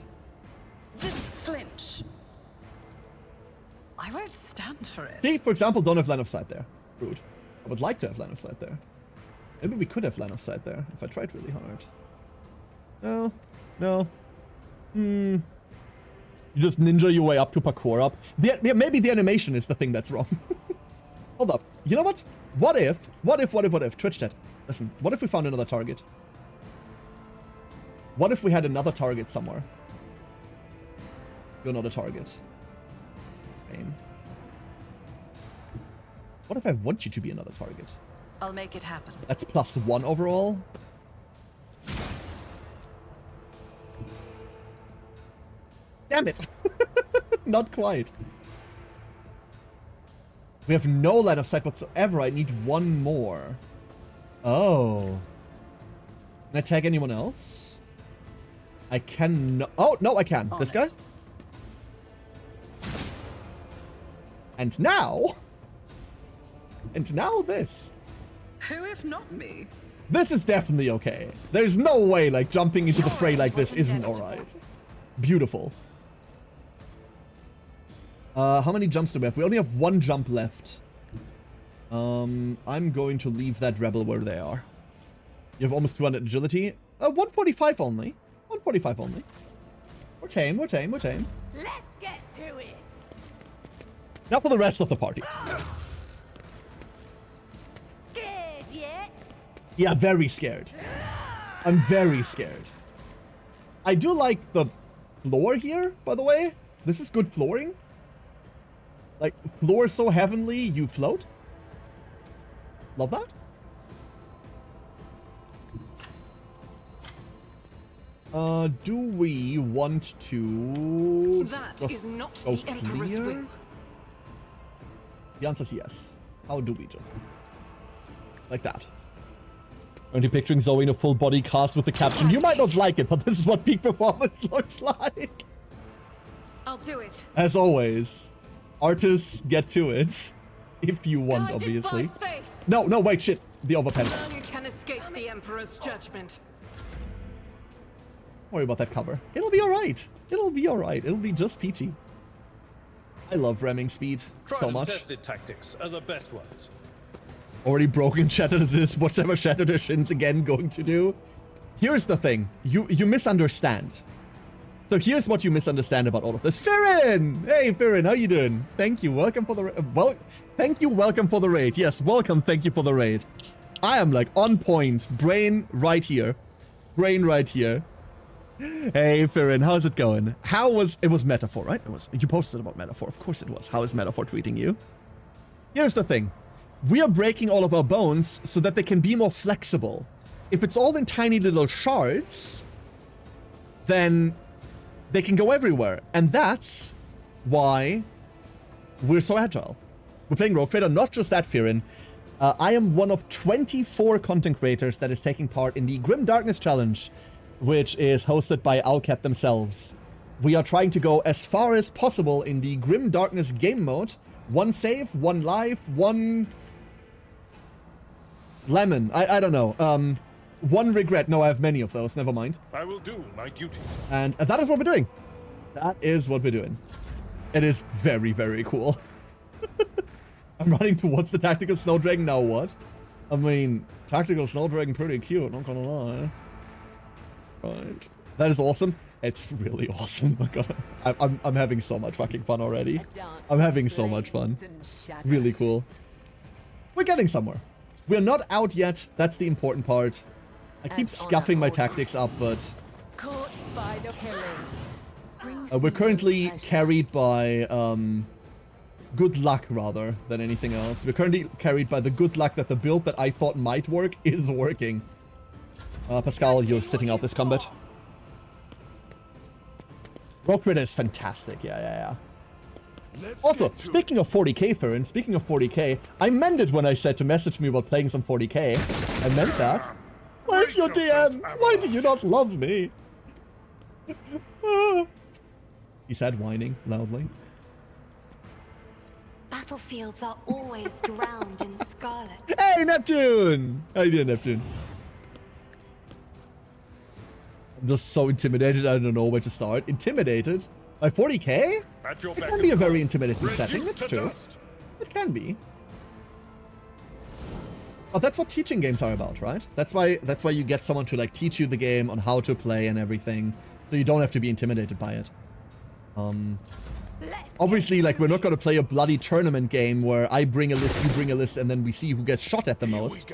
Didn't flinch. I won't stand for it. See, for example, don't have line of sight there. Rude. I would like to have line of sight there. Maybe we could have line of sight there if I tried really hard. No. No. You just ninja your way up to parkour up. Maybe the animation is the thing that's wrong. Hold up. You know what? What if? Twitch chat. Listen, what if we found another target? What if we had another target somewhere? You're not a target. Pain. What if I want you to be another target? I'll make it happen. That's +1 overall. Damn it. Not quite. We have no line of sight whatsoever. I need one more. Oh. Can I tag anyone else? I can... Oh, no, I can. This guy? And now... And now this. Who if not me? This is definitely okay. There's no way, like, jumping into the fray like this isn't alright. Beautiful. How many jumps do we have? We only have one jump left. I'm going to leave that rebel where they are. You have almost 200 agility. 145 only. 145 only. We're tame, we're tame, we're tame. Let's get to it. Now for the rest of the party. Scared yet? Yeah, very scared. I'm very scared. I do like the floor here, by the way. This is good flooring. Like, floor so heavenly, you float. Love that. Do we want to... That is not go the Emperor's clear? will. The answer is yes. How do we just... Like that. Currently picturing Zoe in a full body cast with the caption, you might not like it, but this is what peak performance looks like. I'll do it. As always, artists get to it. If you want, Guided obviously. by faith. No, wait, shit. The overpen. None can escape the Emperor's judgment. Don't worry about that cover. It'll be alright. It'll be alright. It'll be just peachy. I love ramming speed so much. Tested tactics are the best ones. Already broken Shattered is whatever Shattered Edition's again going to do. Here's the thing. You misunderstand. So here's what you misunderstand about all of this. Firin! Hey, Firin, how you doing? Thank you, welcome for the thank you, welcome for the raid. Yes, welcome, thank you for the raid. I am like on point. Brain right here. Brain right here. Hey, Firin, how's it going? It was Metaphor, right? You posted about Metaphor. Of course it was. How is Metaphor treating you? Here's the thing. We are breaking all of our bones so that they can be more flexible. If it's all in tiny little shards, then they can go everywhere. And that's why we're so agile. We're playing Rogue Trader. Not just that, Firin. I am one of 24 content creators that is taking part in the Grim Darkness Challenge, which is hosted by Owlcat themselves. We are trying to go as far as possible in the Grim Darkness game mode. 1 save, 1 life, 1 lemon. I don't know. 1 regret. No, I have many of those. Never mind. I will do my duty. And that is what we're doing. That is what we're doing. It is very, very cool. I'm running towards the Tactical Snowdragon. Now what? I mean, Tactical Snowdragon pretty cute, not gonna lie. Right. That is awesome. It's really awesome. Oh God. I'm having so much fucking fun already. I'm having so much fun. Really cool. We're getting somewhere. We're not out yet. That's the important part. I keep scuffing my tactics up, but we're currently carried by good luck rather than anything else. We're currently carried by the good luck that the build that I thought might work is working. Pascal, you're sitting out this combat. Rogue Trader is fantastic. Yeah. Also, speaking of 40k, Firin, speaking of 40k, I meant it when I said to message me about playing some 40k. I meant that. Where's your DM? Why do you not love me? He said, whining loudly. Battlefields are always drowned in scarlet. Hey, Neptune! How you doing, Neptune? I'm just so intimidated, I don't know where to start. Intimidated? By 40k? It can be a very intimidating setting, that's true. It can be. But that's what teaching games are about, right? That's why you get someone to like teach you the game on how to play and everything, so you don't have to be intimidated by it. Obviously, like, we're not gonna play a bloody tournament game where I bring a list, you bring a list, and then we see who gets shot at the most.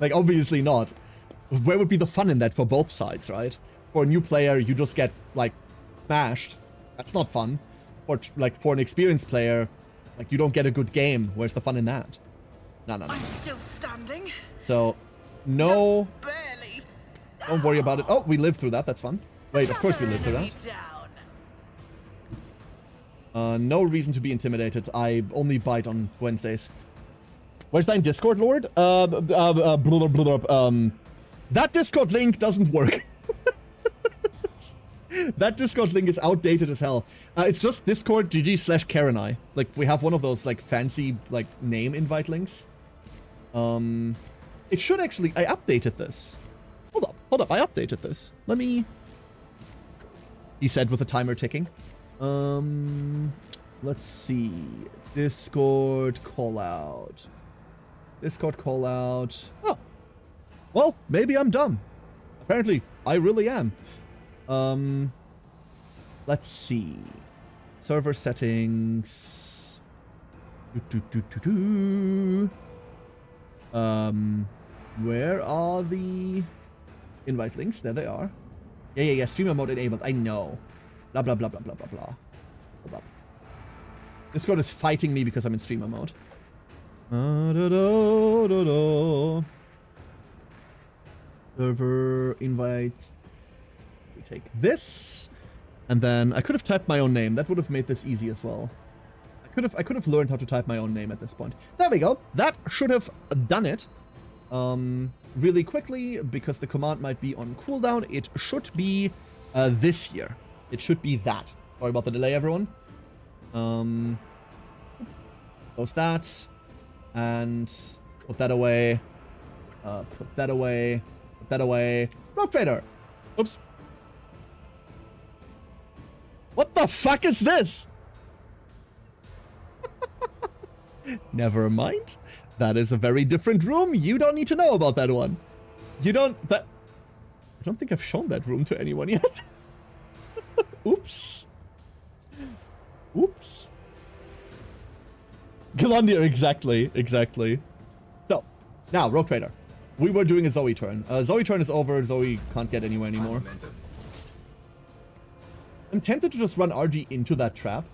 Like, obviously not. Where would be the fun in that for both sides, right? For a new player, you just get, like, smashed. That's not fun. Or, like, for an experienced player, like, you don't get a good game. Where's the fun in that? No. I'm still standing. So, no. Just barely. Don't worry about it. Oh, we lived through that. That's fun. Wait, of course we lived through that. No reason to be intimidated. I only bite on Wednesdays. Where's thine Discord, Lord? That Discord link doesn't work. That Discord link is outdated as hell. It's just Discord GG/KarenI. Like, we have one of those, like, fancy, like, name invite links. It should actually... I updated this. Hold up. I updated this. Let me... He said with the timer ticking. Let's see. Discord call out. Oh. Well, maybe I'm dumb. Apparently, I really am. Let's see. Server settings. Where are the invite links? There they are. Yeah. Streamer mode enabled. I know. Blah, blah, blah, blah, blah, blah, blah. Hold up. Discord is fighting me because I'm in streamer mode. Server invite. We take this. And then I could have typed my own name. That would have made this easy as well. I could have learned how to type my own name at this point. There we go. That should have done it. Really quickly, because the command might be on cooldown, it should be this here. It should be that. Sorry about the delay, everyone. Close that. And put that away. Put that away. Put that away. Rogue Trader! Oops. What the fuck is this? Never mind. That is a very different room. You don't need to know about that one. You don't... don't think I've shown that room to anyone yet. Oops. Oops. Galandir, exactly. So, now, Rogue Trader. We were doing a Zoe turn. Zoe turn is over. Zoe can't get anywhere anymore. I'm tempted to just run RG into that trap.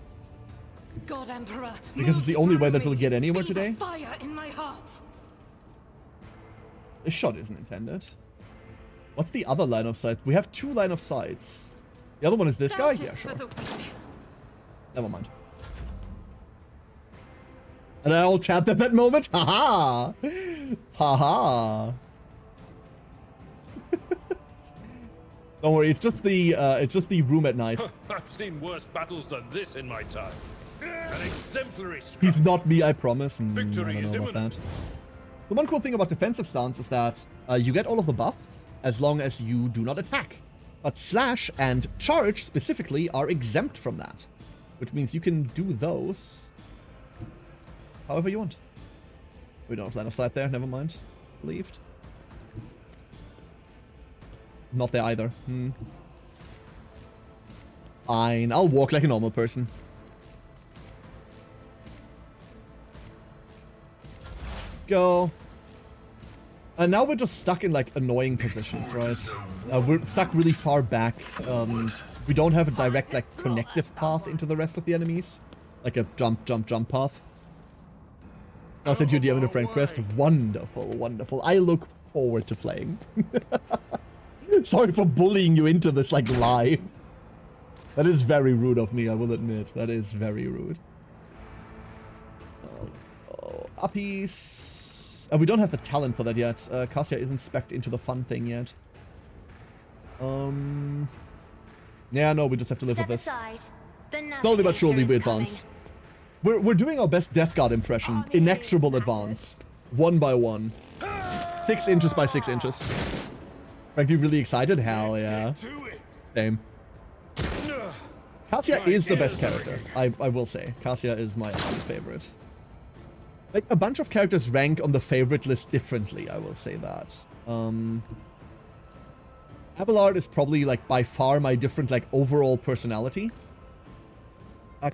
God Emperor, because it's the only way that we'll get anywhere Feel the today. fire in my heart. This shot isn't intended. What's the other line of sight? We have 2 line of sights. The other one is this guy? Yeah, sure. Never mind. And I all tapped at that moment? Haha! Haha! Don't worry, it's just the room at night. I've seen worse battles than this in my time. An exemplary strike. He's not me, I promise. Victory I is don't know about imminent. that. The one cool thing about defensive stance is that you get all of the buffs as long as you do not attack. But slash and charge specifically are exempt from that, which means you can do those however you want. We don't have line of sight there, never mind. Believed. Not there either. Fine, I'll walk like a normal person. Go. And now we're just stuck in like annoying positions, right? We're stuck really far back. We don't have a direct like connective path into the rest of the enemies. Like a jump path. I'll send you a DM and a friend quest. Wonderful, wonderful. I look forward to playing. Sorry for bullying you into this like lie. That is very rude of me, I will admit. That is very rude. Uppies. We don't have the talent for that yet. Cassia isn't spec'd into the fun thing yet. Yeah, no, we just have to live with this. Slowly but surely we advance. We're doing our best Death Guard impression. Inexorable advance. 1 by 1. 6 inches by 6 inches. Frankly, really excited? Hell yeah. Same. Cassia is the best character, I will say. Cassia is my favorite. Like, a bunch of characters rank on the favorite list differently, I will say that. Abelard is probably, like, by far my different, like, overall personality.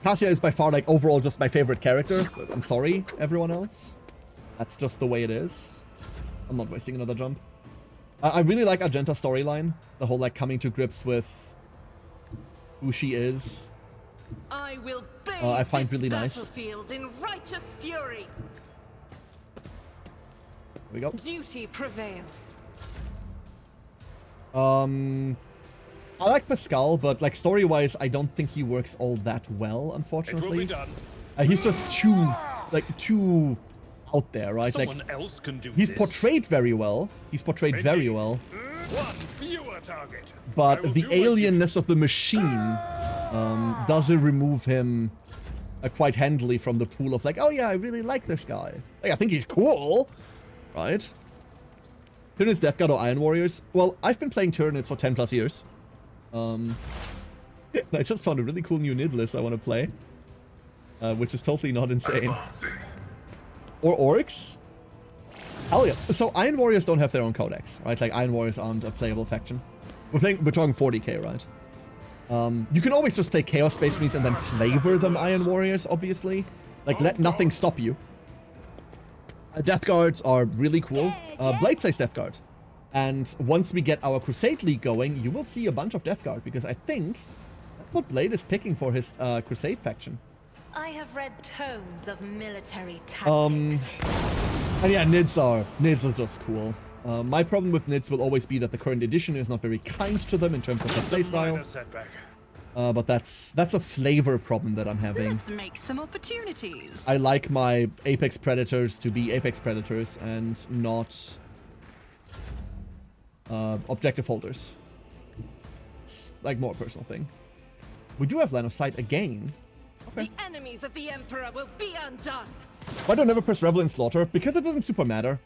Cassia is by far, like, overall just my favorite character. I'm sorry, everyone else. That's just the way it is. I'm not wasting another jump. I really like Argenta's storyline. The whole, like, coming to grips with who she is. I will I find really nice. battlefield in righteous fury. There we go. Duty prevails. I like Pascal, but like story-wise, I don't think he works all that well, unfortunately. It will be done. He's just too out there, right? Someone like else can do he's this. portrayed very well. He's portrayed very well. One fewer target. But the alienness of the machine does remove him quite handily from the pool of like, oh yeah, I really like this guy. Like, I think he's cool, right? Tyranids, Death Guard, or Iron Warriors? Well, I've been playing Tyranids for 10 plus years. I just found a really cool new Nid list I want to play. Which is totally not insane. Or Orcs? Hell yeah. So Iron Warriors don't have their own codex, right? Like, Iron Warriors aren't a playable faction. We're talking 40k, right? You can always just play Chaos Space Marines and then flavor them Iron Warriors, obviously. Like, let nothing stop you. Death Guards are really cool. Blade plays Death Guard. And once we get our Crusade League going, you will see a bunch of Death Guard, because I think that's what Blade is picking for his Crusade faction. I have read tomes of military tactics. And yeah, Nids are just cool. My problem with Nids will always be that the current edition is not very kind to them in terms of the playstyle. But that's a flavor problem that I'm having. Let's make some opportunities. I like my Apex Predators to be Apex Predators and not objective holders. It's like more a personal thing. We do have line of sight again. Okay. The enemies of the Emperor will be undone. Why do I never press Revel in Slaughter? Because it doesn't super matter.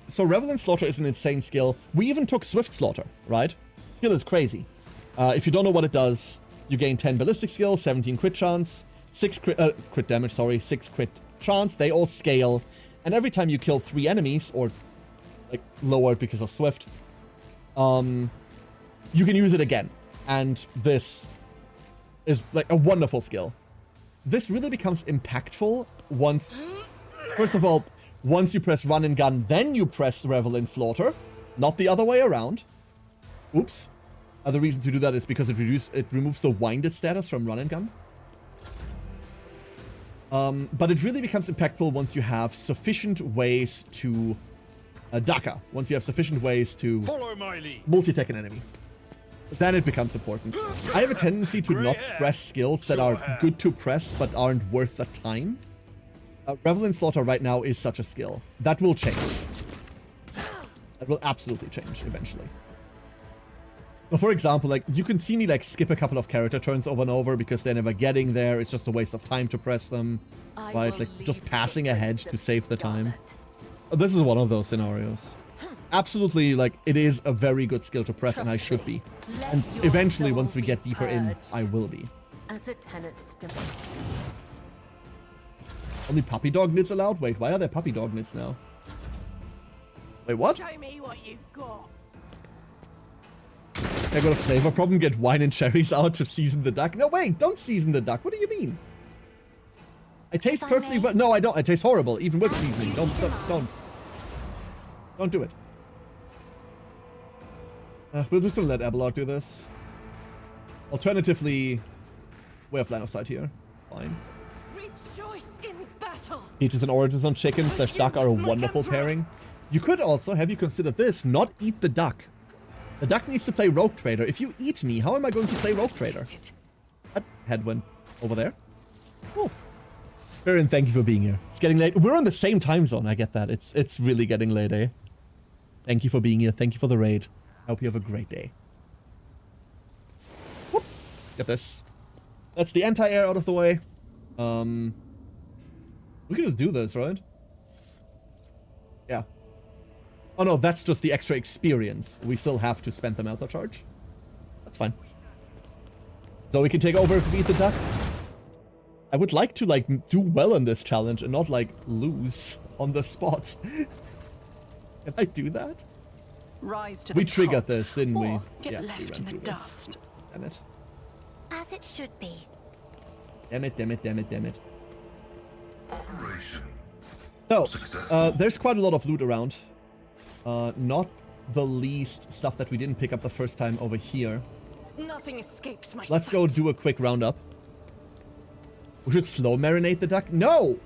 So Revel in Slaughter is an insane skill. We even took Swift Slaughter, right? Skill is crazy. If you don't know what it does, you gain 10 ballistic skill, 17 crit chance, 6 crit damage, sorry, 6 crit chance. They all scale. And every time you kill 3 enemies, or like lowered because of Swift, you can use it again. And this is like a wonderful skill. This really becomes impactful once, first of all, once you press run and gun, then you press Revel in Slaughter, not the other way around. Oops. The reason to do that is because it removes the winded status from run and gun. But it really becomes impactful once you have sufficient ways to Daka. Once you have sufficient ways to multi-tech an enemy. Then it becomes important. I have a tendency to not press skills that are good to press but aren't worth the time. Revel in Slaughter right now is such a skill. That will change. That will absolutely change eventually. But for example, like, you can see me like skip a couple of character turns over and over because they're never getting there. It's just a waste of time to press them. Right? Like, just passing ahead to save the time. This is one of those scenarios. Absolutely, like, it is a very good skill to press, and I should be. And eventually, once we get deeper in, I will be. As a tenant's Only puppy dog nits allowed? Wait, why are there puppy dog nits now? Wait, what? Show me what you've got. I got a flavor problem, get wine and cherries out to season the duck. No, wait, don't season the duck. What do you mean? I taste perfectly well. No, I don't. I taste horrible, even with seasoning. Don't do it. We'll just let Abelard do this. Alternatively, we have line of sight here. Fine. Rejoice in battle. Peaches and oranges on chicken / duck are a wonderful pairing. You could also, have you considered this, not eat the duck. The duck needs to play Rogue Trader. If you eat me, how am I going to play Rogue Trader? Headwind over there. Oh. Baron, thank you for being here. It's getting late. We're on the same time zone. I get that. It's really getting late, eh? Thank you for being here. Thank you for the raid. I hope you have a great day. Whoop. Get this. That's the anti-air out of the way. We can just do this, right? Yeah. Oh no, that's just the extra experience. We still have to spend the Melter charge. That's fine. So we can take over if we beat the duck. I would like to, like, do well in this challenge and not, like, lose on the spot. Can I do that? Rise to We the triggered top, this, didn't we? or get Yeah, left we in ran the through this. dust. Damn it. As it should be. Damn it, damn it, damn it, damn it. Operation. So, there's quite a lot of loot around. Not the least stuff that we didn't pick up the first time over here. Nothing escapes my Let's sight. go do a quick roundup. We should slow marinate the duck. No!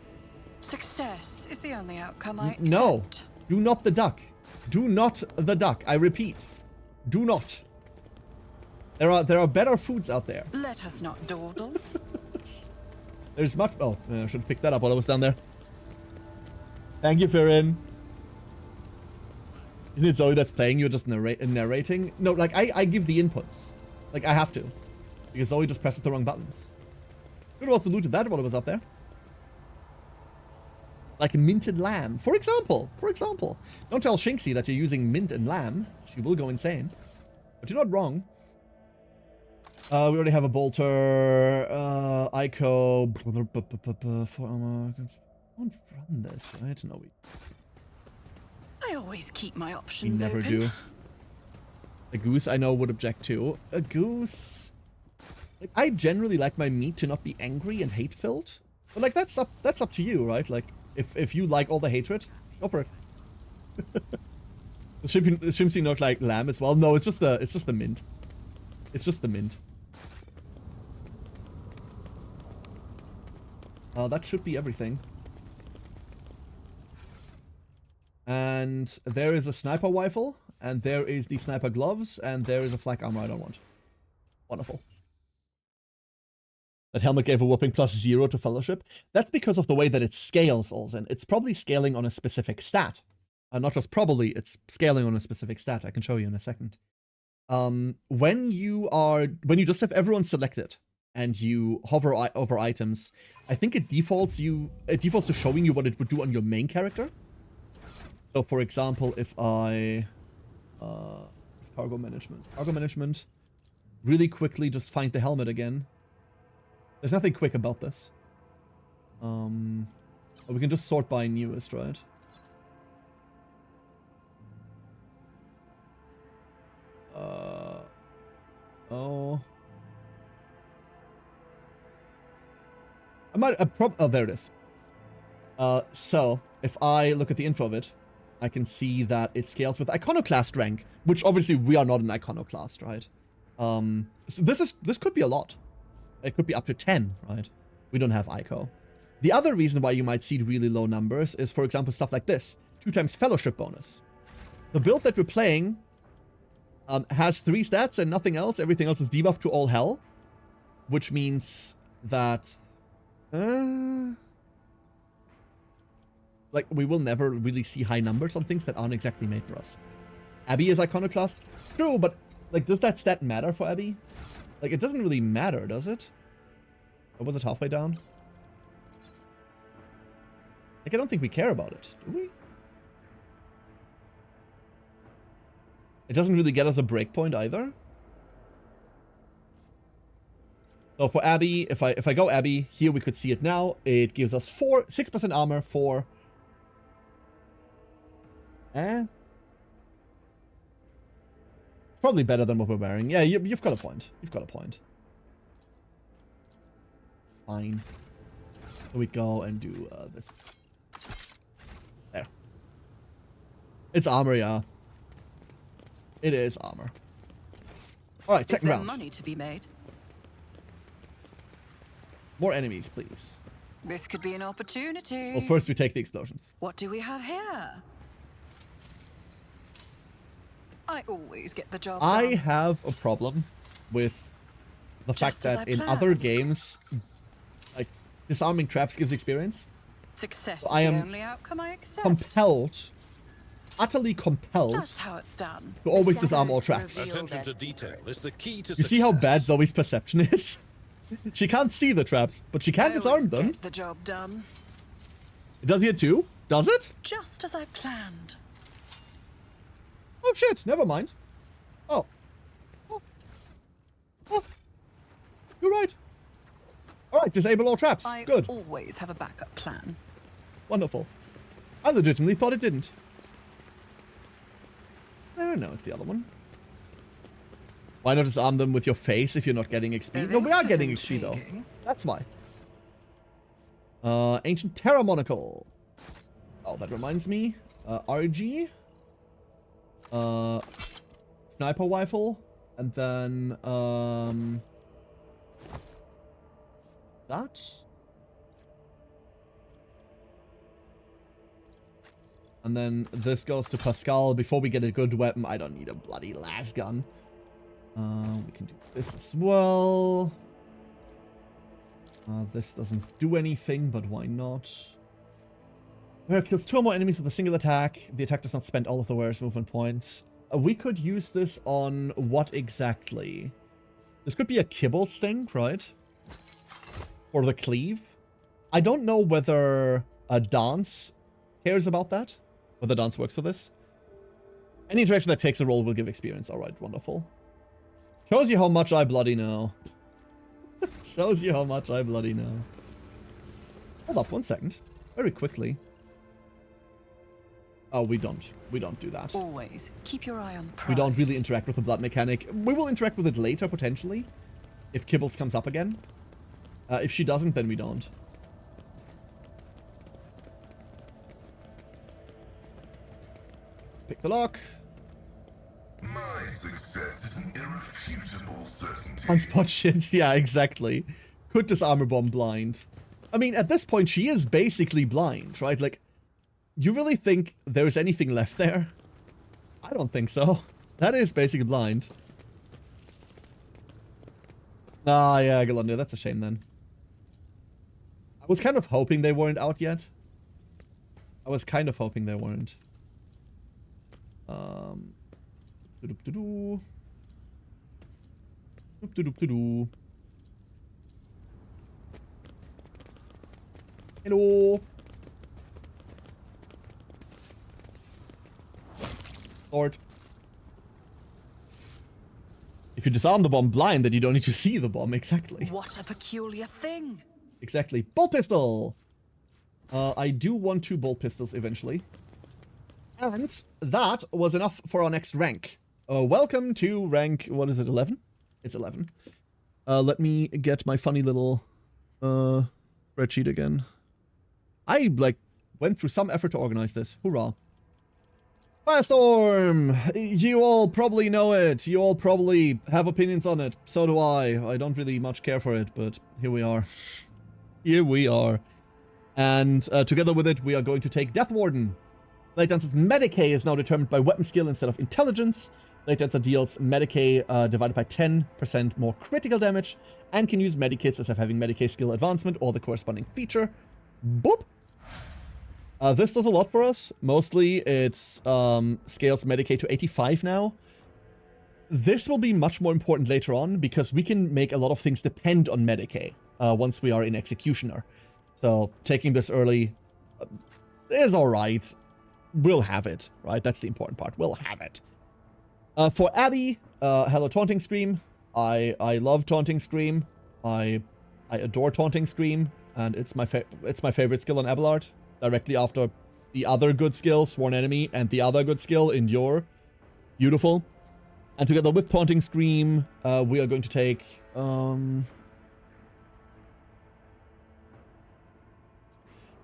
Success is the only outcome I accept. No. Do not the duck. Do not the duck. I repeat. Do not. There are better foods out there. Let us not dawdle. There's much... Oh, I should have picked that up while I was down there. Thank you, Pirin. Isn't it Zoe that's playing? You're just narrating? No, like, I give the inputs. Like, I have to. Because Zoe just presses the wrong buttons. Could have also looted that while it was up there. Like a minted lamb. For example. Don't tell Shinxie that you're using mint and lamb. She will go insane. But you're not wrong. We already have a bolter. Ico. For armor. Don't run this, right? No, I always keep my we options never open. do. A goose, I know, would object to. A goose... Like, I generally like my meat to not be angry and hate-filled. But, like, that's up to you, right? Like, if you like all the hatred, go for it. Shimsy not like lamb as well? No, it's just the mint. It's just the mint. That should be everything. And there is a sniper rifle, and there is the sniper gloves, and there is a flak armor I don't want. Wonderful. That helmet gave a whooping +0 to Fellowship. That's because of the way that it scales, Olsen. It's probably scaling on a specific stat. Not just probably, it's scaling on a specific stat. I can show you in a second. When you just have everyone selected and you hover over items, I think it defaults to showing you what it would do on your main character. So, for example, if I cargo management, really quickly just find the helmet again. There's nothing quick about this. We can just sort by newest, right? Oh. I might... oh, there it is. So, if I look at the info of it, I can see that it scales with Iconoclast rank, which obviously we are not an Iconoclast, right? So this could be a lot. It could be up to 10, right? We don't have Ico. The other reason why you might see really low numbers is, for example, stuff like this. 2x Fellowship bonus. The build that we're playing has 3 stats and nothing else. Everything else is debuff to all hell. Which means that... like, we will never really see high numbers on things that aren't exactly made for us. Abby is Iconoclast? True, but, like, does that stat matter for Abby? Like, it doesn't really matter, does it? Or was it halfway down? Like, I don't think we care about it, do we? It doesn't really get us a breakpoint either. So for Abby, if I go Abby, here we could see it now. It gives us 6% armor for... It's probably better than what we're wearing. Yeah, you've got a point. You've got a point. Fine. So we go and do this. There. It's armor, yeah. It is armor. Alright, second round. Money to be made? More enemies, please. This could be an opportunity. Well, first we take the explosions. What do we have here? I always get the job done. I have a problem with the fact that in other games, like, disarming traps gives experience. Success So I am is the only outcome I accept. compelled, utterly compelled, That's how it's done. to always disarm all traps. Attention to detail is the key to You see how bad Zoe's perception is? She can't see the traps, but she can disarm them. Get the job done. It does here too? Does it? Just as I planned. Oh shit, never mind. Oh. Oh. You're right. Alright, disable all traps. I Good. always have a backup plan. Wonderful. I legitimately thought it didn't. No, it's the other one. Why not disarm them with your face if you're not getting XP? No, we are getting XP though. That's why. Ancient Terra Monocle. Oh, that reminds me. RG. Sniper Rifle. And then, that. And then this goes to Pascal. Before we get a good weapon, I don't need a bloody las gun. We can do this as well. This doesn't do anything, but why not? Wear kills 2 or more enemies with a single attack. The attack does not spend all of the wearer's movement points. We could use this on what exactly? This could be a Kibbles thing, right? Or the cleave. I don't know whether a dance cares about that. Whether dance works for this. Any interaction that takes a roll will give experience. Alright, wonderful. Shows you how much I bloody know. Shows you how much I bloody know. Hold up 1 second. Very quickly. Oh, we don't do that. Always keep your eye on prize. We don't really interact with the blood mechanic. We will interact with it later, potentially. If Kibbles comes up again. If she doesn't, then we don't. Pick the lock. My success is an irrefutable certainty. Unspot shit. Yeah, exactly. Could disarm a bomb blind. I mean, at this point, she is basically blind, right? Like, you really think there's anything left there? I don't think so. That is basically blind. Ah, yeah, Galundia, that's a shame then. I was kind of hoping they weren't out yet. I was kind of hoping they weren't. Doop-doop-doop-doo. Doop-doop-doop-doo. Hello. Sword. If you disarm the bomb blind, then you don't need to see the bomb. Exactly. What a peculiar thing. Exactly. Bolt pistol. I do want 2 bolt pistols eventually. And that was enough for our next rank. Welcome to rank, what is it, 11? It's 11. Let me get my funny little spreadsheet again. I, like, went through some effort to organize this. Hoorah. Firestorm! You all probably know it. You all probably have opinions on it. So do I. I don't really much care for it, but here we are. Here we are. And together with it, we are going to take Death Warden. Blade Dancer's Medicae is now determined by weapon skill instead of intelligence. Blade Dancer deals Medicae divided by 10% more critical damage, and can use Medikits as if having Medicae skill advancement or the corresponding feature. Boop! This does a lot for us. Mostly it scales Medicae to 85 now. This will be much more important later on because we can make a lot of things depend on Medicae once we are in Executioner. So taking this early is alright. We'll have it, right? That's the important part. We'll have it. For Abby, hello Taunting Scream. I love Taunting Scream. I adore Taunting Scream, and it's my favorite skill on Abelard. Directly after the other good skill, Sworn Enemy, and the other good skill, Endure. Beautiful. And together with Taunting Scream, we are going to take... We're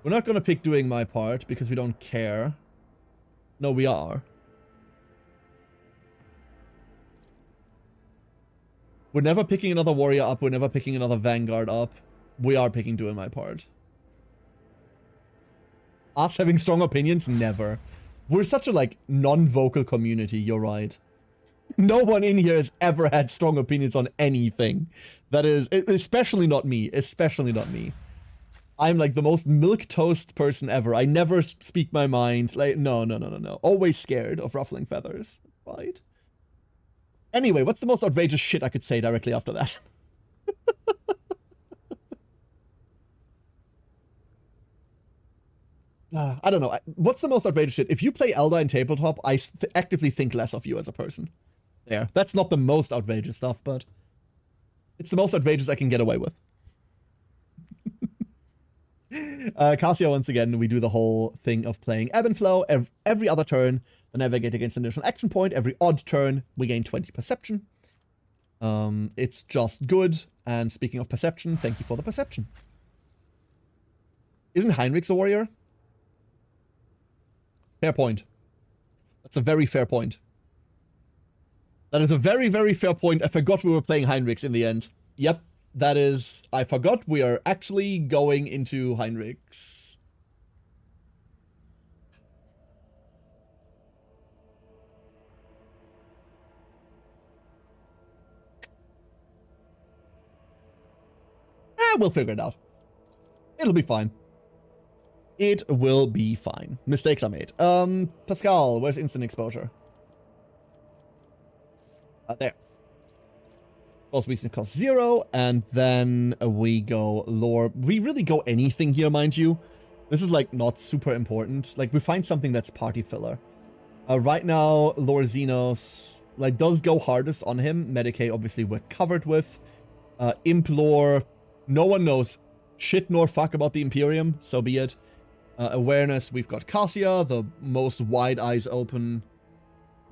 not going to pick Doing My Part, because we don't care. No, we are. We're never picking another Warrior up, we're never picking another Vanguard up. We are picking Doing My Part. Us having strong opinions? Never. We're such a, like, non-vocal community, you're right. No one in here has ever had strong opinions on anything. That is, especially not me. Especially not me. I'm, like, the most milquetoast person ever. I never speak my mind. Like, no. Always scared of ruffling feathers. Right? Anyway, what's the most outrageous shit I could say directly after that? I don't know. What's the most outrageous shit? If you play Elder in tabletop, I actively think less of you as a person. There. That's not the most outrageous stuff, but it's the most outrageous I can get away with. Cassia, once again, we do the whole thing of playing Ebb and Flow. Every other turn, the Navigator gains an additional action point. Every odd turn, we gain 20 perception. It's just good. And speaking of perception, thank you for the perception. Isn't Heinrichs a warrior? Fair point. That's a very fair point. That is a very, very fair point. I forgot we were playing Heinrichs in the end. Yep, that is... I forgot we are actually going into Heinrichs. We'll figure it out. It'll be fine. It will be fine. Mistakes are made. Pascal, where's instant exposure? There. Most recent cost 0, and then we go lore. We really go anything here, mind you. This is, like, not super important. Like, we find something that's party filler. Right now, Lore Xenos, like, does go hardest on him. Medicae, obviously, we're covered with. Imp lore, no one knows shit nor fuck about the Imperium, so be it. Awareness, we've got Cassia, the most wide open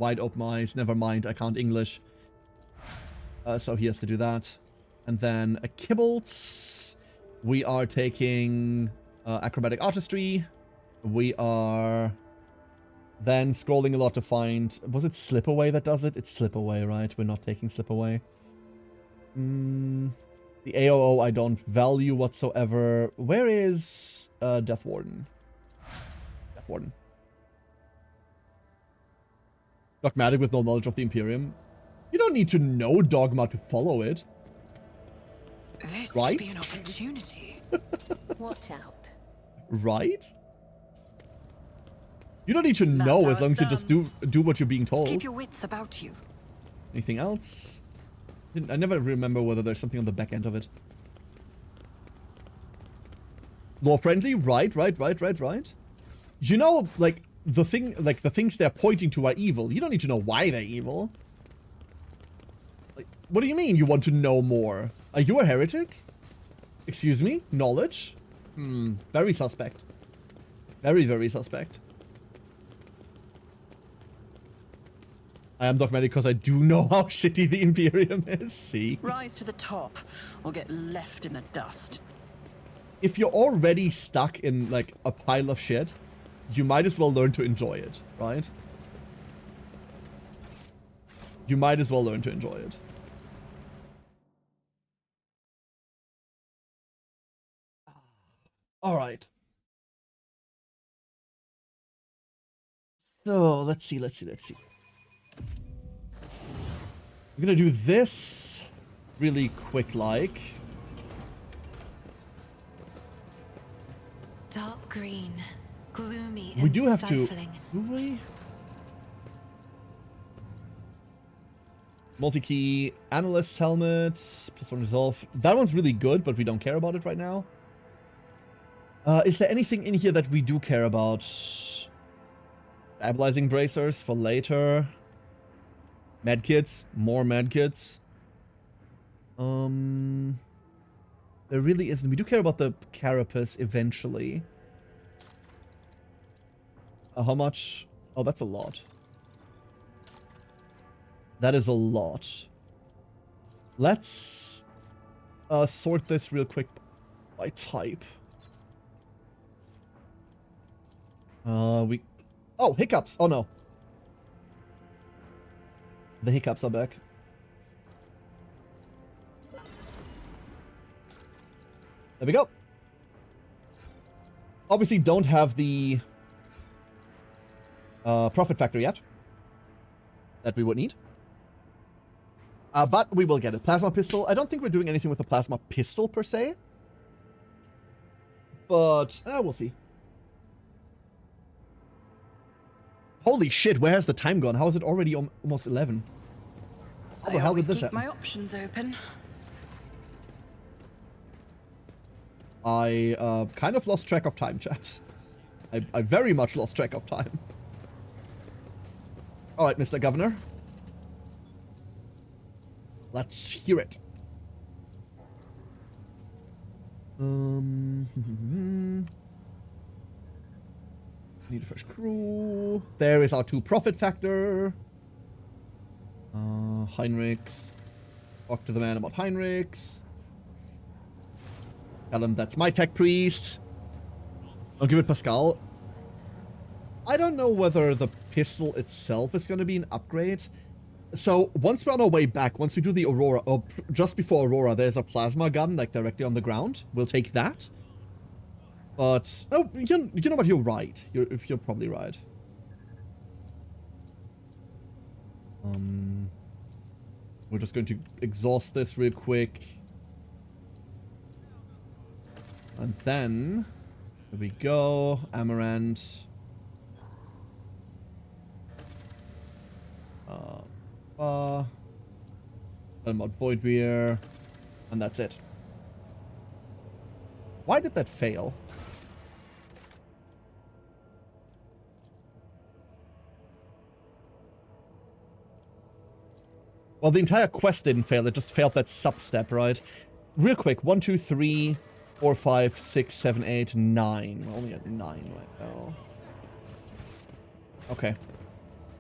eyes. Never mind, I can't English. So he has to do that. And then a Kibbles. We are taking Acrobatic Artistry. We are then scrolling a lot to find... Was it Slip Away that does it? It's Slip Away, right? We're not taking Slip Away. The AOO I don't value whatsoever. Where is Death Warden? Death Warden. Dogmatic with no knowledge of the Imperium. You don't need to know Dogma to follow it. This right? could be an opportunity. Watch out. Right? You don't need to know as long as you just do what you're being told. Keep your wits about you. Anything else? I never remember whether there's something on the back end of it. Lore friendly, right. You know, like the things they're pointing to are evil. You don't need to know why they're evil. Like, what do you mean you want to know more? Are you a heretic? Excuse me? Knowledge? Very suspect. Very, very suspect. I am dogmatic because I do know how shitty the Imperium is. See? Rise to the top, or get left in the dust. If you're already stuck in, like, a pile of shit, you might as well learn to enjoy it, right? You might as well learn to enjoy it. All right. So, let's see. We're gonna do this really quick-like. Dark green, gloomy and We do have to... stifling. Do we? Multi-key analyst's helmet, +1 resolve. That one's really good, but we don't care about it right now. Is there anything in here that we do care about? Stabilizing bracers for later. Medkits, more medkits. There really isn't. We do care about the carapace eventually. How much? Oh, that's a lot. That is a lot. Let's sort this real quick by type. Oh, hiccups. Oh no. The hiccups are back. There we go. Obviously don't have the profit factor yet that we would need. But we will get it. Plasma pistol. I don't think we're doing anything with the plasma pistol per se. But we'll see. Holy shit, where has the time gone? How is it already almost 11? How the hell did this happen? My options open. I kind of lost track of time, chat. I very much lost track of time. Alright, Mr. Governor. Let's hear it. Need a fresh crew. There is our 2 profit factor. Heinrichs. Talk to the man about Heinrichs. Tell him that's my tech priest. I'll give it Pascal. I don't know whether the pistol itself is going to be an upgrade. So, once we're on our way back, once we do the Aurora, or just before Aurora, there's a plasma gun, like, directly on the ground. We'll take that. But, oh, you know what, you're right. You're probably right. We're just going to exhaust this real quick. And then, here we go, Amaranth. Belmont Voidbeer. And that's it. Why did that fail? Well, the entire quest didn't fail, it just failed that sub-step, right? Real quick, 1, 2, 3, 4, 5, 6, 7, 8, 9. We're only at 9 right now. Okay.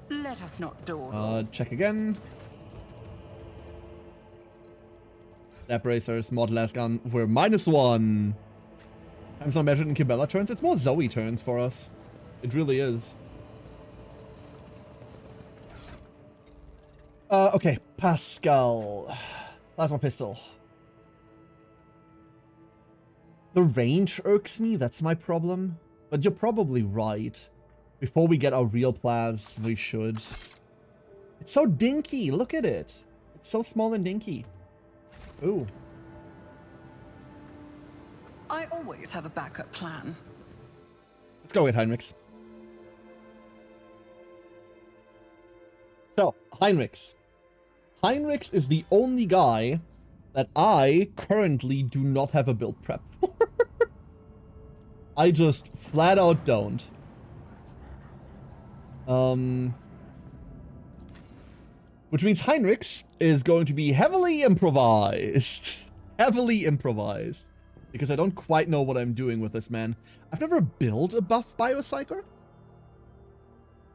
Let us not dawdle. Check again. Step bracers, mod last gun. We're -1. Time's not measured in Kibella turns. It's more Zoe turns for us. It really is. Okay. Pascal. Plasma pistol. The range irks me. That's my problem. But you're probably right. Before we get our real plas, we should. It's so dinky. Look at it. It's so small and dinky. Ooh. I always have a backup plan. Let's go with Heinrichs. So, Heinrichs. Heinrichs is the only guy that I currently do not have a build prep for. I just flat out don't. Which means Heinrichs is going to be heavily improvised. Heavily improvised. Because I don't quite know what I'm doing with this man. I've never built a buff Biopsyker.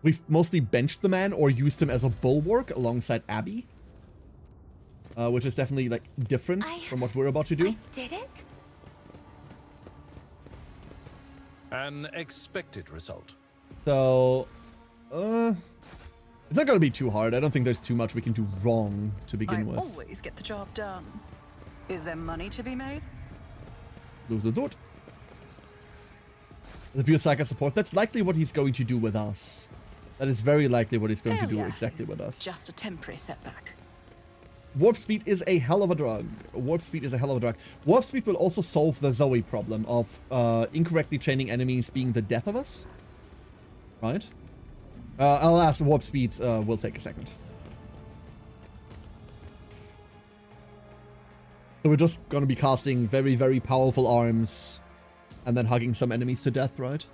We've mostly benched the man or used him as a bulwark alongside Abby. Which is definitely, like, different from what we're about to do. I did it? An expected result. So, it's not gonna be too hard. I don't think there's too much we can do wrong to begin with. Always get the job done. Is there money to be made? The pure Psyker support. That's likely what he's going to do with us. That is very likely what he's going to do exactly with us. Just a temporary setback. Warp speed is a hell of a drug. Warp speed is a hell of a drug. Warp speed will also solve the Zoe problem of incorrectly chaining enemies being the death of us. Right? Alas, warp speed will take a second. So we're just gonna be casting very, very powerful arms and then hugging some enemies to death, right?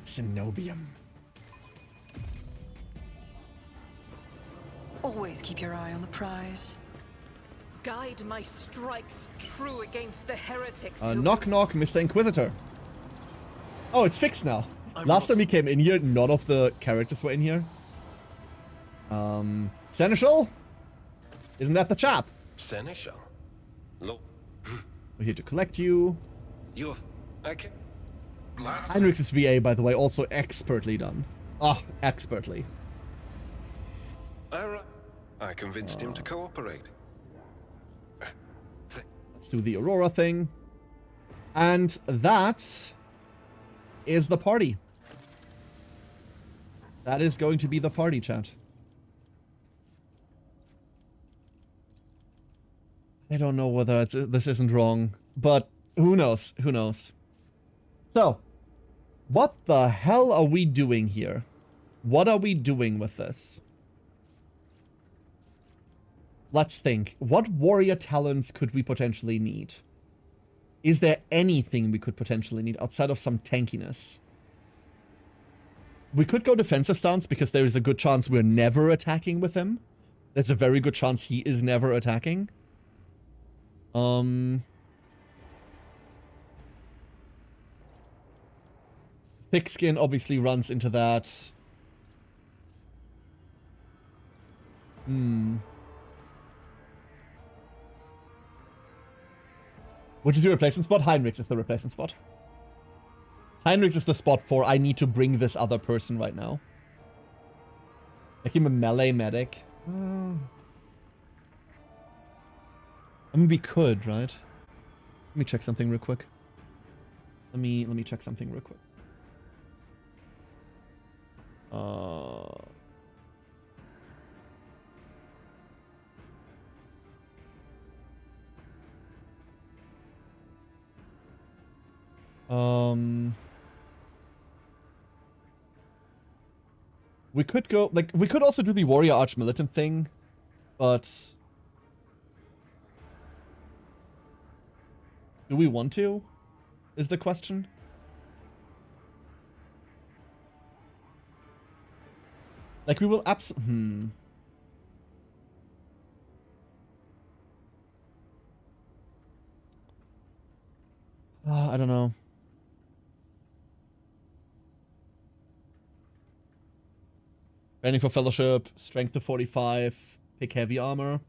Cenobium. Always keep your eye on the prize. Guide my strikes true against the heretics. Knock knock, Mr. Inquisitor. Oh, it's fixed now. Last time we came in here, none of the characters were in here. Seneschal? Isn't that the chap? Seneschal? Look. We're here to collect you. You've... Okay. Heinrich's VA, by the way, also expertly done. Ah, expertly. Alright. I convinced him to cooperate. Let's do the Aurora thing. And that is the party. That is going to be the party, chat. I don't know whether this isn't wrong, but who knows? Who knows? So, what the hell are we doing here? What are we doing with this? Let's think. What warrior talents could we potentially need? Is there anything we could potentially need outside of some tankiness? We could go defensive stance because there is a good chance we're never attacking with him. There's a very good chance he is never attacking. Thick skin obviously runs into that. Which is your replacement spot? Heinrichs is the replacement spot. Heinrichs is the spot for I need to bring this other person right now. Make him a melee medic. I mean, we could, right? Let me check something real quick. Let me check something real quick. We could go, like, we could also do the Warrior Arch-Militant thing, but do we want to? Is the question. Like, we will absolutely... I don't know. Training for Fellowship, Strength to 45, pick Heavy Armor.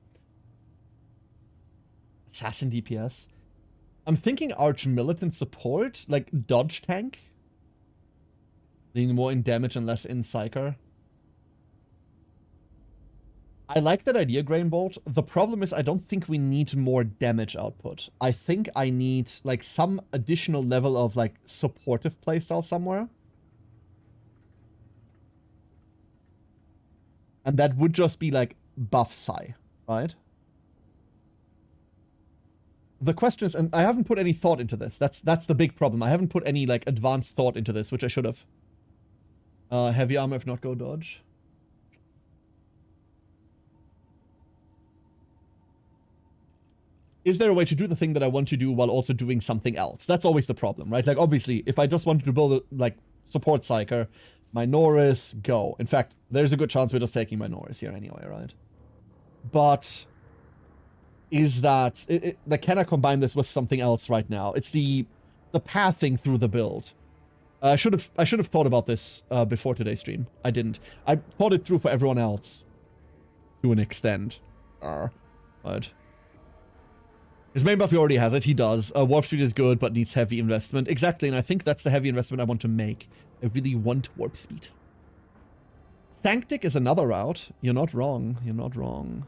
Assassin DPS. I'm thinking Arch-Militant Support, like Dodge Tank. Leaning more in damage and less in Psyker. I like that idea, Grainbolt. The problem is I don't think we need more damage output. I think I need, like, some additional level of, like, supportive playstyle somewhere. And that would just be, like, buff Psy, right? The question is, and I haven't put any thought into this. That's the big problem. I haven't put any, like, advanced thought into this, which I should have. Heavy armor, if not go dodge. Is there a way to do the thing that I want to do while also doing something else? That's always the problem, right? Like, obviously, if I just wanted to build a, like, support Psyker, my Norris, go. In fact, there's a good chance we're just taking my Norris here anyway, right? But is that I cannot combine this with something else right now. It's the pathing through the build. I should have thought about this before today's stream. I didn't. I thought it through for everyone else to an extent. But his main buff, he already has it. He does. Warp speed is good, but needs heavy investment. Exactly, and I think that's the heavy investment I want to make. I really want warp speed. Sanctic is another route. You're not wrong. You're not wrong.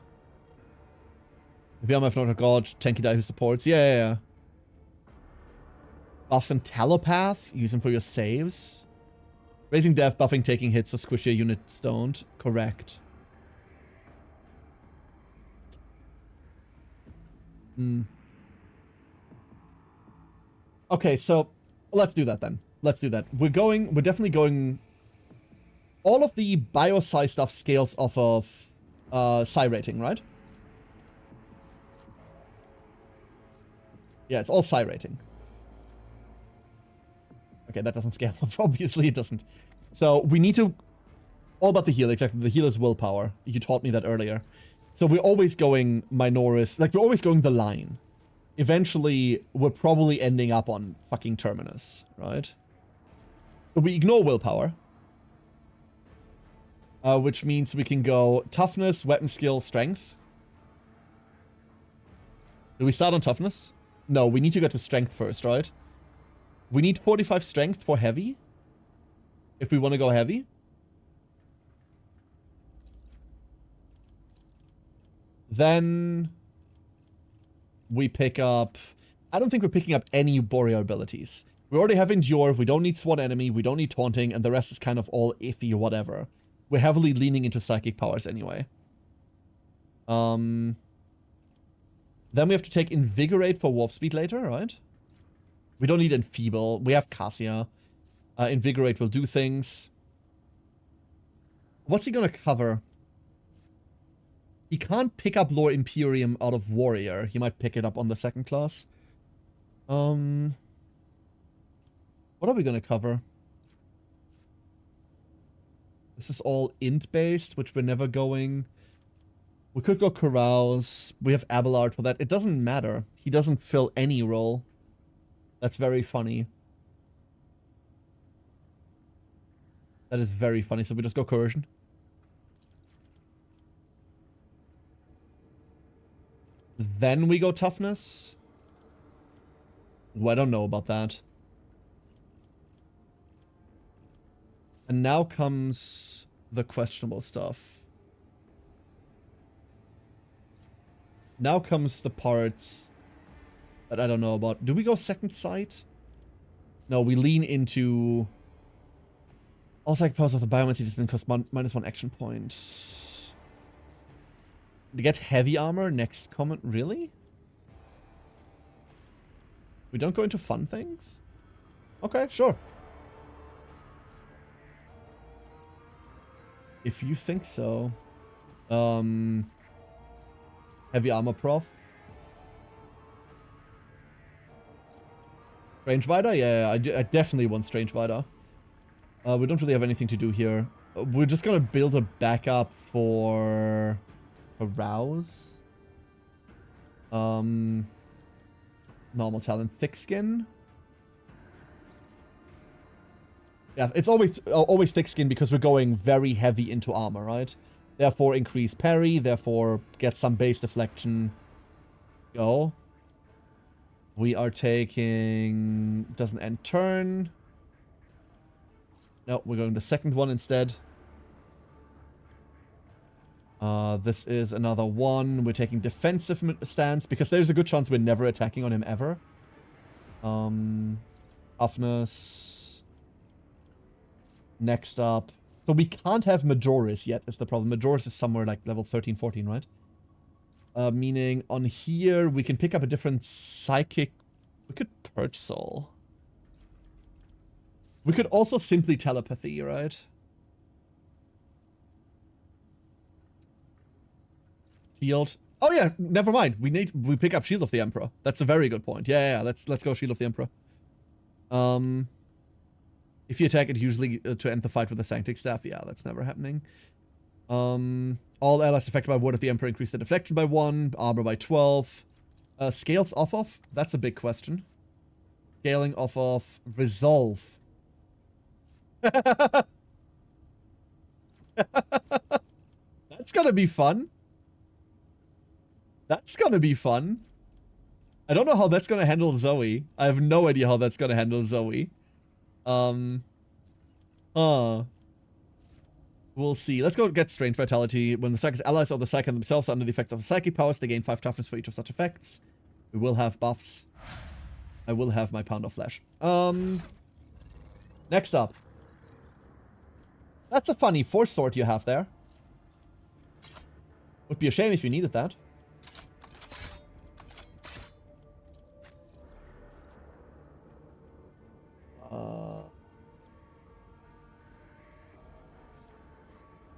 If I'm not a god, tanky die who supports. Yeah. Buffs and telepath. Use them for your saves. Raising death, buffing, taking hits, so squish your unit stoned. Correct. Okay, so let's do that then. Let's do that. We're definitely going... All of the bio-psi stuff scales off of psi rating, right? Yeah, it's all psi rating. Okay, that doesn't scale off. Obviously, it doesn't. So we need to... All about the heal, exactly. The healer's willpower. You taught me that earlier. So we're always going Minoris. Like, we're always going the line. Eventually, we're probably ending up on fucking Terminus, right? So we ignore willpower. Which means we can go toughness, weapon skill, strength. Do we start on toughness? No, we need to get to strength first, right? We need 45 strength for heavy. If we want to go heavy. Then we pick up... I don't think we're picking up any Boreal abilities. We already have Endure, we don't need Sworn Enemy, we don't need Taunting, and the rest is kind of all iffy or whatever. We're heavily leaning into psychic powers anyway. Then we have to take Invigorate for warp speed later, right? We don't need Enfeeble. We have Cassia. Invigorate will do things. What's he gonna cover? He can't pick up Lore Imperium out of Warrior. He might pick it up on the second class. What are we gonna cover? This is all int-based, which we're never going. We could go Carouse. We have Abelard for that. It doesn't matter. He doesn't fill any role. That's very funny. That is very funny. So we just go Coercion. Then we go Toughness. Well, I don't know about that. And now comes the questionable stuff. Now comes the parts that I don't know about. Do we go second sight? No, we lean into... All psychic powers of the Biomancy discipline cost -1 action point. To get heavy armor, next comment. Really? We don't go into fun things? Okay, sure. If you think so. Heavy armor prof. Strange Vider? Yeah, I definitely want Strange Vider. We don't really have anything to do here. We're just gonna build a backup for Arouse. Normal talent, thick skin. Yeah, it's always thick skin because we're going very heavy into armor, right? Therefore, increase parry. Therefore, get some base deflection. Go. We are taking... Doesn't end turn. No, we're going the second one instead. This is another one. We're taking defensive stance because there's a good chance we're never attacking on him ever. Toughness. Next up. So we can't have Majoris yet is the problem. Majoris is somewhere like level 13, 14, right? Meaning on here we can pick up a different psychic. We could Purge Soul. We could also simply telepathy, right? Shield. Oh yeah, never mind. We pick up Shield of the Emperor. That's a very good point. Yeah. Let's go Shield of the Emperor. If you attack it usually to end the fight with the Sanctic Staff, yeah, that's never happening. All allies affected by Word of the Emperor increase their deflection by 1, armor by 12. Scales off of? That's a big question. Scaling off of resolve. That's gonna be fun. That's gonna be fun. I don't know how that's gonna handle Zoe. I have no idea how that's gonna handle Zoe. We'll see. Let's go get Strange Vitality. When the Psychic's allies or the Psychic themselves are under the effects of psychic powers, they gain 5 toughness for each of such effects. We will have buffs. I will have my Pound of Flesh. Next up. That's a funny Force Sword you have there. Would be a shame if you needed that.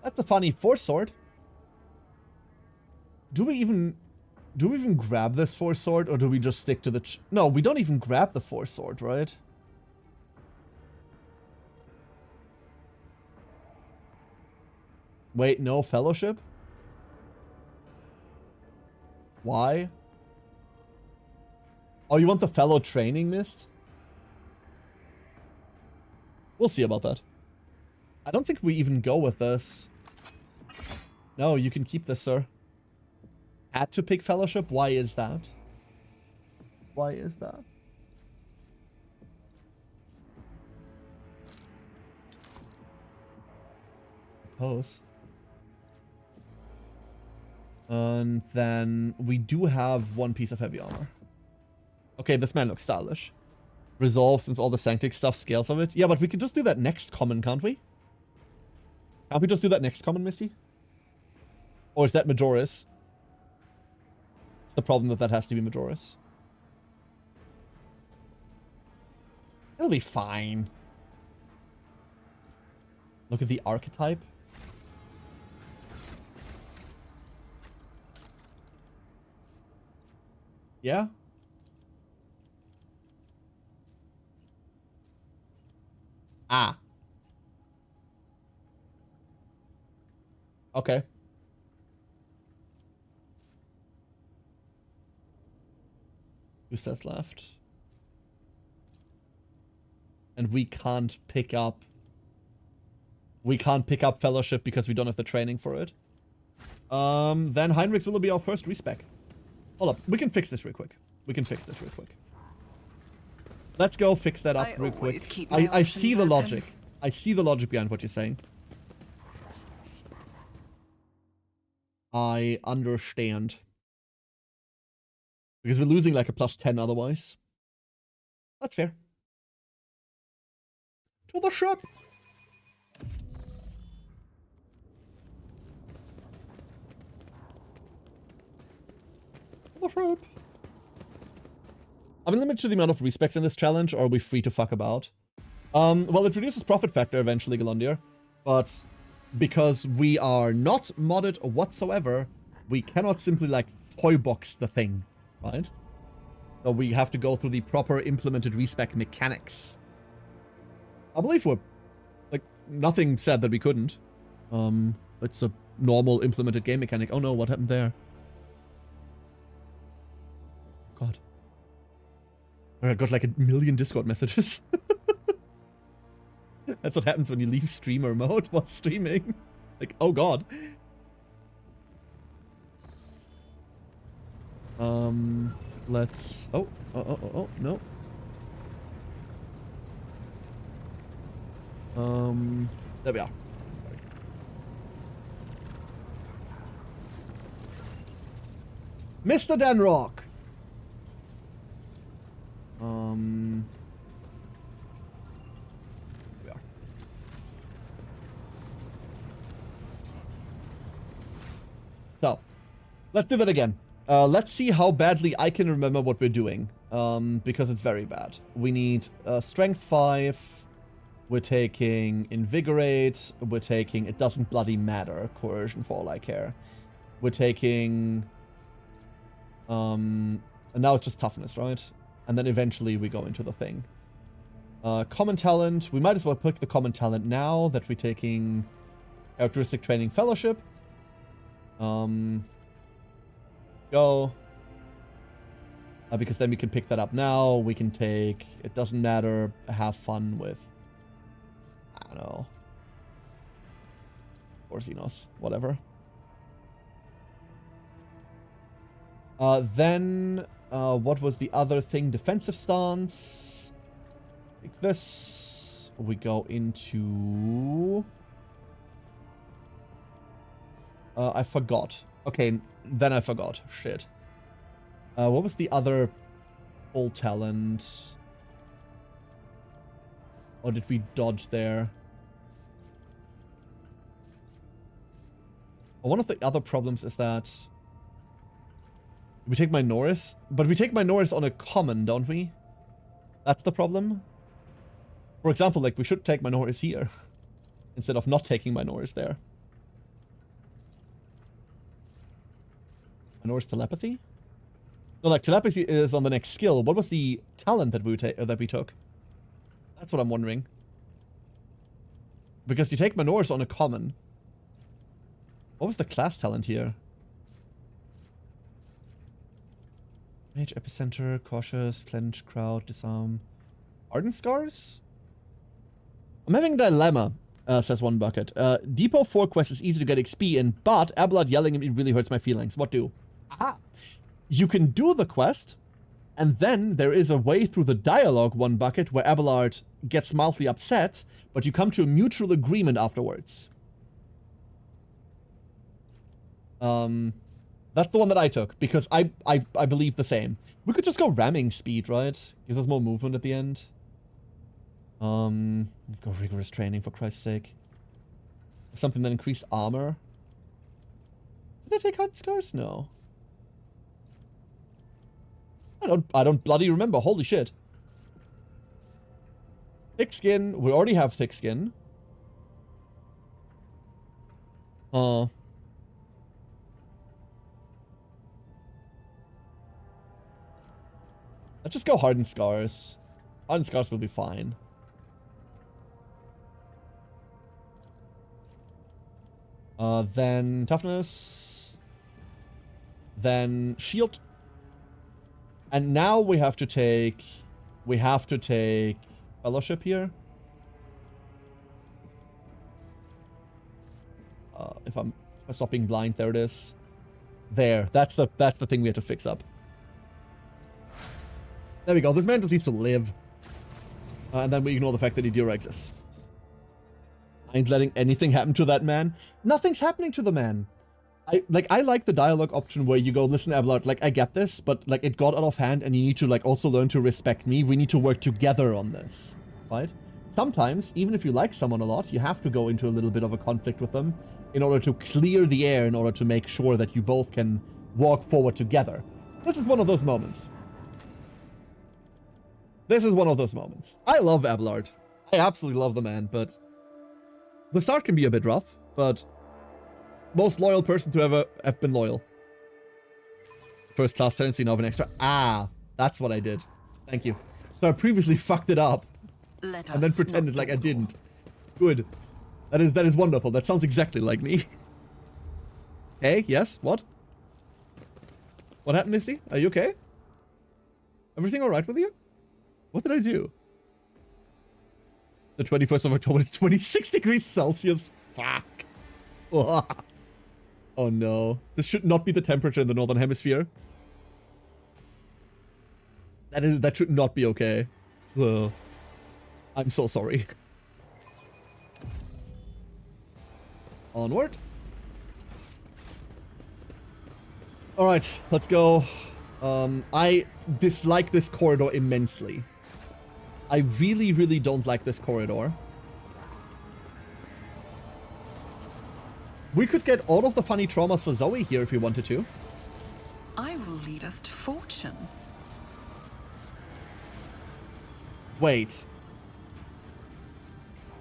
That's a funny Force Sword. Do we even grab this Force Sword, or do we just stick to the... No, we don't even grab the Force Sword, right? Wait, no Fellowship? Why? Oh, you want the Fellow Training Mist? We'll see about that. I don't think we even go with this. No, you can keep this, sir. Had to pick Fellowship? Why is that? Why is that? Suppose. And then we do have one piece of heavy armor. Okay, this man looks stylish. Resolve, since all the Sanctic stuff scales of it. Yeah, but we can just do that next common, can't we? Can't we just do that next common, Misty? Or is that Majoris? It's the problem that has to be Majoris. It'll be fine. Look at the archetype. Yeah? Ah. Okay. Who says left? And we can't pick up... We can't pick up Fellowship because we don't have the training for it. Then Heinrichs will be our first respec. Hold up. We can fix this real quick. Let's go fix that up real quick. I see the logic. I see the logic behind what you're saying. I understand. Because we're losing like a +10 otherwise. That's fair. To the ship! To the ship! I'm limited to the amount of respecs in this challenge, or are we free to fuck about? Well, it reduces profit factor eventually, Galundir, but because we are not modded whatsoever, we cannot simply, like, toy box the thing, right? So we have to go through the proper implemented respec mechanics. I believe we're, like, nothing said that we couldn't. It's a normal implemented game mechanic. Oh no, what happened there? God. I got like 1 million Discord messages. That's what happens when you leave streamer mode while streaming. Like, oh god. Let's... Oh, no. There we are. Mr. Denrock! There we are. So, let's do that again. Let's see how badly I can remember what we're doing. Because it's very bad. We need Strength 5. We're taking Invigorate. We're taking It Doesn't Bloody Matter. Coercion for all I care. We're taking... and now it's just Toughness, right? And then eventually we go into the thing. Common Talent. We might as well pick the Common Talent now that we're taking Characteristic training fellowship. Go. Because then we can pick that up now. We can take, it doesn't matter, have fun with, I don't know, or Xenos, whatever. Then, what was the other thing? Defensive stance. Like this. We go into... I forgot. Okay, then I forgot. Shit. What was the other full talent? Or did we dodge there? One of the other problems is that we take Minoris, but we take Minoris on a common, don't we? That's the problem. For example, like we should take Minoris here instead of not taking Minoris there. Minoris telepathy? No, like telepathy is on the next skill. What was the talent that we took? That's what I'm wondering. Because you take Minoris on a common. What was the class talent here? Mage, Epicenter, Cautious, Clench, Crowd, Disarm. Ardent Scars? I'm having a dilemma, says One Bucket. Depot 4 quest is easy to get XP in, but Abelard yelling at me really hurts my feelings. What do? Aha! You can do the quest, and then there is a way through the dialogue, One Bucket, where Abelard gets mildly upset, but you come to a mutual agreement afterwards. That's the one that I took, because I believe the same. We could just go ramming speed, right? Gives us more movement at the end. Go rigorous training, for Christ's sake. Something that increased armor. Did I take Hard Scars? No. I don't bloody remember. Holy shit. Thick skin. We already have thick skin. Let's just go Hardened Scars. Hardened Scars will be fine. Then Toughness. Then Shield. And now we have to take Fellowship here. If I stop being blind, there it is. There, that's the thing we have to fix up. There we go. This man just needs to live. And then we ignore the fact that he de-rexes. I ain't letting anything happen to that man. Nothing's happening to the man. I like the dialogue option where you go, listen, Abelard, like, I get this, but, like, it got out of hand and you need to, like, also learn to respect me. We need to work together on this, right? Sometimes, even if you like someone a lot, you have to go into a little bit of a conflict with them in order to clear the air, in order to make sure that you both can walk forward together. This is one of those moments. This is one of those moments. I love Abelard. I absolutely love the man, but the start can be a bit rough, but most loyal person to ever have been loyal. First class tendency, now have an extra. Ah, that's what I did. Thank you. So I previously fucked it up and then pretended like I didn't. Good. That is wonderful. That sounds exactly like me. Hey, yes, what? What happened, Misty? Are you okay? Everything alright with you? What did I do? The 21st of October is 26 degrees Celsius. Fuck. Oh no. This should not be the temperature in the Northern Hemisphere. That should not be okay. Ugh. I'm so sorry. Onward. Alright, let's go. I dislike this corridor immensely. I really, really don't like this corridor. We could get all of the funny traumas for Zoe here if we wanted to. I will lead us to fortune. Wait.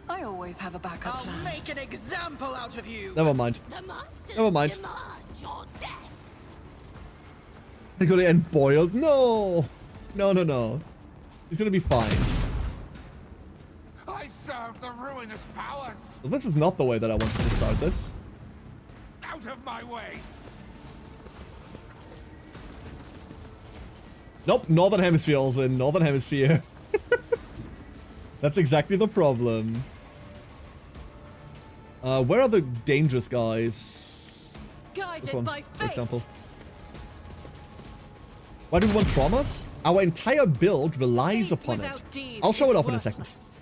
I always have a backup plan. I'll make an example out of you. Never mind. The masters Never mind. demand your death. They're gonna end boiled. No. No, no, no. He's gonna be fine. I serve out the ruinous powers. Well, this is not the way that I wanted to start this. Out of my way. Nope, Northern Hemisphere also in Northern Hemisphere. That's exactly the problem. Where are the dangerous guys? Guided This one, by for faith. example. Why do we want traumas? Our entire build relies Faith upon it. without deeds I'll show it is off in a second. worthless.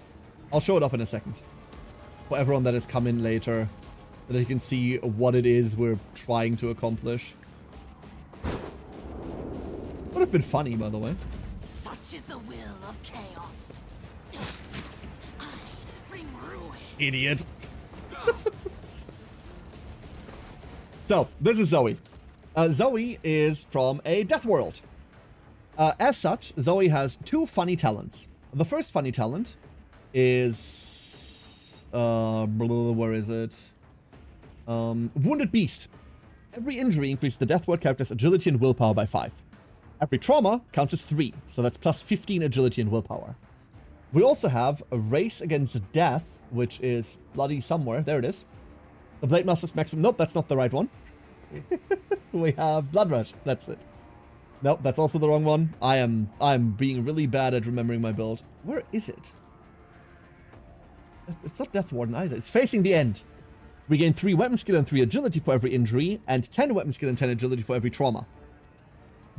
I'll show it off in a second. For everyone that has come in later, so that you can see what it is we're trying to accomplish. Would have been funny, by the way. Such is the will of chaos. I bring ruin. Idiot. So, this is Zoe. Zoe is from a death world. As such, Zoe has two funny talents. The first funny talent is... where is it? Wounded Beast. Every injury increases the death world character's agility and willpower by 5. Every trauma counts as 3, so that's plus 15 agility and willpower. We also have a Race Against Death, which is bloody somewhere. There it is. The Blade Master's maximum. Nope, that's not the right one. We have Blood Rush. That's it. Nope, that's also the wrong one. I'm being really bad at remembering my build. Where is it? It's not Death Warden either. It's Facing the End. We gain 3 weapon skill and 3 agility for every injury, and 10 weapon skill and 10 agility for every trauma.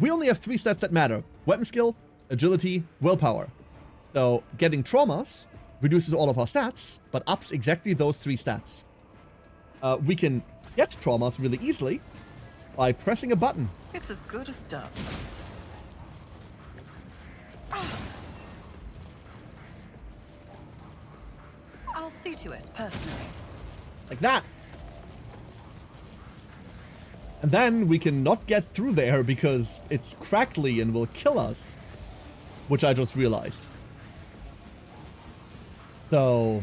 We only have 3 stats that matter. Weapon skill, agility, willpower. So getting traumas reduces all of our stats, but ups exactly those 3 stats. We can get traumas really easily by pressing a button. It's as good as done. I'll see to it personally. Like that. And then we can not get through there because it's crackly and will kill us. Which I just realized. So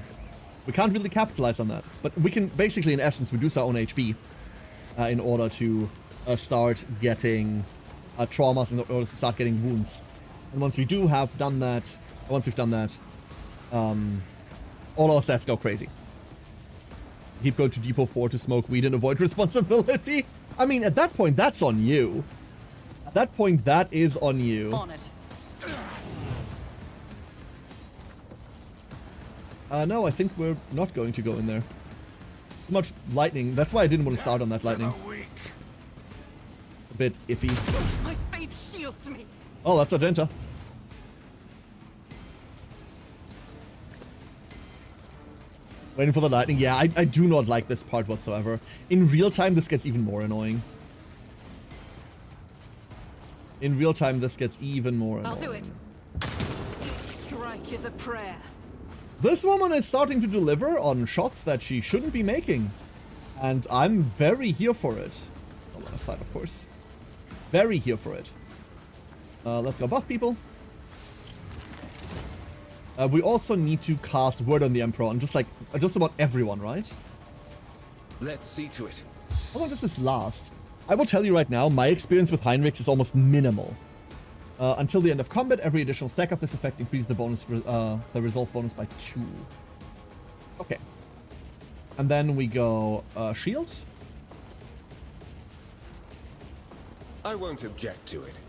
we can't really capitalize on that. But we can basically, in essence, reduce our own HP in order to start getting traumas, in order to start getting wounds. And once we do have done that, once we've done that, all our stats go crazy. Keep going to Depot 4 to smoke weed and avoid responsibility. I mean, at that point, that's on you. At that point, that is on you. On it. No, I think we're not going to go in there. Too much lightning. That's why I didn't want to start on that lightning. A bit iffy. My faith shields me. Oh, that's Argenta. Waiting for the lightning. Yeah, I do not like this part whatsoever. In real time, this gets even more annoying. In real time, this gets even more annoying. I'll do it. Each strike is a prayer. This woman is starting to deliver on shots that she shouldn't be making. And I'm very here for it. On the other side, of course. Very here for it. Let's go buff people. We also need to cast Word on the Emperor on just about everyone, right? Let's see to it. How long does this last? I will tell you right now, my experience with Heinrichs is almost minimal. Until the end of combat, every additional stack of this effect increases the bonus, the result bonus by 2. Okay. And then we go shield. I won't object to it.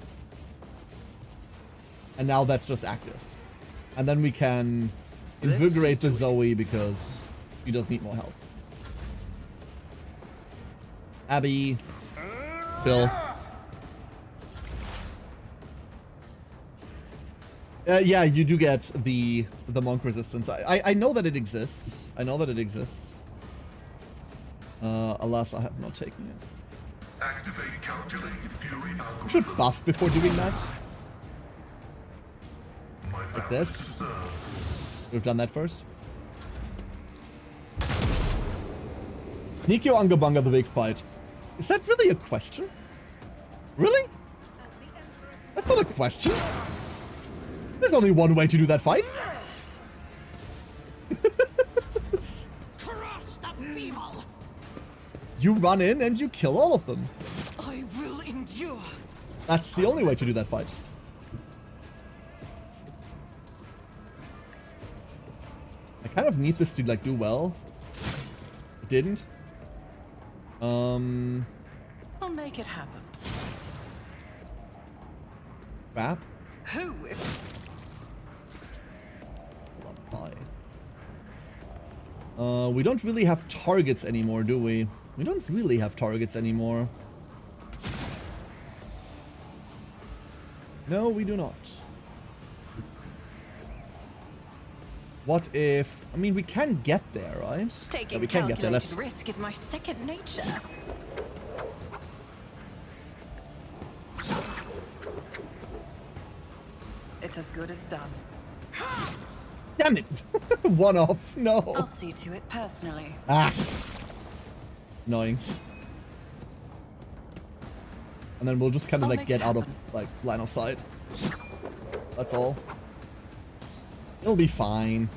And now that's just active. And then we can invigorate the Zoe because she does need more help. Abby. Bill. Yeah, you do get the monk resistance. I know that it exists. I know that it exists. Alas, I have not taken it. Activate calculated fury algorithm. We should buff before doing that. Like this. We've done that first. Sneaky Ungabunga the big fight. Is that really a question? Really? That's not a question. There's only one way to do that fight. Crush the feeble. You run in and you kill all of them. I will endure. That's the only way to do that fight. Kind of need this to like do well. It didn't. I'll make it happen. Crap. Who? We don't really have targets anymore, do we? We don't really have targets anymore. No, we do not. What if... I mean, we can get there, right? Taking we can get there. calculated risk is my second nature. It's as good as done. Damn it! One off. No. I'll see to it personally. Ah. Annoying. And then we'll just kind of like get out of like line of sight. That's all. It'll be fine.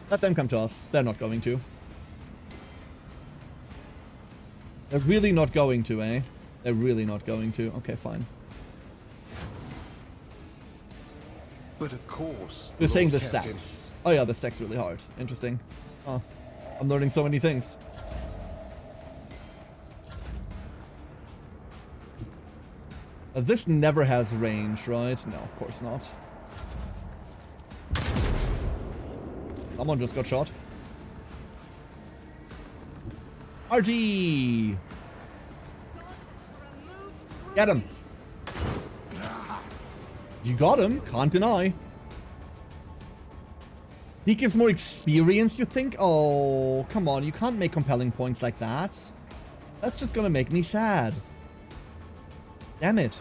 Let them come to us. They're not going to. They're really not going to, eh? They're really not going to. Okay, fine. But of course. You're saying the Captain. stacks. Oh yeah, the stack's really hard. Interesting. Oh, I'm learning so many things. This never has range, right? No, of course not. Someone just got shot. RG! Get him! You got him, can't deny. Sneak gives more experience, you think? Oh, come on, you can't make compelling points like that. That's just gonna make me sad. Damn it.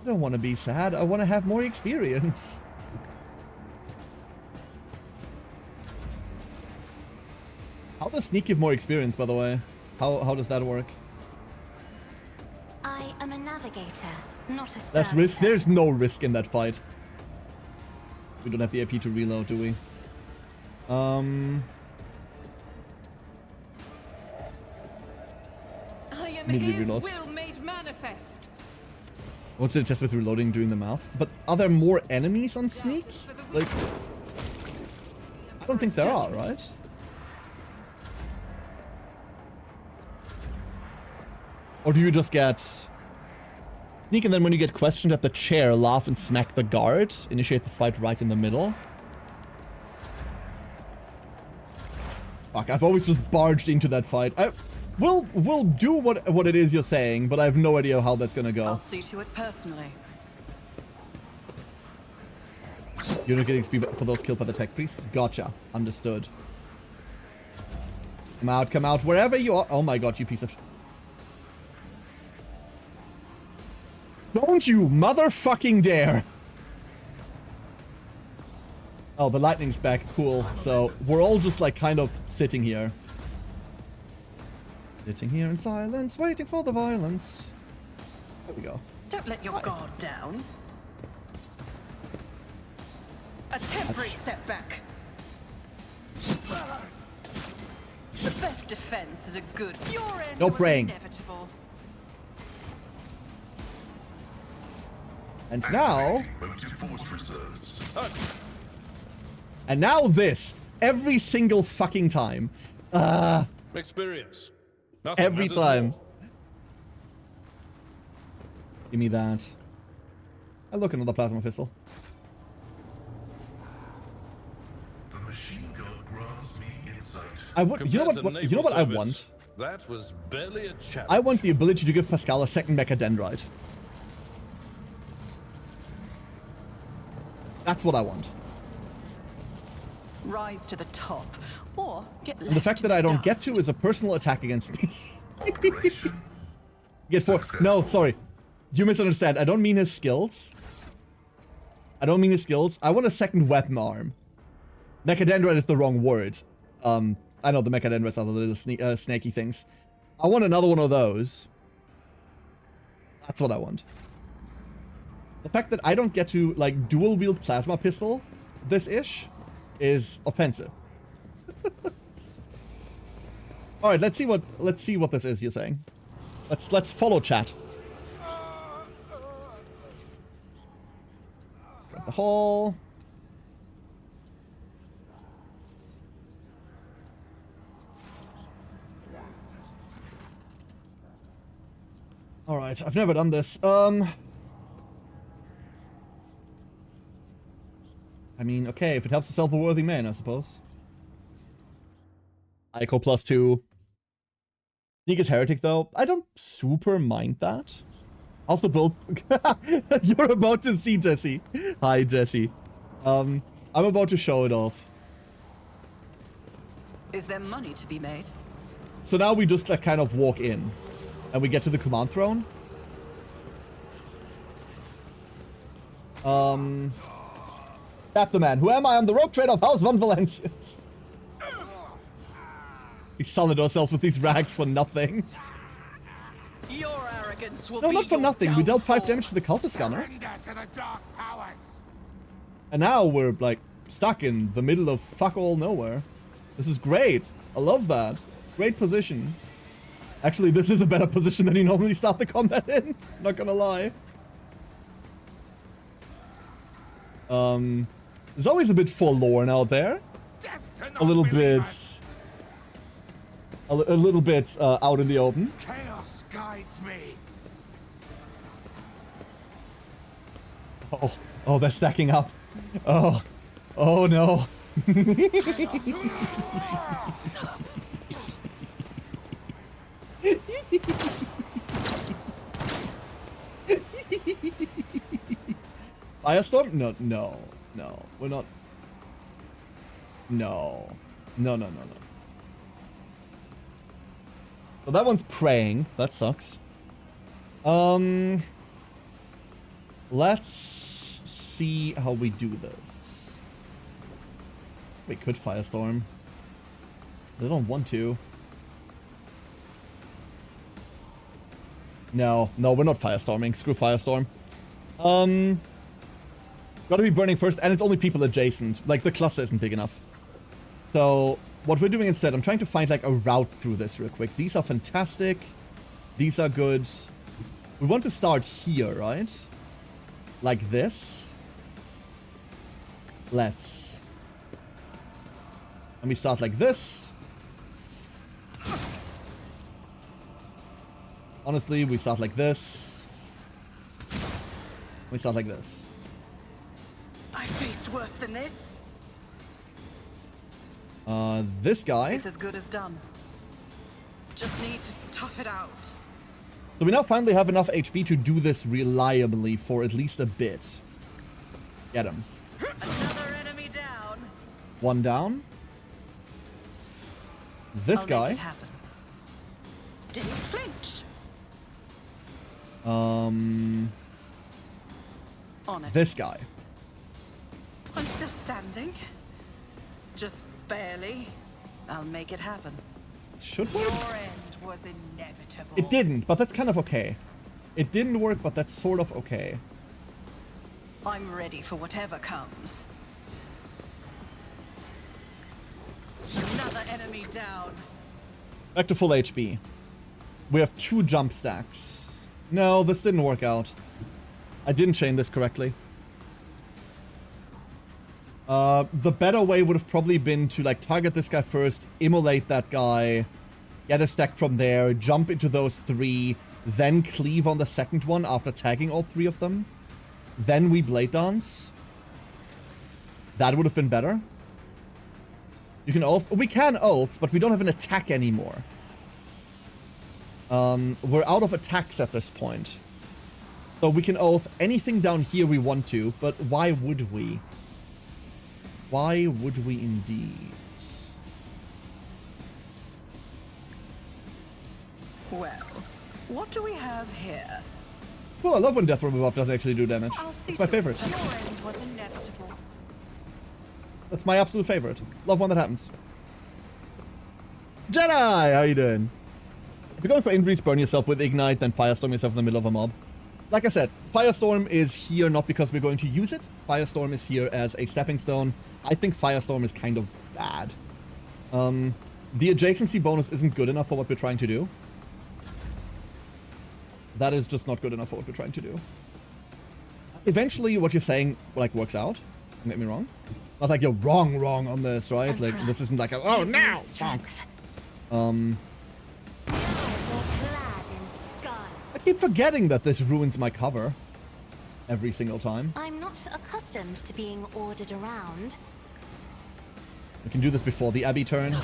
I don't want to be sad, I want to have more experience. How does Sneak give more experience, by the way? How does that work? I am a navigator, not a That's servitor. risk. There's no risk in that fight. We don't have the AP to reload, do we? I am Immediately his reloads. will made manifest. What's the test with reloading during the mouth? But are there more enemies on Sneak? Like, I don't think there are, right? Or do you just get Sneak and then when you get questioned at the chair, laugh and smack the guard, initiate the fight right in the middle? Fuck, I've always just barged into that fight. We'll do what it is you're saying, but I have no idea how that's gonna go. I'll see to it personally. You're not getting speed for those killed by the tech priest? Gotcha. Understood. Come out, wherever you are. Oh my god, you piece of... Don't you motherfucking dare! Oh, the lightning's back. Cool. So, we're all just like kind of sitting here. Sitting here in silence, waiting for the violence. There we go. Don't let your guard down. A temporary setback. The best defense is a good. Your end No was praying. inevitable. And now... Motive force reserves. And now this. Every single fucking time. Experience. Nothing Every matters time. more. Give me that. I look another plasma pistol. The machine gun grants me insight. I would. You know Compared what? to You know naval what I service, want? That was barely a challenge. I want the ability to give Pascal a second mechadendrite. That's what I want. Rise to the top, or get And the fact that I don't get to is a personal attack against me. Get four. No, sorry. You misunderstand. I don't mean his skills. I don't mean his skills. I want a second weapon arm. Mechadendrite is the wrong word. I know the mechadendrites are the little snaky things. I want another one of those. That's what I want. The fact that I don't get to, like, dual-wield plasma pistol this-ish is offensive. Alright, let's see what this is you're saying. Let's follow chat. the hole. Alright, I've never done this. I mean, okay, if it helps to self a worthy man, I suppose. Ico +2. Sneak is Heretic, though. I don't super mind that. How's the build? You're about to see Jesse. Hi, Jesse. I'm about to show it off. Is there money to be made? So now we just like kind of walk in. And we get to the command throne. Tap the man. Who am I? I'm the rogue trader of House von Valencius. We sullied ourselves with these rags for nothing. Your arrogance will No, be not for your nothing. We dealt 5 downfall. damage to the cultist gunner. And now we're like stuck in the middle of fuck all nowhere. This is great. I love that. Great position. Actually, this is a better position than you normally start the combat in. Not gonna lie. There's always a bit forlorn out there. A little bit... A little bit out in the open. Chaos guides me. Oh, they're stacking up. Oh no. Firestorm? No. We're not. No. Well, that one's praying. That sucks. Let's see how we do this. We could Firestorm. I don't want to. No, we're not Firestorming. Screw Firestorm. Gotta be burning first, and it's only people adjacent. Like, the cluster isn't big enough. So, what we're doing instead, I'm trying to find, like, a route through this real quick. These are fantastic. These are good. We want to start here, right? Like this. Let me start like this. Honestly, we start like this. We start like this. I face worse than this. This guy. It's as good as done. Just need to tough it out. So we now finally have enough HP to do this reliably for at least a bit. Get him. Another enemy down. One down. This guy. Make it happen. Didn't flinch. On it. This guy. I'm still standing. Just barely. I'll make it happen. Should work. Your end was inevitable. It didn't, but that's kind of okay. It didn't work, but that's sort of okay. I'm ready for whatever comes. Another enemy down. Back to full HP. We have 2 jump stacks. No, this didn't work out. I didn't chain this correctly. The better way would have probably been to like target this guy first, immolate that guy, get a stack from there, jump into those 3, then cleave on the second one after tagging all 3 of them. Then we blade dance. That would have been better. You can oath. We can oath, but we don't have an attack anymore. We're out of attacks at this point. So we can oath anything down here we want to, but why would we? Why would we indeed? Well, what do we have here? Well, I love when Death Room Above doesn't actually do damage. It's my favorite. Your end was inevitable. That's my absolute favorite. Love when that happens. Jedi! How you doing? If you're going for injuries, burn yourself with Ignite, then Firestorm yourself in the middle of a mob. Like I said, Firestorm is here not because we're going to use it. Firestorm is here as a stepping stone. I think Firestorm is kind of bad. The adjacency bonus isn't good enough for what we're trying to do. That is just not good enough for what we're trying to do. eventually what you're saying, like, works out. Don't get me wrong. Not like you're wrong on this, right? Emperor, like, this isn't like a, oh, now! I keep forgetting that this ruins my cover every single time. I'm not accustomed to being ordered around. We can do this before the Abbey turn.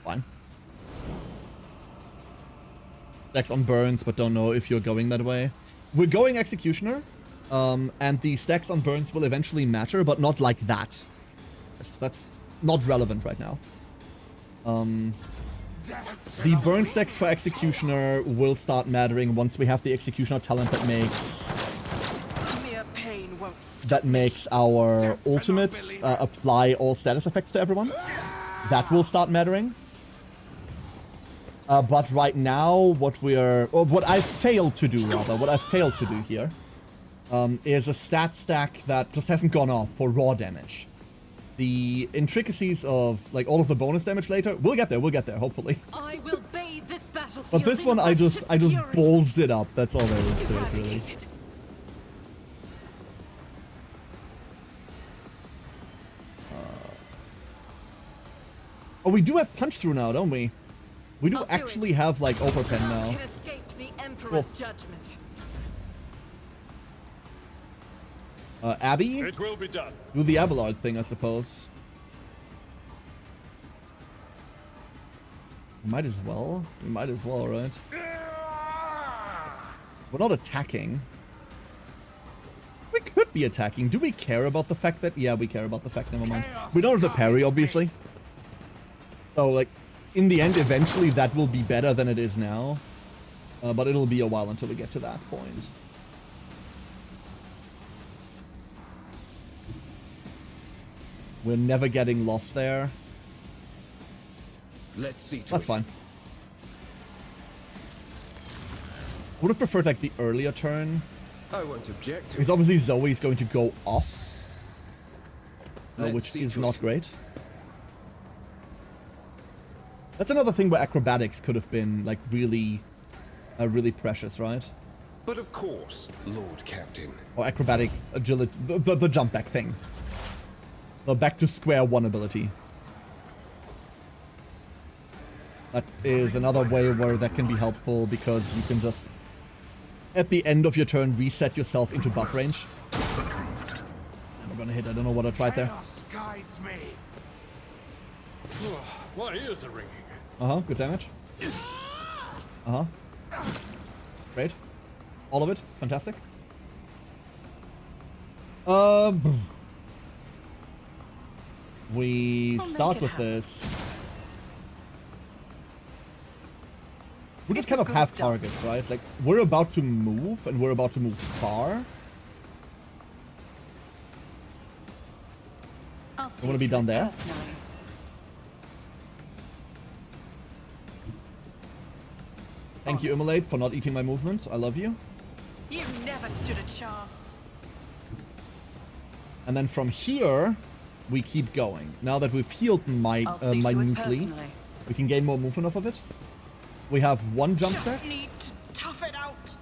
Fine. Stacks on burns, but don't know if you're going that way. We're going Executioner, and the stacks on burns will eventually matter, but not like that. That's not relevant right now. The burn stacks for Executioner will start mattering once we have the Executioner talent that makes our ultimate apply all status effects to everyone. That will start mattering. But right now, what I failed to do here, is a stat stack that just hasn't gone off for raw damage. The intricacies of, like, all of the bonus damage later, we'll get there, hopefully. I will bathe this battlefield. But this one, I just ballsed it up. That's all there is to it, really. Oh, we do have punch through now, don't we? We do actually have, like, overpen now. Can escape the Emperor's judgment. Abby? It will be done. Do the Abelard thing, I suppose. We might as well, right? We're not attacking. We could be attacking. Do we care about the fact that... Yeah, we care about the fact. Never mind. We don't have the parry, obviously. So, like, in the end, eventually that will be better than it is now. But it'll be a while until we get to that point. We're never getting lost there. Let's see. That's fine. Would have preferred, like, the earlier turn. I won't object to because obviously Zoe's going to go off. Which is not great. That's another thing where acrobatics could have been, like, really precious, right? But of course, Lord Captain. Or acrobatic agility, the jump back thing. The back to square one ability. That is another way where that can be helpful because you can just, at the end of your turn, reset yourself into buff range. I'm gonna hit, I don't know what I tried there. Guides me. My ears are ringing. Uh-huh, good damage. Uh-huh. Great. All of it, fantastic. We start with this. We just kind of have targets, right? Like, we're about to move, and we're about to move far. I want to be done there. Thank you, Immolate, for not eating my movement. I love you. You never stood a chance. And then from here, we keep going. Now that we've healed minutely, we can gain more movement off of it. We have one jump stack. Need to tough it out.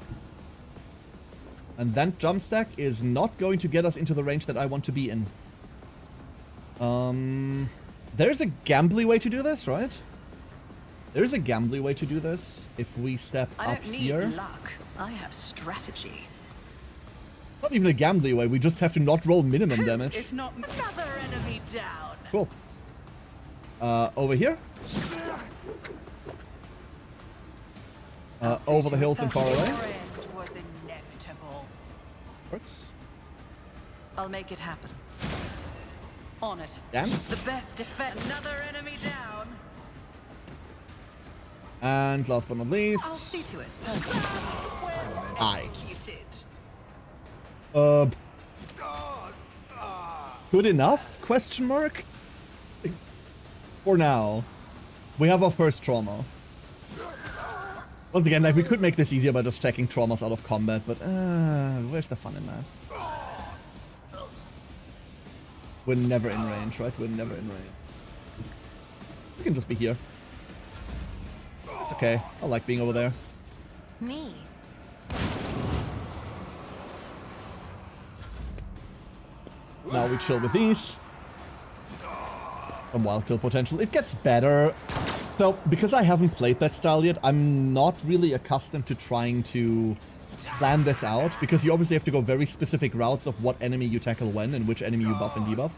And that jump stack is not going to get us into the range that I want to be in. There's a gambly way to do this, right? There's a gambly way to do this. If we step up here. I don't need luck. I have strategy. Not even a gambly way. We just have to not roll minimum damage. If not, another enemy down. Cool. Over here. Over the hills and far away. Was inevitable. Works. I'll make it happen. On it. Dance. The best defense. Another enemy down. And last but not least. I'll see to it. I. Executed. Good enough? Question mark? For now. We have our first trauma. Once again, like, we could make this easier by just checking traumas out of combat, but where's the fun in that? We're never in range, right? We're never in range. We can just be here. It's okay. I like being over there. Me? Now we chill with these. Some wild kill potential. It gets better. So, because I haven't played that style yet, I'm not really accustomed to trying to plan this out, because you obviously have to go very specific routes of what enemy you tackle when and which enemy you buff and debuff.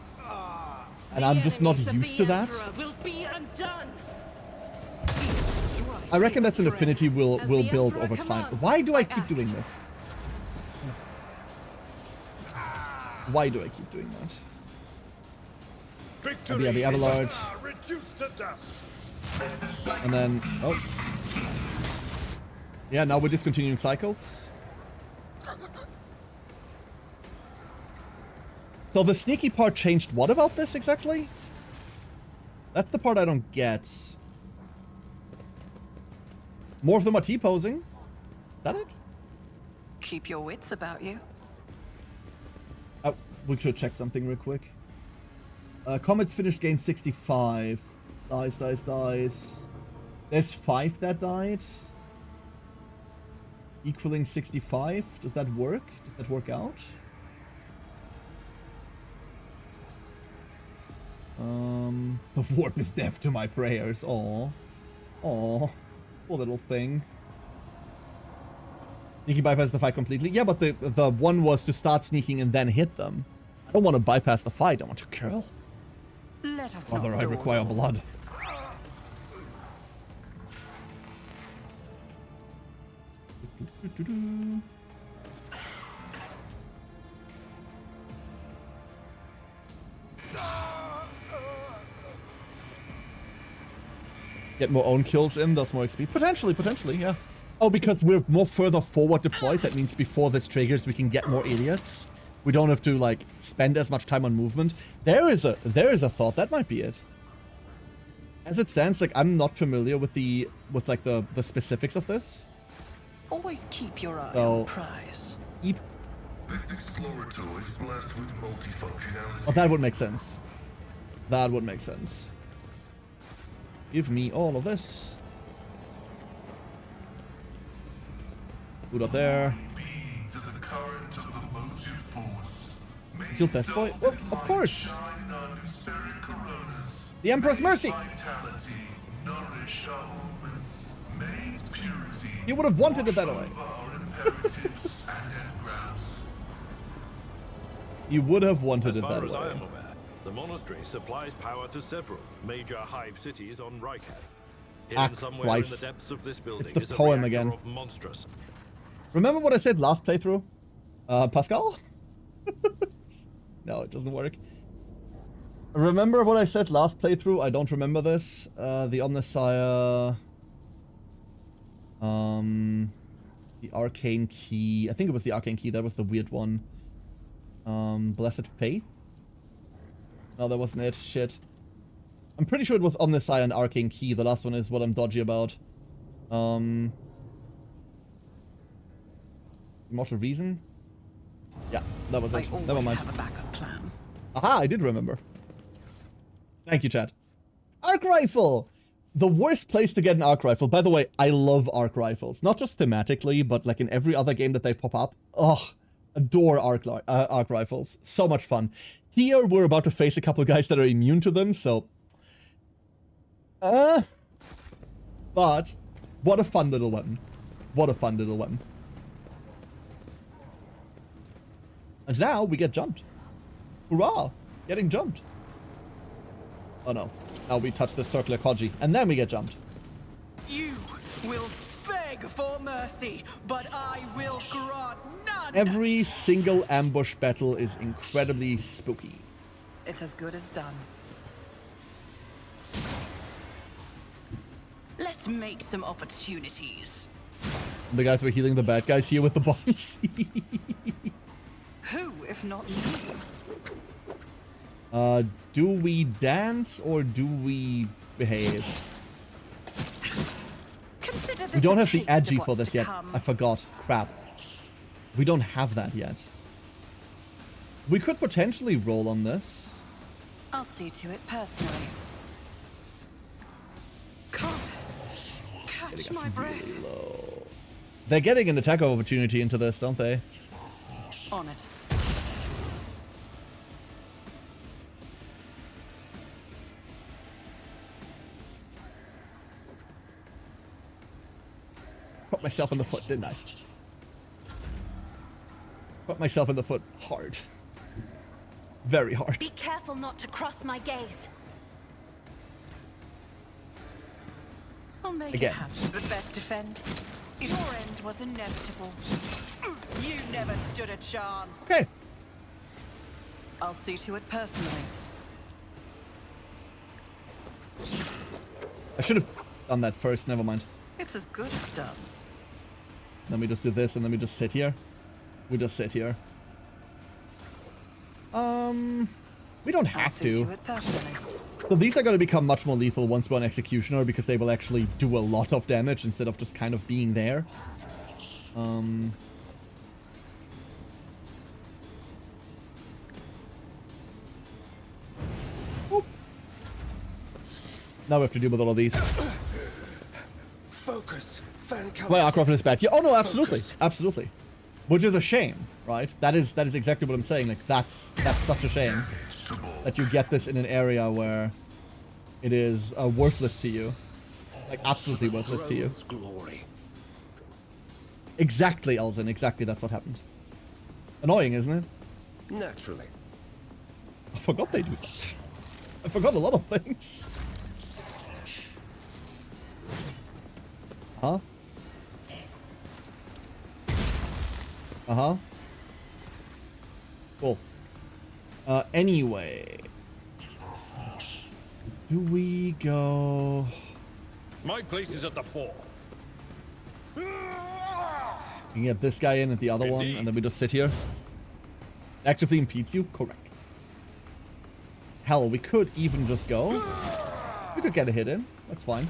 And I'm just not used to that. I reckon that's an affinity we'll build over time. Why do I keep doing this? Why do I keep doing that? The Abelard. And then, oh. Yeah, now we're discontinuing cycles. So the sneaky part changed what about this exactly? That's the part I don't get. More of them are T-posing. Is that it? Keep your wits about you. Oh, we should check something real quick. Comets finished gain 65. Dies. There's 5 that died. Equaling 65. Does that work? Does that work out? The warp is deaf to my prayers. Aww. Poor little thing. Sneaky bypass the fight completely. Yeah, but the one was to start sneaking and then hit them. I don't want to bypass the fight. I want to kill. Let us Mother, not I require blood. Get more own kills in, thus more XP. Potentially, yeah. Oh, because we're more further forward deployed, that means before this triggers we can get more idiots. We don't have to, like, spend as much time on movement. There is a thought, that might be it. As it stands, like, I'm not familiar with the specifics of this. Always keep your eye So, on prize. This Explorator is blessed with multifunctionality. Oh, that would make sense. That would make sense. Give me all of this. Food up there. Kill Death Boy? Well, of course. The Emperor's Mercy. You would have wanted it that way. You would have wanted it that way. As far as I am aware, the monastery supplies power to several major hive cities on Rykat. Hidden somewhere in the depths of this building it's the poem again. of monstrous. Remember what I said last playthrough? Pascal? No, it doesn't work. Remember what I said last playthrough? I don't remember this. The Omnissiah. The Arcane Key. I think it was the Arcane Key. That was the weird one. Blessed Faith? No, that wasn't it. Shit. I'm pretty sure it was Omnissiah and Arcane Key. The last one is what I'm dodgy about. Immortal Reason? Yeah, that was it. Never mind. Have a backup plan. Aha, I did remember. Thank you, chat. Arc Rifle! The worst place to get an Arc Rifle. By the way, I love Arc Rifles. Not just thematically, but like in every other game that they pop up. Ugh. Adore Arc Rifles. So much fun. Here, we're about to face a couple guys that are immune to them, so... But, what a fun little weapon. What a fun little weapon. And now, we get jumped. Hurrah! Getting jumped. Oh no. Now we touch the circular Koji, and then we get jumped. You will beg for mercy, but I will grant none. Every single ambush battle is incredibly spooky. It's as good as done. Let's make some opportunities. The guys were healing the bad guys here with the bombs. Who, if not you? Do we dance or do we behave? We don't have the agi for this yet. I forgot. Crap. We don't have that yet. We could potentially roll on this. I'll see to it personally. Can't catch my breath. Low. They're getting an attack opportunity into this, don't they? On it. myself in the foot, didn't I? Put myself in the foot hard. Very hard. Be careful not to cross my gaze. I'll make Again. it happen. The best defense. Your end was inevitable. You never stood a chance. Okay. I'll see to it personally. I should have done that first, never mind. It's as good as done. Let me just do this and let me just sit here. We just sit here. We don't have to. So these are going to become much more lethal once we're on Executioner because they will actually do a lot of damage instead of just kind of being there. Now we have to deal with all of these. Focus. Why Aquaman is bad? Yeah. Oh no, absolutely, absolutely. Which is a shame, right? That is exactly what I'm saying. Like that's such a shame that you get this in an area where it is worthless to you, like absolutely worthless to you. Glory. Exactly, Elzen. Exactly, that's what happened. Annoying, isn't it? Naturally. I forgot they do that. I forgot a lot of things. Huh? Uh-huh. Cool. Anyway. Do we go... My place is at the fore. We can get this guy in at the other one, and then we just sit here. Actively impedes you? Correct. Hell, we could even just go. We could get a hit in. That's fine.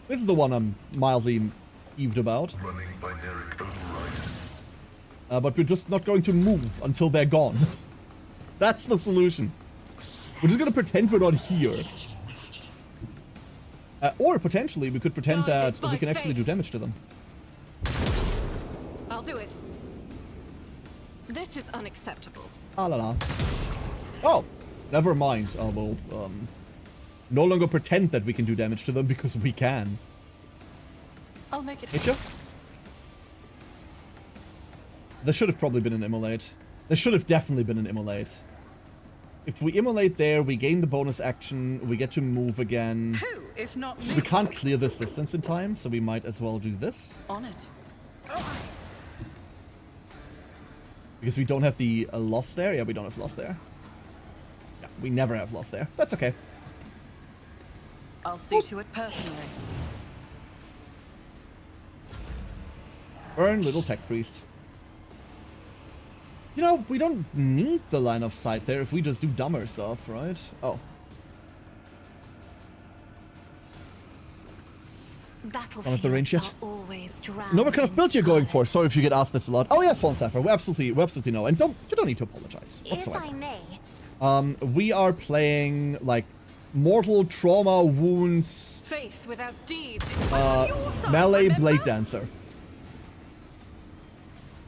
This is the one I'm mildly peeved about. Running binaric override. But we're just not going to move until they're gone. That's the solution. We're just going to pretend we're not here. Or potentially we could pretend that we can actually do damage to them. I'll do it. This is unacceptable. Ah la la. Oh, never mind. We'll no longer pretend that we can do damage to them because we can. I'll make it. Hit you? There should have probably been an immolate. There should have definitely been an immolate. If we immolate there, we gain the bonus action, we get to move again. Who, if not me? We can't clear this distance in time, so we might as well do this. On it. Because we don't have the loss there. Yeah, we don't have loss there. Yeah, we never have loss there. That's okay. I'll see to it personally. Burn, little tech priest. You know, we don't need the line of sight there if we just do dumber stuff, right? Oh. Not at the range yet. No, what kind of build you're going for? Sorry if you get asked this a lot. Oh yeah, Fallen Sapphire. We absolutely know. And you don't need to apologize whatsoever. If I may. We are playing like mortal trauma wounds. Faith without deeds. Melee Blade Dancer.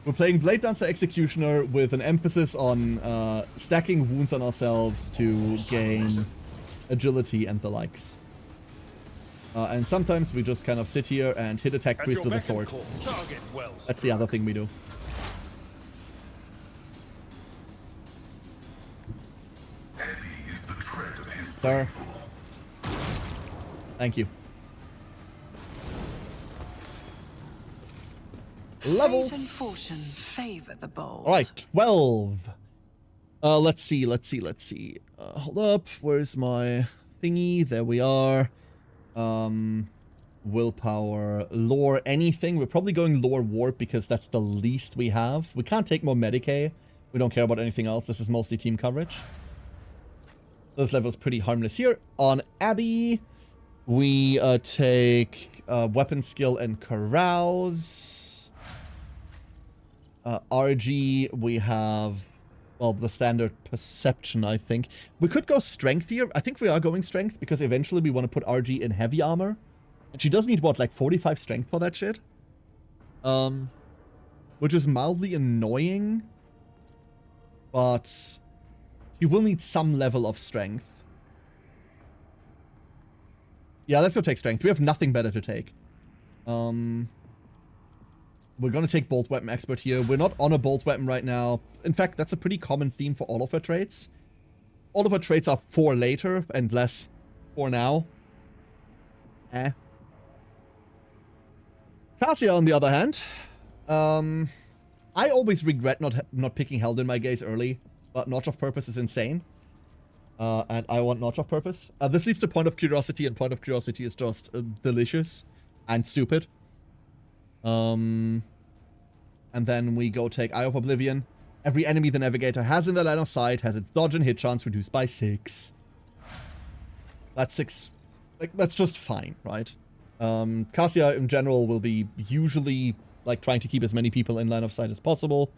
We're playing Blade Dancer Executioner with an emphasis on stacking wounds on ourselves to gain agility and the likes. And sometimes we just kind of sit here and hit attack priest with a sword. That's the other thing we do. Heavy is the tread of his Sir. Thank you. Levels. Fate and fortune favor the bold. All right, 12. Let's see. Hold up. Where's my thingy? There we are. Willpower, lore, anything. We're probably going lore warp because that's the least we have. We can't take more Medicae. We don't care about anything else. This is mostly team coverage. This level is pretty harmless here. On Abby, we take weapon skill and carouse. RG, we have, well, the standard perception, I think. We could go strength here. I think we are going strength because eventually we want to put RG in heavy armor. And she does need, what, like 45 strength for that shit? Which is mildly annoying. But you will need some level of strength. Yeah, let's go take strength. We have nothing better to take. We're gonna take Bolt Weapon Expert here. We're not on a Bolt Weapon right now. In fact, that's a pretty common theme for all of her traits. All of her traits are for later and less for now. Cassia, on the other hand, I always regret not picking Held in my Gaze early, but Notch of Purpose is insane. And I want Notch of Purpose. This leads to Point of Curiosity, and Point of Curiosity is just delicious and stupid. And then we go take Eye of Oblivion. Every enemy the Navigator has in the line of sight has its dodge and hit chance reduced by 6. That's 6. Like, that's just fine, right? Cassia in general will be usually like trying to keep as many people in line of sight as possible.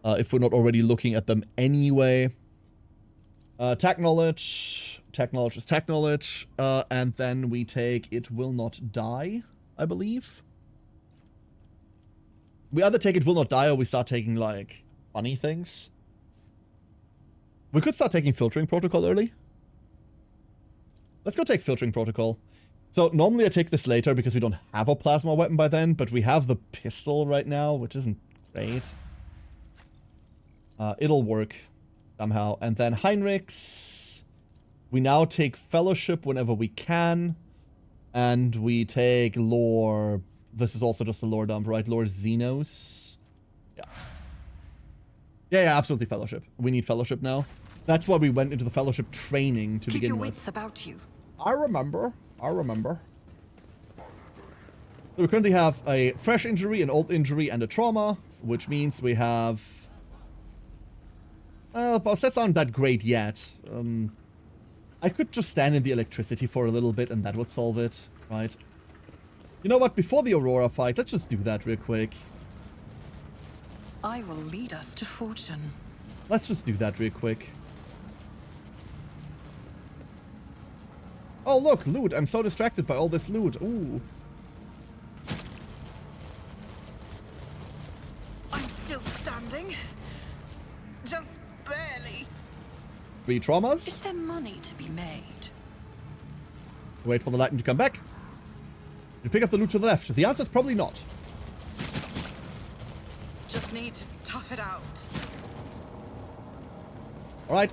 If we're not already looking at them anyway. Tech Knowledge. Tech Knowledge is Tech Knowledge. And then we take It Will Not Die, I believe. We either take It Will Not Die or we start taking, like, funny things. We could start taking Filtering Protocol early. Let's go take Filtering Protocol. So, normally I take this later because we don't have a plasma weapon by then, but we have the pistol right now, which isn't great. It'll work somehow. And then Heinrichs. We now take Fellowship whenever we can. And we take Lore. This is also just a lore dump, right? Lore Xenos. Yeah. Yeah, absolutely Fellowship. We need Fellowship now. That's why we went into the Fellowship training to begin with. Keep your wits about you. I remember. So we currently have a fresh injury, an old injury, and a trauma, which means we have... Well, stats aren't that great yet. I could just stand in the electricity for a little bit and that would solve it, right? You know what? Before the Aurora fight, let's just do that real quick. I will lead us to fortune. Let's just do that real quick. Oh, look, loot. I'm so distracted by all this loot. Ooh. I'm still standing. Just barely. 3 traumas. Is there money to be made? Wait for the lightning to come back. You pick up the loot to the left. The answer is probably not. Just need to tough it out. Alright.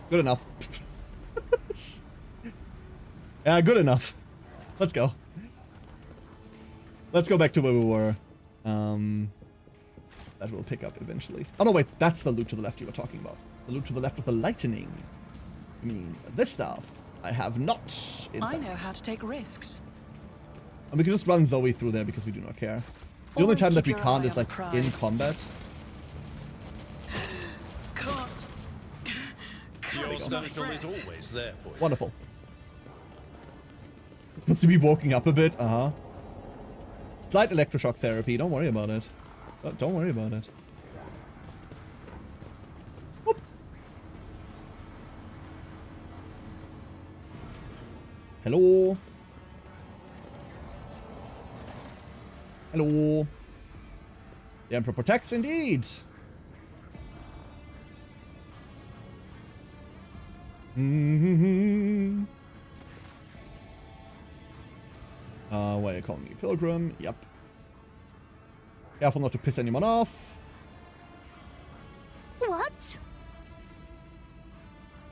Good enough. Yeah, good enough. Let's go. Let's go back to where we were. That will pick up eventually. Oh no, wait. That's the loot to the left you were talking about. The loot to the left of the lightning. I mean, this stuff I have not. I know how to take risks. And we can just run Zoe through there because we do not care. The only time that we can't is like in combat. Your central is always there for you. Wonderful. It's supposed to be walking up a bit. Slight electroshock therapy. Don't worry about it. Don't worry about it. Whoop. Hello. Hello. The Emperor protects indeed. Why are you calling me Pilgrim? Yep. Careful not to piss anyone off. What?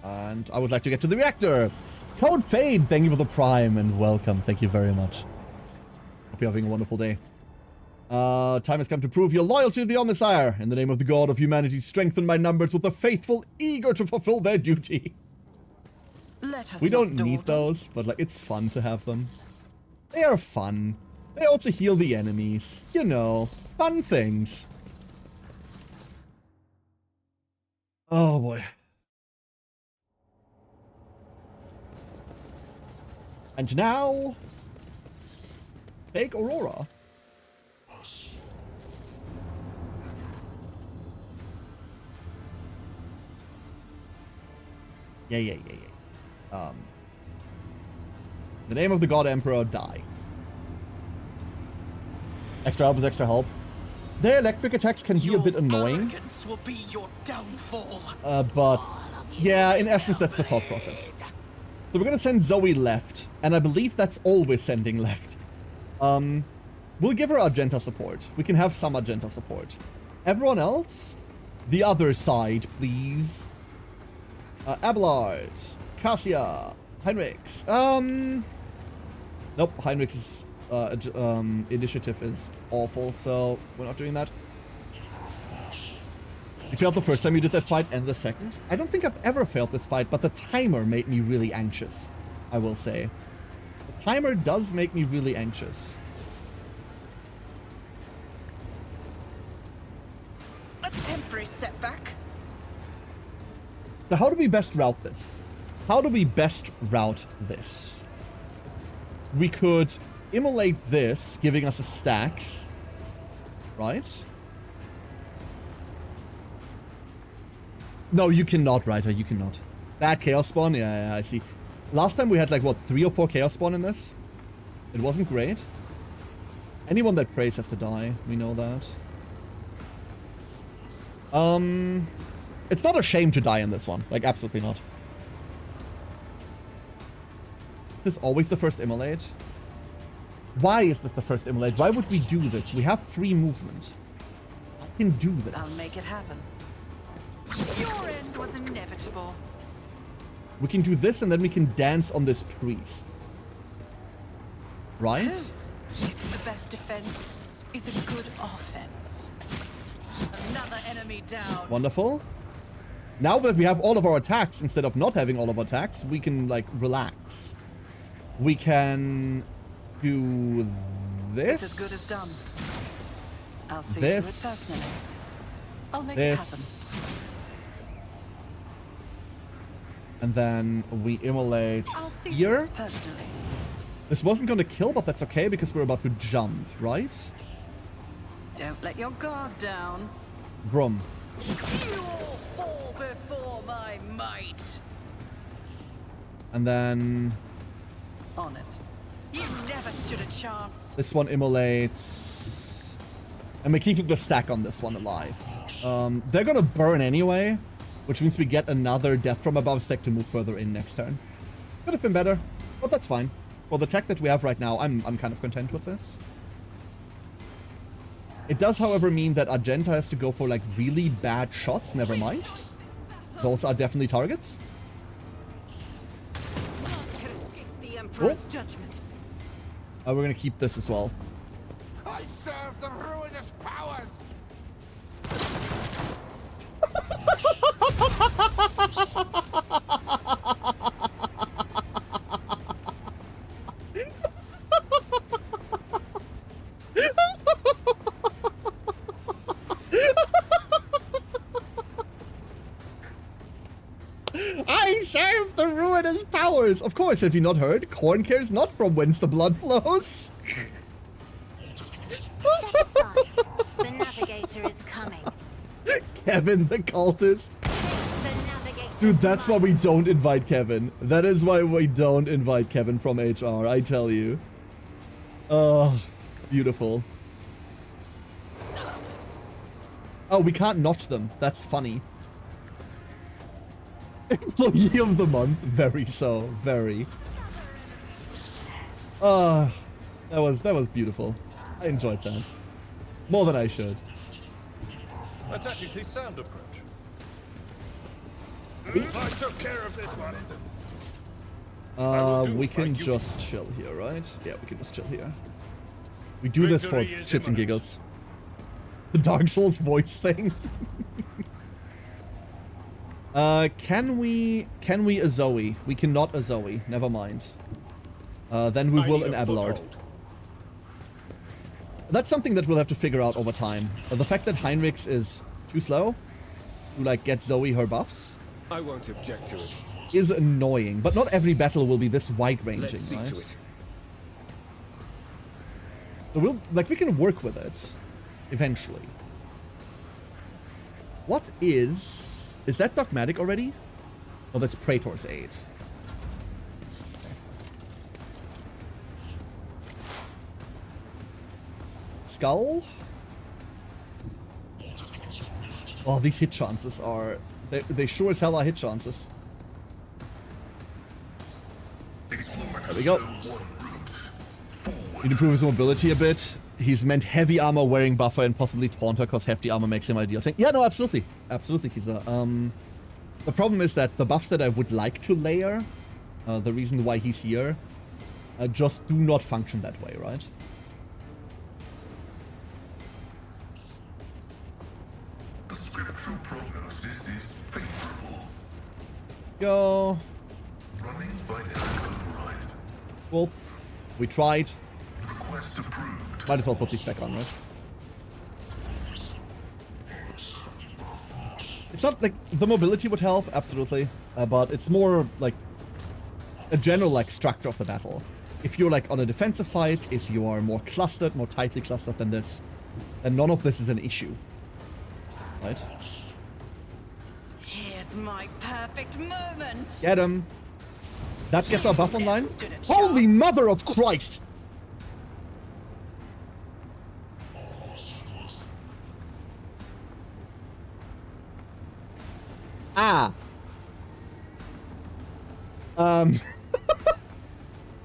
And I would like to get to the reactor. Code Fade, thank you for the Prime and welcome. Thank you very much. Hope you're having a wonderful day. Time has come to prove your loyalty to the Omnissiah. In the name of the God of humanity, strengthen my numbers with the faithful, eager to fulfill their duty. We don't need those, but like it's fun to have them. They are fun. They also heal the enemies. You know, fun things. Oh boy. And now, take Aurora. Yeah. The name of the God Emperor, die. Extra help is extra help. Their electric attacks can be a bit annoying. Arrogance will be your downfall. But yeah, in essence, that's the thought process. So we're gonna send Zoe left, and I believe that's always sending left. We'll give her Argenta support. We can have some Argenta support. Everyone else, the other side, please. Abelard, Cassia, Heinrichs. Nope, Heinrichs' initiative is awful, so we're not doing that. You failed the first time you did that fight and the second? I don't think I've ever failed this fight, but the timer made me really anxious, I will say. The timer does make me really anxious. A temporary setback. So how do we best route this? How do we best route this? We could immolate this, giving us a stack. Right? No, you cannot, Ryder. You cannot. Bad Chaos Spawn? Yeah, I see. Last time we had like, what, 3 or 4 Chaos Spawn in this? It wasn't great. Anyone that prays has to die. We know that. It's not a shame to die in this one. Like, absolutely not. Is this always the first immolate? Why is this the first immolate? Why would we do this? We have free movement. I can do this. I'll make it happen. Your end was inevitable. We can do this and then we can dance on this priest. Right? The best defense is a good offense. Another enemy down. Wonderful. Now that we have all of our attacks, instead of not having all of our attacks, we can, like, relax. We can do this. It's as good as done. I'll see this. to it personally. I'll make This. it happen. And then we immolate I'll see here. to it personally. This wasn't going to kill, but that's okay because we're about to jump, right? Don't let your guard down. Vroom. You all fall before my might. And then On it. You never stood a chance. this one immolates. And we're keeping the stack on this one alive. They're going to burn anyway, which means we get another Death from Above stack to move further in next turn. Could have been better, but that's fine. For the tech that we have right now, I'm kind of content with this. It does, however, mean that Argenta has to go for, like, really bad shots. Never mind. Those are definitely targets. Can escape the Emperor's judgment. We're going to keep this as well. I serve the ruinous powers! I serve the ruinous powers! Of course, have you not heard? Corn cares not from whence the blood flows. Step aside. The navigator is coming. Kevin the cultist. The navigator's Dude, that's why we might. don't invite Kevin. That is why we don't invite Kevin from HR, I tell you. Oh, beautiful. Oh, we can't notch them. That's funny. Employee of the month. Very so. Very. That was beautiful. I enjoyed that. More than I should. A tactically sound approach. I took care of this one. We can just chill here, right? Yeah, we can just chill here. We do this for Victory is shits and imminent. giggles. The Dark Souls voice thing. Can we a Zoe? We cannot a Zoe. Never mind. Then we I will need an a Abelard. foothold. That's something that we'll have to figure out over time. The fact that Heinrichs is too slow to, like, get Zoe her buffs I won't object to it. is annoying, but not every battle will be this wide-ranging, Let's see right? to it. So we can work with it eventually. What is that dogmatic already? Oh, that's Praetor's aid. Skull? Oh, these hit chances are... They sure as hell are hit chances. There we go. Need to improve his mobility a bit. he's meant heavy armor wearing buffer and possibly Taunter because hefty armor makes him ideal tank. Yeah, no, absolutely. Absolutely, Kisa. The problem is that the buffs that I would like to layer, the reason why he's here, just do not function that way, right? The scriptural prognosis is favorable. Go. Running binary override. Well, we tried. Request approved. Might as well put these back on, right? It's not like the mobility would help, absolutely, but it's more like a general like structure of the battle. If you're like on a defensive fight, if you are more clustered, more tightly clustered than this, then none of this is an issue, right? Here's my perfect moment. Get him. That gets our buff online. Holy mother of Christ! Ah.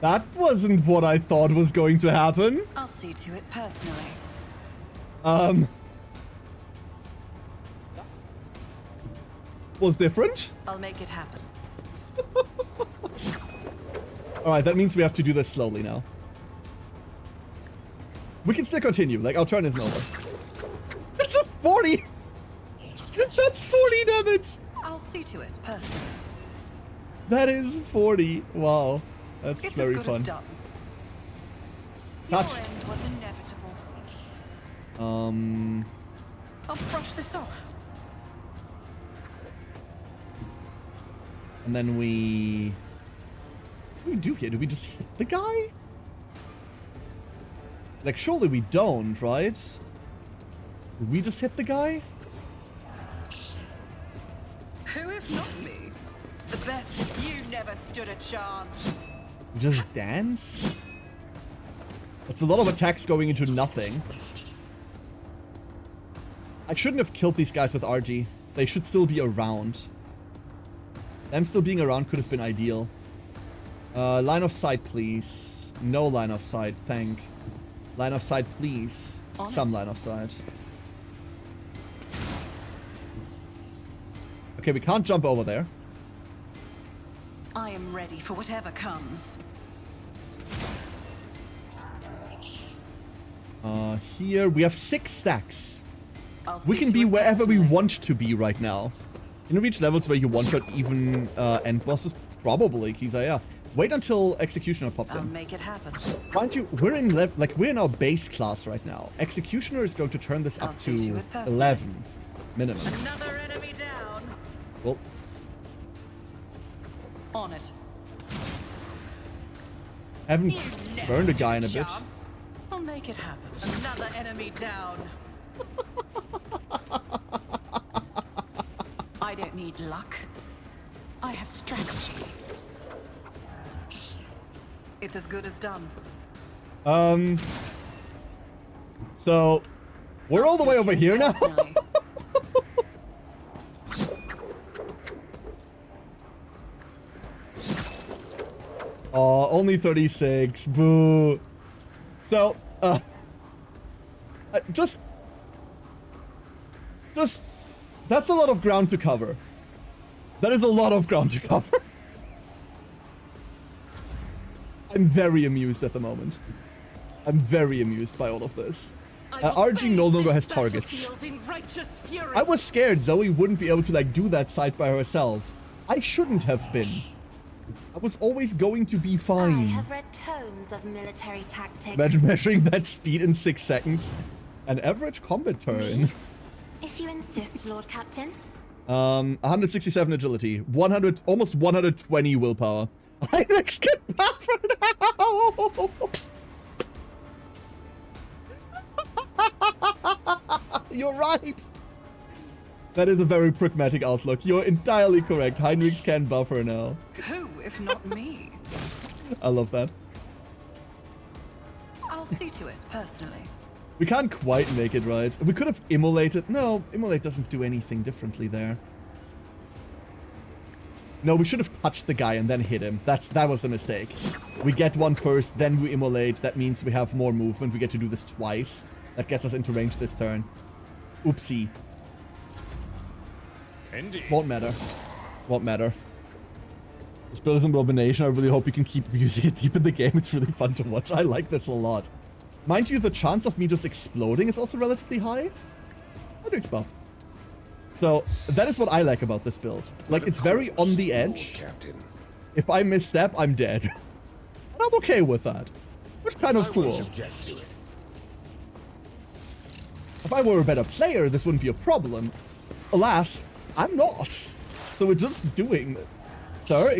That wasn't what I thought was going to happen. I'll see to it personally. Was different. I'll make it happen. Alright, that means we have to do this slowly now. We can still continue, like our turn isn't over. That's just 40! That's 40 damage! I'll see to it personally. That is 40. Wow. That's it's very as good fun. As done. Touch. Your end was inevitable. I'll brush this off. And then we... What do we do here? Do we just hit the guy? Like, surely we don't, right? Did we just hit the guy? Who if not me? The best. You never stood a chance. We just dance? That's a lot of attacks going into nothing. I shouldn't have killed these guys with RG. They should still be around. Them still being around could have been ideal. Line of sight, please. No line of sight, thank. Line of sight, please. Some line of sight. Okay, we can't jump over there. I am ready for whatever comes. Here we have 6 stacks. We can be wherever we want to be right now. Can you reach levels where you one-shot even end bosses? Probably, Kisa, yeah. Wait until Executioner pops in. I'll make it happen. Why don't you? We're in our base class right now. Executioner is going to turn this up to 11 minimum. Another enemy down. Well, on it. Haven't burned a guy in a bit. I'll make it happen. Another enemy down. I don't need luck. I have strategy. It's as good as done. So we're all the way over here now. Oh, only 36. Boo. So, just, that's a lot of ground to cover. That is a lot of ground to cover. I'm very amused at the moment. I'm very amused by all of this. RG no longer has targets. I was scared Zoe wouldn't be able to like do that side by herself. I shouldn't have been. I was always going to be fine. I have read tomes of military tactics. Imagine measuring that speed in 6 seconds. An average combat turn. Me? If you insist, Lord Captain. 167 agility, 100, almost 120 willpower. Heinrichs get buffer now! You're right. That is a very pragmatic outlook. You're entirely correct. Heinrichs can buffer now. Who, if not me? I love that. I'll see to it, personally. We can't quite make it right. We could have immolated. No, immolate doesn't do anything differently there. No, we should have touched the guy and then hit him. That was the mistake. We get one first, then we immolate. That means we have more movement. We get to do this twice. That gets us into range this turn. Oopsie. Indeed. Won't matter. Won't matter. This build is an abomination. I really hope you can keep using it deep in the game. It's really fun to watch. I like this a lot. Mind you, the chance of me just exploding is also relatively high. Hendrix buff. So, that is what I like about this build. Like, it's very on the edge. Captain. If I misstep, I'm dead. And I'm okay with that. Which kind of cool. If I were a better player, this wouldn't be a problem. Alas, I'm not. So we're just doing it. Sir,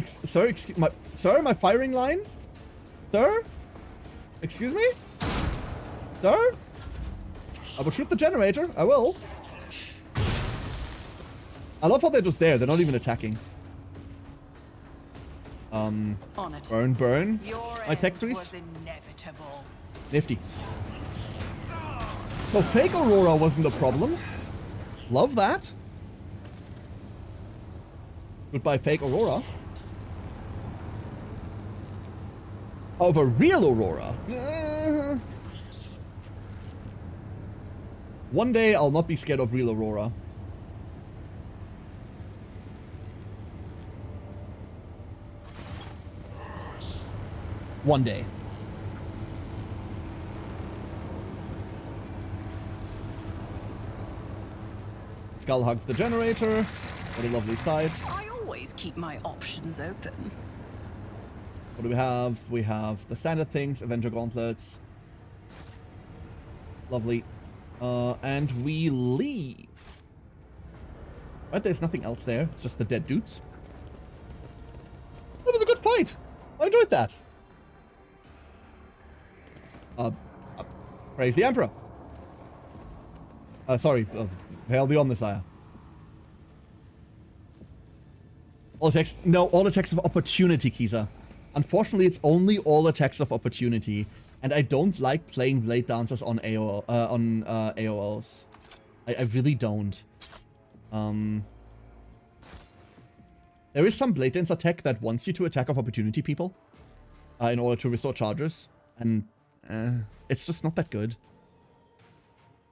excuse my firing line? Sir? Excuse me? Sir? I will shoot the generator. I will. I love how they're just there. They're not even attacking. Burn. My tech trees. Nifty. So fake Aurora wasn't a problem. Love that. Goodbye, fake Aurora. However, real Aurora. One day I'll not be scared of real Aurora. One day. Skull hugs the generator. What a lovely sight. I always keep my options open. What do we have? We have the standard things, Avenger Gauntlets. Lovely. And we leave. Right, there's nothing else there. It's just the dead dudes. That was a good fight. I enjoyed that. Praise the Emperor. Sorry. Hail the Omnissiah. All attacks. No, all attacks of opportunity, Kiza. Unfortunately, it's only all attacks of opportunity, and I don't like playing Blade Dancers on AOLs. I really don't. There is some Blade Dancer tech that wants you to attack of opportunity people in order to restore charges, and it's just not that good.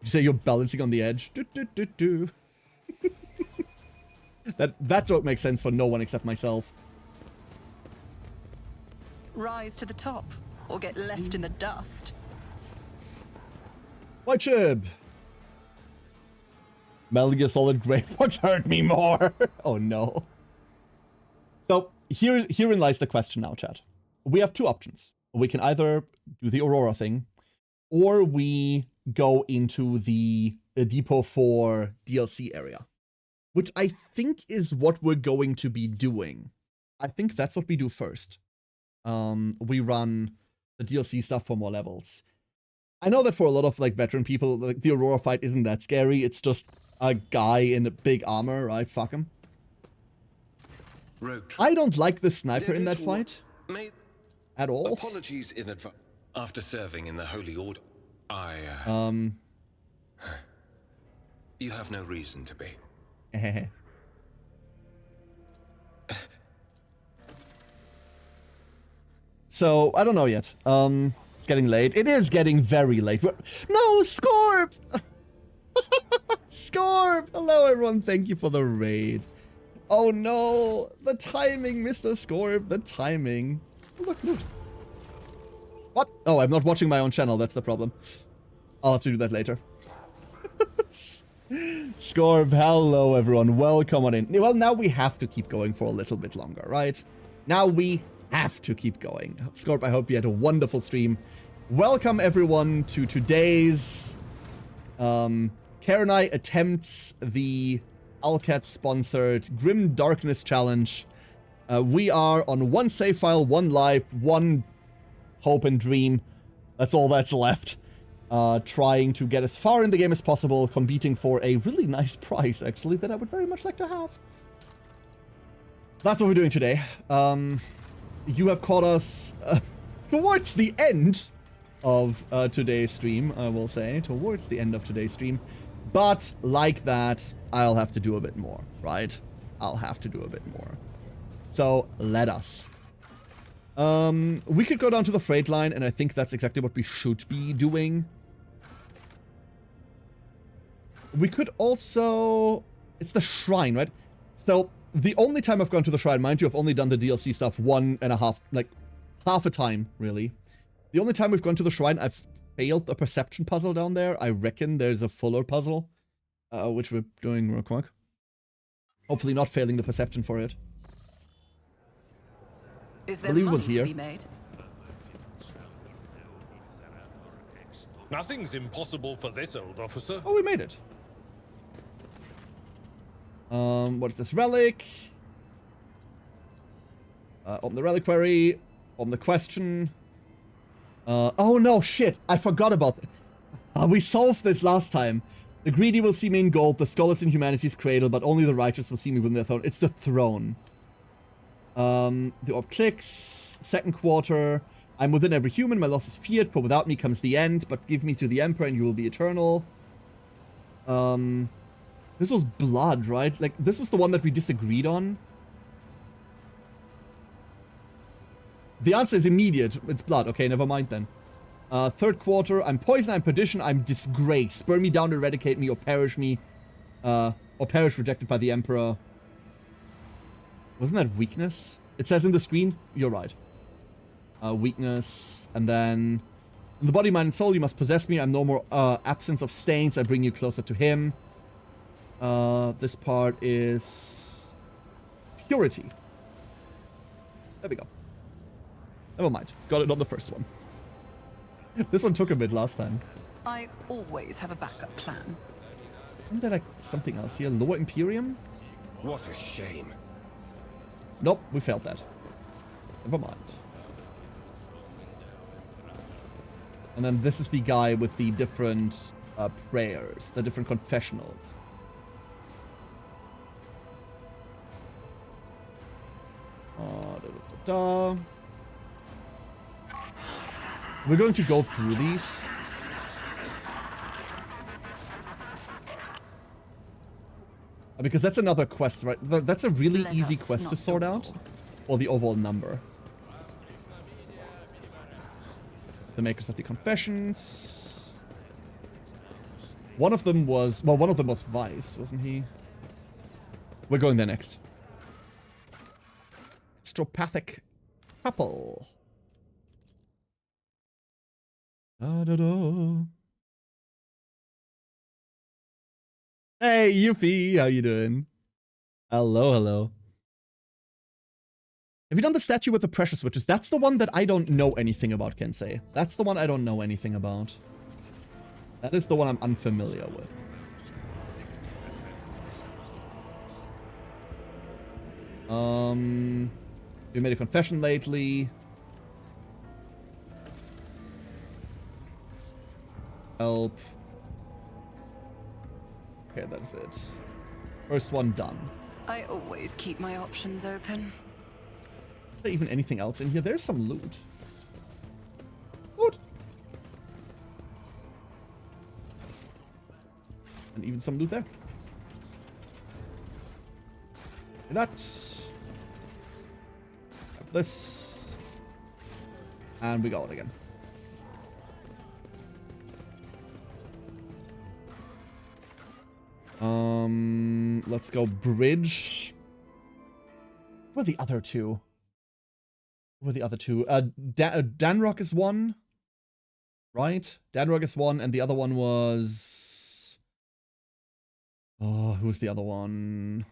You say you're balancing on the edge. That joke makes sense for no one except myself. Rise to the top, or get left in the dust. White Chib! Metal Gear Solid Grey Fox hurt me more! Oh no. So, herein lies the question now, chat. We have two options. We can either do the Aurora thing, or we go into the Depot 4 DLC area. Which I think is what we're going to be doing. I think that's what we do first. We run the DLC stuff for more levels. I know that for a lot of like veteran people, like the Aurora fight isn't that scary. It's just a guy in a big armor, right? Fuck him. I don't like the sniper in that fight at all. Apologies in advance. After serving in the Holy Order, you have no reason to be. So, I don't know yet. It's getting late. It is getting very late. No, Scorp! Scorp! Hello, everyone. Thank you for the raid. Oh, no. The timing, Mr. Scorp. The timing. Look. What? Oh, I'm not watching my own channel. That's the problem. I'll have to do that later. Scorp, hello, everyone. Welcome on in. Well, now we have to keep going for a little bit longer, right? Now we have to keep going. Scorp, I hope you had a wonderful stream. Welcome, everyone, to today's Karenai attempts the Alcat-sponsored Grim Darkness Challenge. We are on one save file, one life, one hope and dream. That's all that's left. Trying to get as far in the game as possible, competing for a really nice prize, actually, that I would very much like to have. That's what we're doing today. You have caught us towards the end of today's stream, I will say. Towards the end of today's stream. But, like that, I'll have to do a bit more, right? I'll have to do a bit more. So let us. We could go down to the freight line, and I think that's exactly what we should be doing. We could also... It's the shrine, right? So the only time I've gone to the shrine, mind you, I've only done the DLC stuff 1.5, like half a time, really. The only time we've gone to the shrine, I've failed a perception puzzle down there. I reckon there's a fuller puzzle, which we're doing real quick. Hopefully not failing the perception for it. Is there I believe it money was here. to be made? Nothing's impossible for this old officer. Oh, we made it. What is this relic? Open the reliquary. Open the question. Oh no, shit! I forgot about it. We solved this last time. The greedy will see me in gold. The skull is in humanity's cradle, but only the righteous will see me within their throne. It's the throne. The orb clicks. Second quarter. I'm within every human. My loss is feared, for without me comes the end. But give me to the Emperor, and you will be eternal. This was blood, right? Like, this was the one that we disagreed on. The answer is immediate. It's blood. Okay, never mind then. Third quarter. I'm poison, I'm perdition, I'm disgrace. Burn me down, eradicate me, or perish me. Or perish rejected by the Emperor. Wasn't that weakness? It says in the screen. You're right. Weakness. And then... In the body, mind, and soul, you must possess me. I'm no more absence of stains. I bring you closer to him. This part is... Purity. There we go. Never mind. Got it on the first one. This one took a bit last time. I always have a backup plan. Isn't there like something else here? Lower Imperium? What a shame. Nope, we failed that. Never mind. And then this is the guy with the different prayers, the different confessionals. We're going to go through these. Because that's another quest, right? That's a really easy quest to sort out. Or the overall number. The makers of the confessions. One of them was... Well, one of them was Vice, wasn't he? We're going there next. Astropathic couple. Da-da-da. Hey, Yuffie, how you doing? Hello, hello. Have you done the statue with the pressure switches? That's the one that I don't know anything about, Kensei. That's the one I don't know anything about. That is the one I'm unfamiliar with. You made a confession lately. Help. Okay, that's it. First one done. I always keep my options open. Is there even anything else in here? There's some loot. Loot! And even some loot there. And that. Grab this. And we got it again. Let's go bridge. Where are the other two? Where are the other two? Danrock is one. Right? Danrock is one, and the other one was... Oh, who's the other one?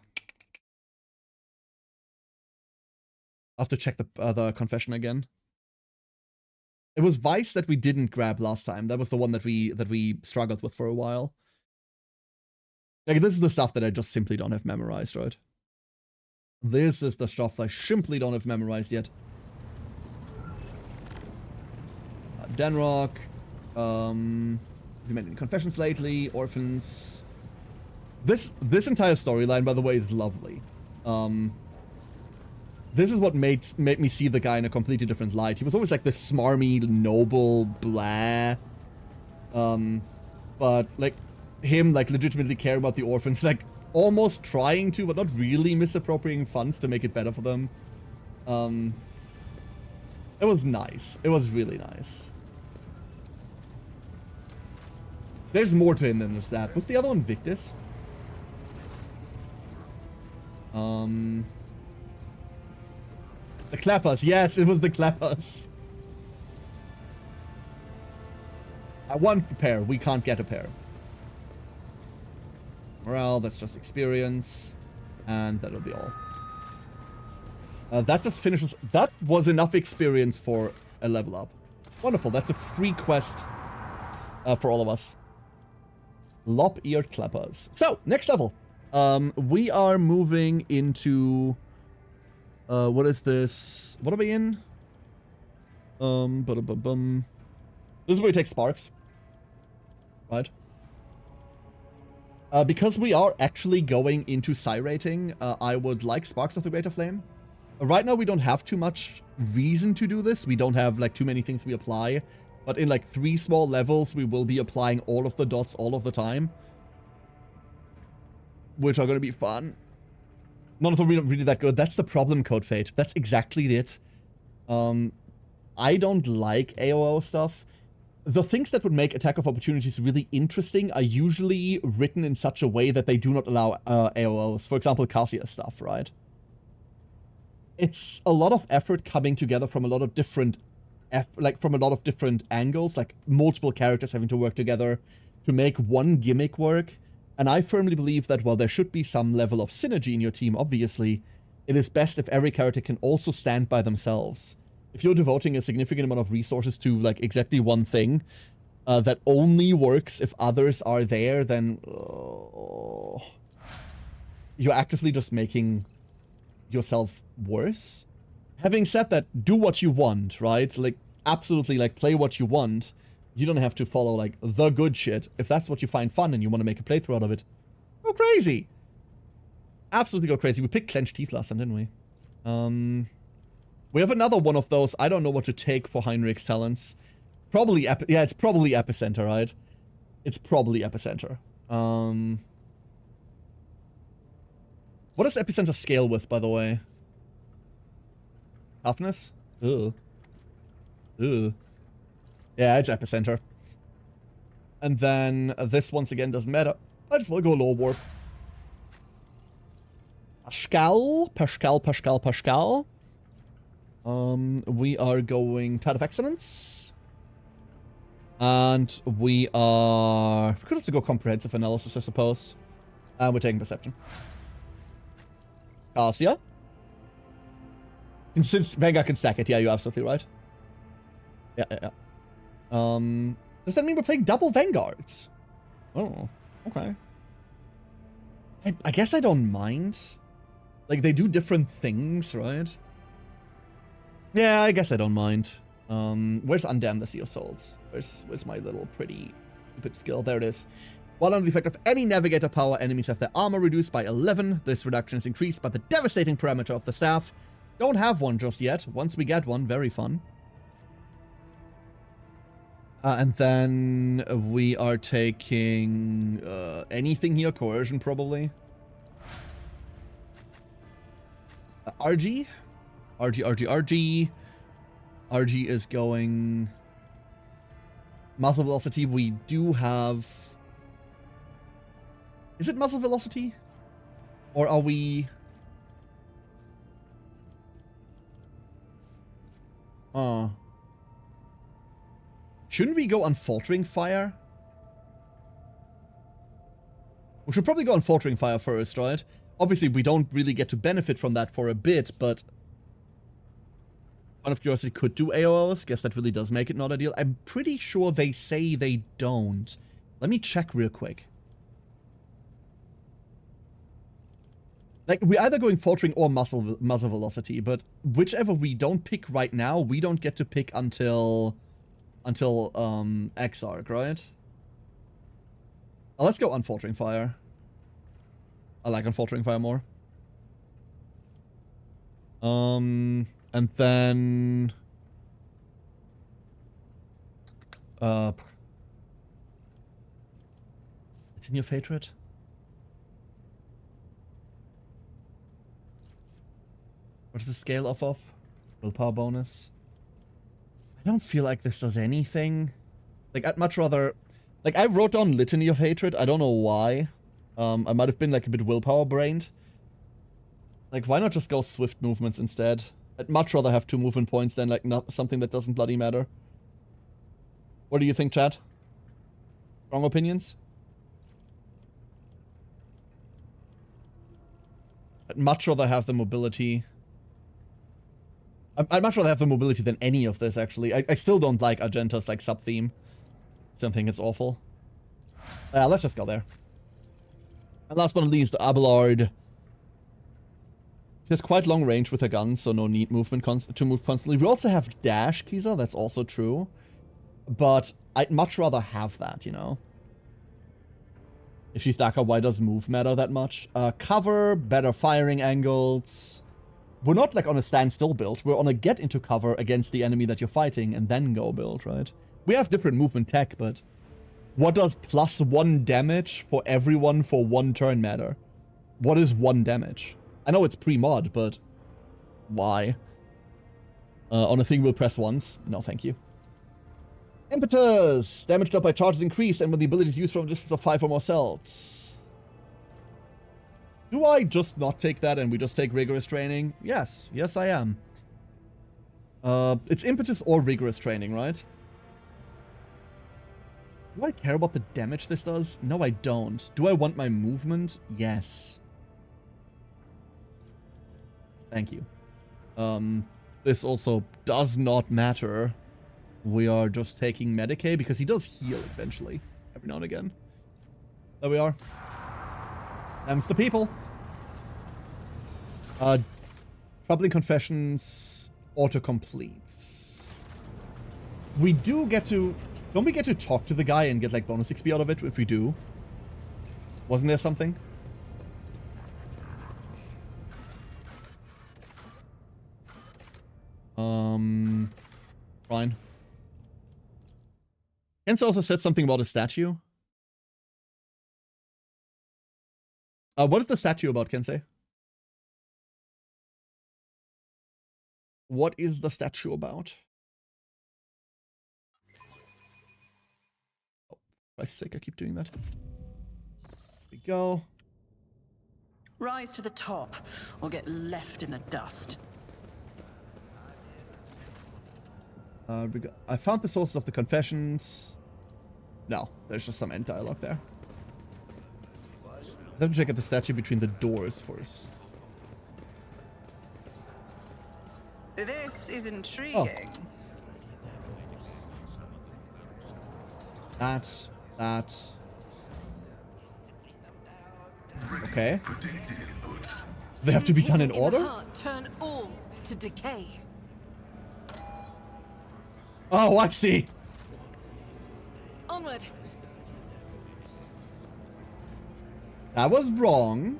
I'll have to check the confession again. It was Vice that we didn't grab last time. That was the one that we struggled with for a while. Like, this is the stuff that I just simply don't have memorized, right? This is the stuff I simply don't have memorized yet. Danrock. We made any confessions lately. Orphans. This entire storyline, by the way, is lovely. This is what made me see the guy in a completely different light. He was always like this smarmy, noble, blah. But, like, him, like, legitimately caring about the orphans, like, almost trying to, but not really misappropriating funds to make it better for them. It was nice. It was really nice. There's more to him than just that. Was the other one Victus? The Clappers. Yes, it was the Clappers. I want a pair. We can't get a pair. Morale, that's just experience. And that'll be all. That just finishes... That was enough experience for a level up. Wonderful. That's a free quest for all of us. Lop-eared Clappers. So, next level. We are moving into... what is this? What are we in? This is where we take sparks. Right? Because we are actually going into psi rating, I would like Sparks of the Greater Flame. Right now we don't have too much reason to do this. We don't have like too many things we apply. But in like 3 small levels, we will be applying all of the dots all of the time. Which are going to be fun. None of them really that good. That's the problem, Code Fate. That's exactly it. I don't like AOO stuff. The things that would make Attack of Opportunities really interesting are usually written in such a way that they do not allow AOOs. For example, Cassia stuff, right? It's a lot of effort coming together from a lot of different angles, like multiple characters having to work together to make one gimmick work. And I firmly believe that while there should be some level of synergy in your team, obviously, it is best if every character can also stand by themselves. If you're devoting a significant amount of resources to like exactly one thing that only works if others are there, then you're actively just making yourself worse. Having said that, do what you want, right? Like, absolutely, like, play what you want. You don't have to follow, like, the good shit. If that's what you find fun and you want to make a playthrough out of it, go crazy. Absolutely go crazy. We picked Clenched Teeth last time, didn't we? We have another one of those. I don't know what to take for Heinrich's talents. Probably, yeah, it's probably Epicenter, right? It's probably Epicenter. What does Epicenter scale with, by the way? Toughness? Ugh. Ugh. Yeah, it's Epicenter. And then this once again doesn't matter. I just want to go Low Warp. Pascal. We are going Tide of Excellence. And we could also go Comprehensive Analysis, I suppose. And we're taking Perception. Cassia. Since Vanguard can stack it, yeah, you're absolutely right. Yeah. Does that mean we're playing double Vanguards? Oh, okay. I guess I don't mind. Like, they do different things, right? Yeah, I guess I don't mind. Where's Undam the Sea of Souls? Where's my little pretty stupid skill? There it is. While under the effect of any navigator power, enemies have their armor reduced by 11. This reduction is increased by the devastating parameter of the staff. Don't have one just yet. Once we get one, very fun. And then we are taking anything here. Coercion, probably. RG. RG is going... Muzzle Velocity. We do have... Is it Muzzle Velocity? Or are we... Shouldn't we go Unfaltering Fire? We should probably go Unfaltering Fire first, right? Obviously, we don't really get to benefit from that for a bit, but... One of Curiosity could do AOOs. Guess that really does make it not ideal. I'm pretty sure they say they don't. Let me check real quick. Like, we're either going Faltering or Muzzle Velocity, but whichever we don't pick right now, we don't get to pick until Exarch, right? Let's go Unfaltering Fire. I like Unfaltering Fire more. And then... It's in your favorite? What does the scale off of? Willpower bonus. I don't feel like this does anything. Like, I'd much rather... Like, I wrote down Litany of Hatred. I don't know why. I might have been, like, a bit willpower-brained. Like, why not just go swift movements instead? I'd much rather have 2 movement points than, like, something that doesn't bloody matter. What do you think, chat? Wrong opinions? I'd much rather have the mobility... I'd much rather have the mobility than any of this, actually. I still don't like Argenta's, like, sub-theme. Still think it's awful. Let's just go there. And last but not least, Abelard. She has quite long range with her gun, so no need to move constantly. We also have dash, Kiza, that's also true. But I'd much rather have that, you know? If she's Daka, why does move matter that much? Cover, better firing angles... We're not, like, on a standstill build. We're on a get into cover against the enemy that you're fighting and then go build, right? We have different movement tech, but what does +1 damage for everyone for 1 turn matter? What is 1 damage? I know it's pre-mod, but why? On a thing we'll press once? No, thank you. Impetus! Damage dealt by charges increased and when the ability is used from a distance of 5 or more cells. Do I just not take that and we just take rigorous training? Yes. Yes, I am. It's impetus or rigorous training, right? Do I care about the damage this does? No, I don't. Do I want my movement? Yes. Thank you. This also does not matter. We are just taking Medicaid because he does heal eventually. Every now and again. There we are. Them's the people. Troubling Confessions auto-completes. We do get to... Don't we get to talk to the guy and get, like, bonus XP out of it if we do? Wasn't there something? Fine. Kensei also said something about a statue. What is the statue about, Kensei? What is the statue about? Oh, for Christ's sake, I keep doing that. Here we go. Rise to the top, or get left in the dust. I found the sources of the confessions. No, there's just some end dialogue there. I have to check out the statue between the doors first. This is intriguing. Oh. That. Okay. So they have to be done in order? Turn all to decay. Oh, I see. Onward. That was wrong.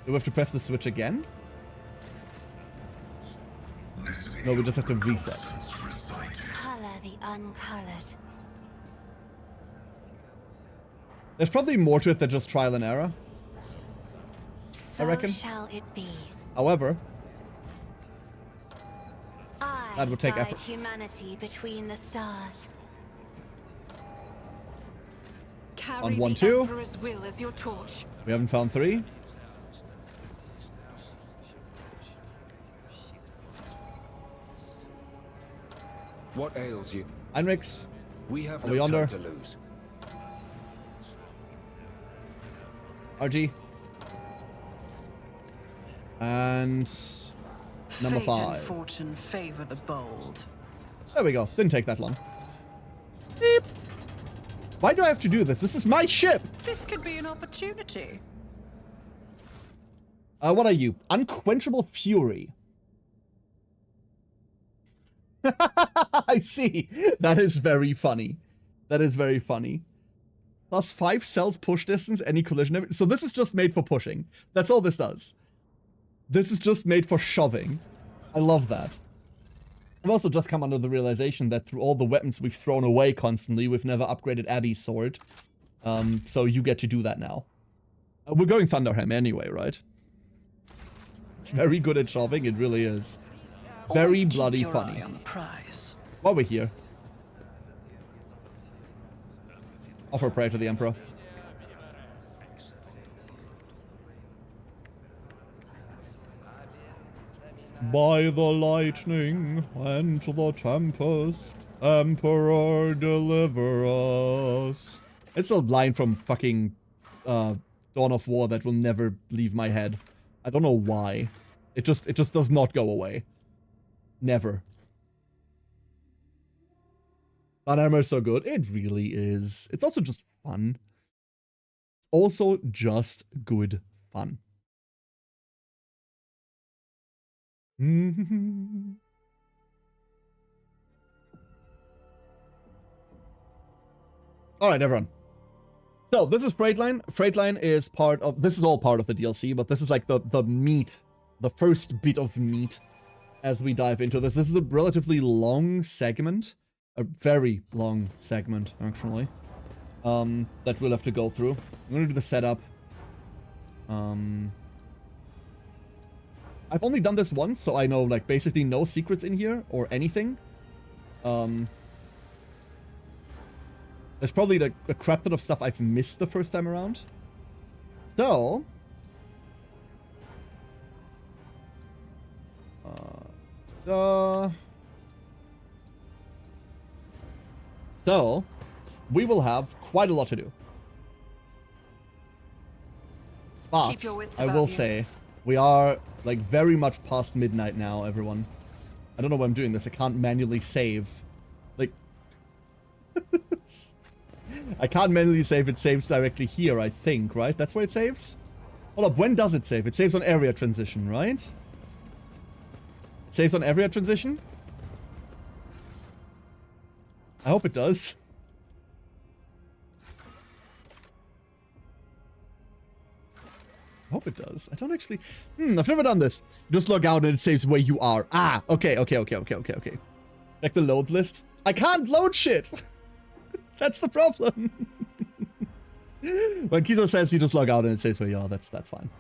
Do we have to press the switch again? No, we just have to reset. Color the uncolored. There's probably more to it than just trial and error. So I reckon. Shall it be. However, that would take effort. Humanity between the stars. On 1-2. Emperor's will as your torch. We haven't found 3. What ails you? Heinrichs. We have Are no we time under? to lose. RG. And number Fate 5. and fortune favor the bold. There we go. Didn't take that long. Beep. Why do I have to do this? This is my ship! This could be an opportunity. What are you? Unquenchable Fury. I see. That is very funny. That is very funny. Plus 5 cells push distance, any collision. So this is just made for pushing. That's all this does. This is just made for shoving. I love that. I've also just come under the realization that through all the weapons we've thrown away constantly, we've never upgraded Abby's sword. So you get to do that now. We're going Thunderham anyway, right? It's very good at shopping, it really is. Very bloody funny. On the prize. While we're here. Offer prayer to the Emperor. By the lightning and the tempest, Emperor, deliver us. It's a line from fucking Dawn of War that will never leave my head. I don't know why. It just does not go away. Never. That armor is so good. It really is. It's also just fun. It's also just good fun. Alright, everyone. So, this is Freightline. Freightline is part of... This is all part of the DLC, but this is like the meat. The first bit of meat as we dive into this. This is a relatively long segment. A very long segment, actually. That we'll have to go through. I'm gonna do the setup. I've only done this once, so I know, like, basically no secrets in here or anything. There's probably a crap ton of stuff I've missed the first time around. So... So, we will have quite a lot to do. But, I will say, we are, like, very much past midnight now, everyone. I don't know why I'm doing this. I can't manually save. Like... I can't manually save. It saves directly here, I think, right? That's where it saves? Hold up, when does it save? It saves on area transition, right? It saves on area transition? I hope it does. I hope it does. I don't actually... I've never done this. Just log out and it saves where you are. Ah, okay. Check the load list. I can't load shit! That's the problem. When Kizo says you just log out and it says where you are, that's fine.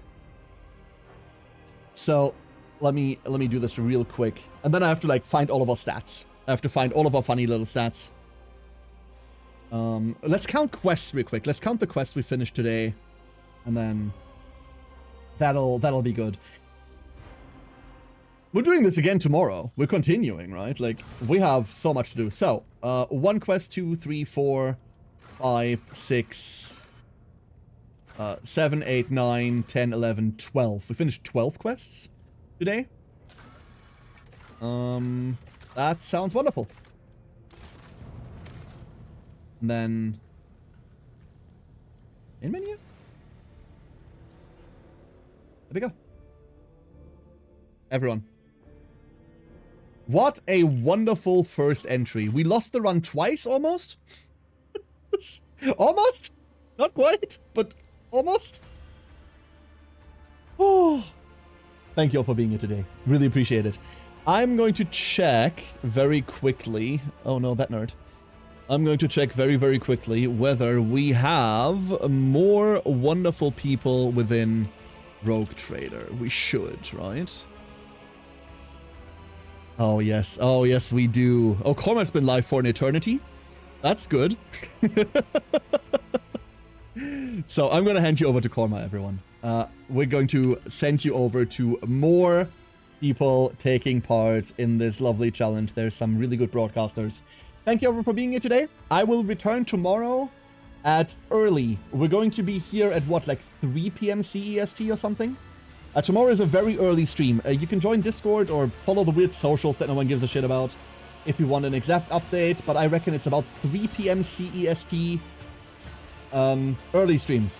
So, let me do this real quick. And then I have to, like, find all of our stats. I have to find all of our funny little stats. Let's count quests real quick. Let's count the quests we finished today. And then that'll be good. We're doing this again tomorrow. We're continuing, right? Like, we have so much to do. So, 1 quest, 2, 3, 4, 5, 6, 7, 8, 9, 10, 11, 12. We finished 12 quests today. That sounds wonderful. And then... in menu? There we go. Everyone. What a wonderful first entry. We lost the run twice, almost? Almost? Not quite, but almost. Oh. Thank you all for being here today. Really appreciate it. I'm going to check very quickly. Oh no, that nerd. I'm going to check very, very quickly whether we have more wonderful people within Rogue Trader. We should, right? Oh yes, we do. Oh, Corma's been live for an eternity. That's good. So I'm going to hand you over to Corma, everyone. We're going to send you over to more people taking part in this lovely challenge. There's some really good broadcasters. Thank you everyone for being here today. I will return tomorrow at early. We're going to be here at what, like 3 p.m. CEST or something? Tomorrow is a very early stream. You can join Discord or follow the weird socials that no one gives a shit about if you want an exact update, but I reckon it's about 3 p.m. CEST early stream,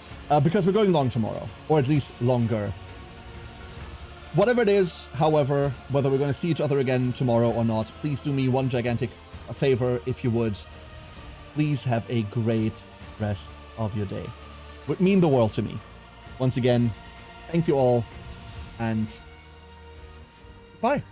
because we're going long tomorrow, or at least longer. Whatever it is, however, whether we're going to see each other again tomorrow or not, please do me one gigantic favor, if you would. Please have a great rest of your day. It would mean the world to me. Once again, thank you all, and bye.